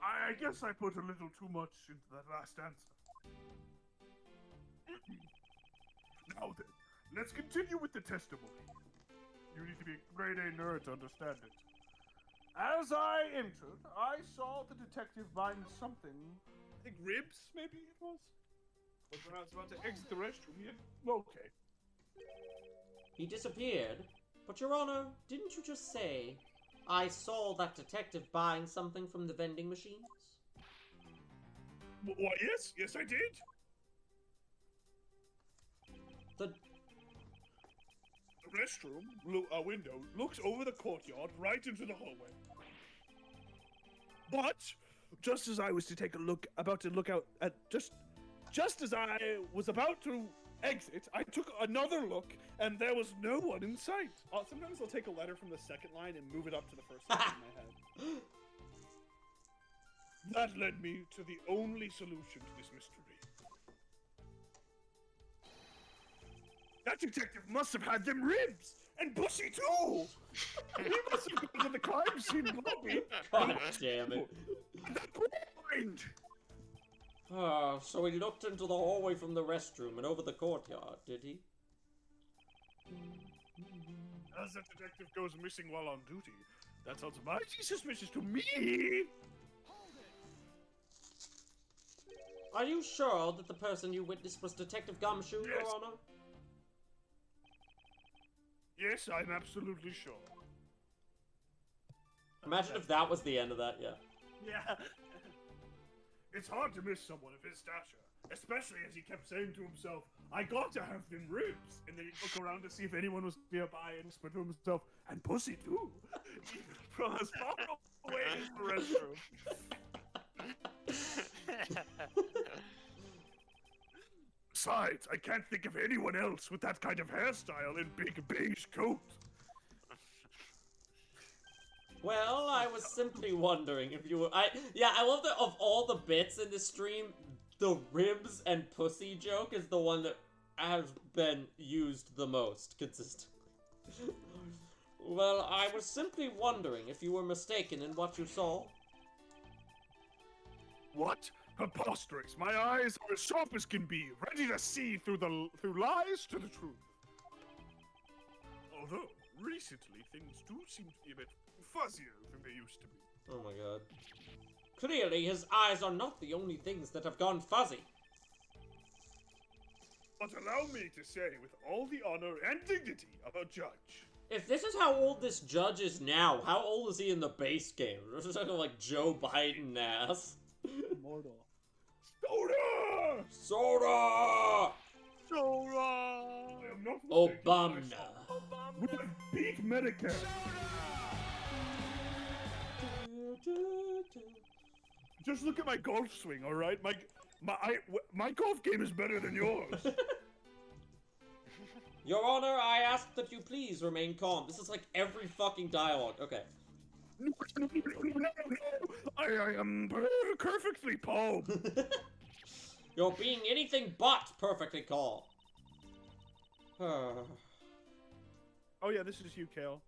I guess I put a little too much into that last answer. Now then, let's continue with the testimony. You need to be a grade A nerd to understand it. As I entered, I saw the detective bind something. I think ribs, maybe it was? But when I was about to exit the restroom, he had... Okay. He disappeared. But, Your Honor, didn't you just say, I saw that detective buying something from the vending machines? Why, yes. Yes, I did. The restroom, window, looks over the courtyard right into the hallway. But, just as I was to take a look, just as I was about to exit, I took another look, and there was no one in sight. Sometimes I'll take a letter from the second line and move it up to the first line in my head. That led me to the only solution to this mystery. That detective must have had them ribs! And pussy too! He must have gone to the crime scene lobby! God damn it. That so he looked into the hallway from the restroom and over the courtyard, did he? As that detective goes missing while on duty, that sounds mighty suspicious to me! Are you sure that the person you witnessed was Detective Gumshoe, Yes. Your Honor? Yes, I'm absolutely sure. Imagine if that was the end of that, yeah. Yeah. It's hard to miss someone of his stature, especially as he kept saying to himself, I got to have them ribs, and then he'd look around to see if anyone was nearby and whisper to himself, and pussy too, from as far away as the restroom. Besides, I can't think of anyone else with that kind of hairstyle and big beige coat. Well, I was simply wondering if you were... I love that of all the bits in this stream, the ribs and pussy joke is the one that has been used the most consistently. Well, I was simply wondering if you were mistaken in what you saw. What? Preposterous! My eyes are as sharp as can be, ready to see through lies to the truth. Although, recently, things do seem to be a bit fuzzier than they used to be. Oh my god. Clearly, his eyes are not the only things that have gone fuzzy. But allow me to say, with all the honor and dignity of a judge. If this is how old this judge is now, how old is he in the base game? This is like Joe Biden ass. Immortal. Soda! Soda! Soda! I am not Obama. We have beat Medicare. Just look at my golf swing, all right? My golf game is better than yours. Your Honor, I ask that you please remain calm. This is like every fucking dialogue. Okay. No. I am perfectly calm. You're being anything but perfectly calm. Oh yeah, this is you, Kale.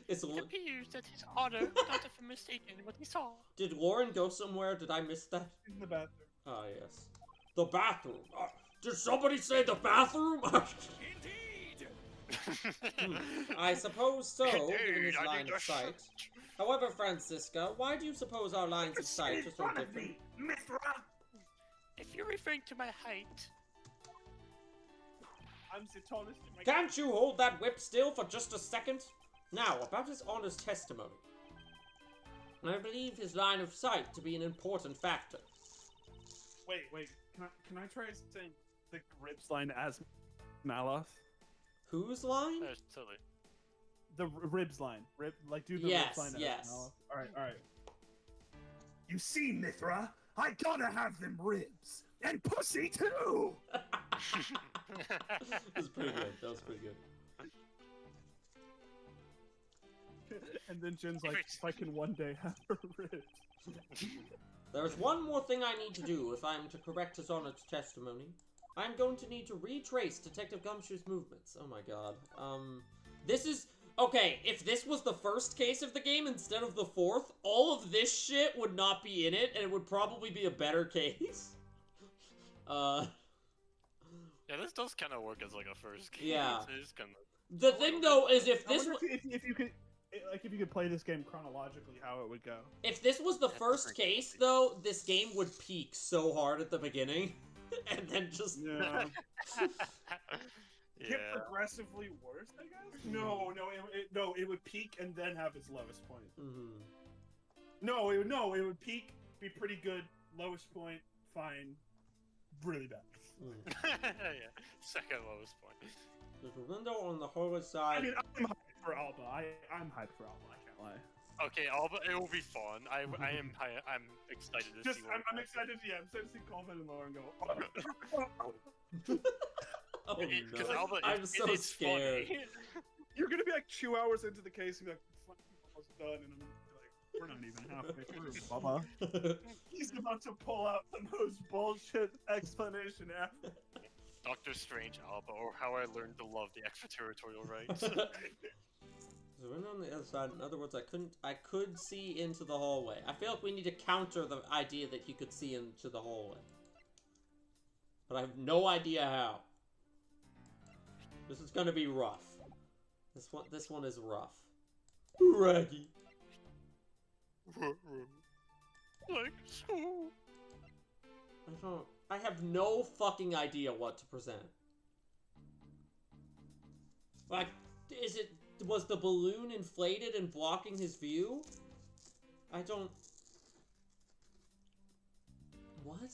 It appears that his honor not have been mistaken in what he saw. Did Lauren go somewhere? Did I miss that? In the bathroom. Ah, yes. The bathroom. Did somebody say the bathroom? Indeed. I suppose so, given his I line need of to sight. However, Francisca, why do you suppose our lines of sight are so different? If you're referring to my height, I'm the tallest in my Can't you hold that whip still for just a second? Now, about his Honor's testimony. I believe his line of sight to be an important factor. Wait. Can I try saying the ribs line as Maloth? Whose line? Totally. The ribs line. Do the ribs line as Maloth. Alright. You see, Mithra, I gotta have them ribs. And pussy, too! That was pretty good. That was pretty good. And then Jin's like, if I can one day have her ribs. There's one more thing I need to do if I'm to correct his Honor's testimony. I'm going to need to retrace Detective Gumshoe's movements. Oh my god. This is... Okay, if this was the first case of the game instead of the fourth, all of this shit would not be in it, and it would probably be a better case. Yeah, this does kind of work as like a first case. Yeah. It is kind of... The thing, though, is if I this... wonder if you could... Like, if you could play this game chronologically, how it would go. If this was the first case, though, this game would peak so hard at the beginning, and then just... Yeah. Yeah. Get progressively worse, I guess? No, it would peak and then have its lowest point. Mm-hmm. No, it would peak, be pretty good, lowest point, fine, really bad. Yeah, second lowest point. There's a window on the hallway side. I mean, I'm hyped for Alba. I'm hyped for Alba, I can't lie. Okay, Alba, it will be fun. I'm excited to see what I'm excited to see Colvin and Lauren go. Oh Because no, Alba, I'm so it's scared. funny. You're gonna be like 2 hours into the case and be like, fuck, almost done, and I'm gonna be like, we're not even halfway through, Bubba. He's about to pull out the most bullshit explanation ever. Doctor Strange Alba, or how I learned to love the extraterritorial rights. There's a window on the other side. In other words, I could see into the hallway. I feel like we need to counter the idea that he could see into the hallway. But I have no idea how. This is gonna be rough. This one is rough. Raggy. Like so. I have no fucking idea what to present. Like, was the balloon inflated and blocking his view? I don't... What?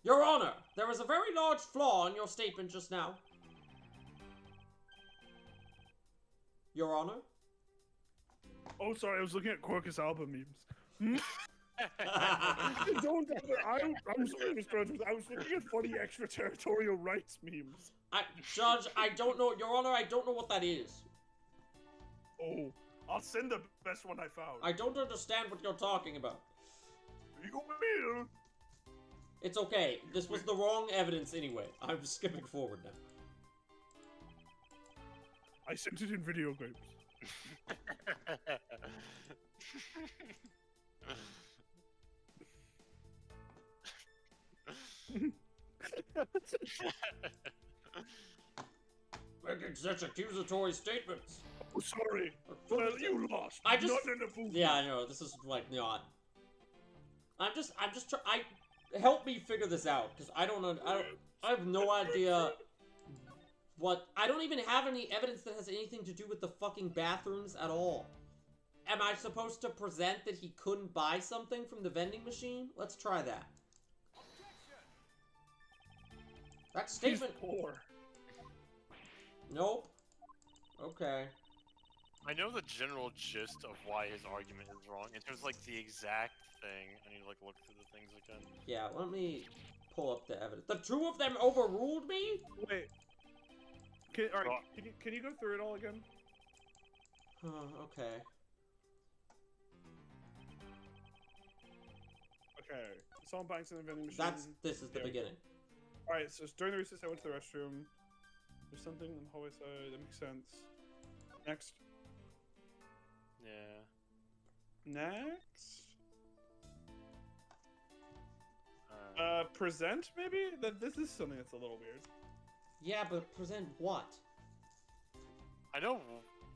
Your Honor, there is a very large flaw in your statement just now. Your Honor? Oh, sorry, I was looking at Quercus Alba memes. I'm sorry, Mr. Edwards. I was looking at funny extraterritorial rights memes. Judge, I don't know. Your Honor, I don't know what that is. Oh, I'll send the best one I found. I don't understand what you're talking about. You will. It's okay. This was the wrong evidence anyway. I'm just skipping forward now. I sent it in video games. Making such accusatory statements. Oh, sorry. Well, you lost. I just... Not in the food. Yeah, I know. This is like not. I'm just help me figure this out, because I have no idea what. I don't even have any evidence that has anything to do with the fucking bathrooms at all. Am I supposed to present that he couldn't buy something from the vending machine? Let's try that. That statement. He's poor. Nope. Okay. I know the general gist of why his argument is wrong. In terms of like the exact thing, I need to like look through the things again. Yeah, let me pull up the evidence. The two of them overruled me? Wait. Alright, can you go through it all again? Okay. Okay. Someone buying something in the vending machine. This is the beginning. Alright, so during the recess I went to the restroom. There's something on the hallway side, that makes sense. Next. Yeah. Next? Present, maybe? This is something that's a little weird. Yeah, but present what? I know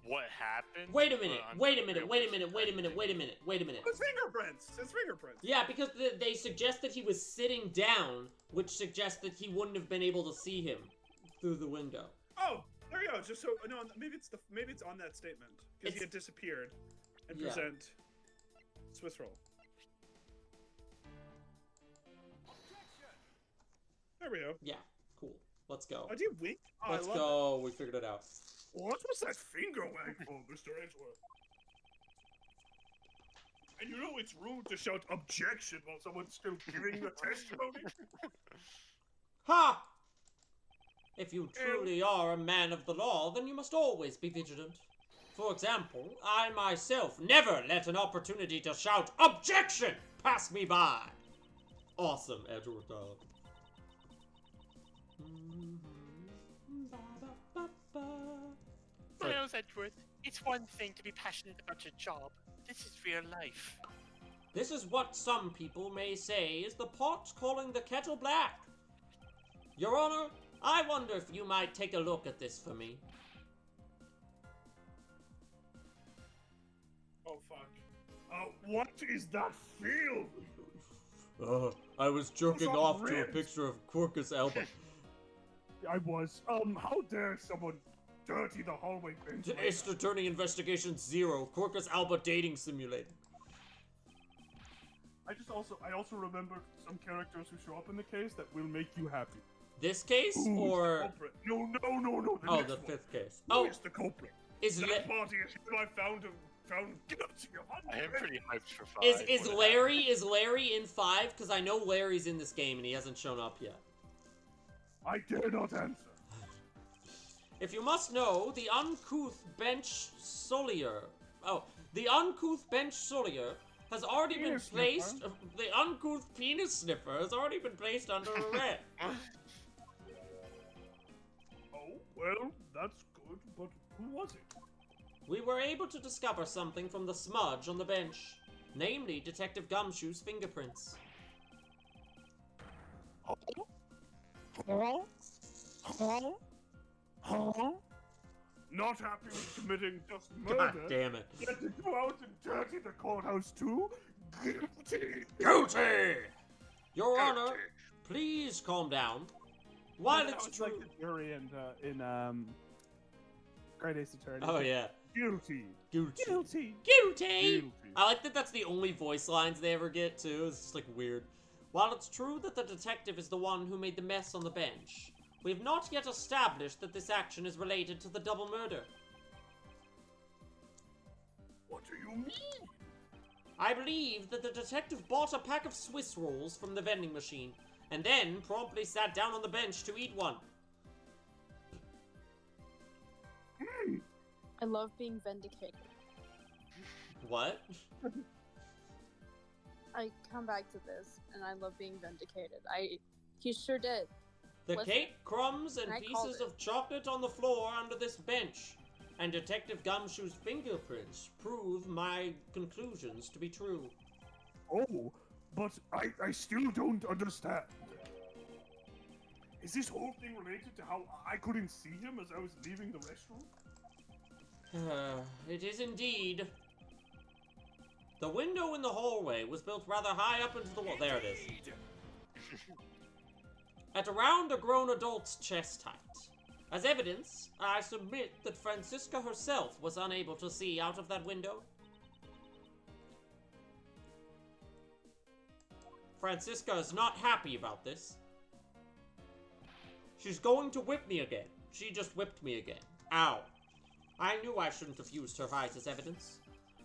what happened. Wait a minute. Wait a minute. Wait a minute. Wait a minute. Wait a minute. Wait a minute. His fingerprints. His fingerprints. Yeah, because they suggest that he was sitting down, which suggests that he wouldn't have been able to see him through the window. Oh, there you go. Just so no, maybe it's on that statement because he had disappeared. And present Swiss roll. There we go. Yeah, cool. Let's go. Oh, do you wink? Oh, Let's go. We figured it out. What was that finger wag for, Mr. Edgeworth? And you know it's rude to shout objection while someone's still giving the testimony? Ha! If you truly are a man of the law, then you must always be vigilant. For example, I myself never let an opportunity to shout objection pass me by. Awesome, Edgeworth Dog. Miles Edgeworth, it's one thing to be passionate about your job. This is real life. This is what some people may say is the pot calling the kettle black. Your Honor, I wonder if you might take a look at this for me. Oh, fuck. What is that feel? I was jerking off to a picture of Quercus Alba. I was. How dare someone dirty the hallway bench? Ace Attorney Investigation 0, Quercus Alba Dating Simulator. I also remember some characters who show up in the case that will make you happy. This case, or... No. Oh, the fifth case. Who is the culprit? Is that party is who I found guilty of I am pretty hyped for 5. Is Larry in 5? Because I know Larry's in this game and he hasn't shown up yet. I dare not answer. If you must know, the uncouth bench Solier... Oh, the uncouth bench Solier has already been placed... the uncouth penis sniffer has already been placed under arrest. Oh, well, that's good, but who was it? We were able to discover something from the smudge on the bench. Namely, Detective Gumshoe's fingerprints. Not happy with committing just murder. God damn it. Yet to go out and dirty the courthouse too? Guilty! Guilty! Your Honor, please calm down. While it's true... like the jury in Great Ace Attorney. Oh, yeah. Guilty. Guilty. I like that that's the only voice lines they ever get, too. It's just, like, weird. While it's true that the detective is the one who made the mess on the bench, we have not yet established that this action is related to the double murder. What do you mean? I believe that the detective bought a pack of Swiss rolls from the vending machine, and then promptly sat down on the bench to eat one. I love being vindicated. What? I come back to this, and I love being vindicated. He sure did. The Listen, cake, crumbs, and pieces it. of chocolate on the floor under this bench, and Detective Gumshoe's fingerprints prove my conclusions to be true. Oh, but I still don't understand. Is this whole thing related to how I couldn't see him as I was leaving the restroom? It is indeed. The window in the hallway was built rather high up into the wall. There it is. At around a grown adult's chest height. As evidence, I submit that Francisca herself was unable to see out of that window. Francisca is not happy about this. She's going to whip me again. She just whipped me again. Ow. I knew I shouldn't have used her height as evidence.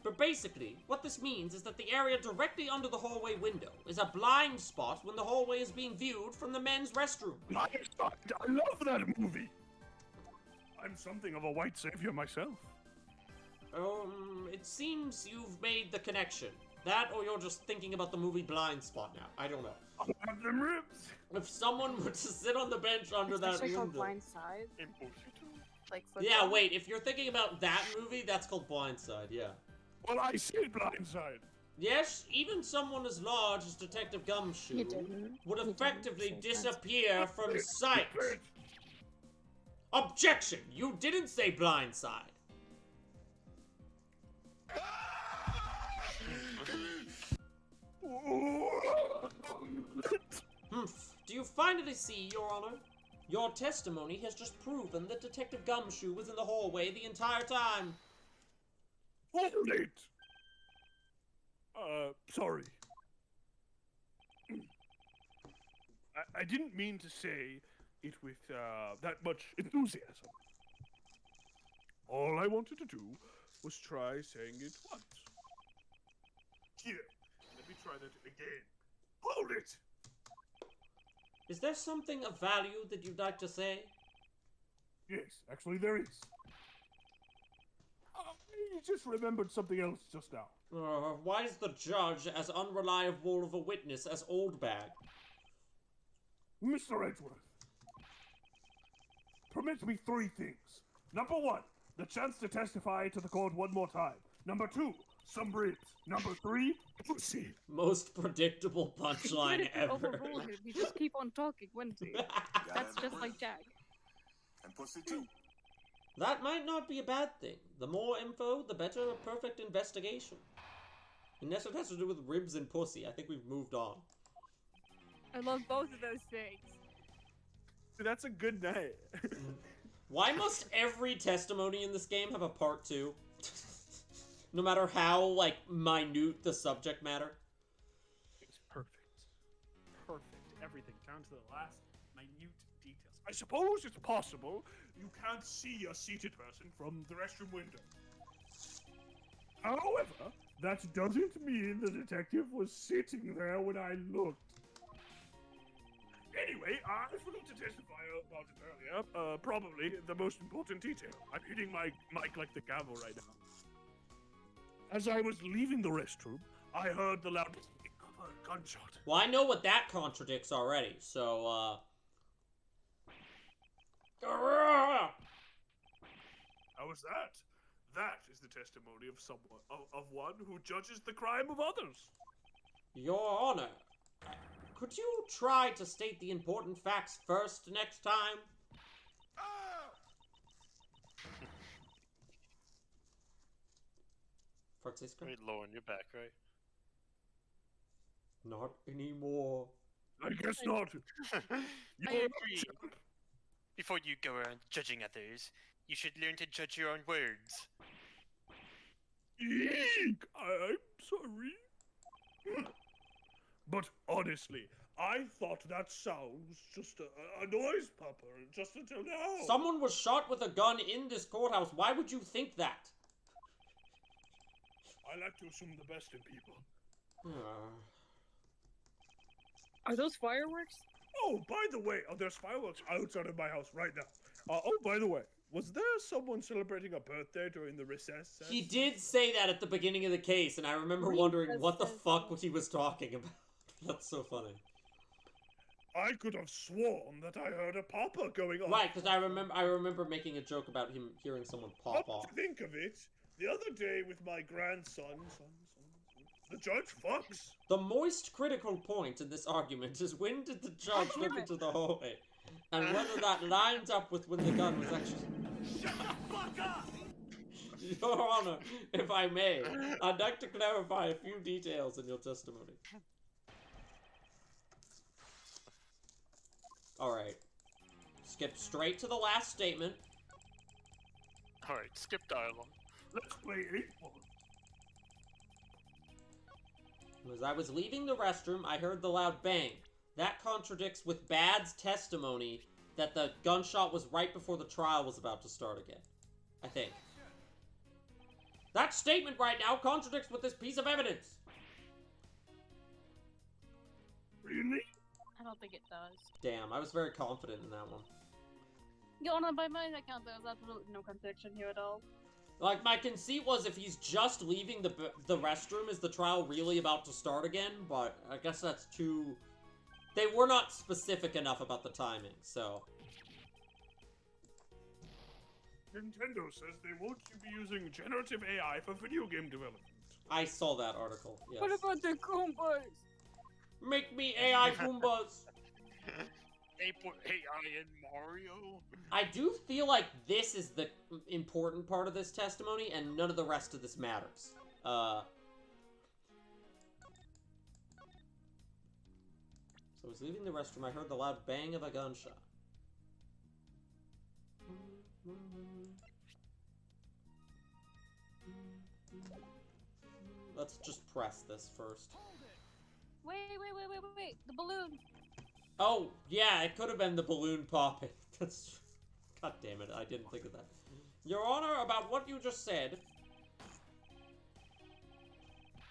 But basically, what this means is that the area directly under the hallway window is a blind spot when the hallway is being viewed from the men's restroom. I love that movie! I'm something of a white savior myself. It seems you've made the connection. That, or you're just thinking about the movie Blind Spot now. I don't know. I have them ribs! If someone were to sit on the bench under that Especially window... called Blind Side. Like football. Yeah, wait, if you're thinking about that movie, that's called Blindside, yeah. Well, I said Blindside. Yes, even someone as large as Detective Gumshoe would effectively disappear from sight. Objection! You didn't say Blindside. Do you finally see, Your Honor? Your testimony has just proven that Detective Gumshoe was in the hallway the entire time. Hold it! Sorry. I didn't mean to say it with, that much enthusiasm. All I wanted to do was try saying it once. Here, let me try that again. Hold it! Is there something of value that you'd like to say? Yes, actually there is. I just remembered something else just now. Why is the judge as unreliable of a witness as Oldbag? Mr. Edgeworth, permit me 3 things. Number 1, the chance to testify to the court one more time. Number 2, some ribs. Number 3, pussy. Most predictable punchline ever. Overrule him. He just keep on talking, wouldn't he? That's just like Jack. And pussy too. That might not be a bad thing. The more info, the better a perfect investigation. Unless it has to do with ribs and pussy. I think we've moved on. I love both of those things. Dude, that's a good night. Why must every testimony in this game have a part 2? No matter how, like, minute the subject matter. It's perfect. Perfect. Everything, down to the last minute details. I suppose it's possible you can't see a seated person from the restroom window. However, that doesn't mean the detective was sitting there when I looked. Anyway, I forgot to testify about it earlier. Probably the most important detail. I'm hitting my mic like the gavel right now. As I was leaving the restroom, I heard the loud gunshot. Well, I know what that contradicts already, so, How was that? That is the testimony of someone, of one who judges the crime of others. Your Honor, could you try to state the important facts first next time? Francisco? Wait, Lauren, you're back, right? Not anymore. I guess not. Before you go around judging others, you should learn to judge your own words. Eek! I'm sorry. But honestly, I thought that sounds just a noise pupper, just until now. Someone was shot with a gun in this courthouse. Why would you think that? I like to assume the best in people. Are those fireworks? Oh, by the way, there's fireworks outside of my house right now. Oh, by the way, was there someone celebrating a birthday during the recess? He did say that at the beginning of the case, and I remember wondering what the fuck he was talking about. That's so funny. I could have sworn that I heard a popper going on. Right, because I remember making a joke about him hearing someone pop off. Come to think of it, the other day with my grandson, the judge fucks. The most critical point in this argument is when did the judge look into the hallway, and whether that lines up with when the gun was actually. Shut the fuck up! Your Honor, if I may, I'd like to clarify a few details in your testimony. Alright. Skip straight to the last statement. Alright, skip dialogue. Let's play 8-ball. As I was leaving the restroom, I heard the loud bang. That contradicts with Bad's testimony that the gunshot was right before the trial was about to start again. I think. That statement right now contradicts with this piece of evidence. Really? I don't think it does. Damn, I was very confident in that one. Your Honor, by my account, there's absolutely no contradiction here at all. Like, my conceit was if he's just leaving the restroom, is the trial really about to start again? But I guess that's too... They were not specific enough about the timing, so... Nintendo says they won't be using generative AI for video game development. I saw that article, yes. What about the Goombas? Make me AI Goombas! They put AI in Mario? I do feel like this is the important part of this testimony, and none of the rest of this matters. So I was leaving the restroom, I heard the loud bang of a gunshot. Let's just press this first. Wait. The balloon. Oh, yeah, it could have been the balloon popping. That's... God damn it, I didn't think of that. Your Honor, about what you just said...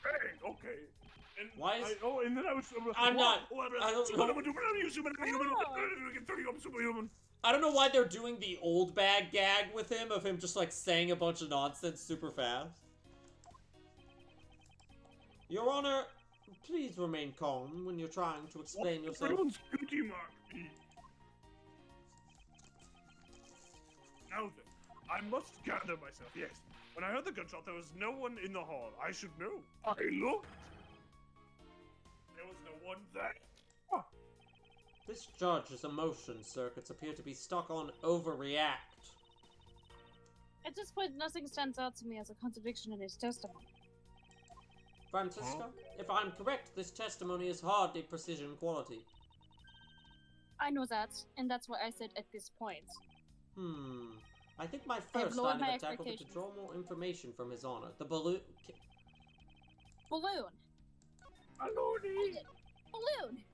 Hey, okay. And Why is... and then I was... I'm not... I don't know why they're doing the old bag gag with him, of him just, like, saying a bunch of nonsense super fast. Your Honor, please remain calm when you're trying to explain yourself. Everyone's goody marked me. Now then, I must gather myself, yes. When I heard the gunshot, there was no one in the hall. I should know. I looked. There was no one there. Ah. This judge's emotion circuits appear to be stuck on overreact. At this point, nothing stands out to me as a contradiction in his testimony. Francisca, if I'm correct, this testimony is hardly precision quality. I know that, and that's why I said at this point. I think my first line of attack will be to draw more information from His Honor. The balloon... Balloon! Balloony! Balloon!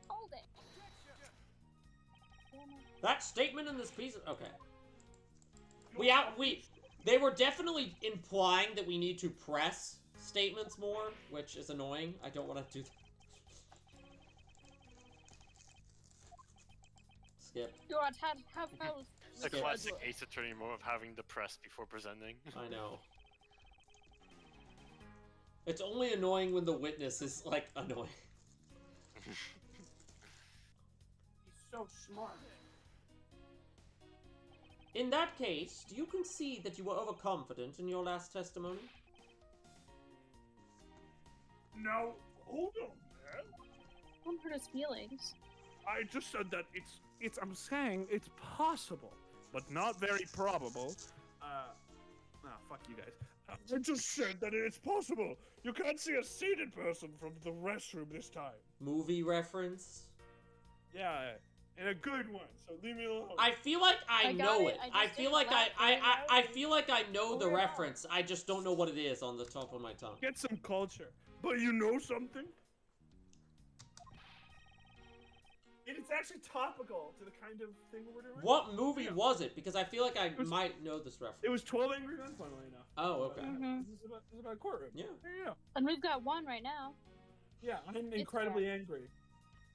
Hold it! That statement in this piece... Okay. They were definitely implying that we need to press statements more, which is annoying. I don't want to do that. Skip. You're at half health. The classic Ace Attorney move of having the press before presenting. I know. It's only annoying when the witness is, like, annoying. He's so smart. In that case, do you concede that you were overconfident in your last testimony? Now, hold on, man. Don't hurt his feelings. I just said that I'm saying it's possible, but not very probable. Fuck you guys. I just said that it's possible. You can't see a seated person from the restroom this time. Movie reference? Yeah, and a good one, so leave me alone. I feel like I know it. I feel like I feel like I know the reference. I just don't know what it is on the top of my tongue. Get some culture. But you know something? It's actually topical to the kind of thing we're doing. What movie was it? Because I feel like I might know this reference. It was 12 Angry Men, funnily enough. Oh, okay. This is about a courtroom. Yeah. Yeah. And we've got one right now. Yeah, I'm incredibly angry.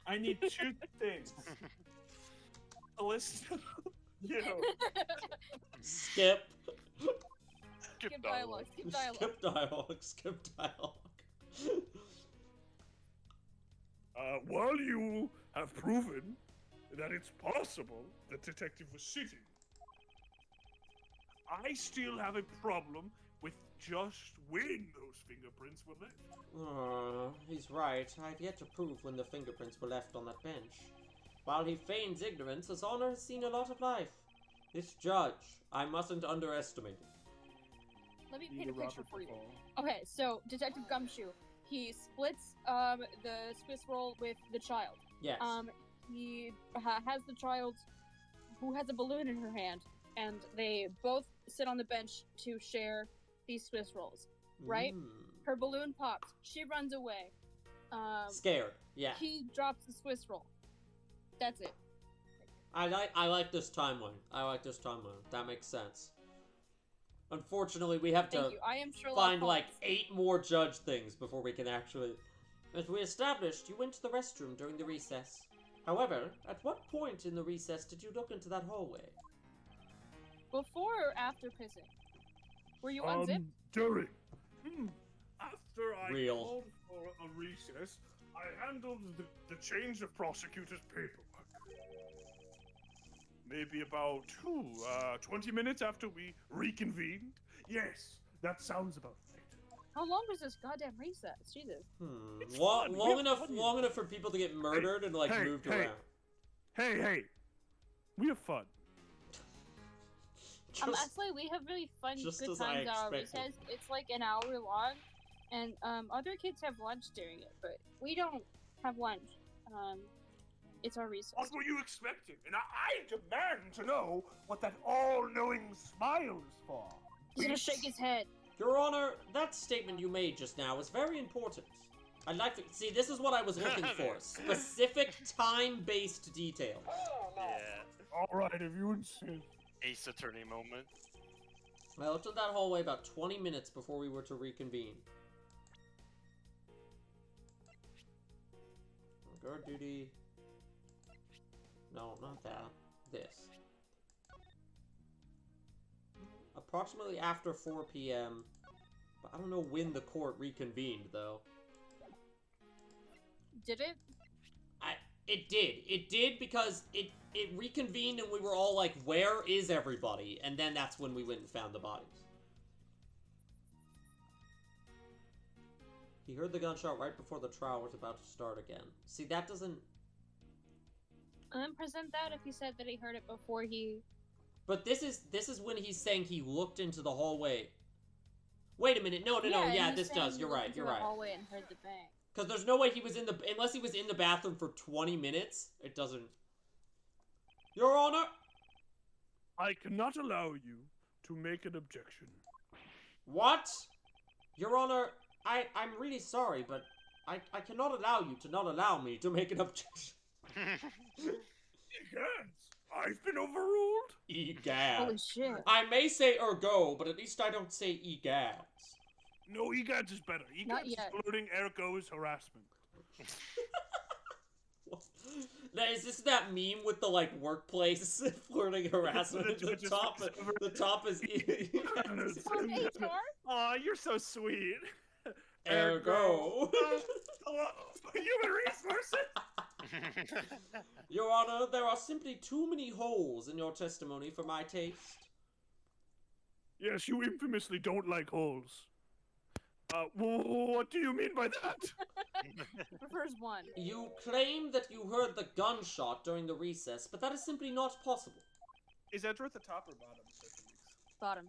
I need two things. A list. Skip. Skip dialogue. Skip dialogue. Skip dialogue. Skip dialogue. While you have proven that it's possible the detective was sitting, I still have a problem with just when those fingerprints were left. He's right. I've yet to prove when the fingerprints were left on that bench. While he feigns ignorance, His Honor has seen a lot of life. This judge, I mustn't underestimate it. Let me paint a picture for you. Okay, so Detective Gumshoe, he splits the Swiss roll with the child. Yes. He has the child who has a balloon in her hand, and they both sit on the bench to share these Swiss rolls. Right? Her balloon pops. She runs away. Scared. Yeah. He drops the Swiss roll. That's it. I like this timeline. I like this timeline. That makes sense. Unfortunately, we have to find like 8 more judge things before we can actually... As we established, you went to the restroom during the recess. However, at what point in the recess did you look into that hallway? Before or after pissing? Were you unzipped? During. After I Real. called for a recess, I handled the change of prosecutor's paperwork. Maybe about 20 minutes after we reconvened. Yes, that sounds about right. How long was this goddamn recess? Jesus. Long enough for people to get murdered and like moved around. Hey, we have fun. Actually, we have really fun, good times at our recess. It's like an hour long, and other kids have lunch during it, but we don't have lunch. It's our recess. What were you expecting? And I demand to know what that all-knowing smile is for. He's gonna shake his head. Your Honor, that statement you made just now is very important. I'd like to see. This is what I was looking for: specific time-based detail. Yeah. All right, if you insist. Ace Attorney moment. I looked at that hallway about 20 minutes before we were to reconvene. Guard duty. No, not that. This. Approximately after 4 p.m. But I don't know when the court reconvened, though. Did it? It did. It did because it reconvened and we were all like, where is everybody? And then that's when we went and found the bodies. He heard the gunshot right before the trial was about to start again. See, that doesn't... Present that if he said that he heard it before he... But this is when he's saying he looked into the hallway. Wait a minute. No. Yeah, this does. You're right. You're right. The hallway and heard the bang. Because there's no way he was in the... Unless he was in the bathroom for 20 minutes, it doesn't... Your Honor! I cannot allow you to make an objection. What? Your Honor, I'm really sorry, but I cannot allow you to not allow me to make an objection. Egads, I've been overruled. Egads. Holy shit. I may say ergo, but at least I don't say egads. No, egads is better. Not Egads is yet. flirting, ergo is harassment. Now, is this that meme with the like workplace flirting harassment? The top is Aw, you're so sweet. Ergo. Human resources. Your Honor, there are simply too many holes in your testimony for my taste. Yes, you infamously don't like holes. What do you mean by that? Prefers one. You claim that you heard the gunshot during the recess, but that is simply not possible. Is Edgeworth the top or bottom? Bottom.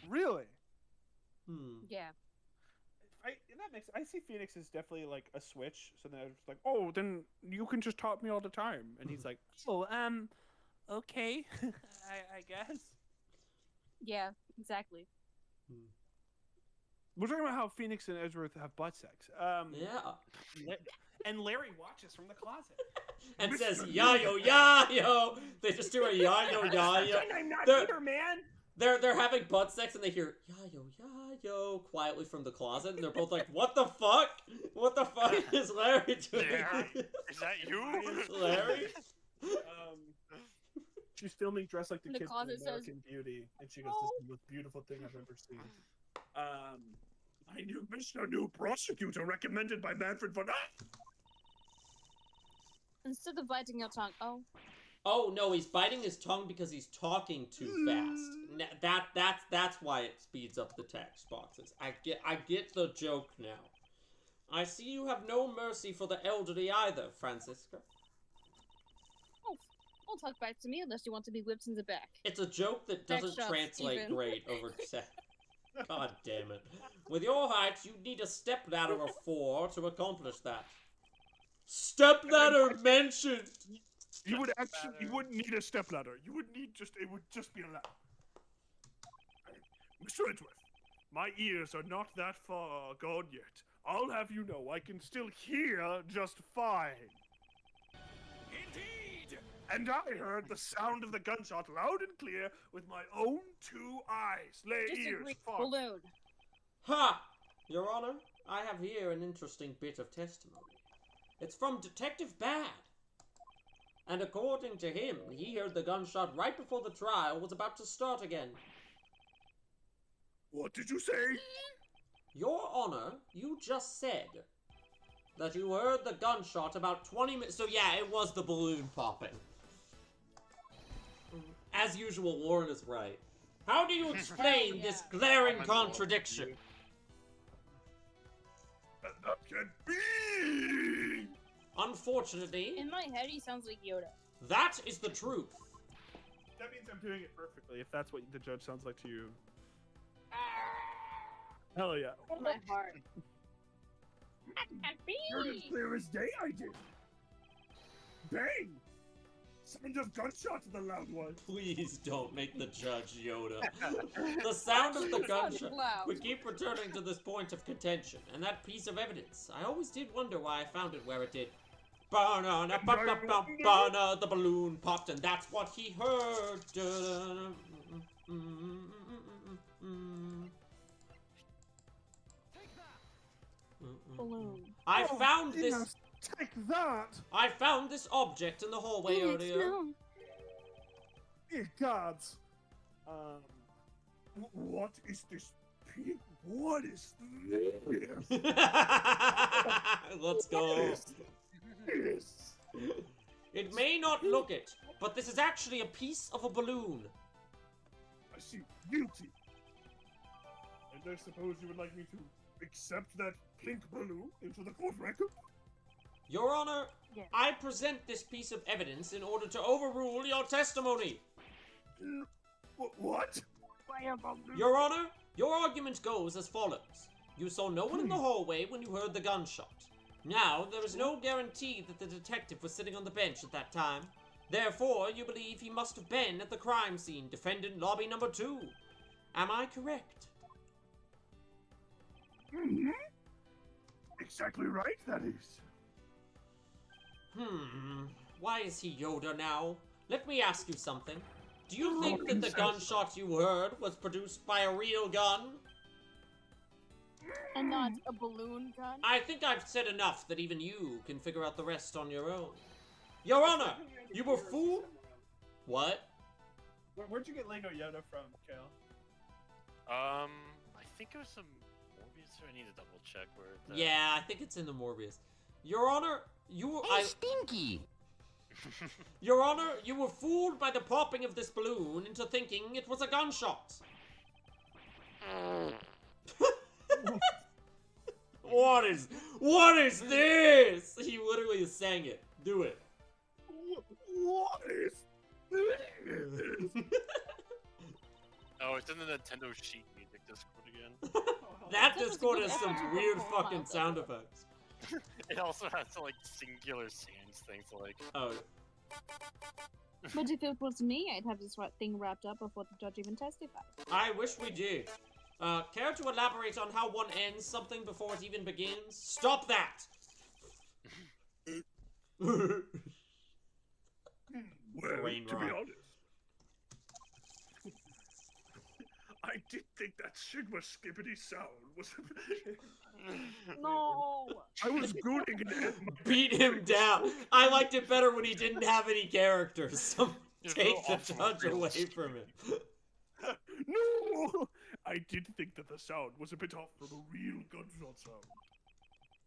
Really? Yeah. That makes. I see Phoenix is definitely like a switch. So then I was like, oh, then you can just top me all the time. And he's like, oh, okay, I guess. Yeah, exactly. We're talking about how Phoenix and Edgeworth have butt sex. Yeah. And Larry watches from the closet. And says, yayo, yayo! They just do a yayo, yayo. I'm not here, man! They're having butt sex and they hear yayo, yayo quietly from the closet. And they're both like, what the fuck? What the fuck is Larry doing? Yeah. Is that you? Larry? She's filming dressed like the kid from closet American Beauty. And she goes, this is the most beautiful thing I've ever seen. I knew Mr. New Prosecutor recommended by Manfred von... Instead of biting your tongue, Oh no, he's biting his tongue because he's talking too fast. That's why it speeds up the text boxes. I get the joke now. I see you have no mercy for the elderly either, Francisca. Oh, don't talk back to me unless you want to be whipped in the back. It's a joke that doesn't translate great over text. God damn it. With your height, you need a stepladder of 4 to accomplish that. Stepladder mentioned! You wouldn't need a stepladder. You would need it would just be a ladder. Mr. Edgeworth, my ears are not that far gone yet. I'll have you know I can still hear just fine. Indeed! And I heard the sound of the gunshot loud and clear with my own 2 eyes. Ears far. Balloon. Ha! Your Honor, I have here an interesting bit of testimony. It's from Detective Bad. And according to him, he heard the gunshot right before the trial was about to start again. What did you say? Your Honor, you just said that you heard the gunshot about 20 minutes... So yeah, it was the balloon popping. As usual, Lauren is right. How do you explain this glaring contradiction? That can't be! Unfortunately, In my head, he sounds like Yoda. that is the truth. That means I'm doing it perfectly, if that's what the judge sounds like to you. Hell yeah. My heart. Heard as clear as day, I did. Bang! Sound of gunshots in the loud one. Please don't make the judge Yoda. The sound of the gunshot. Loud. We keep returning to this point of contention, and that piece of evidence. I always did wonder why I found it where it did. Banana, banana, the balloon popped, and that's what he heard. Balloon. I found this. Take that! I found this object in the hallway earlier. No. Dear gods. What is this? What is this? Let's go. Yes. It may not look it, but this is actually a piece of a balloon. I see. Guilty. And I suppose you would like me to accept that pink balloon into the court record? Your Honor, Yes. I present this piece of evidence in order to overrule your testimony. What? Your Honor, your argument goes as follows. You saw no one in the hallway when you heard the gunshot. Now, there is no guarantee that the detective was sitting on the bench at that time. Therefore, you believe he must have been at the crime scene, defendant lobby number 2. Am I correct? Mm-hmm. Exactly right, that is. Why is he Yoda now? Let me ask you something. Do you think that the gunshot you heard was produced by a real gun? And not a balloon gun? I think I've said enough that even you can figure out the rest on your own. Your Honor, you were fooled? What? Where'd you get Lego Yoda from, Kale? I think it was some Morbius. I need to double check where. Yeah, I think it's in the Morbius. Your Honor, Stinky! Your Honor, you were fooled by the popping of this balloon into thinking it was a gunshot. What is this? He literally sang it. Do it. What is this? Oh, it's in the Nintendo Sheet Music Discord again. That Discord has some weird fucking sound effects. It also has like singular sans things like. Oh. But if it was me, I'd have this thing wrapped up before the judge even testified. I wish we did. Care to elaborate on how one ends something before it even begins? Stop that! Well, Brain to be rot. honest, I did think that Sigma skippity sound was. No! I was gooning it. Beat him down. I liked it better when he didn't have any characters. So take the judge away from him. No! I did think that the sound was a bit off from the real gunshot sound.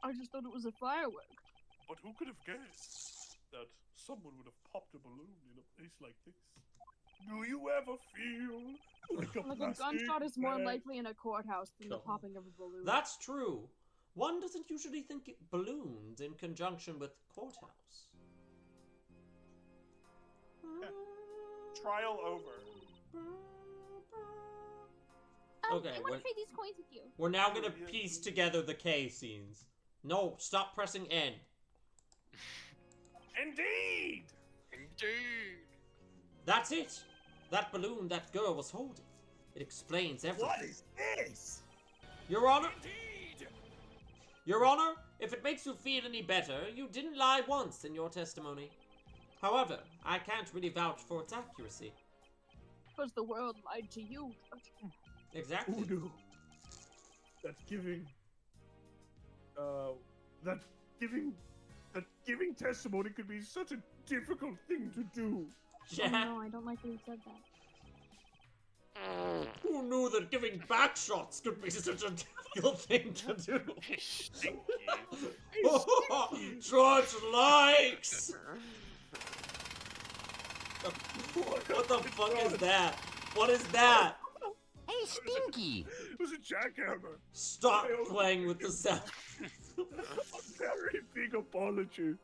I just thought it was a firework. But who could have guessed that someone would have popped a balloon in a place like this? Do you ever feel like a Like a plastic gunshot is more bag? likely in a courthouse than the Come. popping of a balloon. That's true. One doesn't usually think balloons in conjunction with courthouse. Trial over. Okay, I want when- to trade these coins with you. We're now gonna piece together the K scenes. No, stop pressing N. Indeed! Indeed. That's it. That balloon that girl was holding. It explains everything. What is this? Your Honor, Indeed! Your Honor, if it makes you feel any better, you didn't lie once in your testimony. However, I can't really vouch for its accuracy. Because the world lied to you, Judge. Exactly. Oh no. That giving testimony could be such a difficult thing to do. Yeah. Oh no, I don't like that you said that. Who knew that giving back shots could be such a difficult thing to do? Stinky. George likes! What the fuck is that? What is that? Hey, Hey, Stinky! It was a jackhammer. Stop playing with the sound. A very big apology.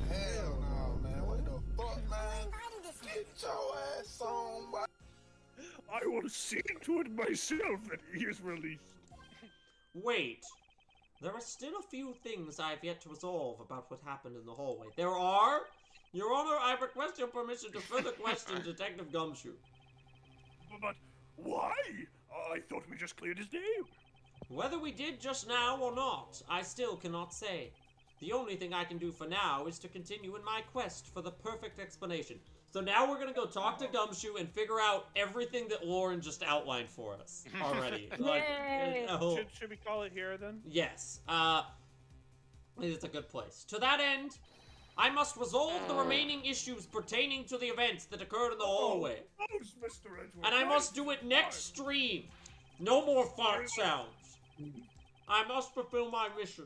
Hell no, man. What the fuck, man? Get your ass on, boy. I will see to it myself that he is released. Wait. There are still a few things I have yet to resolve about what happened in the hallway. There are? Your Honor, I request your permission to further question Detective Gumshoe. But why? I thought we just cleared his name. Whether we did just now or not, I still cannot say. The only thing I can do for now is to continue in my quest for the perfect explanation. So now we're gonna go talk to Gumshoe and figure out everything that Lauren just outlined for us already. Yay! Should we call it here then? Yes. It's a good place. To that end, I must resolve the remaining issues pertaining to the events that occurred in the hallway. Mr. Edgeworth. And I must do it next stream. No more fart sounds. I must fulfill my mission.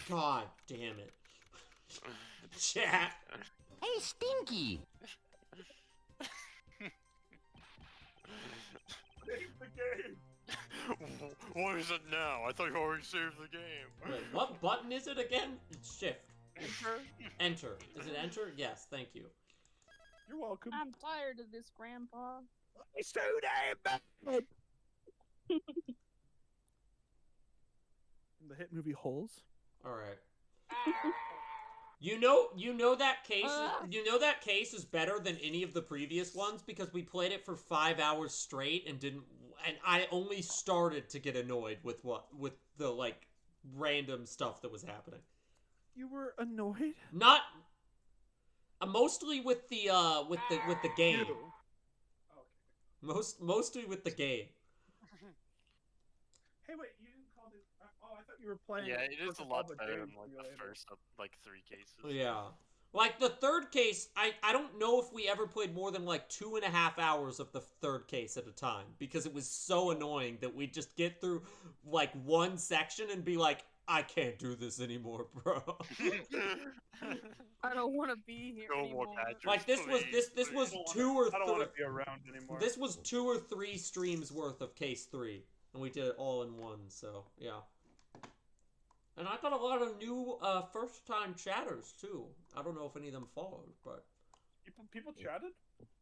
God damn it. Chat. Hey, Stinky! Save the game. What is it now? I thought you already saved the game. Wait, what button is it again? It's shift. Enter. Enter. Is it enter? Yes, thank you. You're welcome. I'm tired of this, Grandpa. It's too damn bad. The hit movie Holes. All right. You know that case. You know that case is better than any of the previous ones because we played it for 5 hours straight and didn't. And I only started to get annoyed with the like random stuff that was happening. You were annoyed? Not. Mostly with the game. Mostly with the game. Hey, wait, you didn't call this. Oh, I thought you were playing. Yeah, it is First a of lot all, better game than like the simulator. first of like 3 cases. Yeah. Like the third case, I don't know if we ever played more than like 2.5 hours of the third case at a time because it was so annoying that we'd just get through like one section and be like, I can't do this anymore, bro. I don't want to be here No anymore. more catchers, Like this was please. 2 or I don't want 3. to be around anymore. This was 2 or 3 streams worth of case 3, and we did it all in one. So yeah. And I got a lot of new first-time chatters too. I don't know if any of them followed, but People chatted?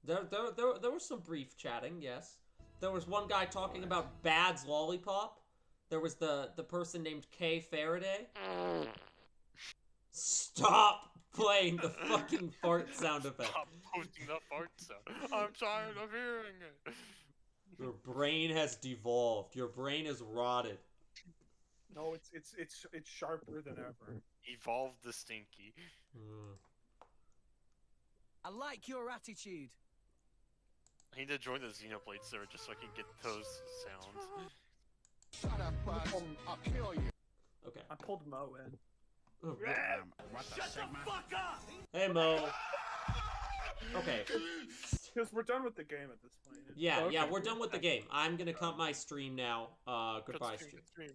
there was some brief chatting. Yes, there was one guy talking about Bad's lollipop. There was the person named Kay Faraday. Stop playing the fucking fart sound effect. Stop posting that fart sound. I'm tired of hearing it. Your brain has devolved. Your brain is rotted. No, it's sharper than ever. Evolve the stinky. I like your attitude. I need to join the Xenoblade server just so I can get those sounds. Shut up, Buzz. I'll kill you. Okay. I pulled Mo in. Oh, Shut the fuck up! hey Mo. Okay. Because we're done with the game at this point. Yeah, Okay. yeah, we're done with the game. I'm gonna cut my stream now. Goodbye, Cut stream.